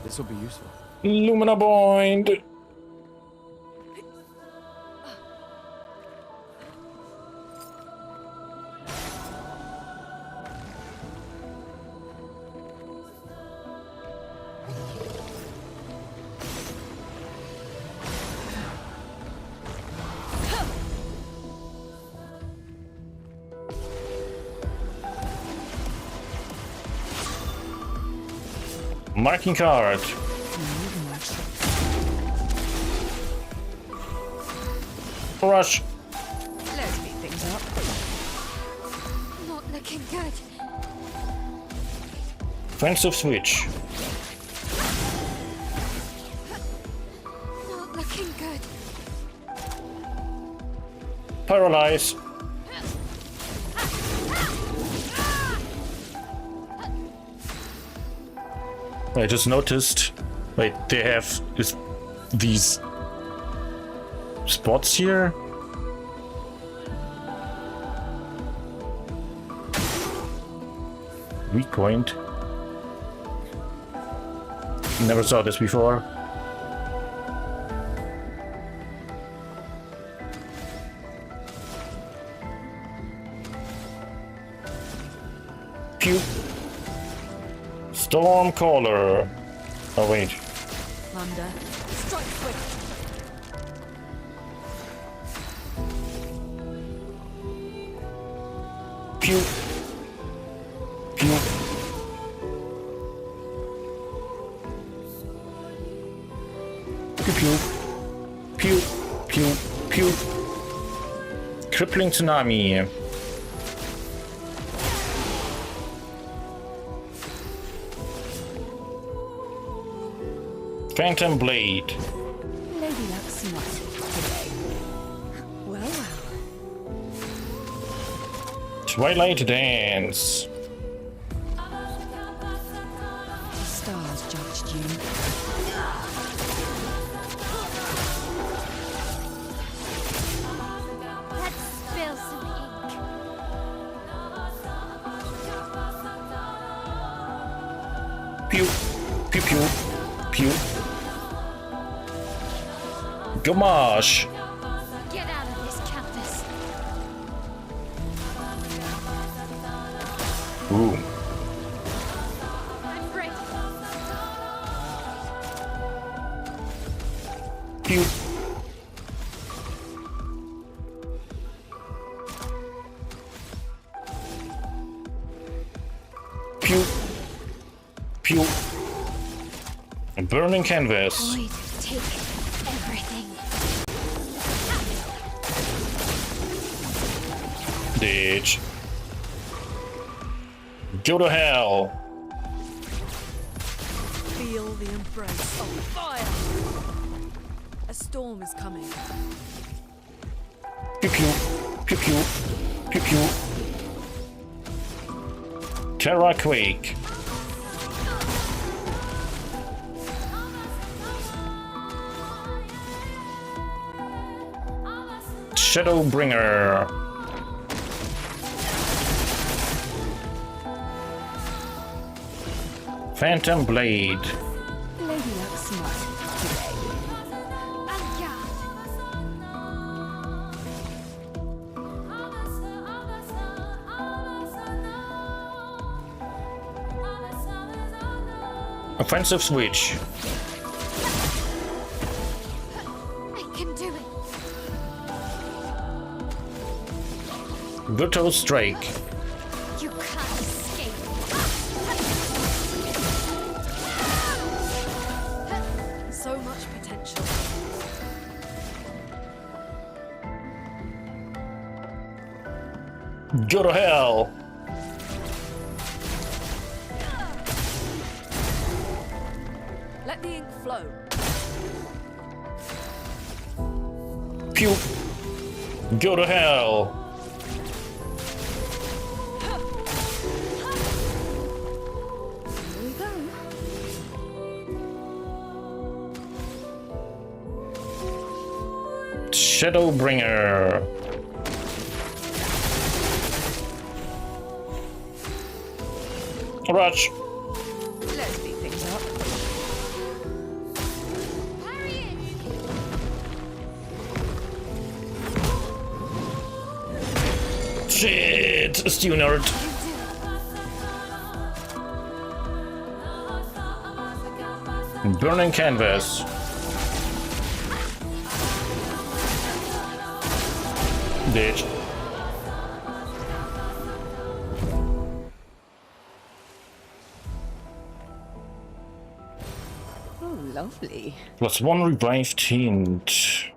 This will be useful. Lumina Point. Marking card. Rush. Let's speed things up. Not looking good. Offensive switch. Not looking good. Paralyze. I just noticed. Wait, they have these spots here. Weak point. Never saw this before. Pew. Stormcaller. Oh wait. Thunder. Strike quick. Pew. Pew. Pew pew. Pew. Pew. Pew. Crippling tsunami. Phantom Blade. Lady Luck's not today. Well, well. Twilight Dance. The stars judged you. Let's spill some ink. Pew. Pew pew. Pew. Gamache. Get out of this canvas. Ooh. I'm ready. Pew. Pew. Pew. A burning canvas. Void, take everything. Ditch. Go to hell. Feel the embrace of fire. A storm is coming. Pew pew. Pew pew. Pew pew. Terra Quake. Shadowbringer. Phantom Blade. Lady Luck's not today. Offensive switch. I can do it. Brutal strike. You can't escape. So much potential. Go to hell. Let the ink flow. Pew. Go to hell. Here we go. Shadowbringer. Rush. Let's speed things up. Shit, Stu nerd. Burning canvas. Ditch. Lovely. +1 revived hint.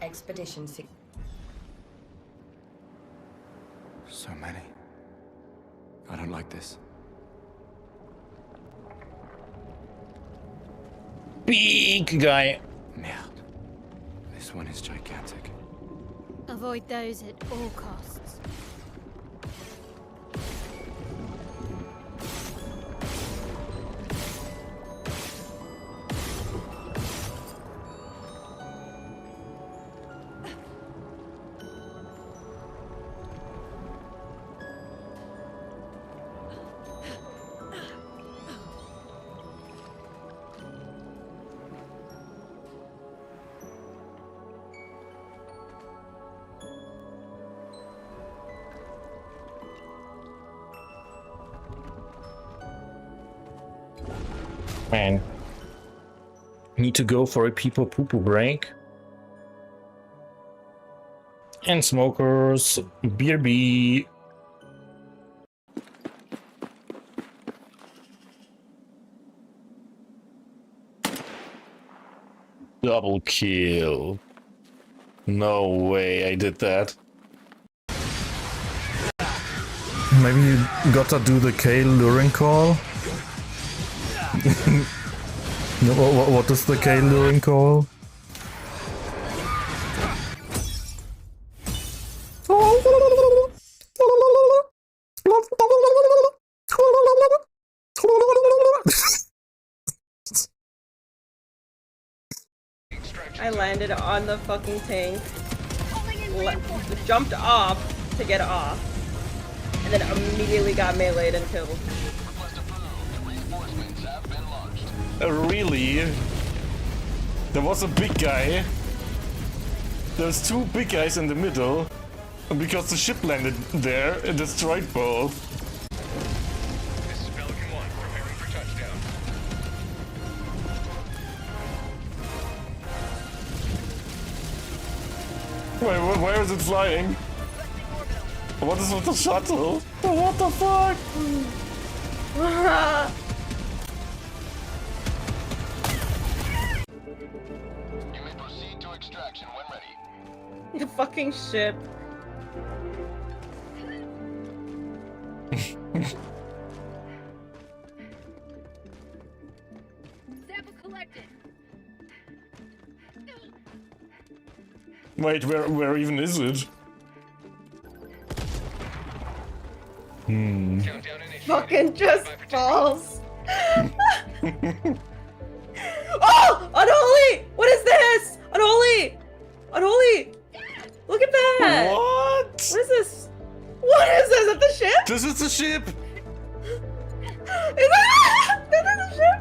Expedition So many. I don't like this. Big guy. Merde. This one is gigantic. Avoid those at all costs. Man. Need to go for a people poo-poo break. And smokers, BRB. Double kill. No way I did that. Maybe you gotta do the K luring call? What is the K luring call? I landed on the fucking tank, jumped off to get off, and then immediately got meleeed and killed. Really? There was a big guy. There's two big guys in the middle. And because the ship landed there, it destroyed both. This is Pelican 1, preparing for touchdown. Wait, where is it flying? What is with the shuttle? What the fuck? You may proceed to extraction when ready. The fucking ship. Sample collected. Wait, where even is it? Fucking just falls. Oh! Unholy! What is this? Unholy! Unholy! Look at that! What? What is this? What is this? Is that the ship? This is the ship! Is that the ship?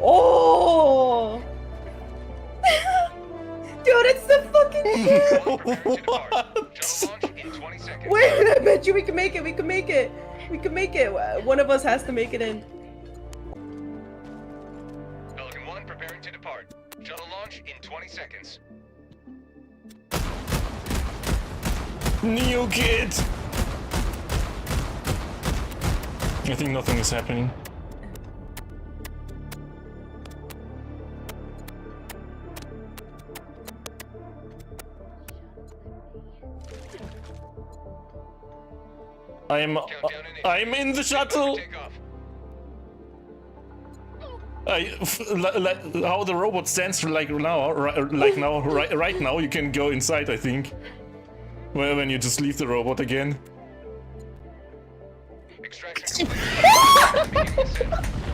Oh! Dude, it's the fucking ship! What? Wait, I bet you we can make it, we can make it! We can make it! One of us has to make it in. Pelican 1 preparing to depart. Shuttle launch in 20 seconds. Neo Kid! I think nothing is happening. I'm in the shuttle. How the robot stands for right now, you can go inside, I think. Well, when you just leave the robot again. Extraction.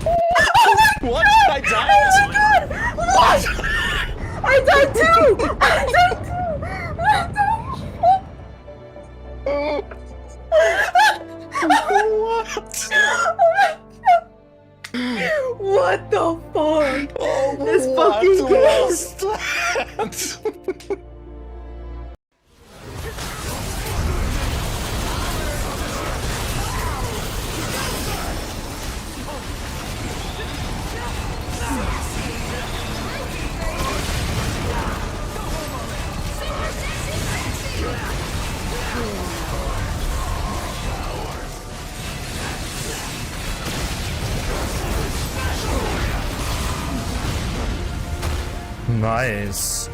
Oh my What? I died? Oh my god! What? I died too! I died too! What the fuck? Oh, this fucking game! Nice.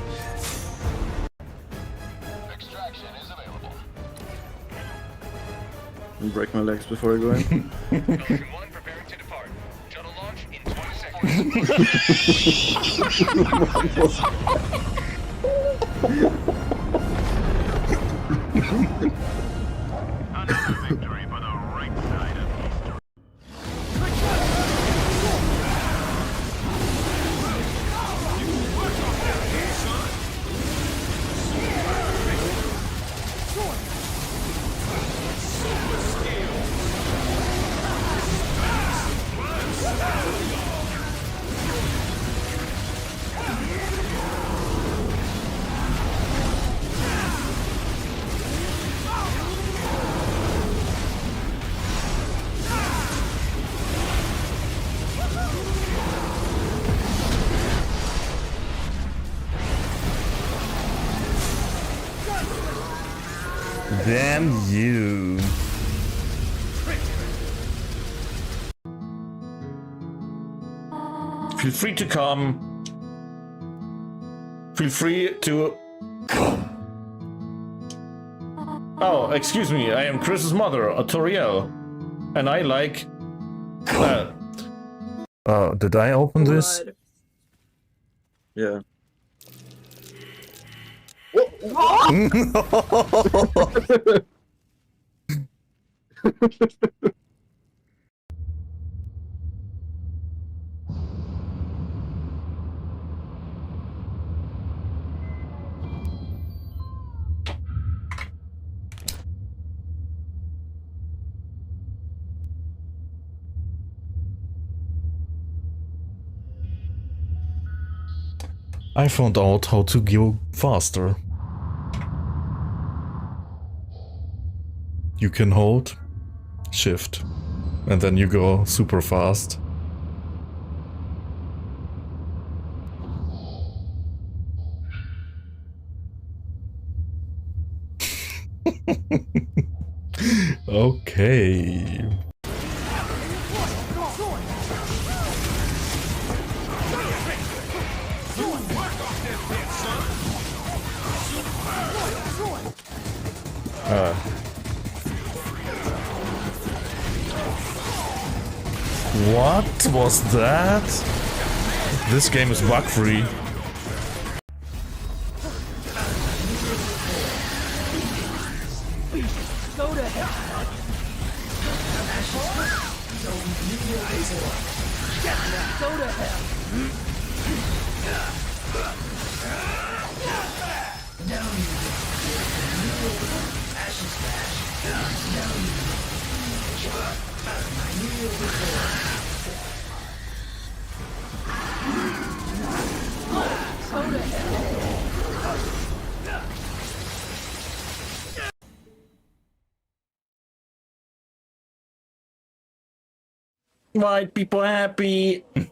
Break my legs before I go in. Ocean 1 preparing to depart. Shuttle launch in 20 seconds. Another victory for the right side of history. Damn you. Feel free to come. Feel free to... Oh, excuse me, I am Chris's mother, Toriel. And I like... did I open this? Yeah. I found out how to go faster. You can hold shift and then you go super fast. Okay. What was that? This game is bug free. Go to hell. Go to hell. White people happy. Wait,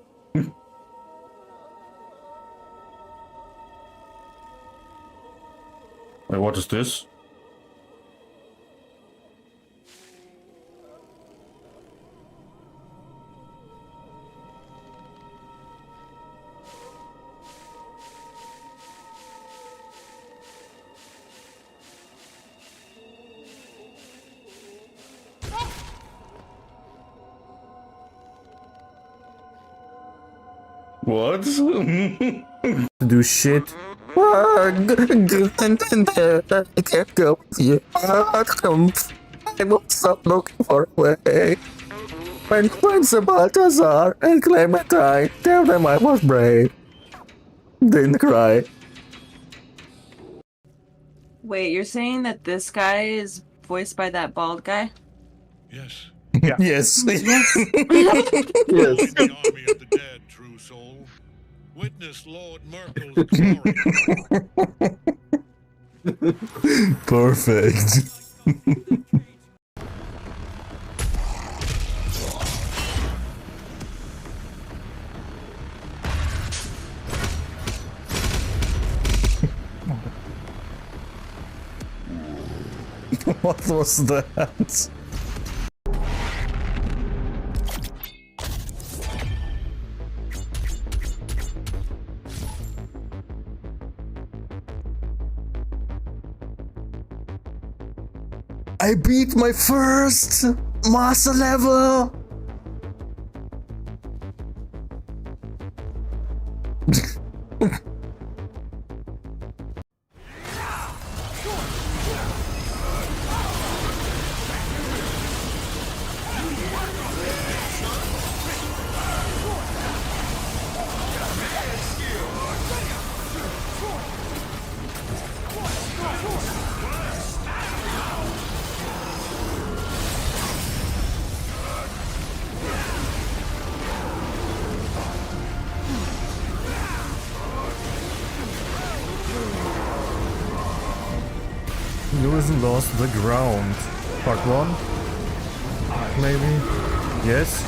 what is this? What? Do shit. I can't go with you. I won't stop looking for a way. When Sir Balthazar and Clementine tell them I was brave. Didn't cry. Wait, you're saying that this guy is voiced by that bald guy? Yes. Yeah. Yes. Yes. Yes. The army of the dead, true soul. Witness Lord Merkel's glory. Perfect. What was that? I beat my first master level! Lewison lost the ground. Part 1? Maybe? Yes?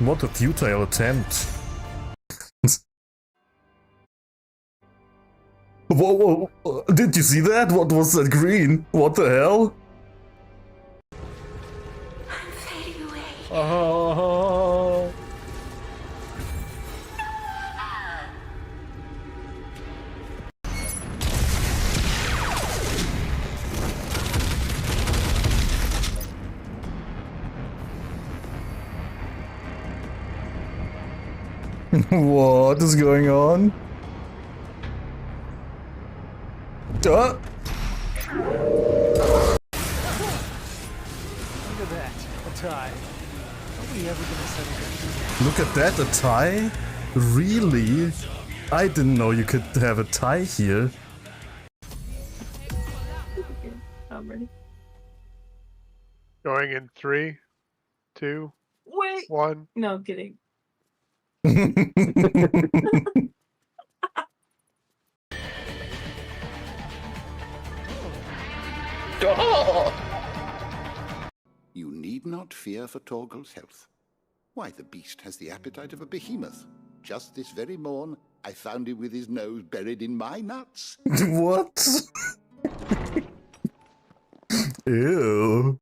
What a futile attempt. Whoa, whoa, did you see that? What was that green? What the hell? I'm fading away. Oh. What is going on? Look at that, a tie. Are we ever gonna settle down? Look at that, a tie? Really? I didn't know you could have a tie here. I'm ready. Going in 3, 2, Wait. 1. No, I'm kidding. You need not fear for Torgal's health. Why, the beast has the appetite of a behemoth. Just this very morn, I found him with his nose buried in my nuts. What? Ew.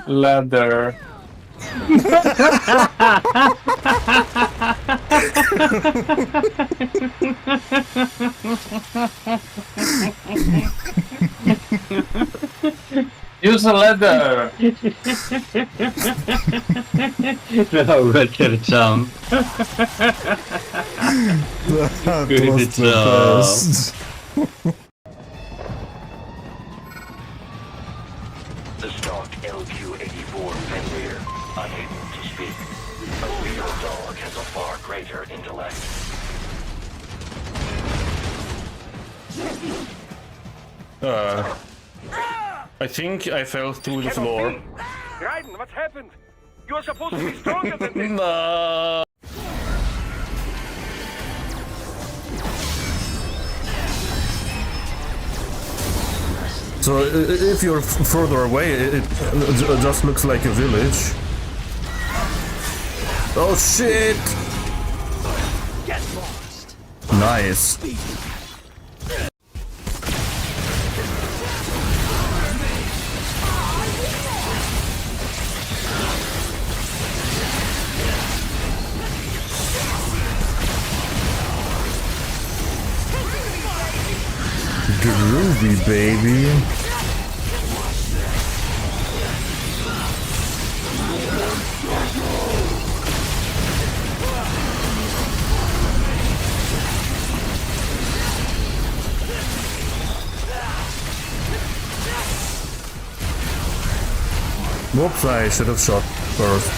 Ladder. Use a ladder. No, better jump. That Good was the job. best. The stock LQ-84 Fenrir, unable to speak. A real dog has a far greater intellect. I think I fell through the floor. Raiden, what happened? You are supposed to be stronger than this. No. So if you're further away, it just looks like a village. Oh shit! Get lost. Nice. Groovy, baby. Whoops, I should have shot first.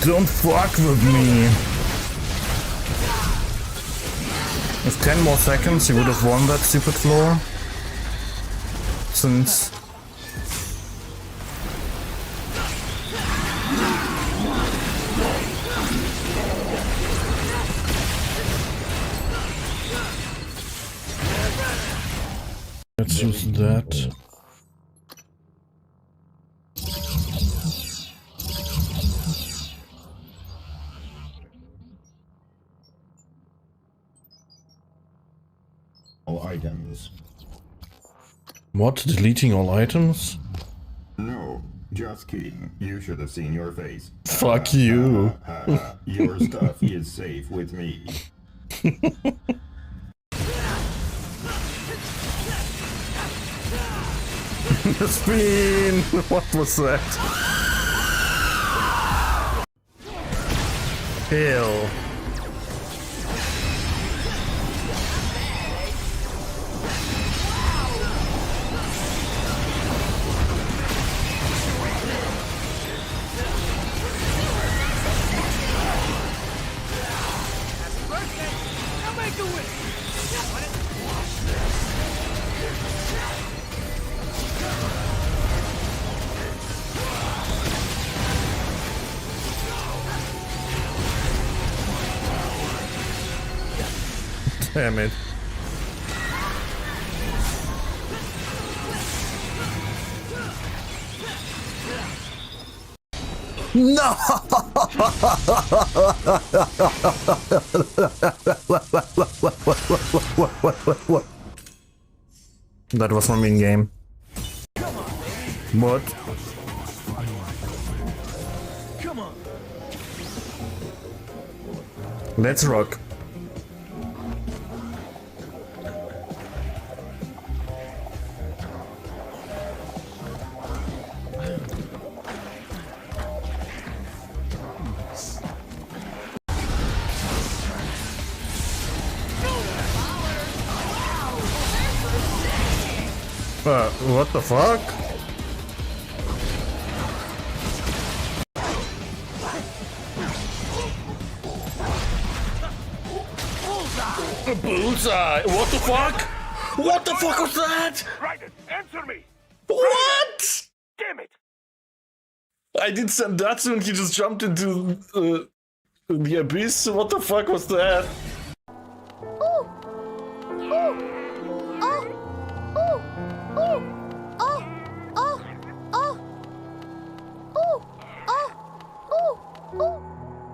Don't fuck with me. With 10 more seconds, you would have won that stupid floor. Since... Let's use that. All items. What? Deleting all items? No, just kidding. You should have seen your face. Fuck you. Your stuff is safe with me. The spin! What was that? Kill. Damn it. No! That was from in-game. What? Come on. Let's rock. What the fuck? Bullseye! What the fuck? What the fuck was that? Raiden, answer me! What? Damn it! I did Sandatsu and he just jumped into the abyss. What the fuck was that?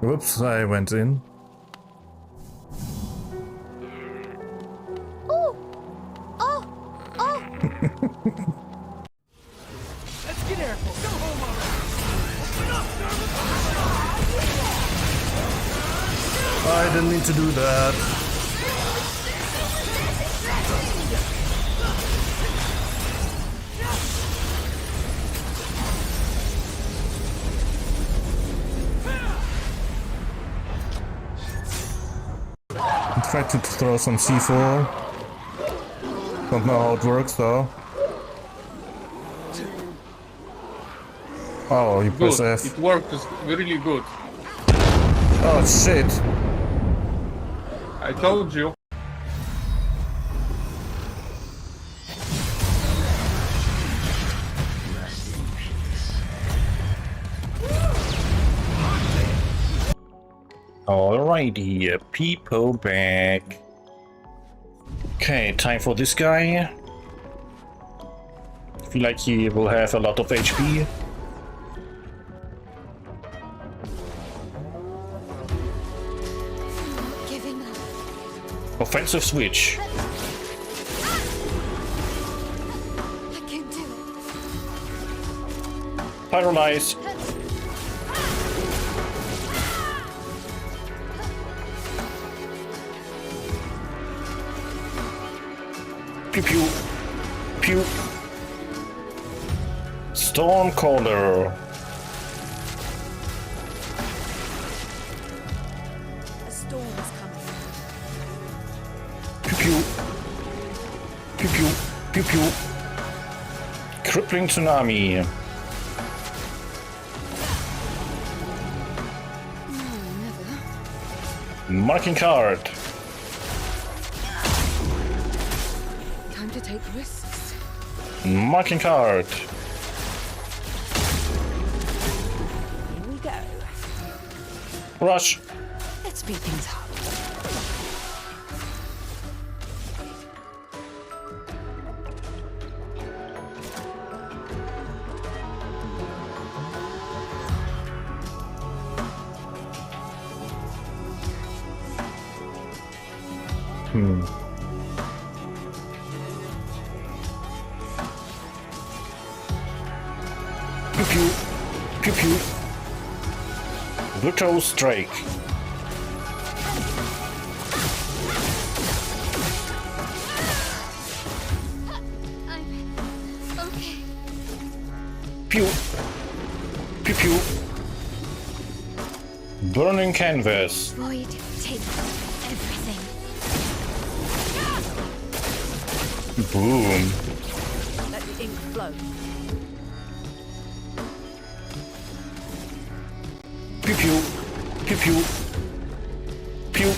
Whoops, I went in. Let's get airful. Go home already. I didn't need to do that. I tried to throw some C4. Don't know how it works though. Oh, you press F. It works really good. Oh shit. I told you. Alrighty, people back. Okay, time for this guy. I feel like he will have a lot of HP. Giving up. Offensive switch. I can do it. Paralyze. Pew pew. Pew. Stormcaller. A storm is coming. Pew pew. Pew pew. Pew pew. Crippling tsunami. Marking card. Time to take risks. Marking card. Here we go. Rush. Let's speed things up. Pew pew. Pew pew. Brutal strike. Okay. Pew. Pew pew. Burning canvas. Void, take everything. Boom. Let the ink flow. Pew pew. Pew pew. Pew.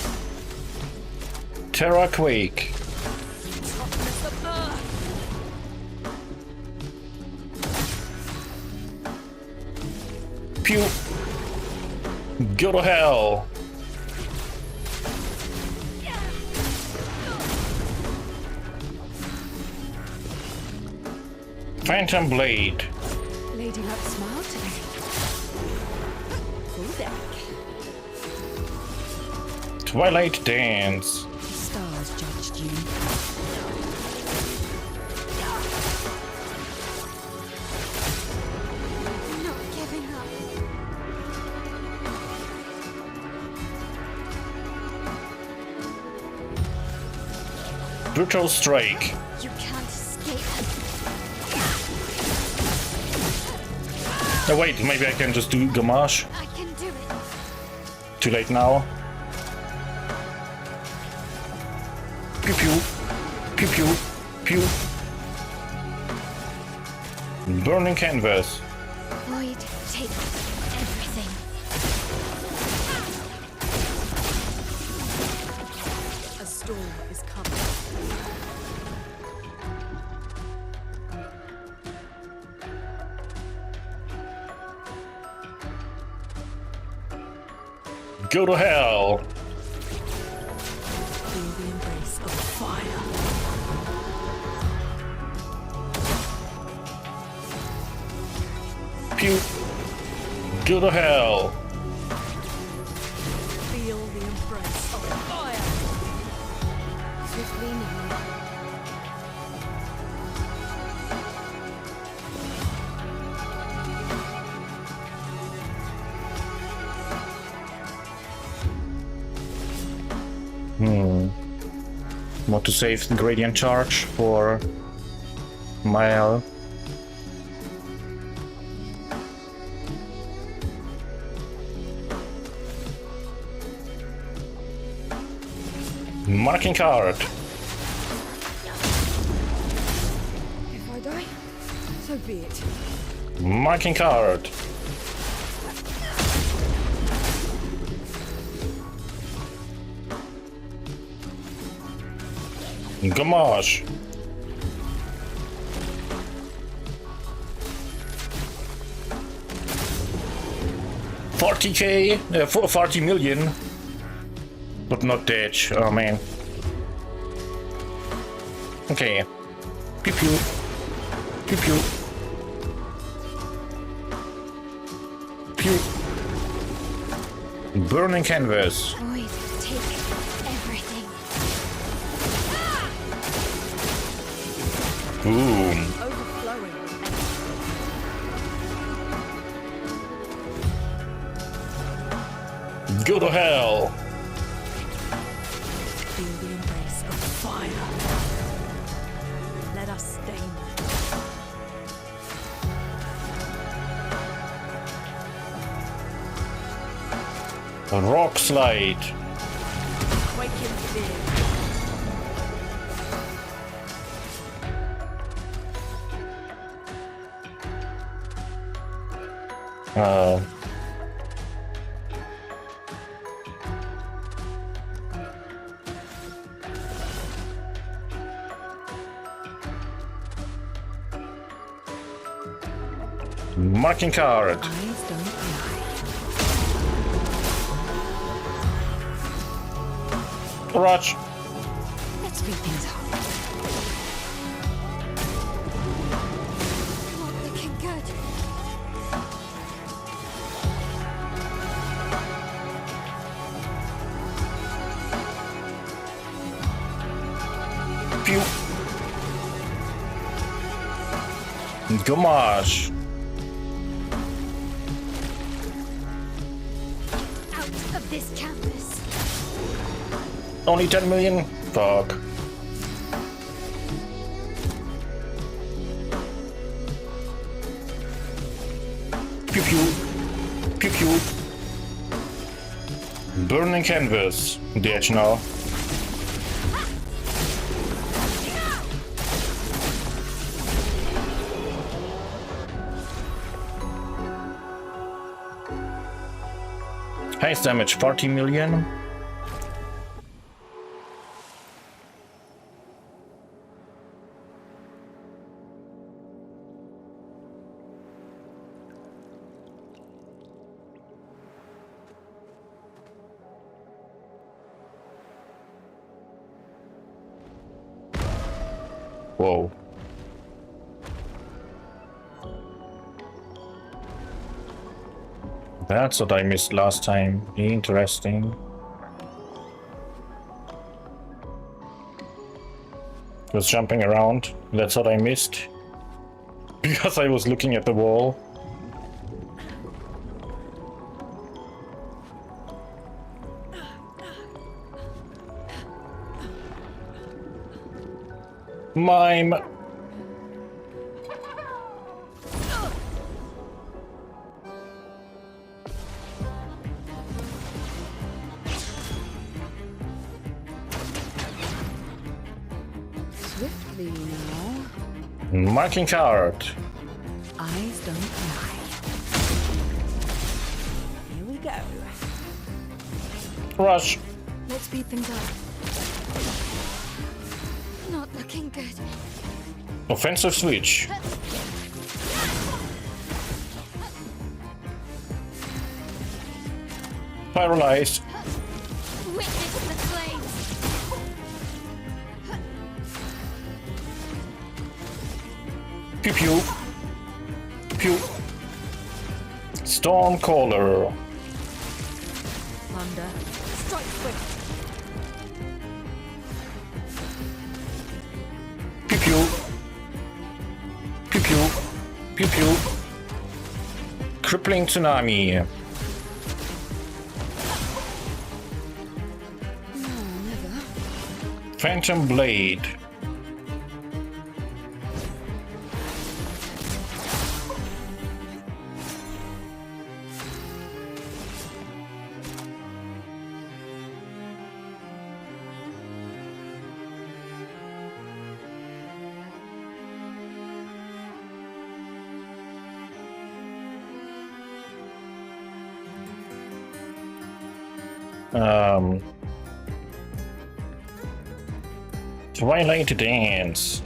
Terra Quake. Toughness of earth. Pew. Go to hell. Phantom Blade. Lady Luck smile today. Full deck. Twilight Dance. The stars judged you. I'm not giving up. Brutal Strike. You can't escape. Oh wait, maybe I can just do Gamache. I can do it. Too late now. Pew pew. Pew pew. Pew. Burning canvas. Void, take everything. A storm is coming. Go to hell. Feel the embrace of fire. Pew. Go to hell. Feel the embrace of fire. Swiftly now. Want to save the gradient charge for Mael. Marking card. If I die, so be it. Marking card. Gamache. $40K, 40 million, but not dead. Oh man. Okay. Pew pew. Pew pew. Pew. Burning canvas. Void, take everything. Boom. Overflowing. Go to hell. Feel the embrace of fire. Let us stain A rock slide. Quake in fear. Marking card. Eyes don't lie. Rush. Let's speed things up. Not looking good. Pew. Gomash. Out of this campus. Only 10 million? Fuck. Pew pew. Pew pew. Burning canvas. Ditch now. Highest damage 40 million. Whoa. That's what I missed last time. Interesting. Was jumping around. That's what I missed. Because I was looking at the wall. Mime. Swiftly now. Marking card. Eyes don't lie. Here we go. Rush. Let's speed things up. Not looking good. Offensive switch. Paralyzed. Witness the flames. Pew pew. Pew. Stormcaller. Thunder. Strike swift. Pew pew. Pew pew. Pew pew. Crippling tsunami. Phantom blade. Twilight Dance.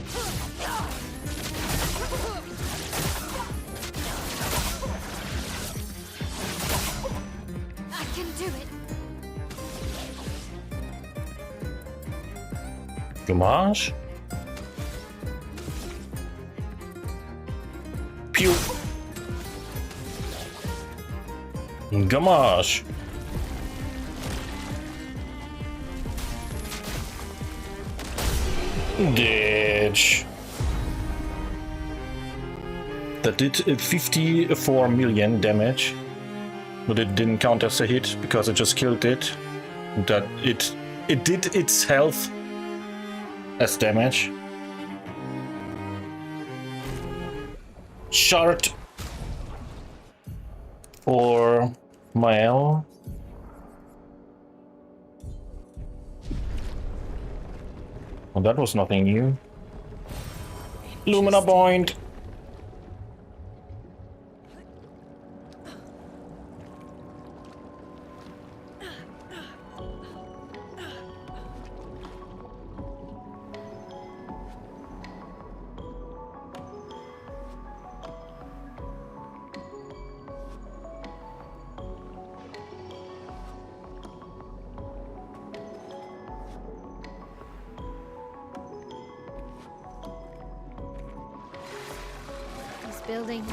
I can do it. Gamash. Pew. Gamash. Ditch. that did 54 million damage, but it didn't count as a hit because I just killed it. That it did its health as damage. Shard for Mael. Well, that was nothing new. Lumina Point. Building.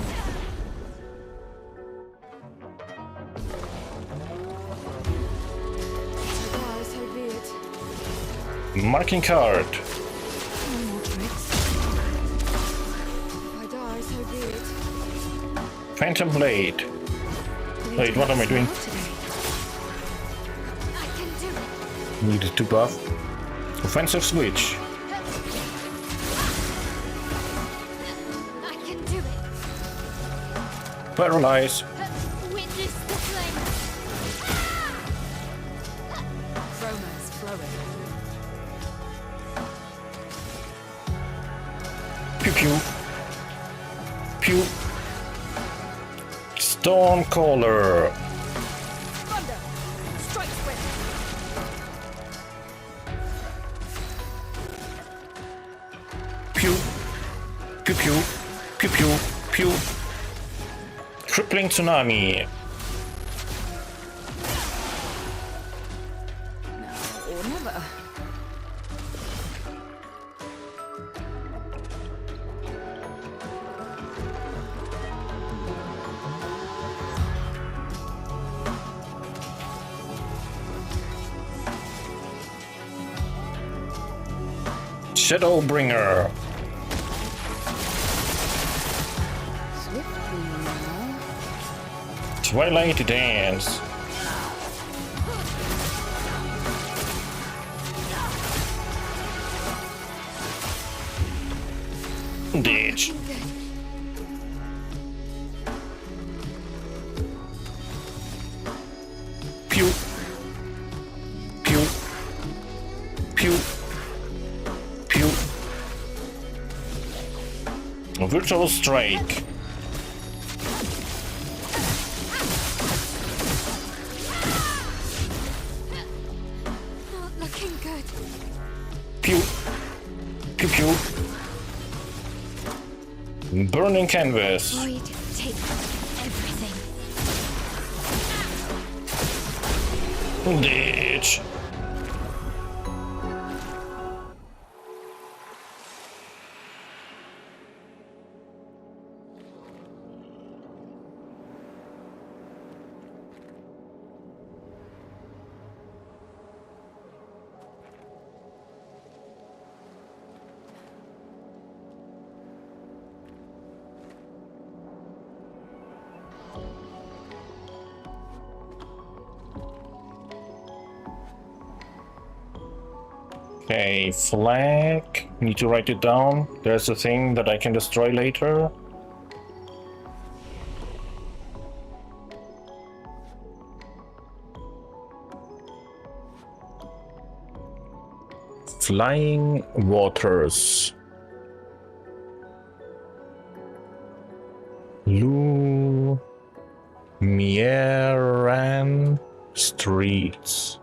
Marking card. No more tricks. If I die, so be it. Phantom Blade. Wait, what am I doing? Needed to buff. Offensive switch. Paralyze. Witness the flame. Chroma's flowing. Pew pew. Pew. Stormcaller. Thunder! Strike swift! Pew. Pew pew. Pew pew. Pew. Crippling Tsunami. Now or never. Shadowbringer. Twilight Dance. Ditch. Pew. Pew. Pew. Pew. Virtual Strike. Not looking good. Pew. Pew pew. Burning Canvas. Void, take everything. Ditch. Okay, flag. Need to write it down. There's a thing that I can destroy later. Flying Waters. Lumieran Streets.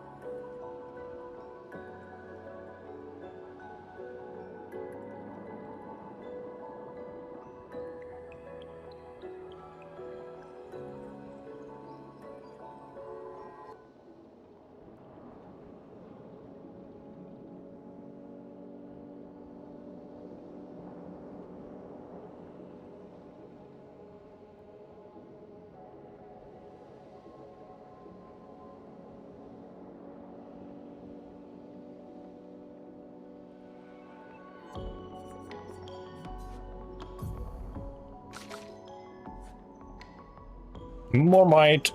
More might.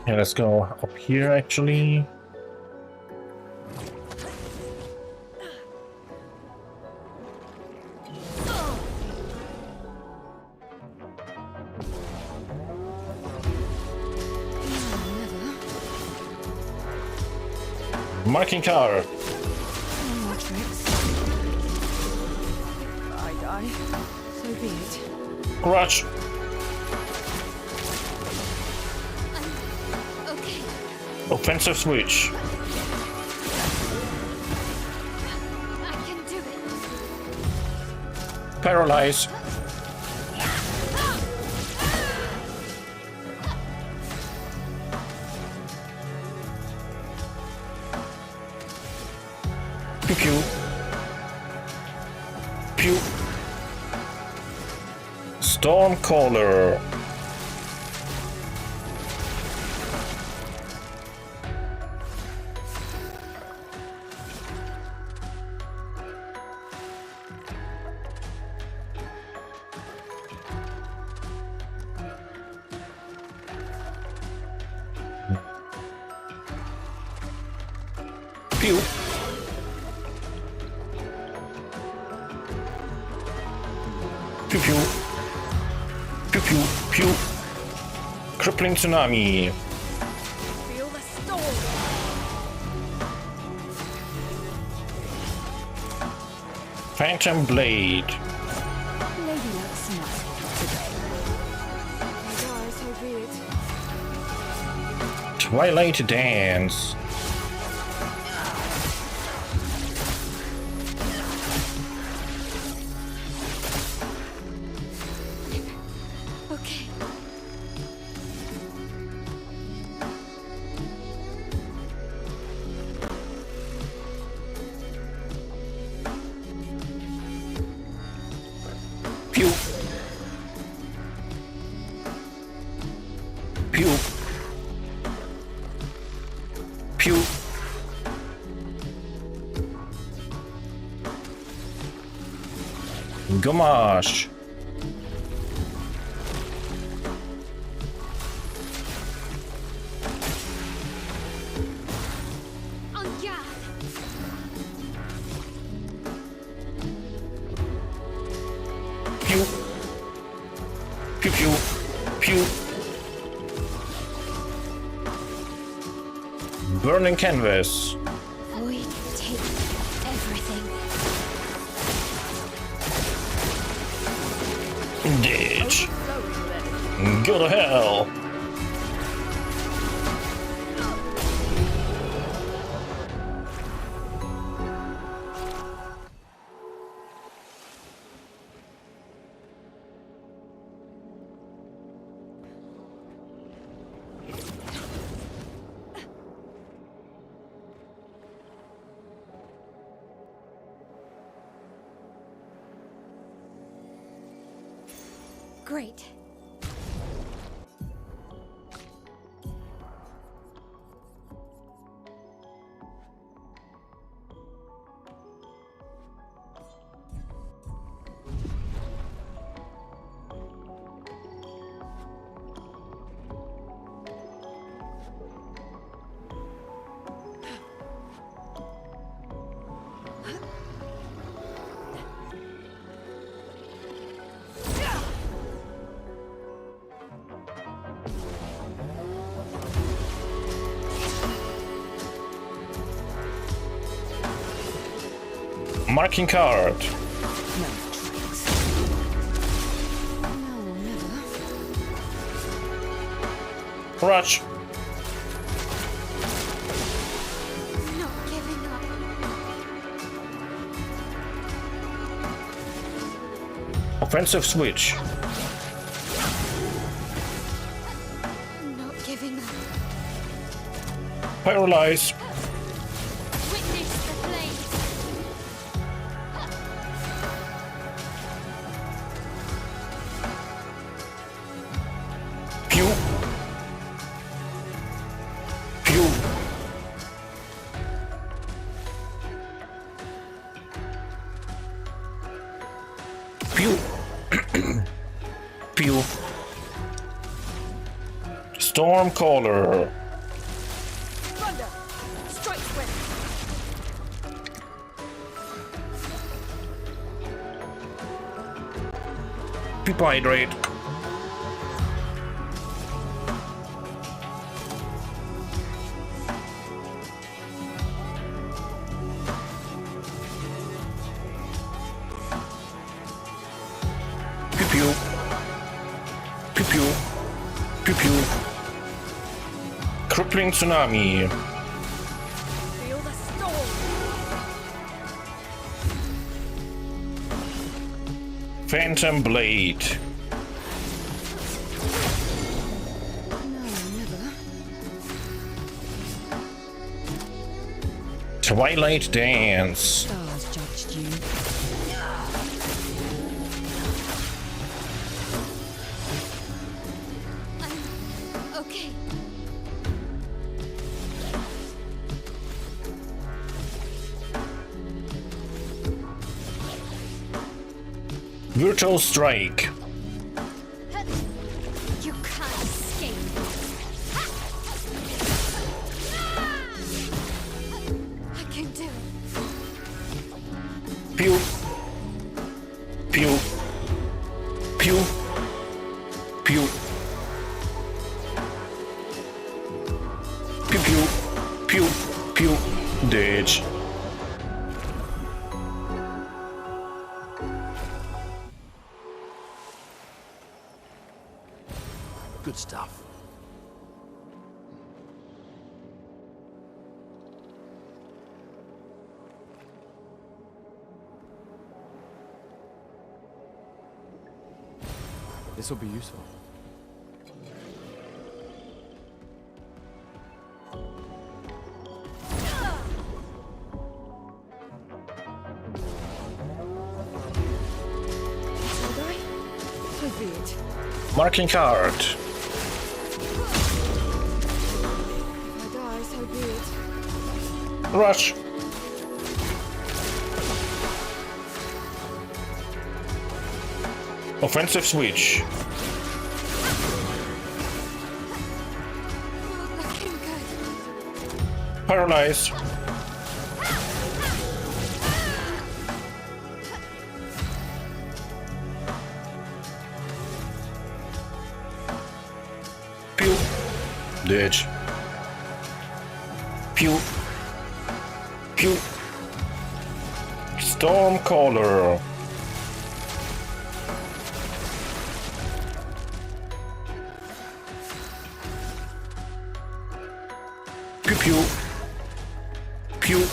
Okay, let's go up here actually. Marking car. No more tricks. I die. So be it. Crutch. Okay. Offensive switch. I can do it. Paralyze. Pew pew. Pew. Stormcaller. Pew. Pew pew. Pew pew pew. Crippling tsunami. Feel the storm. Phantom blade. Lady Luck smile today. I die, so be it. Twilight dance. Okay. Pew. Pew. Pew. Gamache. On guard. Pew. Pew pew. Pew. Burning canvas. Void, take everything. Ditch. Go to hell. Great. Marking card. No tricks. No, never. Crutch. Not giving up. Offensive switch. Not giving up. Paralyze. Witness the flames. Pew. Pew. Stormcaller. Thunder! Strike swift! People hydrate. Pew pew. Pew pew. Pew pew. Crippling tsunami. Feel the storm! Phantom blade. No, never. Twilight dance. Stars judged you. Okay. Virtual strike. You can't escape. I can do it. Pew. Pew. Pew. Pew. Pew pew. Pew. Pew. Ditch. Good stuff. This will be useful. So be it. Marking card. If I die, so be it. Rush. Offensive switch. Looking good. Paralyzed. Pew. Ditch. Pew. Pew. Stormcaller. Pew pew. Pew.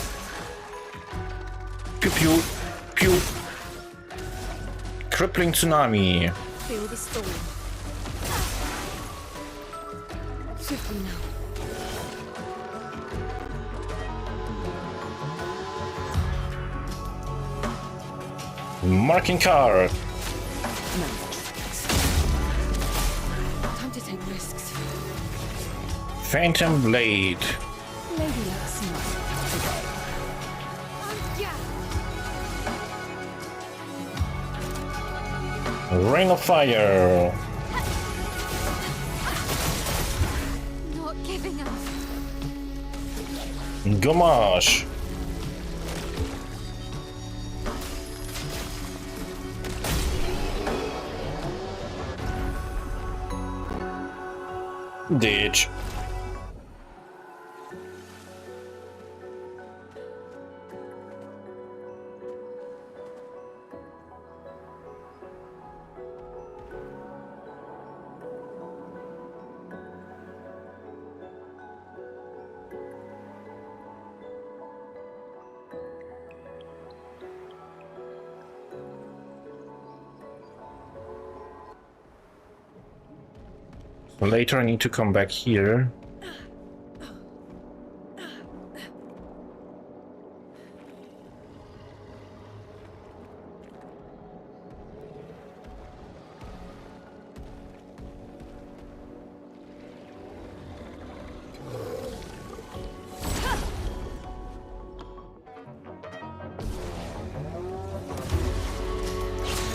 Pew pew. Pew. Crippling tsunami. Feel the storm. Swiftly now. Marking card. No tricks. Time to take risks. Phantom blade. Lady Luck's not today. Ring of fire. Not giving up. Gamache. Ditch. Later I need to come back here.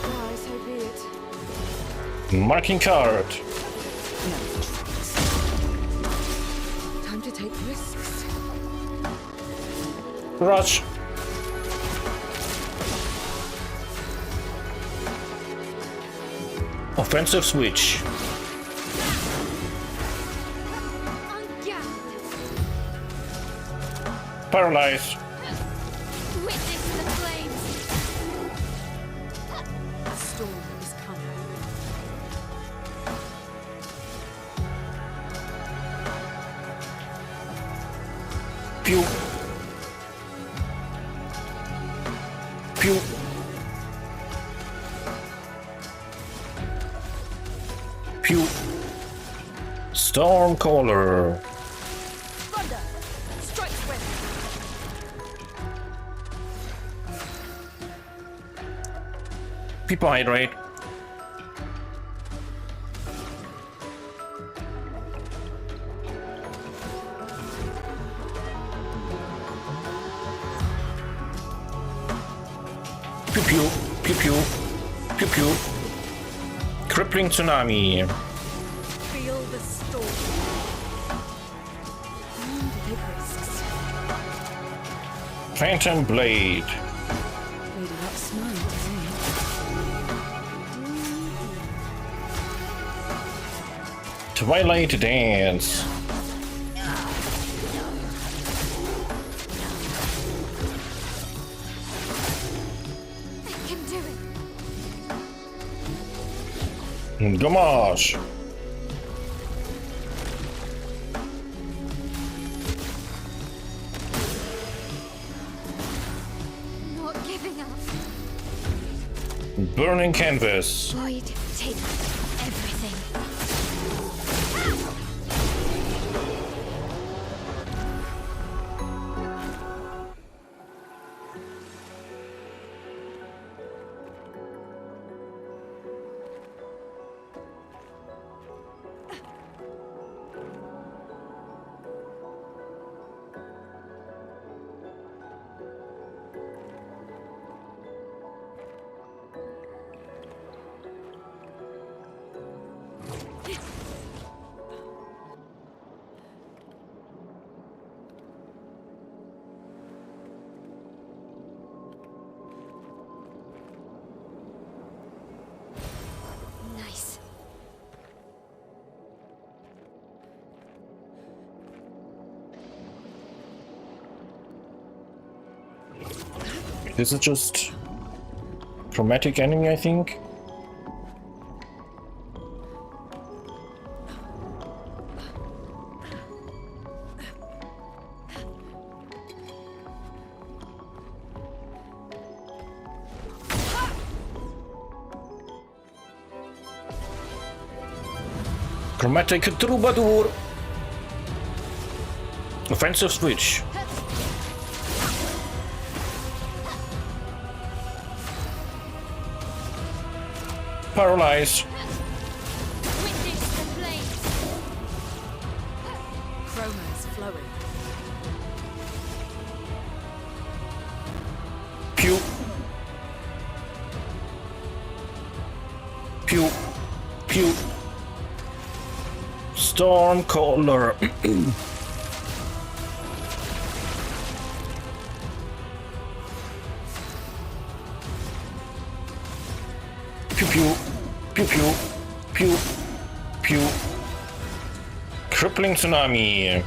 Die, so Marking card. Time to take risks. Rush. Offensive switch. Paralyze. Witness the flames. The storm is coming. Pew. Pew. Pew. Stormcaller. Thunder! Strikes wind! People hydrate. Pew pew, pew pew, pew pew. Crippling tsunami. Feel the storm. Time to take risks. Phantom blade. Lady Luck smiled to me. Twilight dance. I can do it. Gamache. Not giving up. Burning canvas. Void, take everything. Nice. This is just chromatic enemy, I think. Chromatic troubadour. Offensive switch. Paralyze. Witness the flames. Chroma's flowing. Pew. Pew. Pew. Stormcaller. Pew pew. Pew pew. Pew. Pew. Crippling tsunami.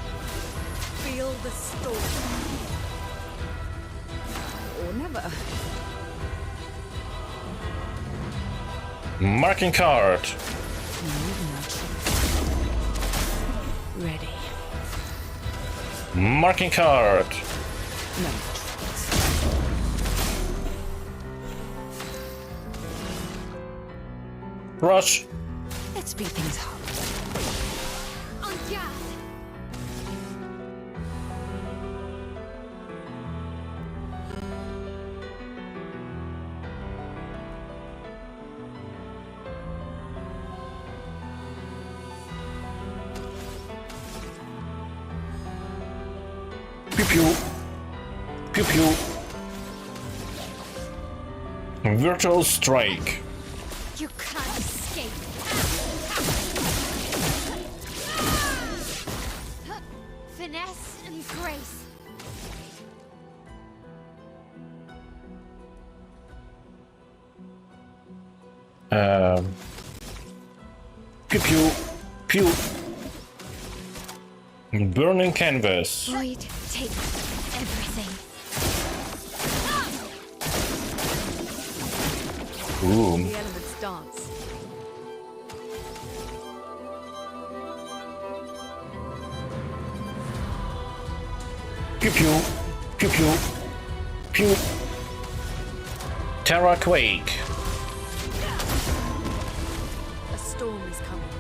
Feel the storm. Or never. Marking card. Ready. Marking card. No. Rush. Let's speed things up. On guard. Pew pew. Pew pew. Virtual strike. You can't escape. finesse and grace. Pew pew pew. Burning canvas. Void, take everything. Ooh. The elements dance. Pew pew pew pew pew. Terra Quake. A storm is coming.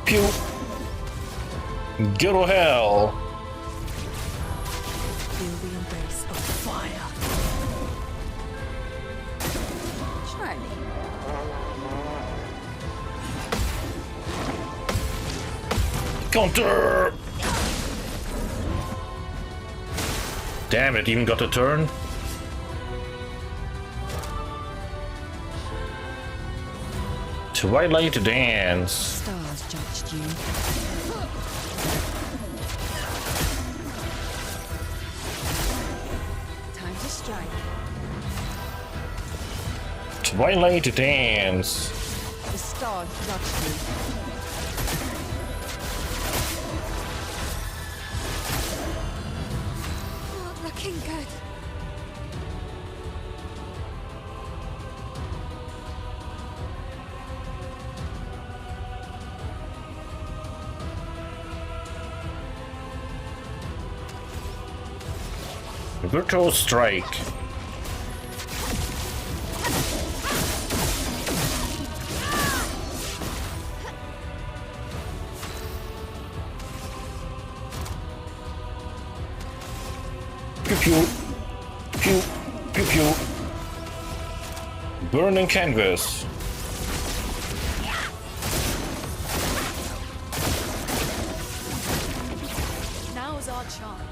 Pew. Go to hell. Feel the embrace of fire. Try me. Counter. Damn it, even got a turn. Twilight Dance. Stars judged you. Time to strike. Twilight Dance. The stars judged you. Not looking good. Virtual Strike. Pew pew pew pew pew. Burning canvas. Now's our chance.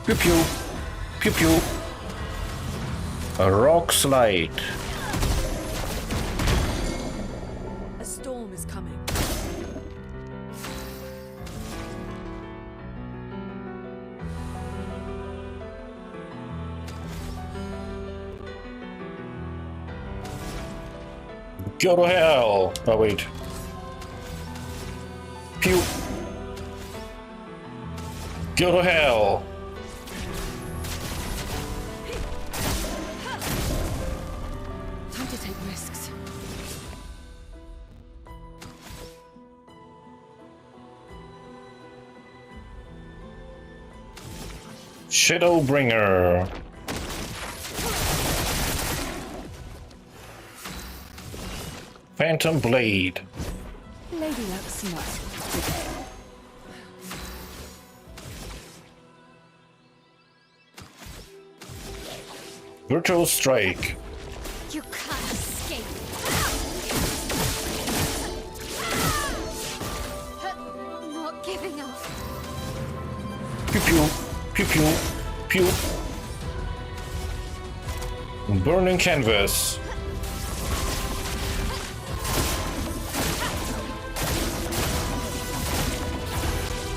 Pew pew pew pew. A rock slide. A storm is coming. Go to hell. Oh wait. Pew. Go to hell. Time to take risks. Shadowbringer. Phantom Blade. Lady Luck's not. Virtual Strike. You can't escape. Not giving up. Pew pew pew pew pew. Burning canvas.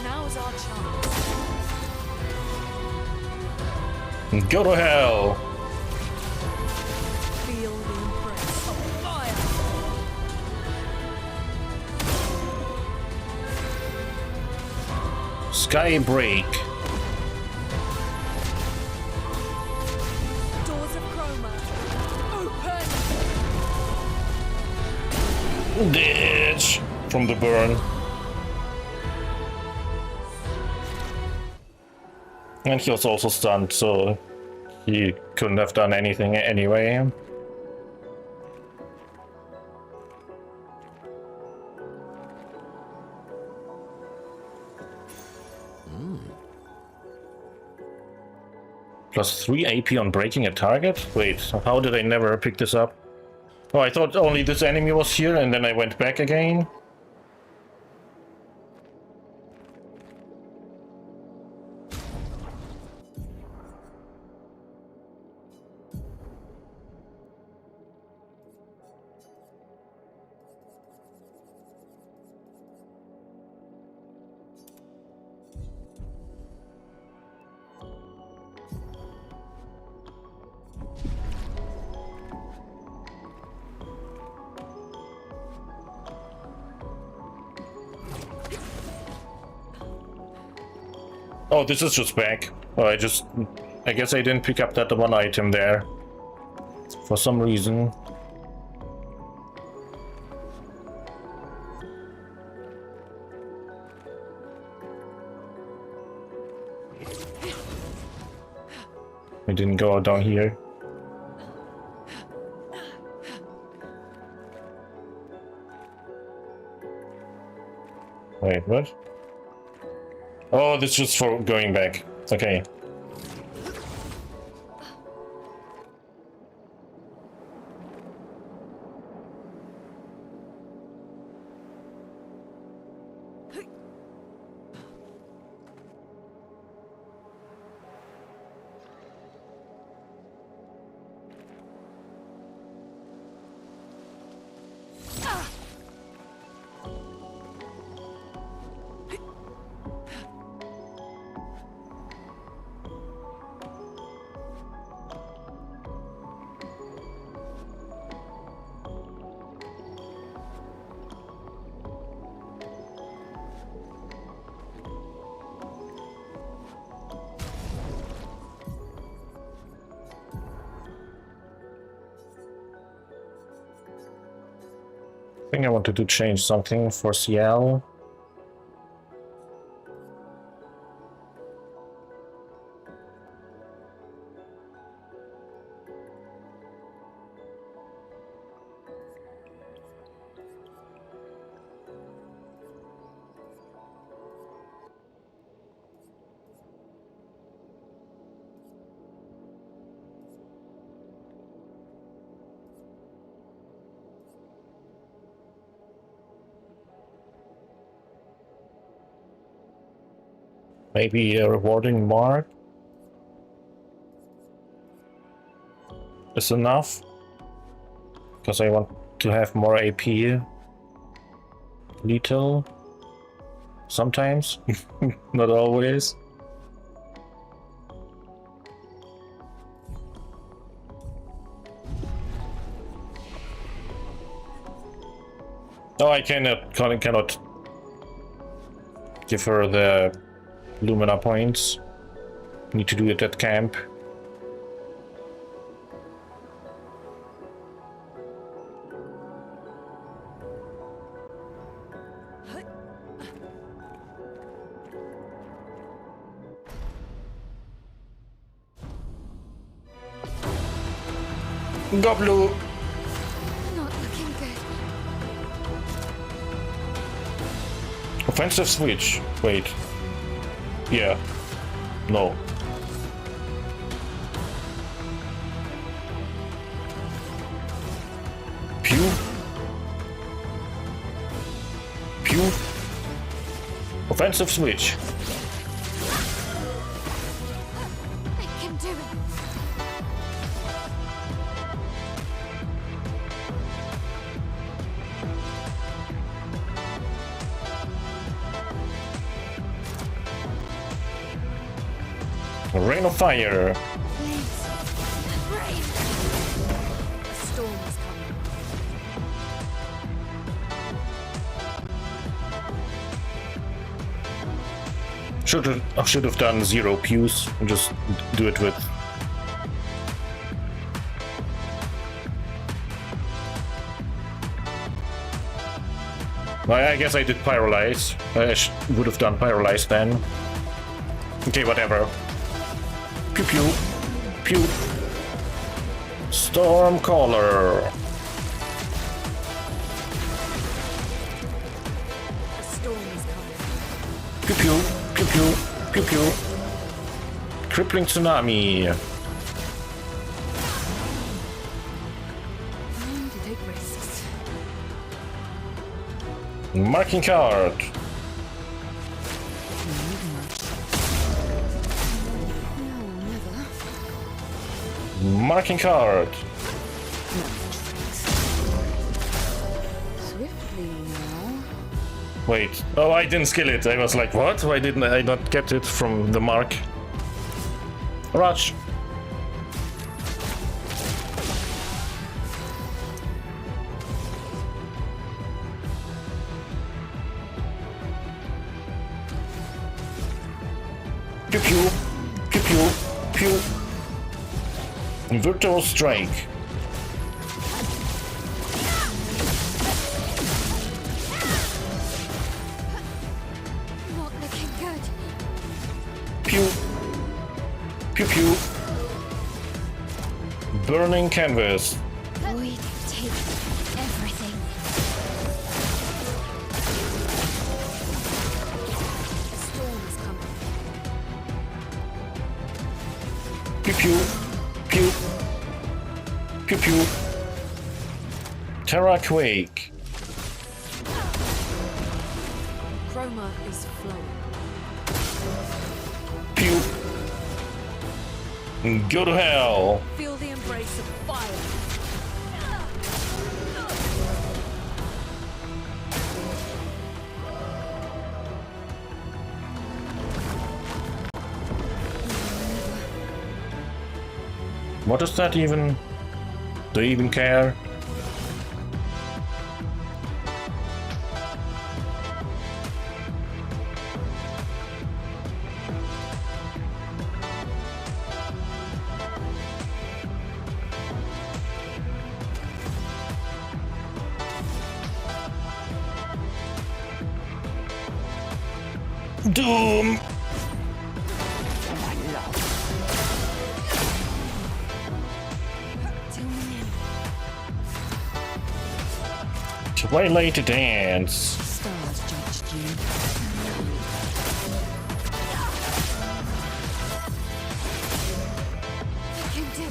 Now's our chance. Go to hell. Feel the embrace of fire. Sky Break. Doors of Chroma. Open. Ditch from the burn. And he was also stunned, so he couldn't have done anything anyway. Plus 3 AP on breaking a target? Wait, how did I never pick this up? Oh, I thought only this enemy was here and then I went back again. Oh, this is just back. Oh, I guess I didn't pick up that one item there. For some reason. I didn't go down here. Wait, what? Oh, this is just for going back. Okay. I think I wanted to change something for CL. Maybe a rewarding mark is enough, because I want to have more AP. Little. Sometimes, not always. No, I cannot give her the Lumina points. Need to do it at camp. Goblu! Not looking good. Offensive switch. Wait. Yeah. No. Pew. Pew. Offensive switch. I can do it. Rain of fire. Please. Rain. A storm is coming. Should have done 0 pews and just do it with. Well, I guess I did pyrolyze. I would have done pyrolyze then. Okay, whatever. Pew pew. Pew. Stormcaller. A storm is coming. Pew pew. Pew pew. Pew pew. Crippling tsunami. Time to take risks. Marking card. Marking card. Swiftly now. Wait. Oh, I didn't skill it. I was like, what? Why didn't I not get it from the mark? Rush. Pew pew. Pew pew. Pew. Virtual strike. Not looking good. Pew. Pew pew. Burning canvas. Void take everything. A storm is coming. Pew pew. Pew. Pew pew. Terra Quake. Chroma is flowing. Pew. Go to hell. Feel the embrace of fire. What is that even? Do you even care? Doom! Twilight Dance. Stars judged you. You can do.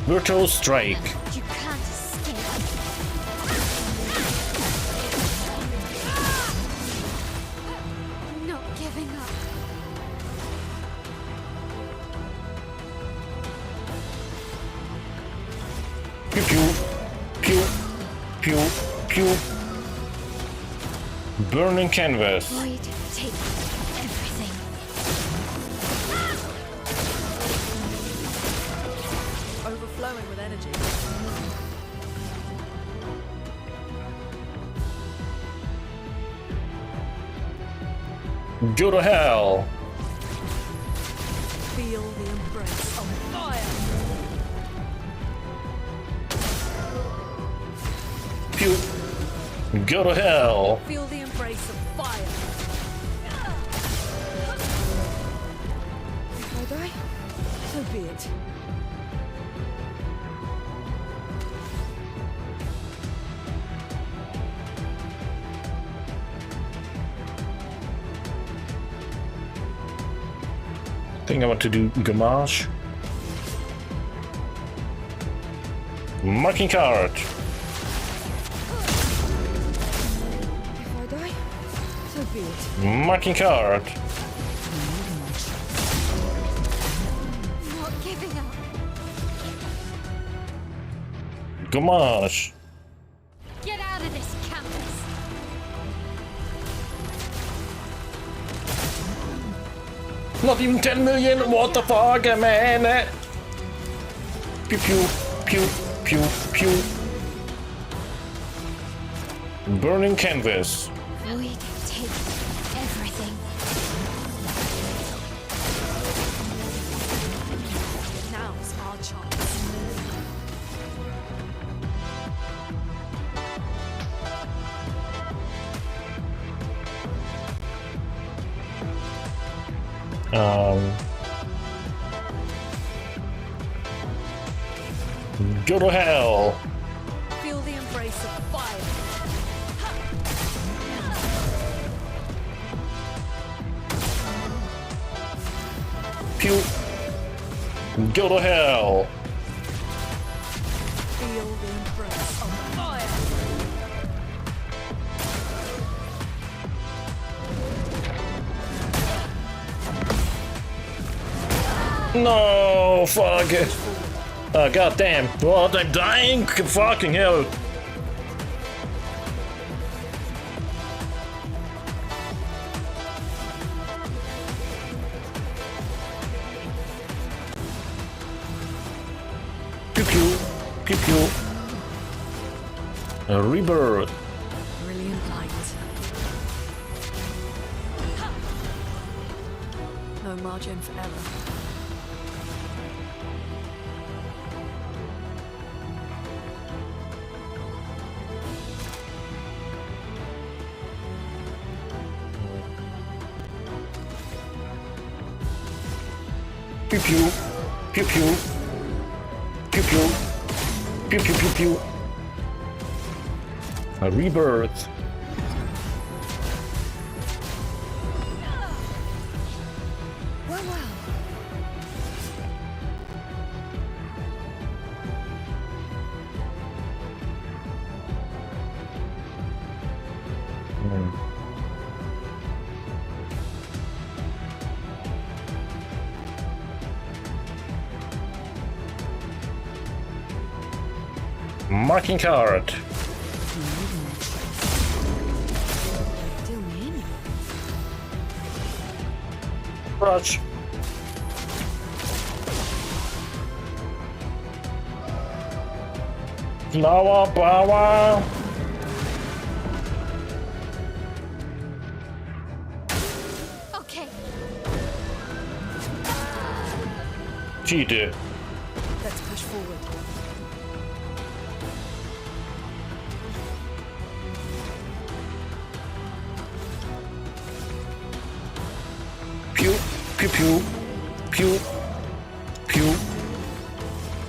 Virtual strike. You can't escape. I'm not giving up. Pew pew. Pew. Pew. Pew. Burning canvas. Void take everything. Overflowing with energy. Go to hell. Feel the embrace of fire. Pew. Go to hell. Feel the embrace of fire. If I die, so be it. I think I want to do Gamache. Marking card. If I die, so be it. Marking card. Not giving up. Gamache. Get out of this campus. Not even 10 million. What the fuck, man? Pew pew pew pew pew. Burning canvas. Void take everything. Now's our chance. Go to hell. Feel the embrace of fire. Go to hell! Feel the embrace of fire. No, fuck it. Oh, god damn. What? I'm dying? Fucking hell. Pew pew. Pew pew. A rebirth. Brilliant light. No margin for error. Pew pew. Pew pew. Pew pew. Pew pew pew pew. A rebirth. Well, well. Marking card. Do mean? Rush. Flower power. Okay. Cheater. Let's push forward. Pew, pew, pew, pew, pew.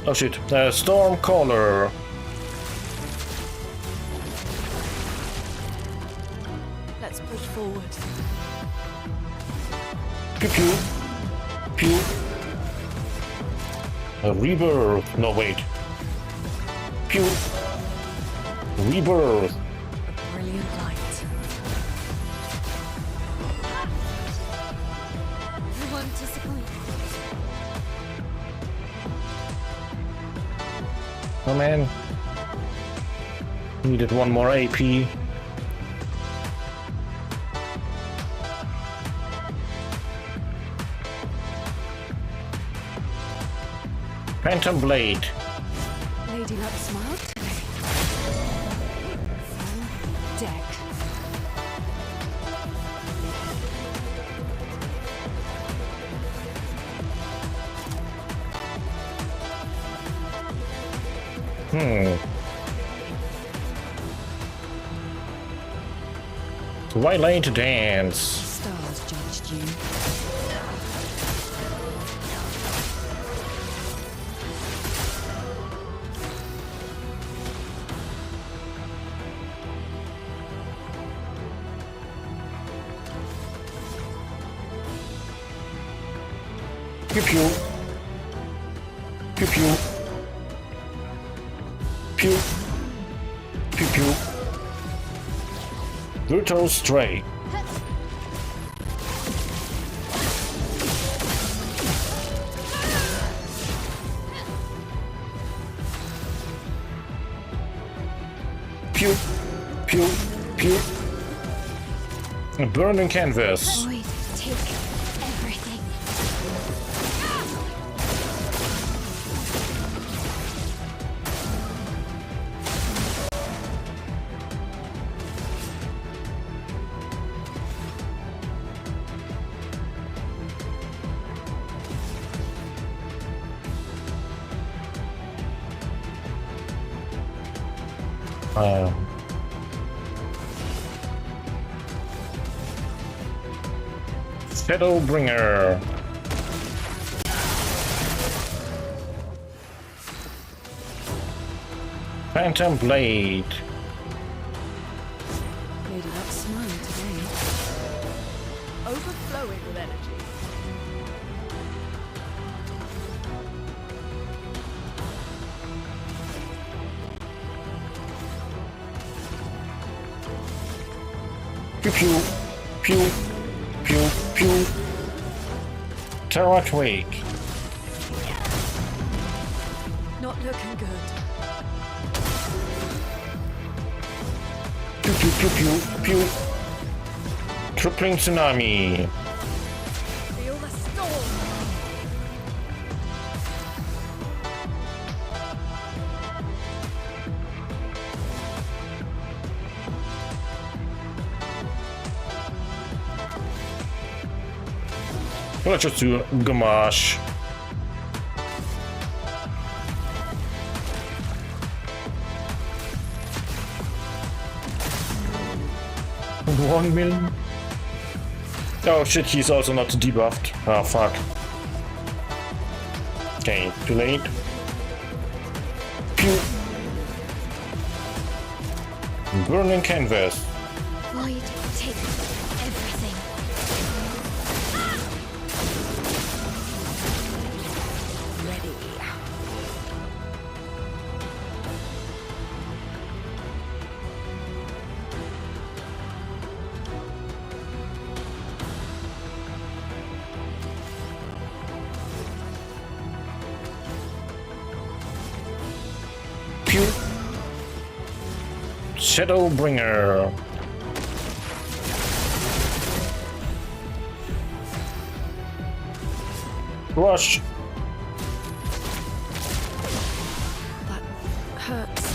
Oh shit, Stormcaller. Let's push forward. Pew, pew, pew. A rebirth. No, wait. Pew. Rebirth. Brilliant light. You won't disappoint. Oh man. Needed one more AP. Phantom Blade. Lady Luck smiled today. Full deck. Twilight Dance. Stars judged you. Pew pew. Pew pew. Pew. Pew pew. Brutal Stray. Pew. Pew. Pew. A burning canvas. Void, take everything. Shadowbringer. Phantom Blade. Lady Luck smiled today. Overflowing with energy. Pew pew. Pew. Pew pew. Terra Quake. Not looking good. Pew pew pew pew pew. Tripling tsunami. Feel the storm. Let's just do Gamash. $1 million. Oh shit, he's also not debuffed. Oh fuck. Okay, too late. Pew. Burning canvas. Void, take everything. Ready. Pew. Shadowbringer. Rush. That hurts.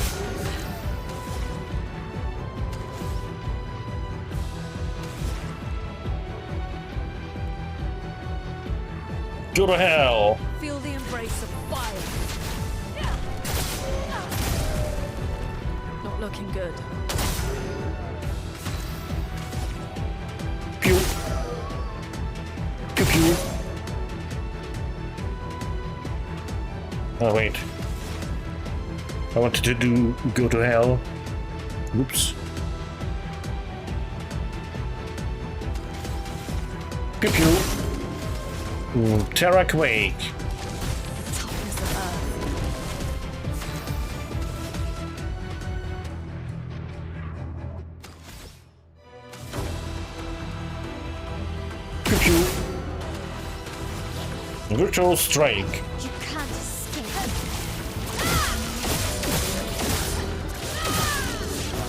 Go to hell. Feel the embrace of fire. Not looking good. Pew. Pew pew. Oh wait. I wanted to do go to hell. Oops. Pew pew. Ooh, Terra Quake. Toughness of earth. Pew pew. Virtual Strike. You can't escape.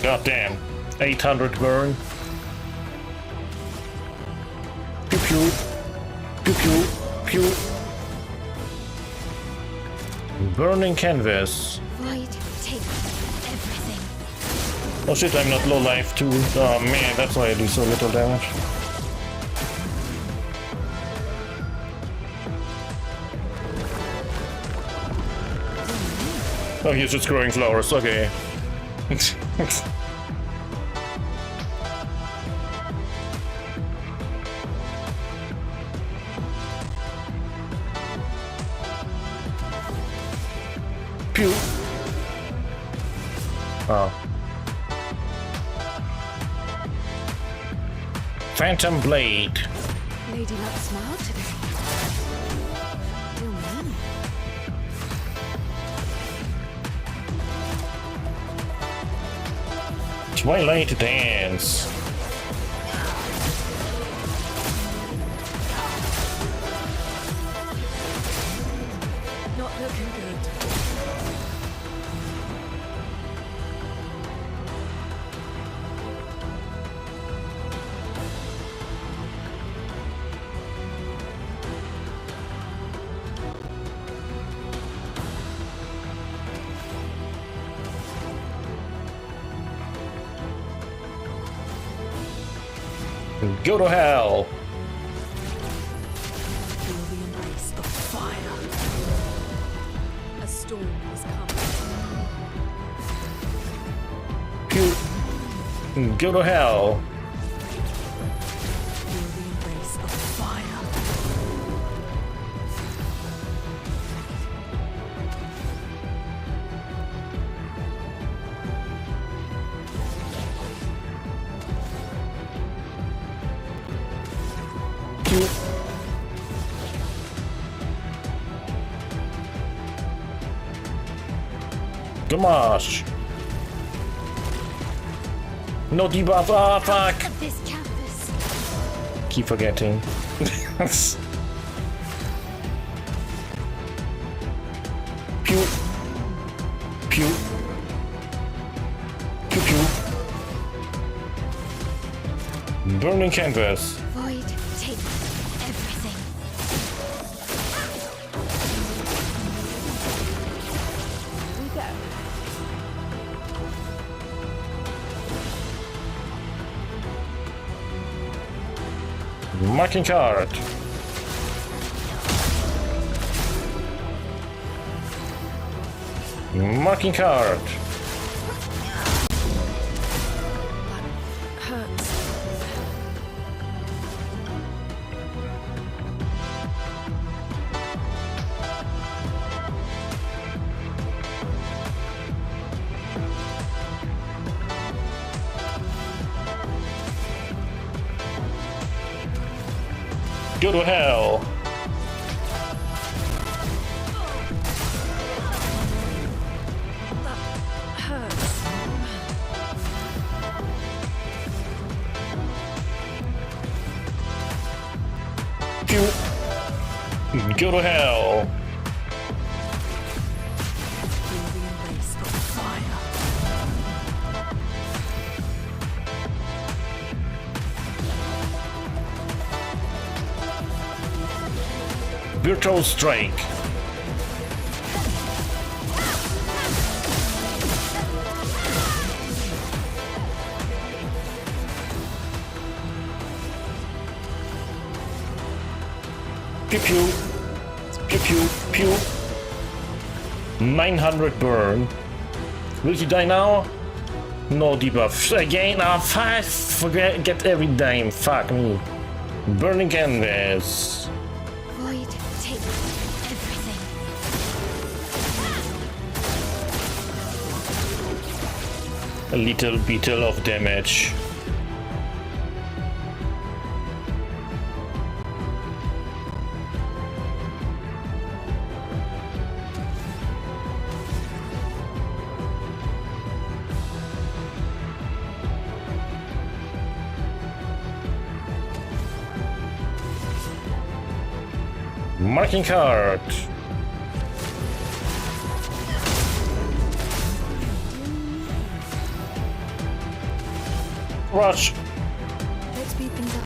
God damn. 800 burn. Pew pew. Pew pew. Pew. Burning canvas. Void, take everything. Oh shit, I'm not low life too. Oh man, that's why I do so little damage. Oh, he's just growing flowers, okay. Pew. Oh. Phantom Blade. Lady Luck smiled today. Do me. Twilight Dance. Not looking good. Go to hell. Feel the embrace of fire. A storm is coming. Pew. Go to hell. Feel the embrace of fire. Pew. Gamash. No debuff. Ah, fuck. This can keep forgetting. Pew. Pew. Pew pew. Burning canvas. Void, take everything. We go. Marking card. Marking card. Hurts. Go to hell. Hurts. Pew. Go to hell. Feel the embrace of fire. Virtual strike. Pew pew. Pew pew pew. 900 burn. Will he die now? No debuff. Again, forget every dime. Fuck me. Burning canvas. Void, take everything. A little bit of damage. Marking card. Rush. Let's speed things up.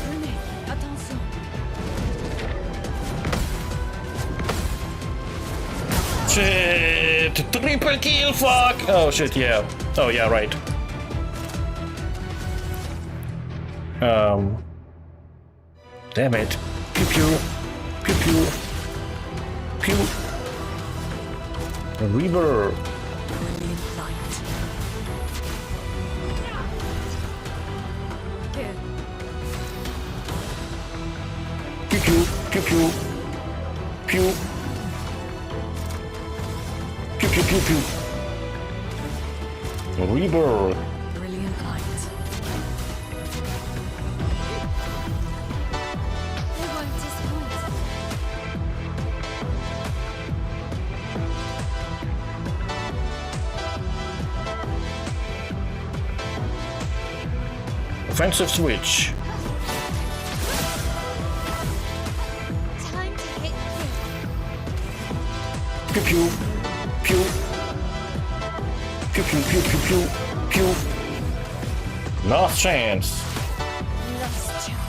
Renee, attention. Shit! Triple kill, fuck! Oh shit, yeah. Oh yeah, right. Damn it. Pew pew. Pew pew. Pew. Reaver. Brilliant light. Here. Pew pew. Pew pew. Pew. Pew pew pew pew. Reaver. Brilliant light. They won't disappoint. Offensive switch. Time to hit Pew pew. Pew. Pew pew pew pew pew. Pew. Last chance. Last chance.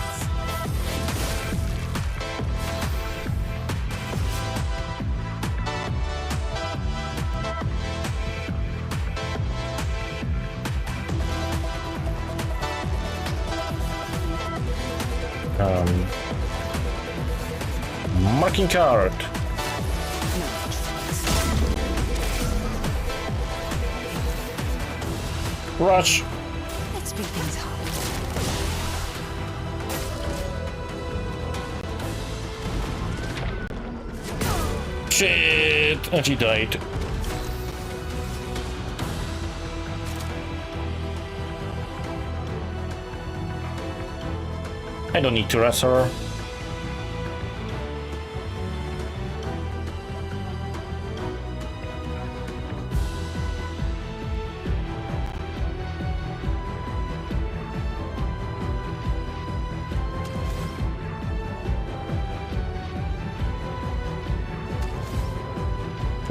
Marking card. Rush. Let's speed things up. Shit! And she died. I don't need to rush her.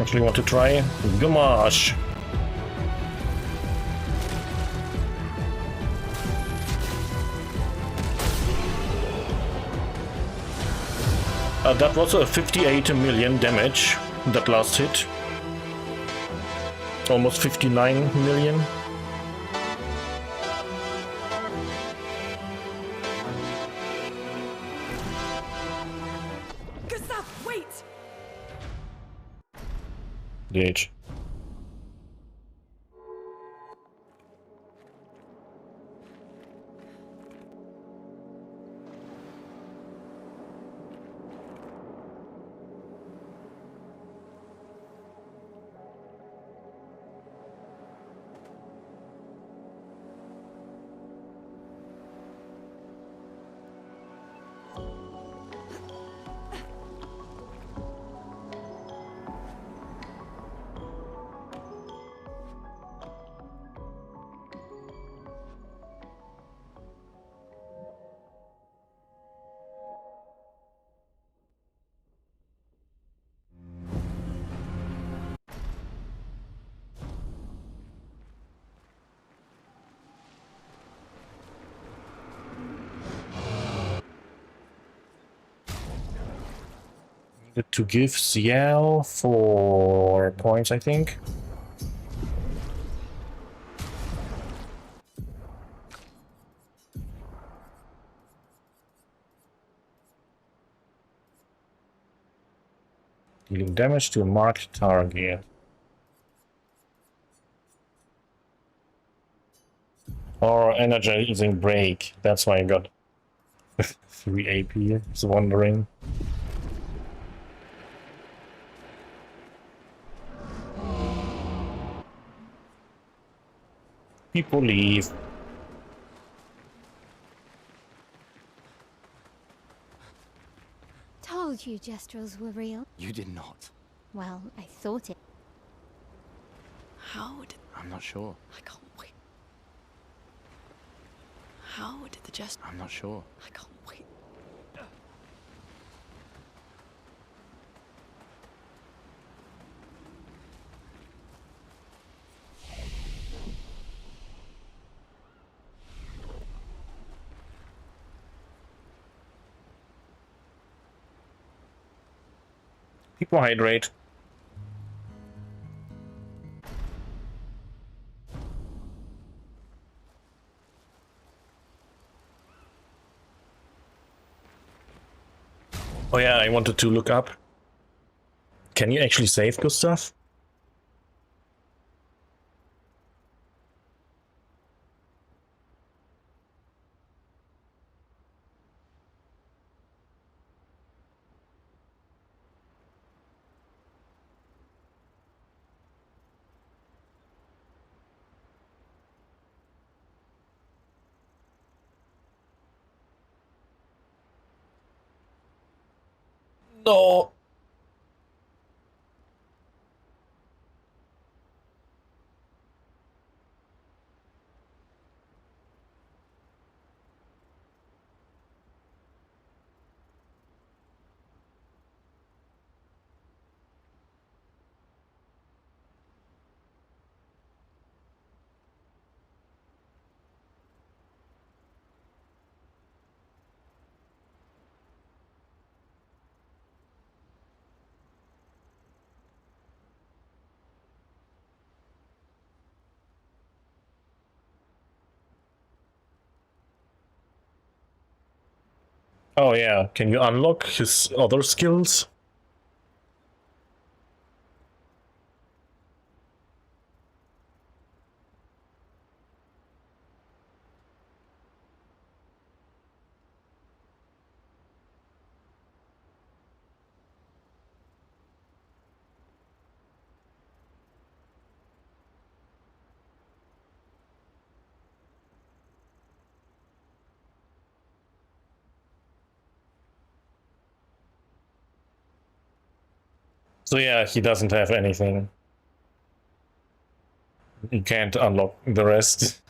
Actually want to try Gamache. That was a 58 million damage, that last hit. Almost 59 million. Gustav, wait! DH. To give Ciel 4 points, I think. Dealing damage to a marked target. Or energizing break. That's why I got 3 AP. I was wondering. People leave. Told you Gestrels were real. You did not. Well, I thought it. How did... I'm not sure. I can't wait. How did the jest... I'm not sure. I can't wait. People hydrate. Oh yeah, I wanted to look up. Can you actually save Gustav? No. Oh yeah, can you unlock his other skills? So yeah, he doesn't have anything. You can't unlock the rest.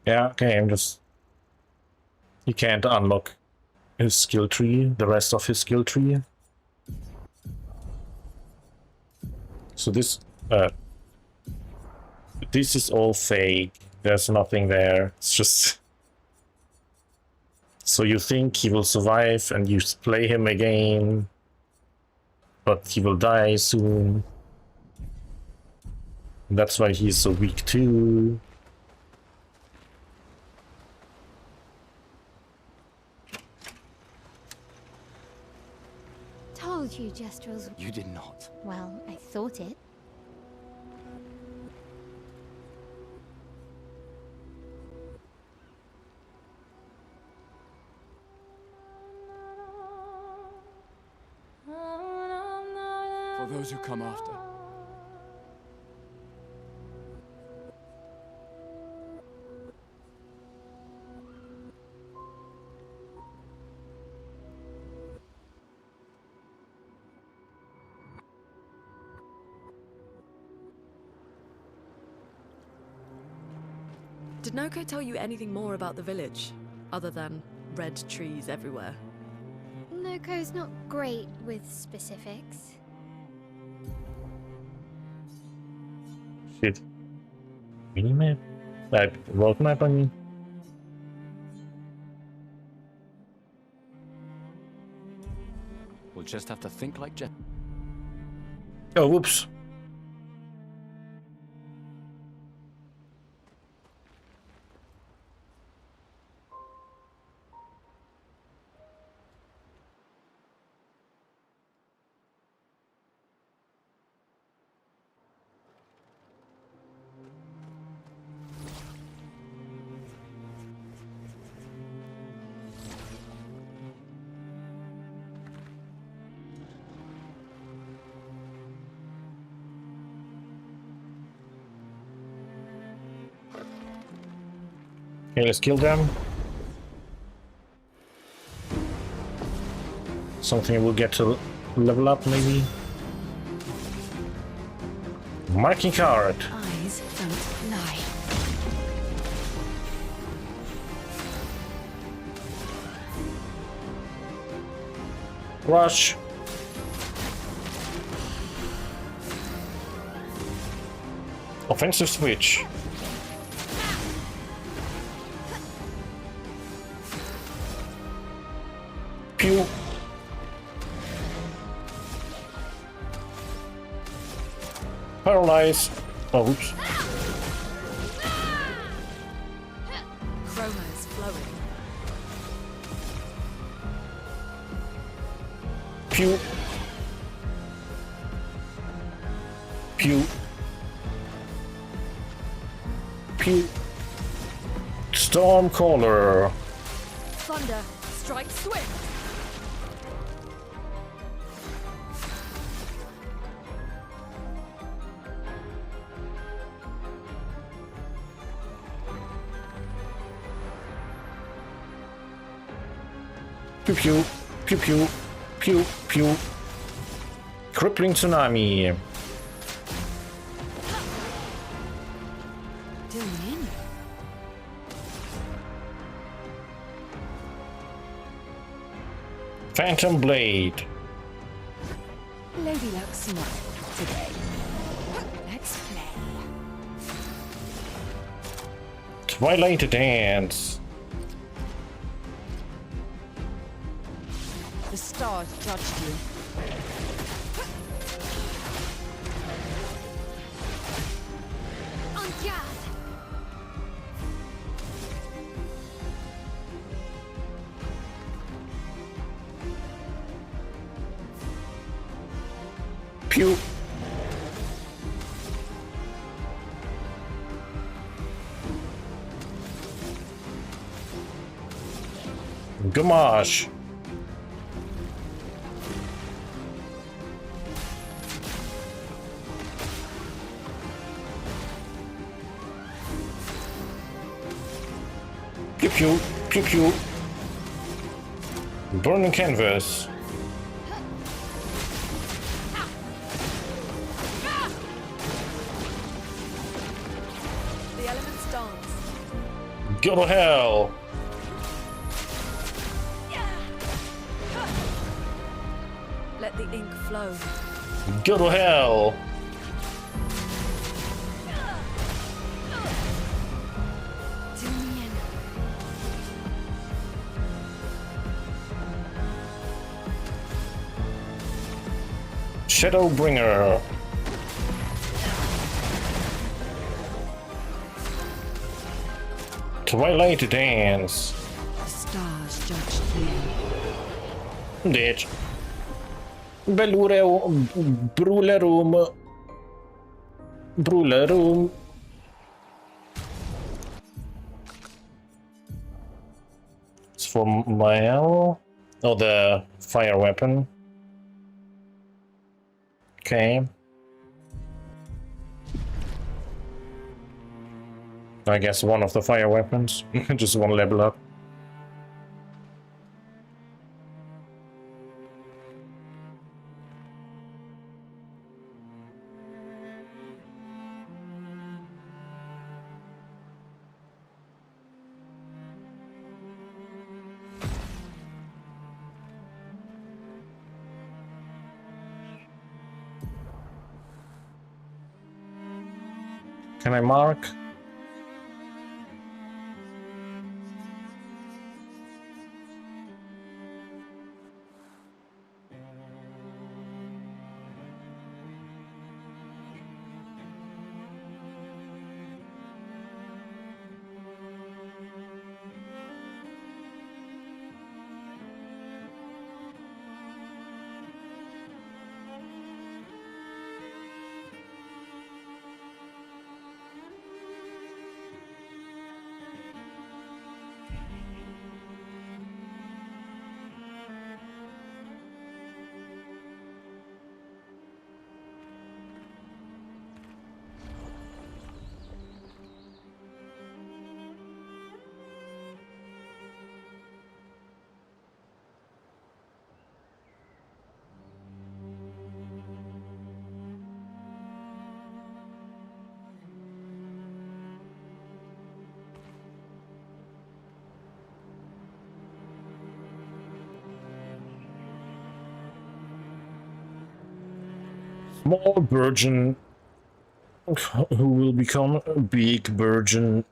Yeah, okay, I'm just... He can't unlock his skill tree, the rest of his skill tree. So this is all fake. There's nothing there. It's just... So you think he will survive and you play him again, but he will die soon. That's why he's so weak too. Told you Jestrels. You did not. Well, I thought it. For those who come after. Did Noko tell you anything more about the village, other than red trees everywhere? Noko's not great with specifics. Shit. Minimap? Roadmap, I mean? We'll just have to think like Jeff. Oh, whoops. Okay, let's kill them. Something we'll get to level up, maybe. Marking card. Eyes don't lie. Rush. Offensive switch. Pew. Paralyze. Oh, oops. Chroma is flowing. Pew. Pew. Pew. Stormcaller. Thunder, strike swift. Pew pew, pew pew, pew pew. Crippling tsunami. Phantom Blade. Lady Luck smile today. Let's play. Twilight Dance. The stars judged you. On guard. Pew. Gamache. Pew pew, pew pew. Burning canvas. The elements dance. Go to hell! Let the ink flow. Go to hell! Do me in. Shadowbringer. Twilight Dance. The stars judged you. Deci. Brulerum. Brulerum. It's for my ammo. Oh, the fire weapon. Okay. I guess one of the fire weapons. Just one level up. Can I mark? Small virgin who will become a big virgin.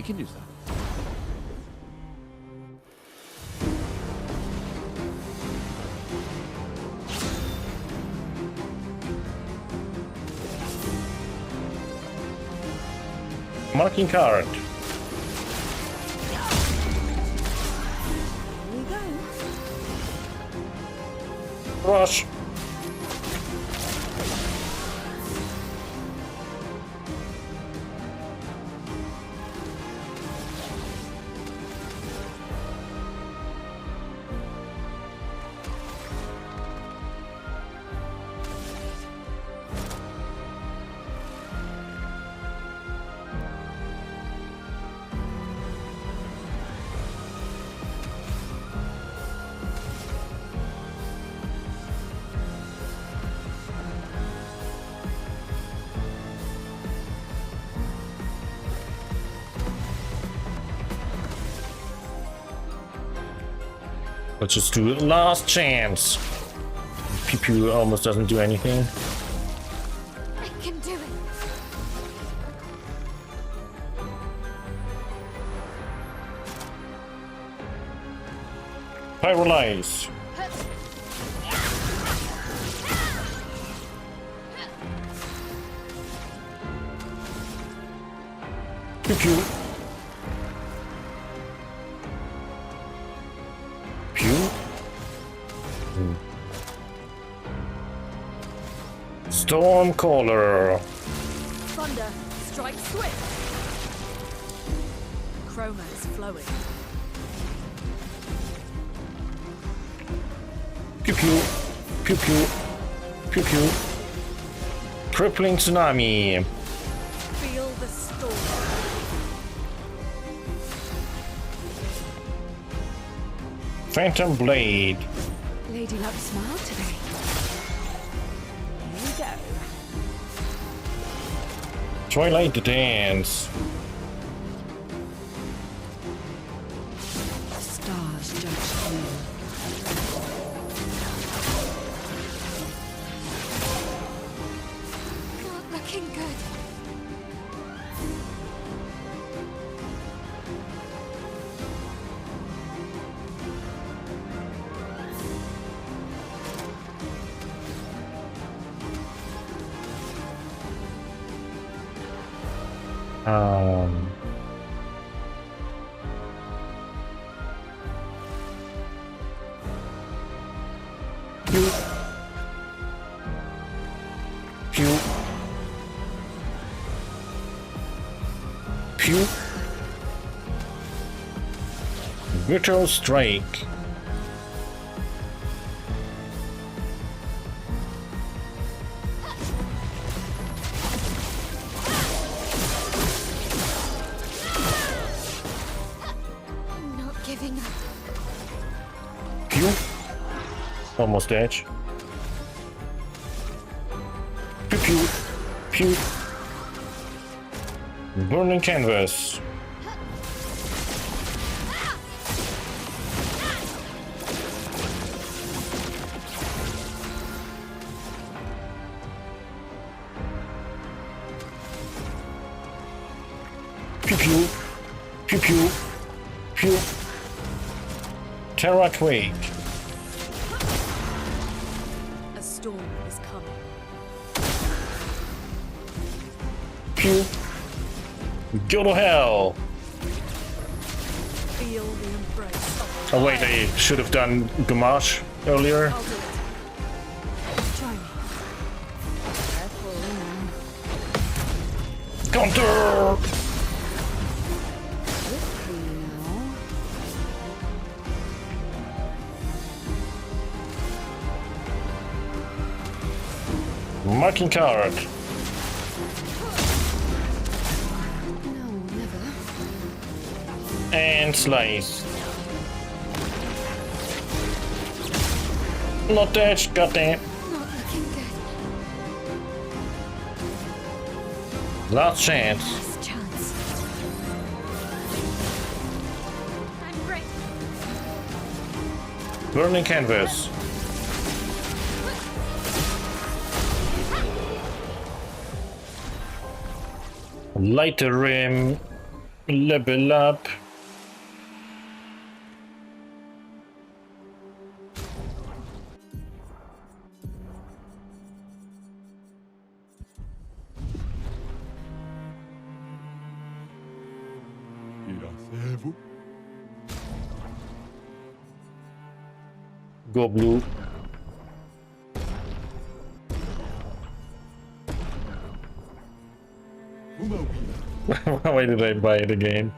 can use that. Marking card. Here we go. Rush. Let's just do it. Last chance. Pew Pew almost doesn't do anything. I can do it. Pyrolyze. Pew Pew. Pew. Stormcaller. Thunder, strike swift. Chroma is flowing. Pew Pew. Pew Pew. Pew Pew. Crippling tsunami. Feel the storm. Phantom Blade. Lady Luck smiled today. Here we go. Twilight Dance. Stars judge you. Not looking good. Pew. Pew. Pew. Brutal Strike. I'm not giving up. Pew. Almost edge. Pew pew. Pew. Burning canvas. Pew pew. Pew pew. Pew. Terra Quake. A storm is coming. Pew. Go to hell. Feel the embrace of Oh wait, they should have done Gamache earlier. I'll do it. Try me. Careful now. Counter! Marking card. No, never. And slice. Not touched, goddamn. Not looking good. Last chance. Last chance. I'm ready. Burning canvas. Light the rim. Level up. Go blue. Why did I buy it again?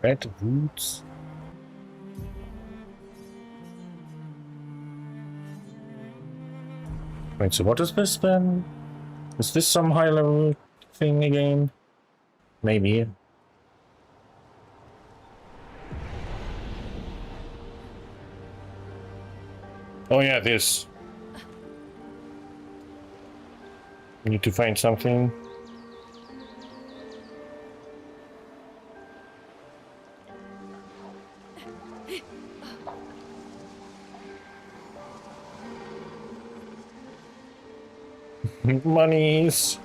Red roots. Wait, so what is this then? Is this some high level thing again? Maybe. Oh yeah, this. We need to find something. Monies.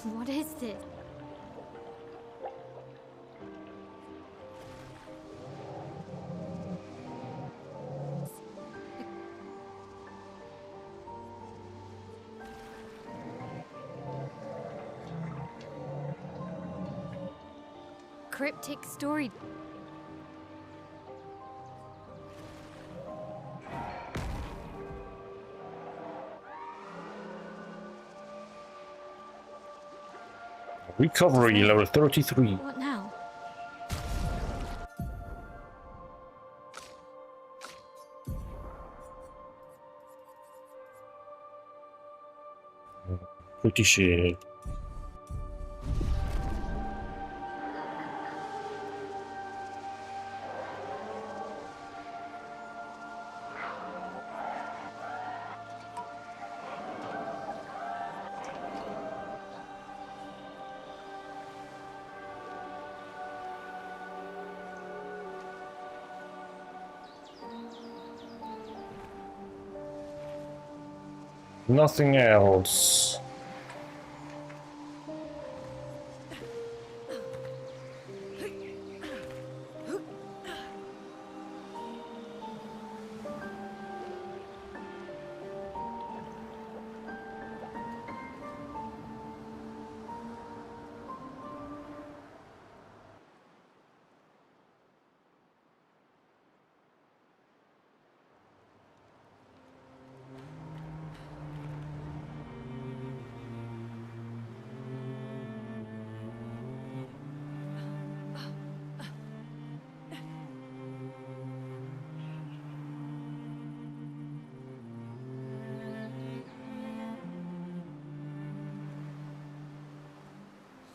What is this? Cryptic story. Recovery level 33. What now? Pretty shit. Nothing else.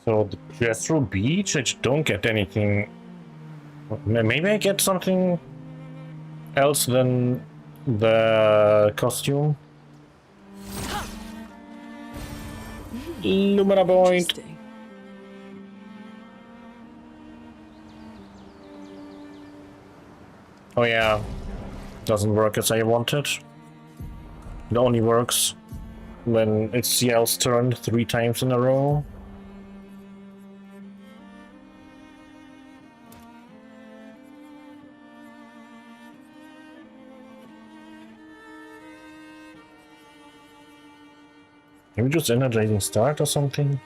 So the Jethro Beach, I just don't get anything. Maybe I get something else than the costume. Lumina point. Oh yeah, doesn't work as I wanted. It only works when it's Ciel's turn 3 times in a row. Maybe just energizing start or something?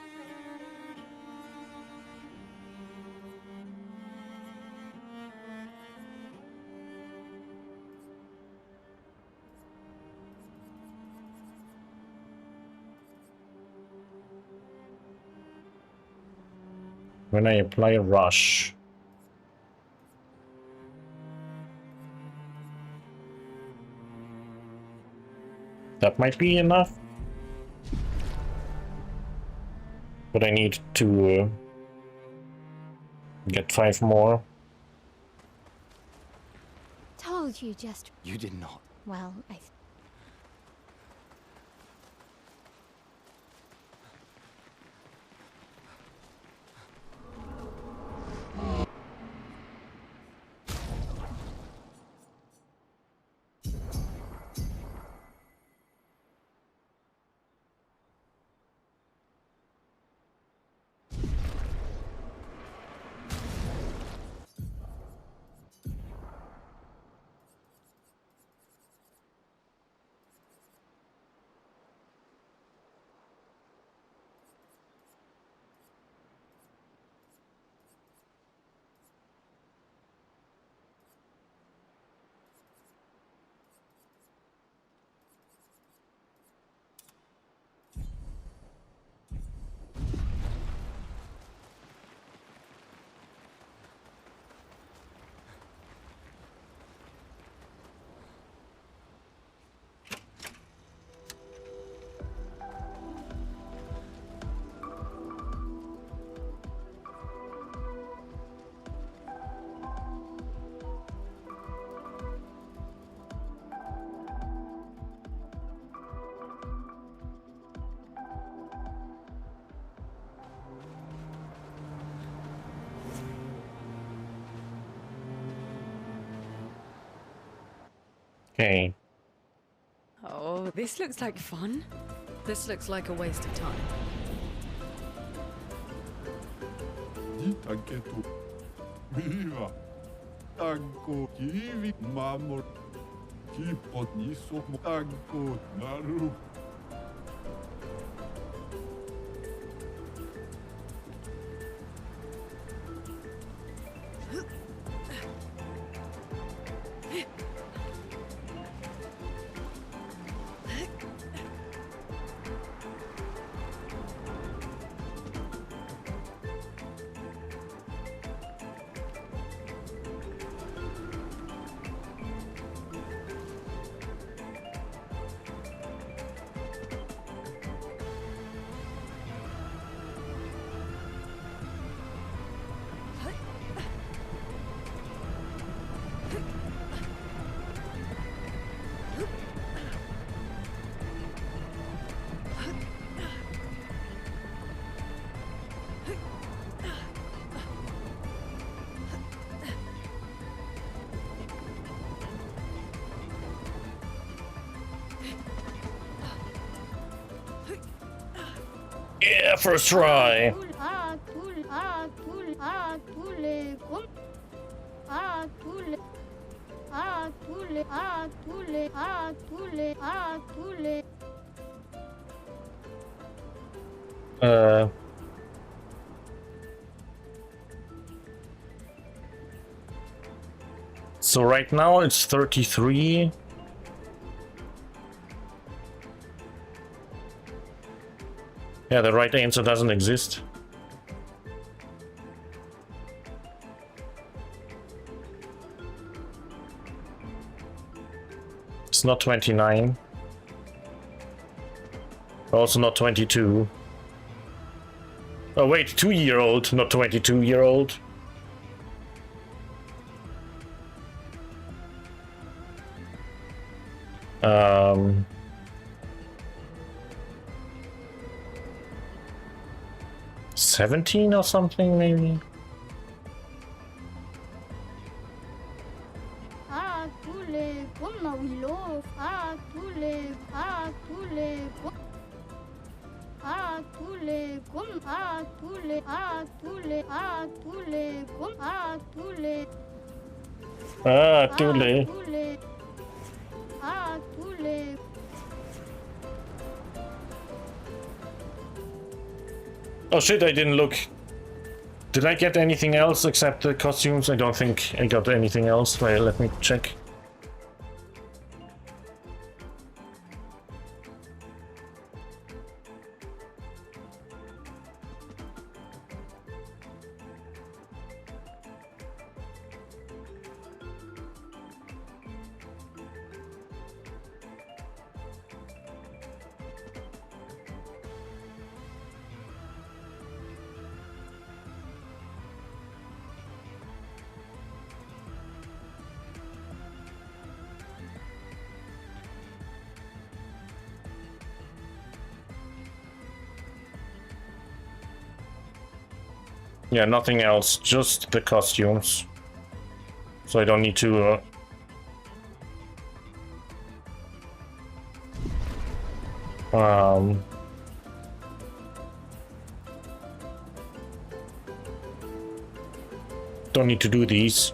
When I apply rush. That might be enough. But I need to get 5 more. Told you just. You did not. Well, Okay. Oh, this looks like fun. This looks like a waste of time. Viva! Tanko kiwi mamor. Kipot niso mo tanko naru. Yeah, first try. So right now it's 33. Yeah, the right answer doesn't exist. It's not 29. Also not 22. Oh wait, 2-year-old, not 22-year-old. Um... 17 or something, maybe? Tule. Oh shit, I didn't look. Did I get anything else except the costumes? I don't think I got anything else. Wait, let me check. Yeah, nothing else, just the costumes. So I don't need to... don't need to do these.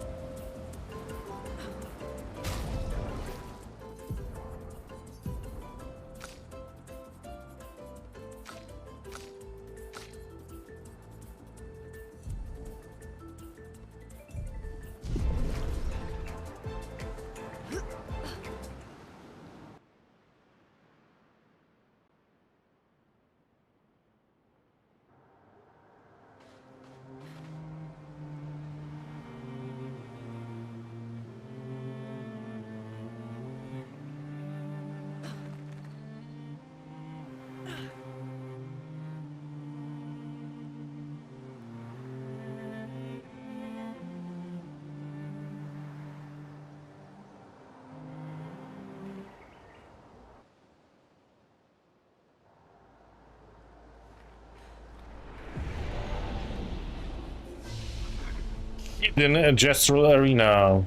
In a gestural arena.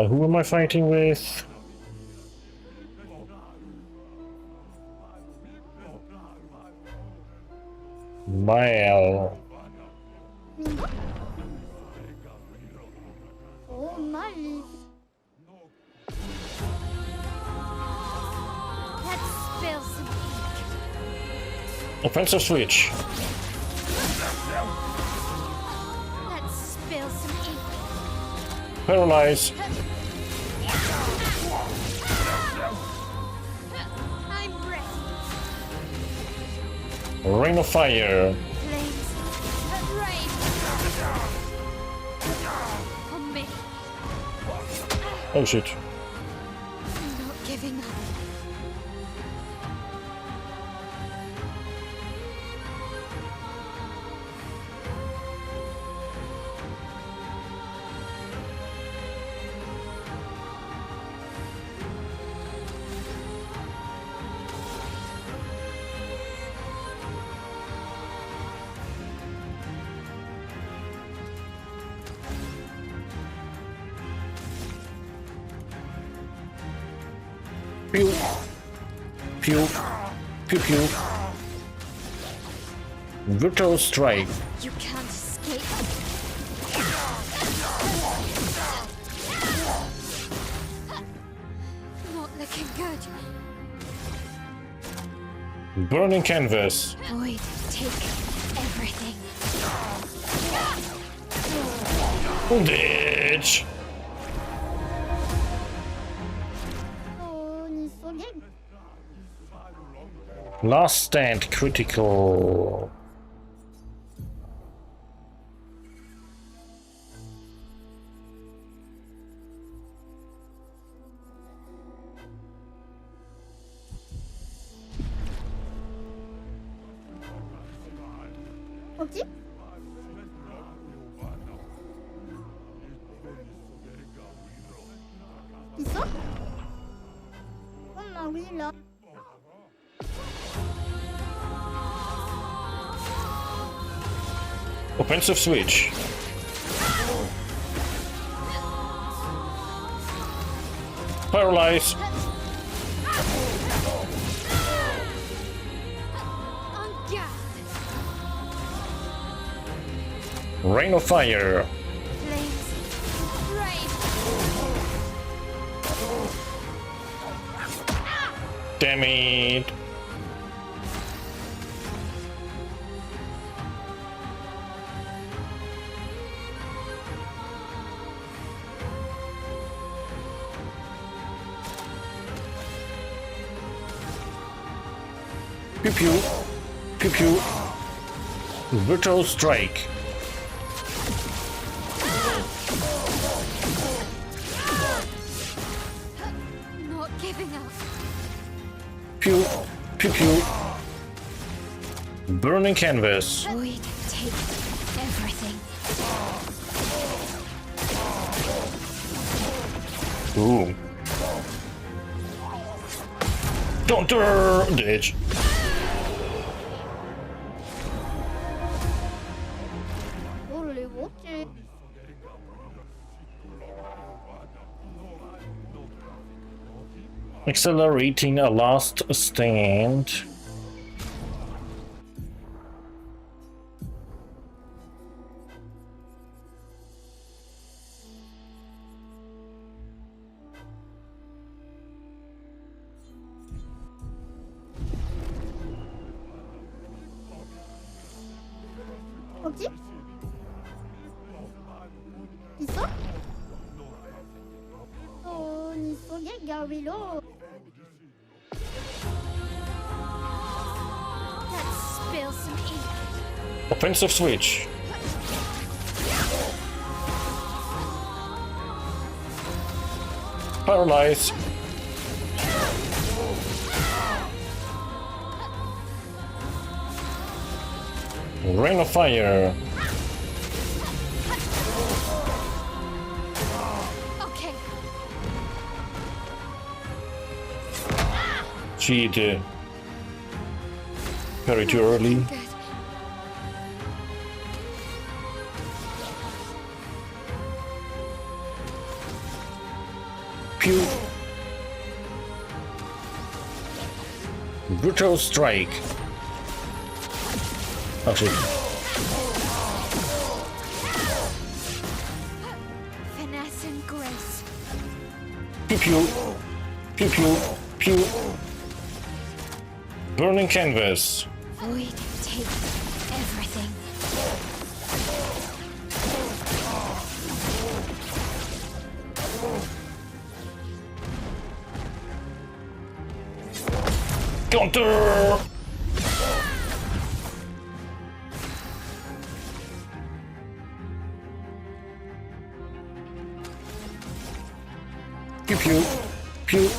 Who am I fighting with? Mael. Oh my. Let's spill some ink. Offensive switch. Let's spill some ink. Paralyze. I'm ready. Ring of fire. Flames. Rain. On me. Oh shit. I'm not giving up. Pew. Pew. Pew pew. Brutal strike. You can't escape. Not looking good. Burning canvas. Void, take everything. Ditch. Last stand critical. 뭐지? 있어? 엄마 몰라. Offensive switch. Paralyze. Rain of fire. Damn it. Pew pew. Pew pew. Brutal strike. Not giving up. Pew pew pew. Burning canvas. Void take everything. Ooh. Don't ditch. 원래 뭐지? Accelerating a last stand. 뭐지? 있어? 있어 얘가 위로. Let's spill some ink. Offensive switch. Paralyze. Rain of fire. Okay. Cheat. Very too early. Good. Pew. Brutal strike. Actually, Finesse and grace. pew pew, pew pew, pew. Burning canvas. Void take everything. Counter. Pew pew, pew,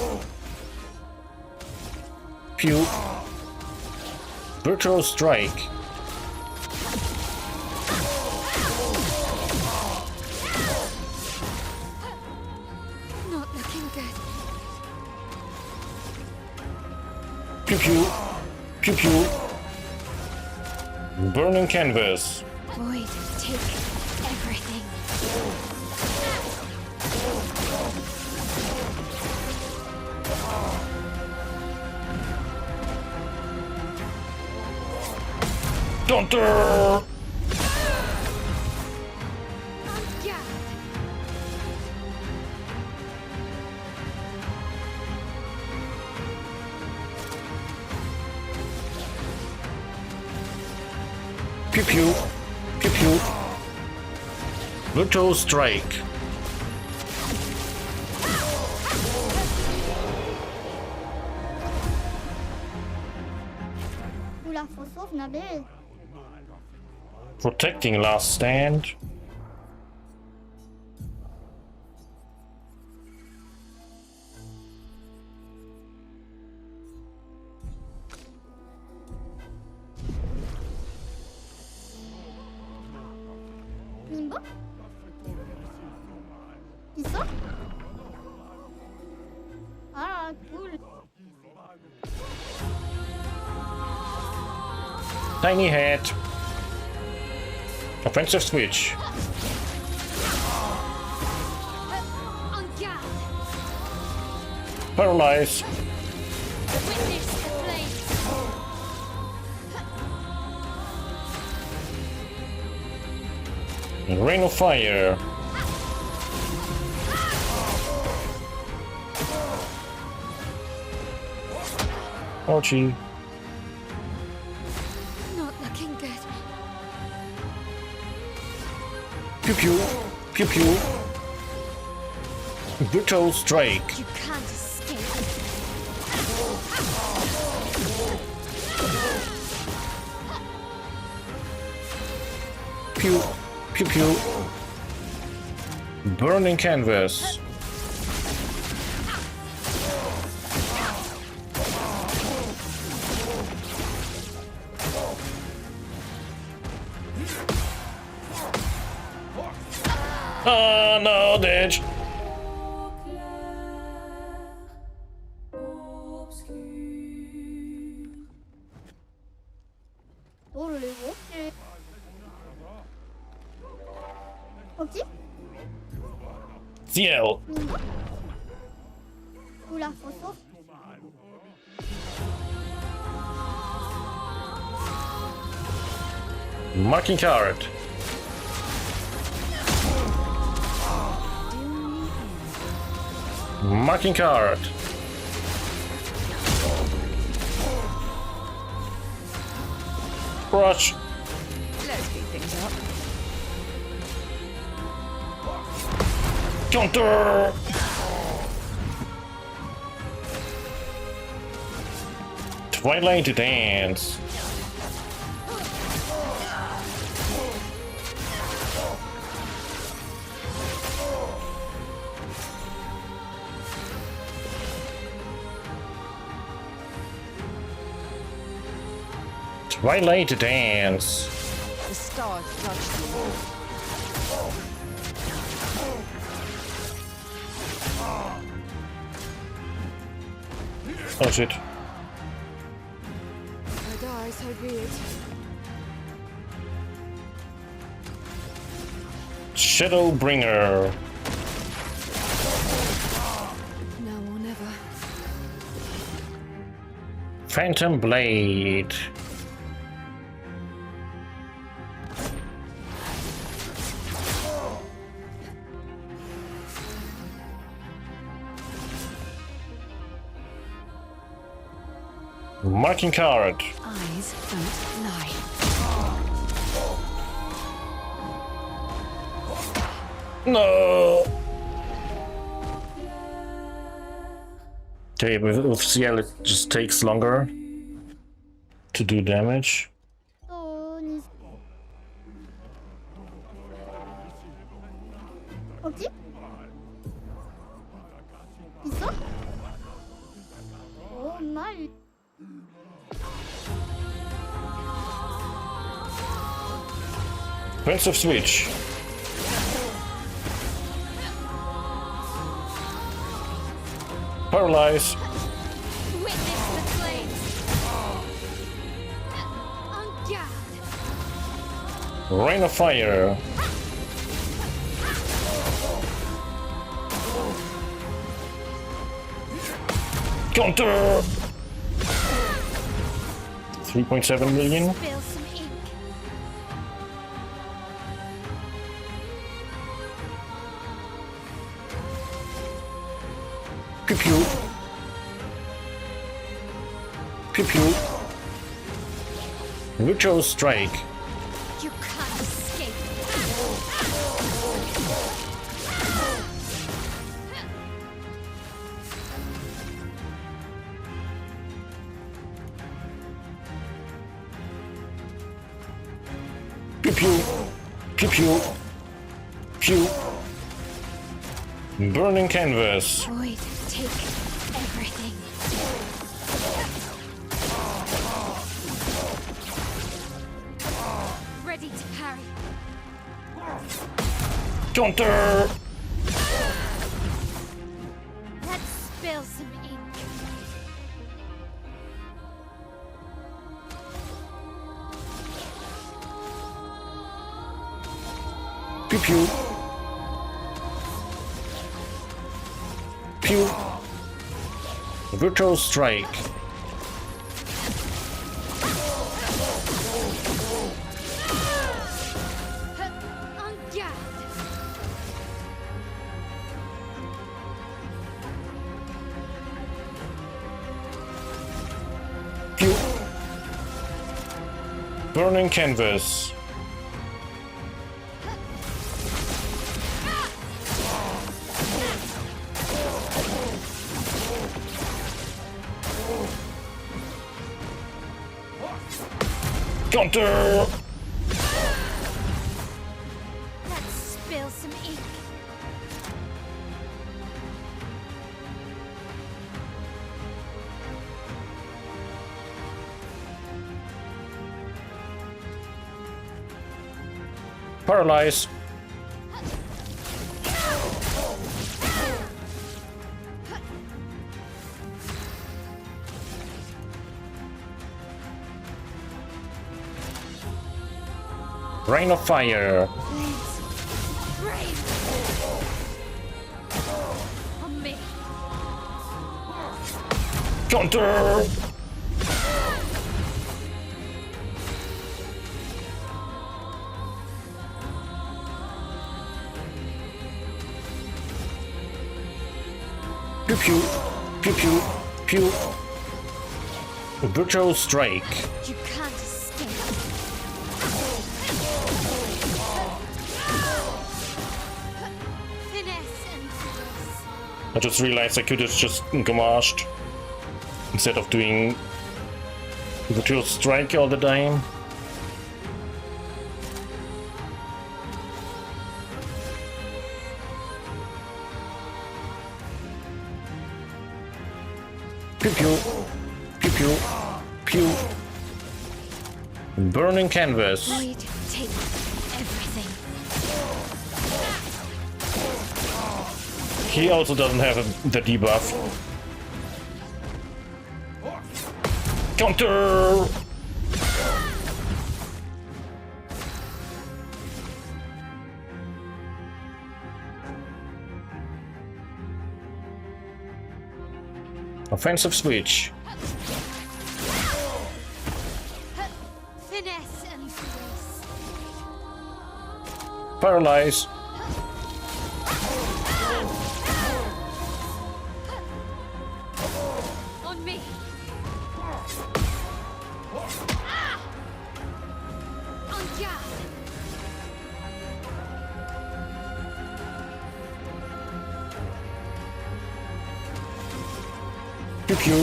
pew. Brutal strike. Not looking good. Pew pew, pew pew. Burning canvas. Void take everything. Counter. Pew pew, pew pew. Brutal strike. Protecting last stand. Nimbo? 있어? 아, cool. Tiny head. Offensive switch. On guard. Paralyze. Witness the flames. Rain of fire. Archie. Not looking good. Pew pew. Pew pew. Brutal strike. You can't escape. Pew. Pew pew. Burning canvas. Oh no, ditch. 어디? Ciel. Oula, fosso. Marking carrot. Marking carrot. Rush. Let's speed things up. Counter. Twilight dance. Twilight dance. The stars judge the world. Oh shit. I die, so be it. Shadowbringer. Now or never. Phantom Blade. Marking card. Eyes don't lie. No. Okay, with Ciel it just takes longer to do damage. 어디? 있어? 오, 날. Offensive switch. Paralyze. Witness the flames. On guard. Rain of fire. Counter. 3.7 million. Spill some ink. Pew pew. Pew pew. Ritual strike. You can't escape. pew. Pew pew. Pew. Burning canvas. Void, take everything. Ready to parry. Counter. Let's spill some ink. Pew pew. Pew. Virtual strike. On guard. Pew. Burning canvas. Counter. Let's spill some ink. Paralyze. Rain of fire. Brave. On me. Counter. Pew pew. Pew pew. Pew. Virtual strike. You can't escape. Finesse and grace. I just realized I could have just gamashed instead of doing virtual strike all the time. Pew pew. Pew pew. Pew. Burning canvas. Void, take everything. He also doesn't have the debuff. Counter! Offensive switch. Finesse and grace. Paralyze. On me. On guard. Pew pew.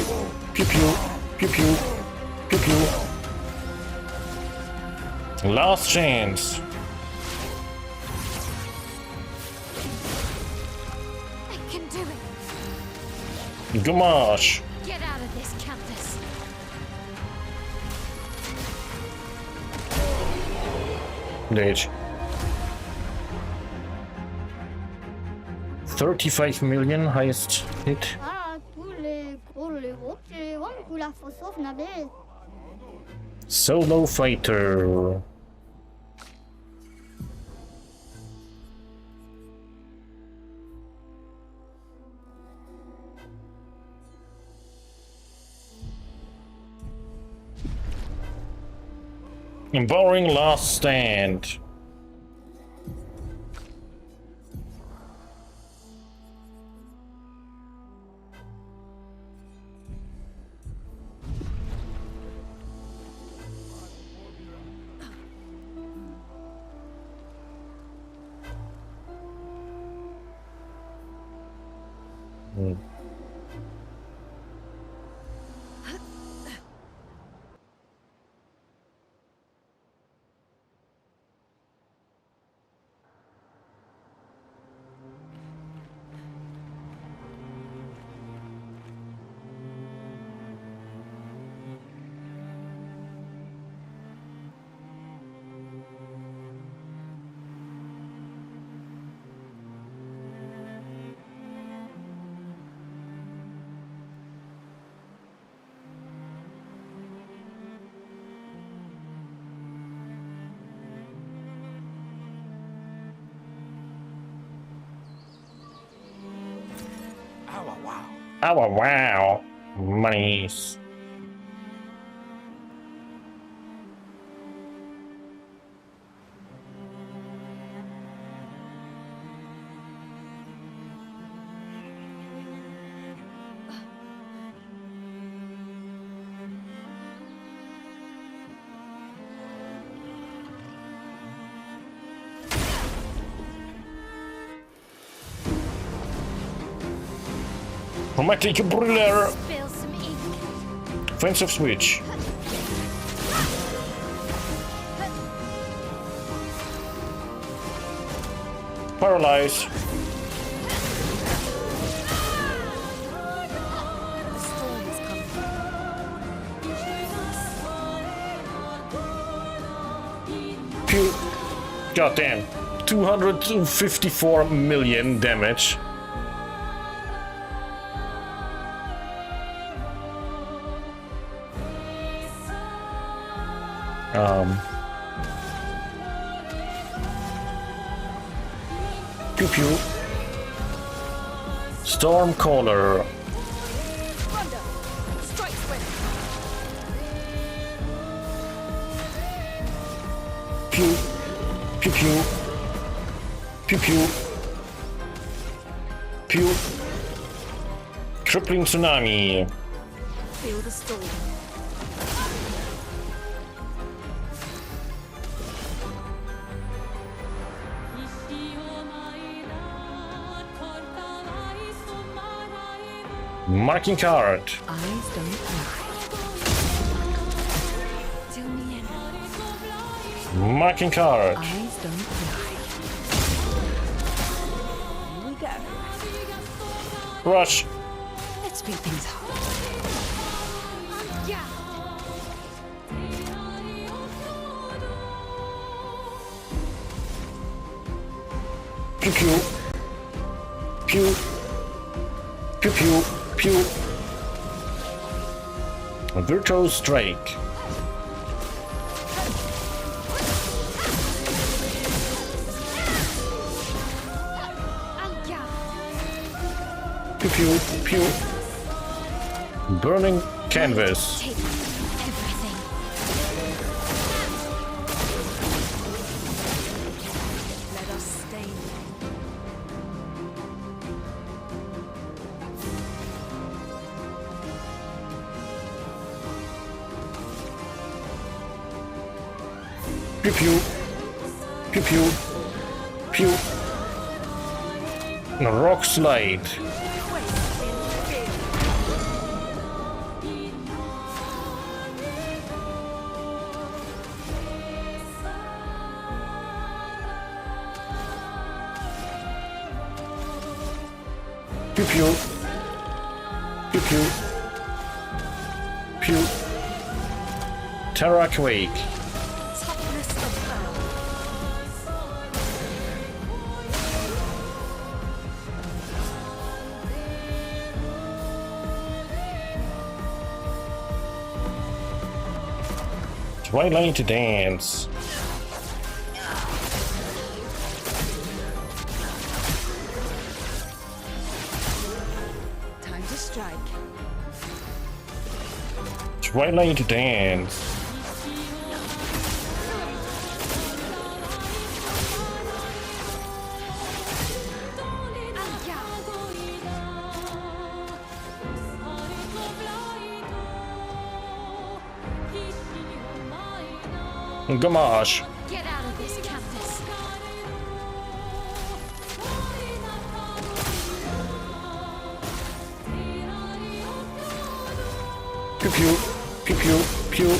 Pew pew. Pew pew. Pew pew. Last chance. I can do it. Gamash. Get out of this campus. Late. 35 million highest hit. Solo fighter. Empowering last stand. Oh wow, monies. Chromatic Briller. Spill some ink. Offensive switch. Paralyze. The storm is coming. Pew. Goddamn. 254 million damage. Pew pew. Stormcaller. Pew. Pew pew. Pew pew. Pew. Crippling tsunami. Feel the storm. Marking card. Eyes don't lie. Till me in. Marking card. Eyes don't lie. Here we go. Rush. Let's speed things up. Pew pew. Pew. Pew pew. Pew. A virtual strike. Pew pew pew. Burning canvas. Let us stay. Pew pew. Pew pew. Pew. Rock slide. Pew pew. Pew pew. Pew. Terra Quake. Toughness of Twilight to dance. time to strike. Twilight to dance. Gamache. Get out of this campus. Pew pew. Pew pew. Pew.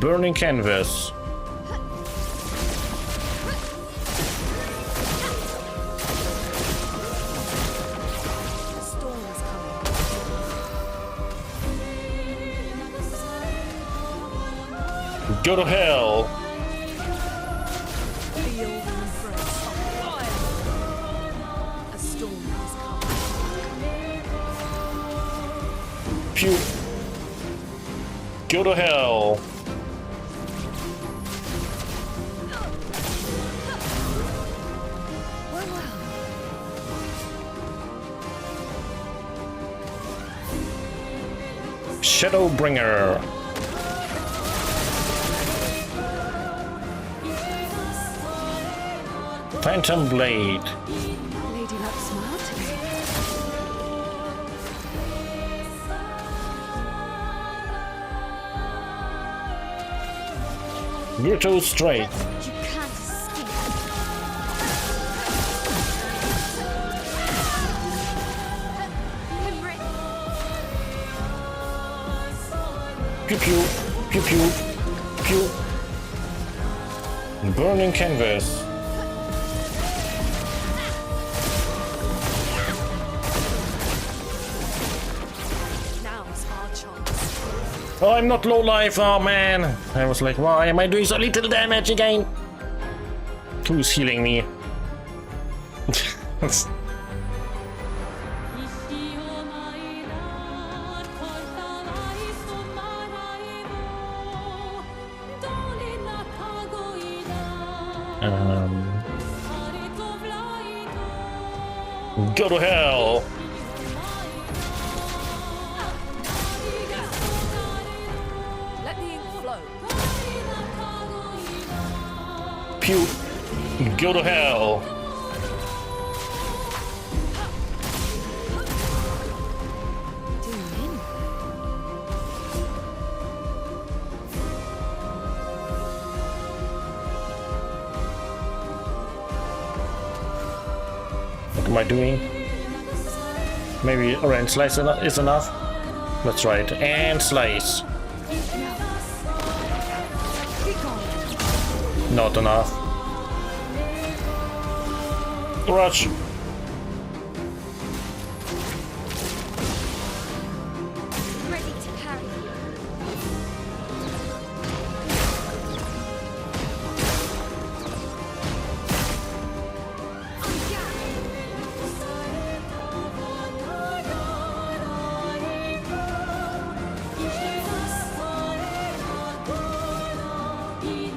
Burning canvas. The storm is coming. Go to hell. Feel the embrace of fire. A storm is coming. Pew. Go to hell. Well, well. Shadowbringer. Phantom Blade. Lady Luck smiled today. Brutal Strike. You can't escape. Pew pew, pew pew, pew. Burning Canvas. Now's our chance. Oh, I'm not low life, oh man. I was like, why am I doing so little damage again? Who's healing me? Go to hell! Let the ink flow. Pew! Go to hell! What am I doing? Maybe orange slice is enough? That's right, and slice. Not enough. Rush. Ready to parry.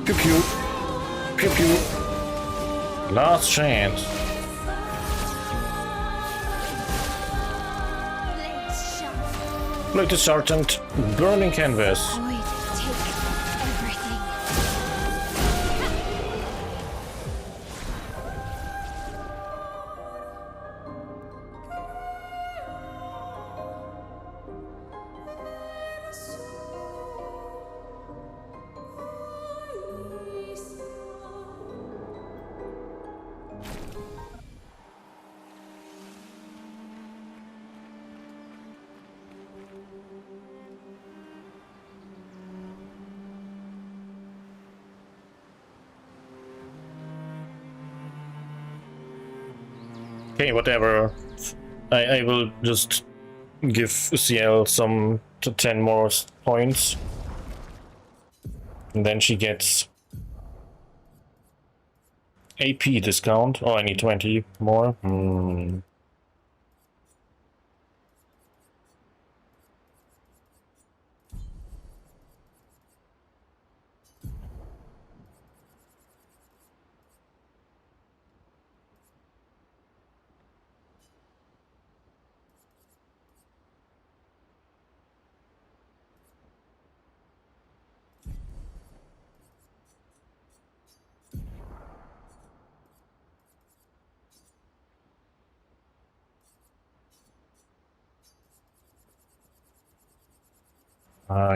Pew pew. Pew pew. Last chance. Latest Sergeant, Burning Canvas. Void, take everything. Okay, whatever. I will just give CL some 10 more points. And then she gets AP discount. Oh, I need 20 more.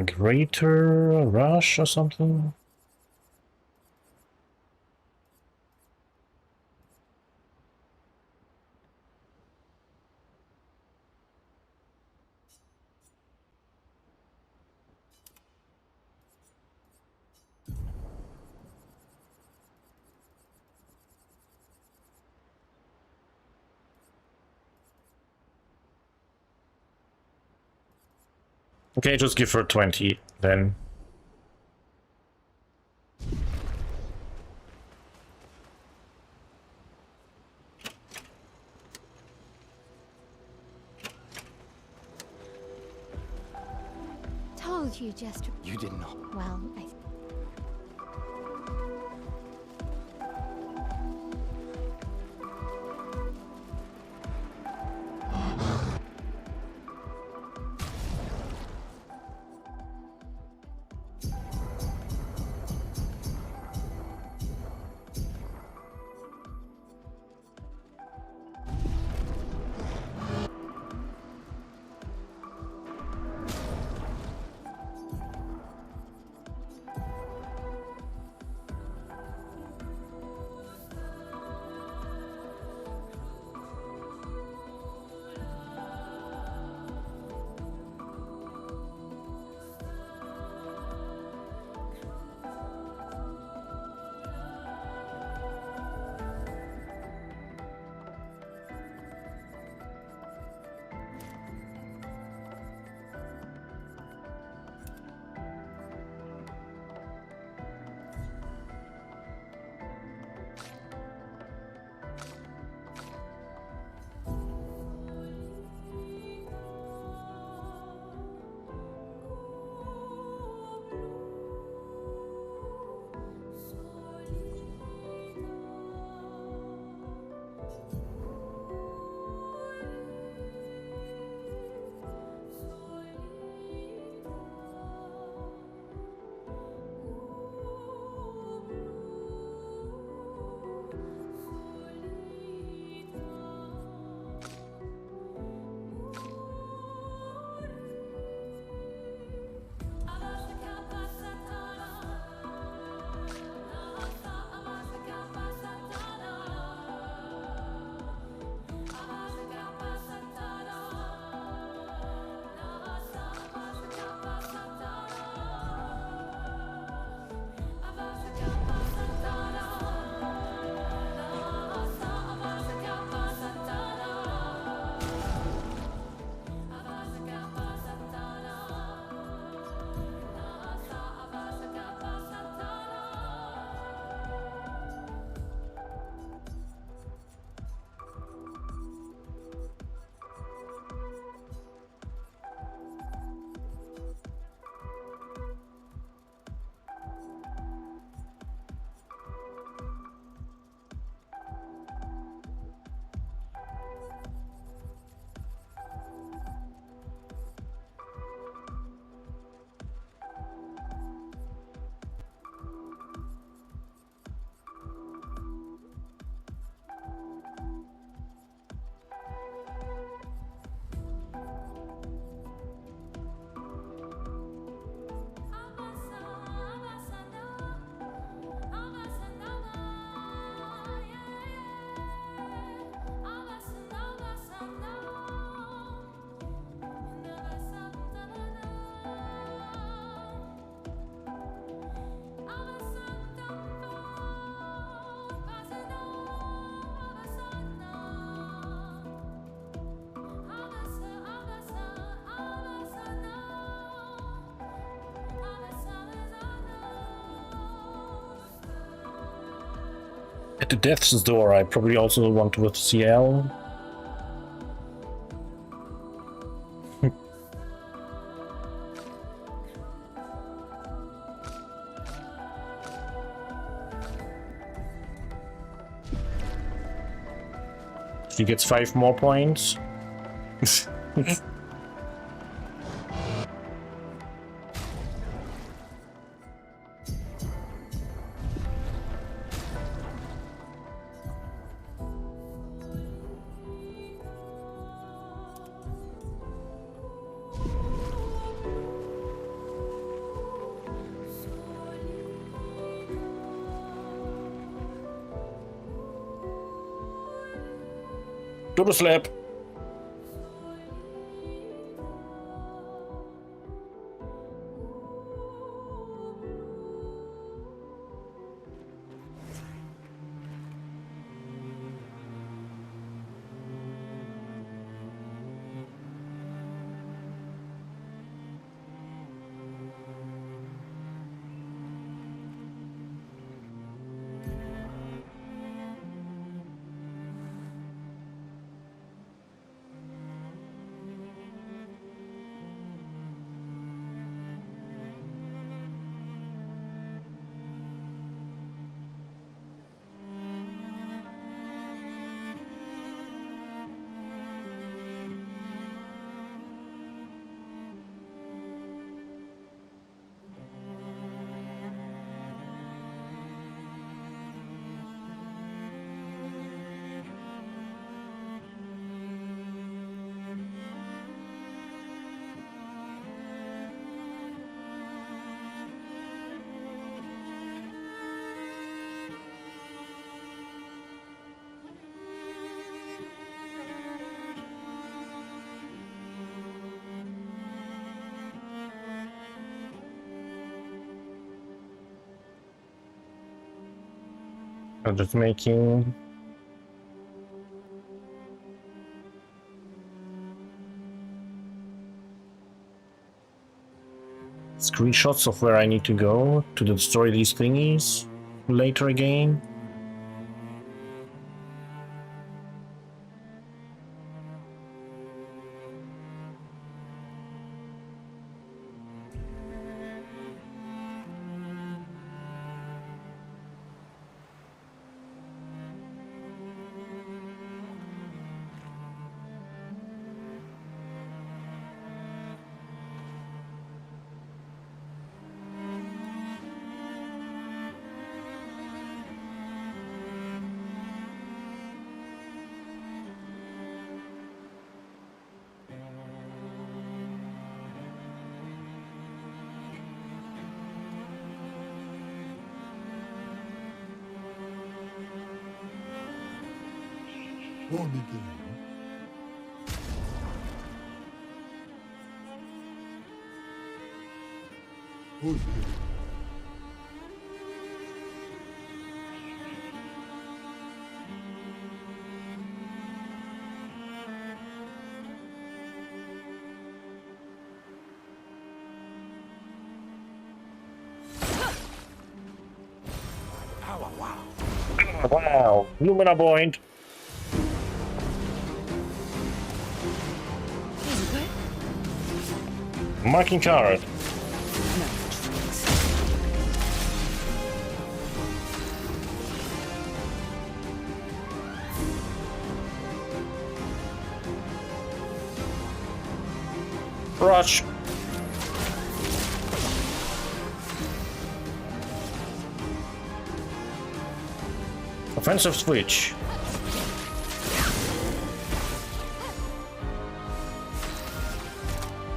Greater rush or something? Okay, just give her 20 then. Told you just. You did not. Well, At the death's door, I probably also want with CL. She gets 5 more points. Double slap. I'm just making screenshots of where I need to go to destroy these thingies later again. Wow, Lumina point. Marking card. Rush. Offensive switch.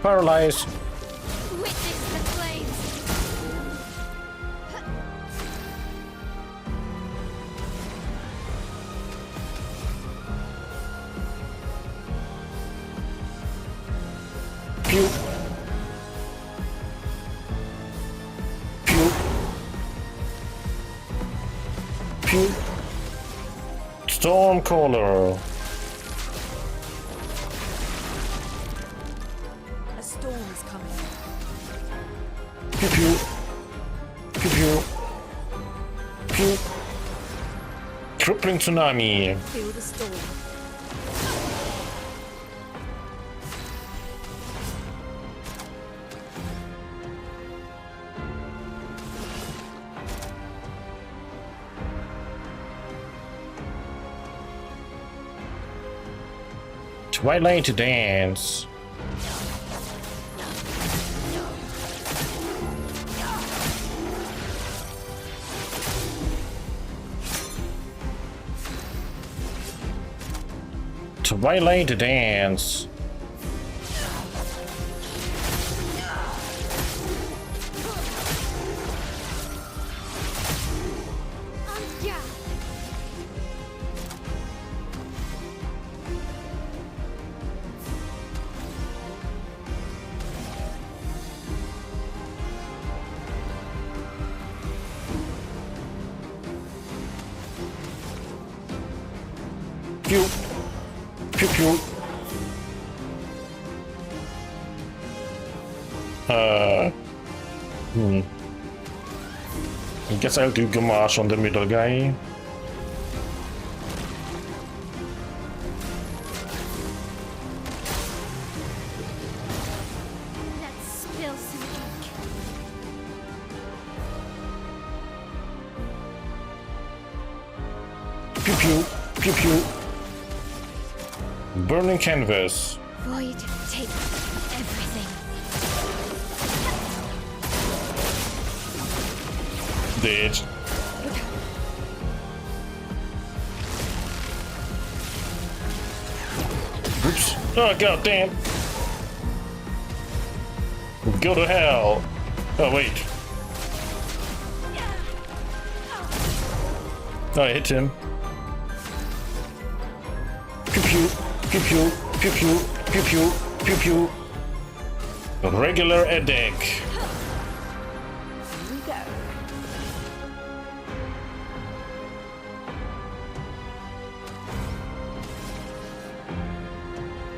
Paralyze. Witness the flames. Pew. Pew. Pew. Stormcaller. A storm is coming. Pew pew. Pew pew. Pew. Crippling tsunami. Feel the storm. Twilight dance. Twilight dance. Pew. Pew pew. I guess I'll do Gamache on the middle guy. Let's spill some ink. Pew pew. Pew pew. Burning canvas. Void, take everything. Dead. Oops. Oh, goddamn. Go to hell. Oh, wait. Oh, I hit him. Pew pew. Pew pew. Pew pew. Pew pew. Pew pew. Regular deck.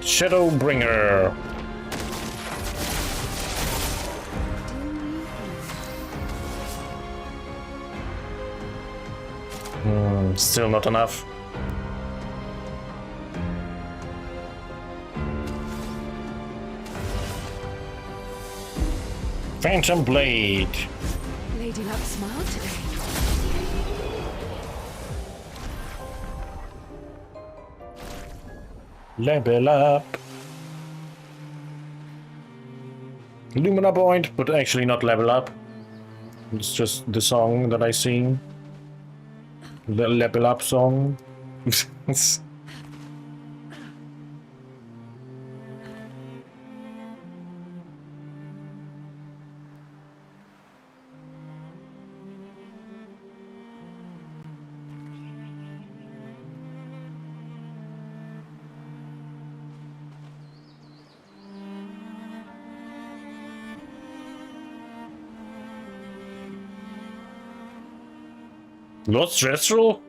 Shadowbringer. Still not enough. Phantom Blade. Lady Luck smiled today. Level up. Lumina Point, but actually not level up. It's just the song that I sing. The level up song. Lost Restful?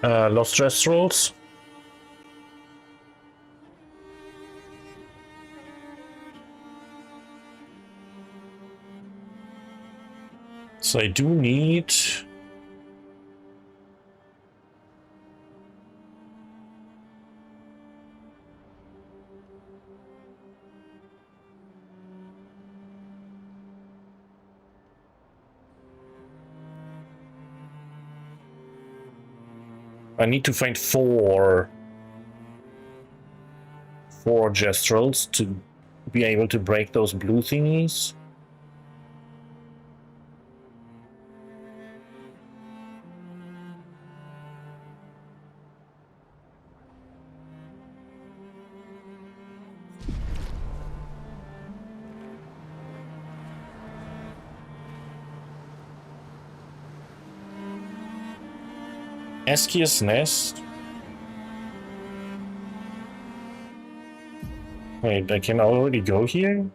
Lost Restfuls? So I do need... I need to find four Gestrals to be able to break those blue thingies. Eskia's Nest? Wait, I can already go here?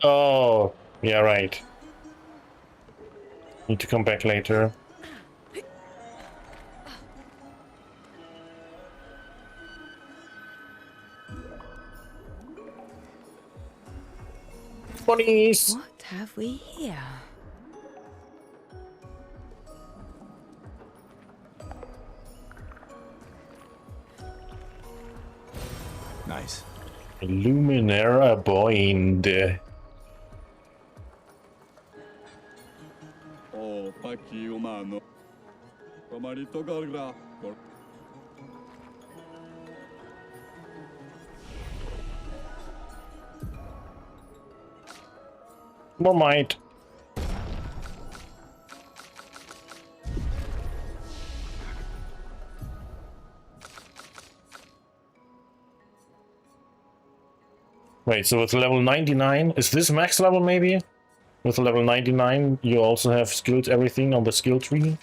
Oh, yeah, right. Need to come back later. Bunnies! What have we here? Nice. Luminera Boind. Oh, paqui umano. Tomarito gargra. More might. Wait, so with level 99, is this max level maybe? With level 99, you also have skilled everything on the skill tree?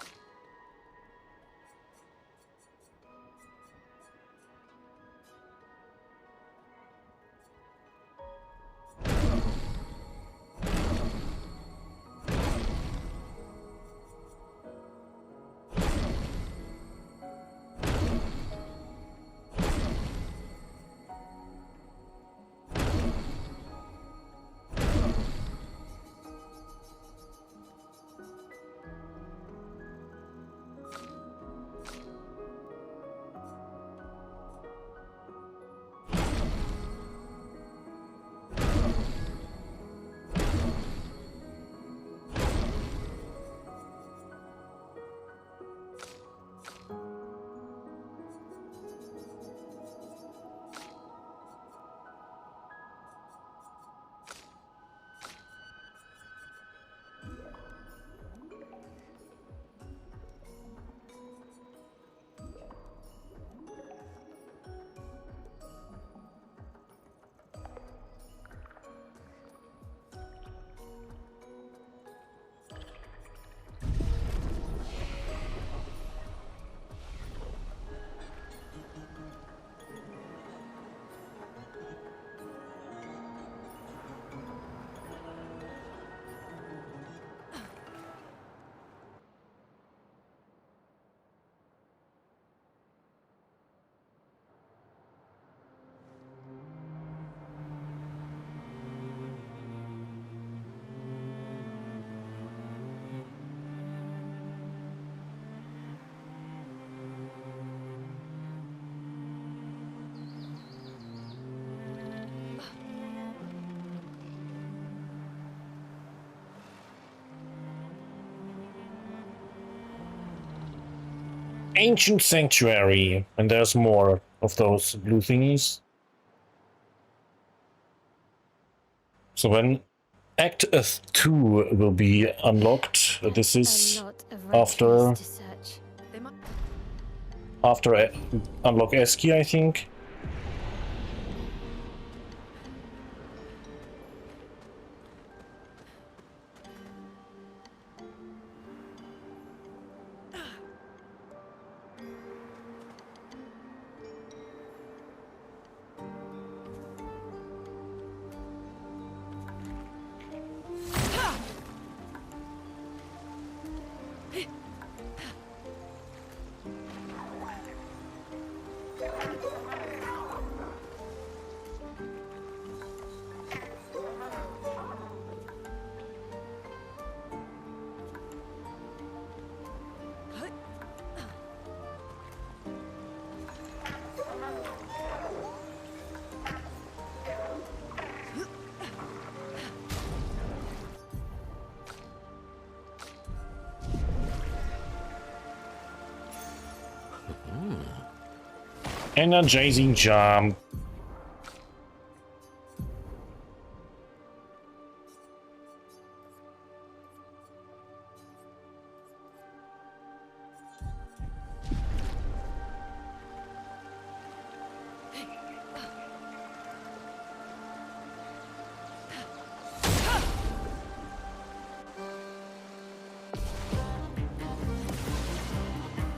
Ancient Sanctuary, and there's more of those blue thingies. So when Act 2 will be unlocked, this is after unlock Eski, I think. Energizing jump.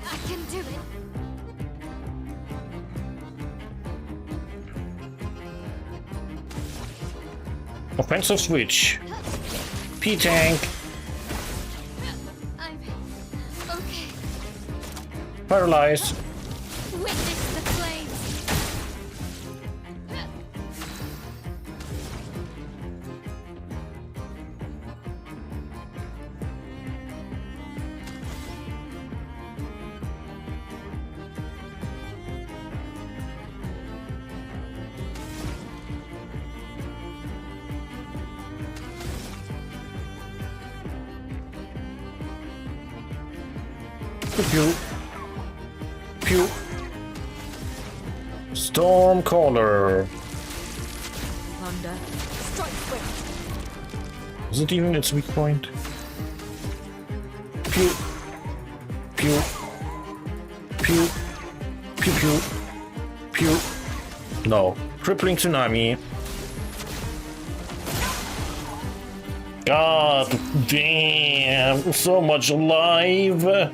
I can do it. Offensive switch. P-tank. I'm okay. Paralyzed. Witness the flames. Pew. Pew. Stormcaller. Plunder. Strike swift. Is it even its weak point? Pew. Pew. Pew. Pew pew. Pew. No. Crippling tsunami. God damn. So much alive.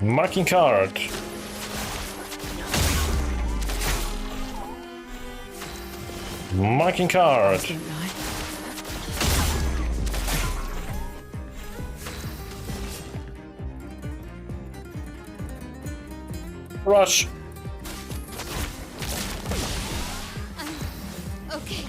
Marking card. Marking card. Rush. Okay.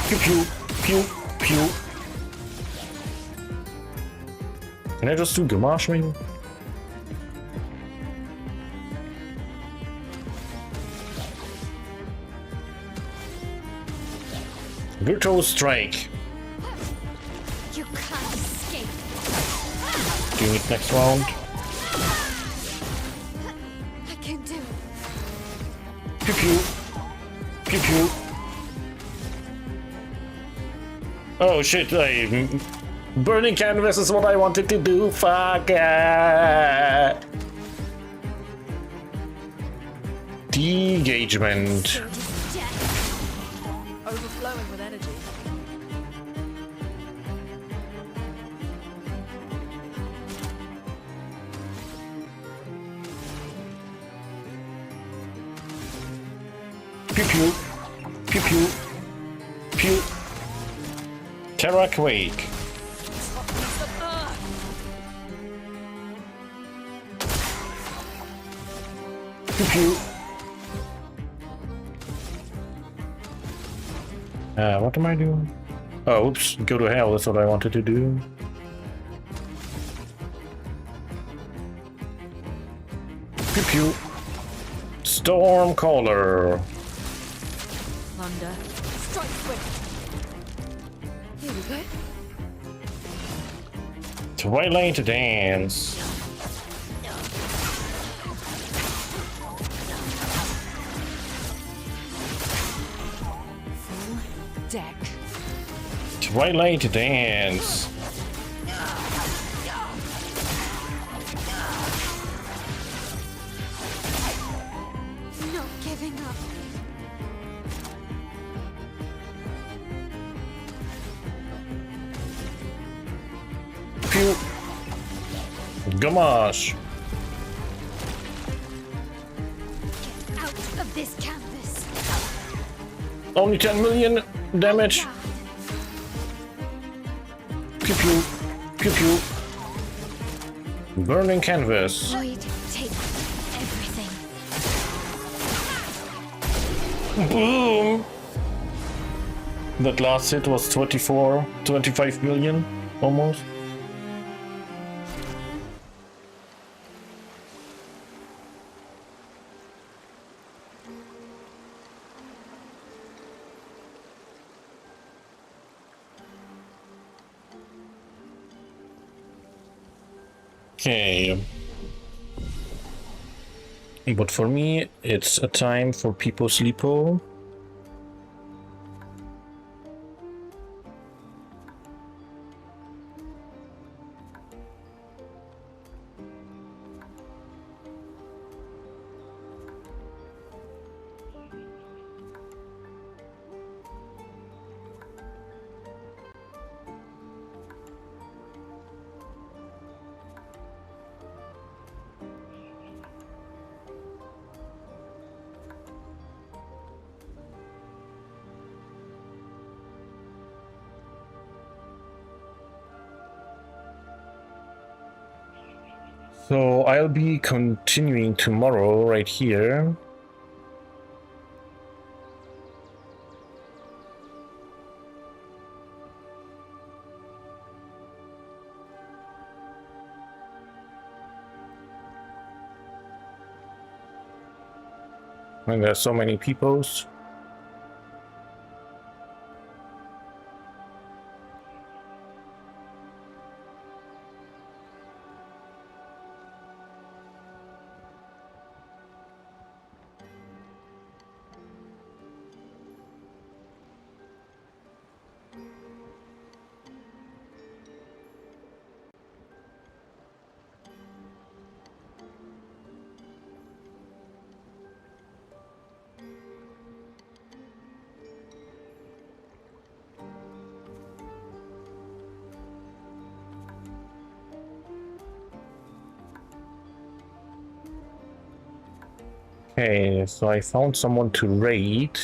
Pew pew pew pew. Can I just do Gamache maybe? Virtual strike. You can't escape. Doing it next round. I can do it. Pew pew. Pew pew. Oh shit, burning canvas is what I wanted to do, fuck it. Degagement. Overflowing with energy. Pew pew. Pew pew. Pew. Terra Quake. Pew pew. What am I doing? Oh, oops. Go to hell. That's what I wanted to do. Pew pew. Stormcaller. Plunder. Strike swift. Here we go. Twilight Dance. Full deck. Twilight Dance. Not giving up. Pew. Gamache. Get out of this canvas. Only 10 million damage. Pew pew. Pew pew. Burning canvas. Void take everything. Boom. That last hit was 25 million almost. Okay. But for me, it's a time for people sleepo. So I'll be continuing tomorrow right here. And there's so many peoples. Okay, so I found someone to raid.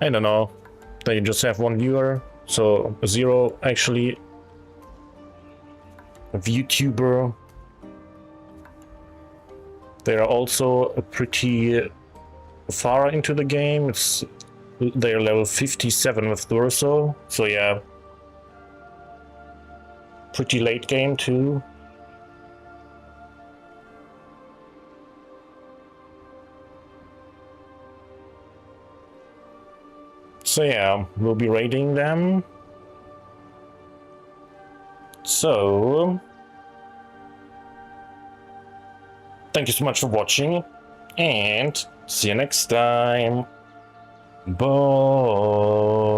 I don't know. They just have one viewer, so 0 actually. A VTuber. They are also pretty far into the game. They're level 57 with Durso, so yeah. Pretty late game too. So yeah, we'll be raiding them. So thank you so much for watching, and see you next time. Bye.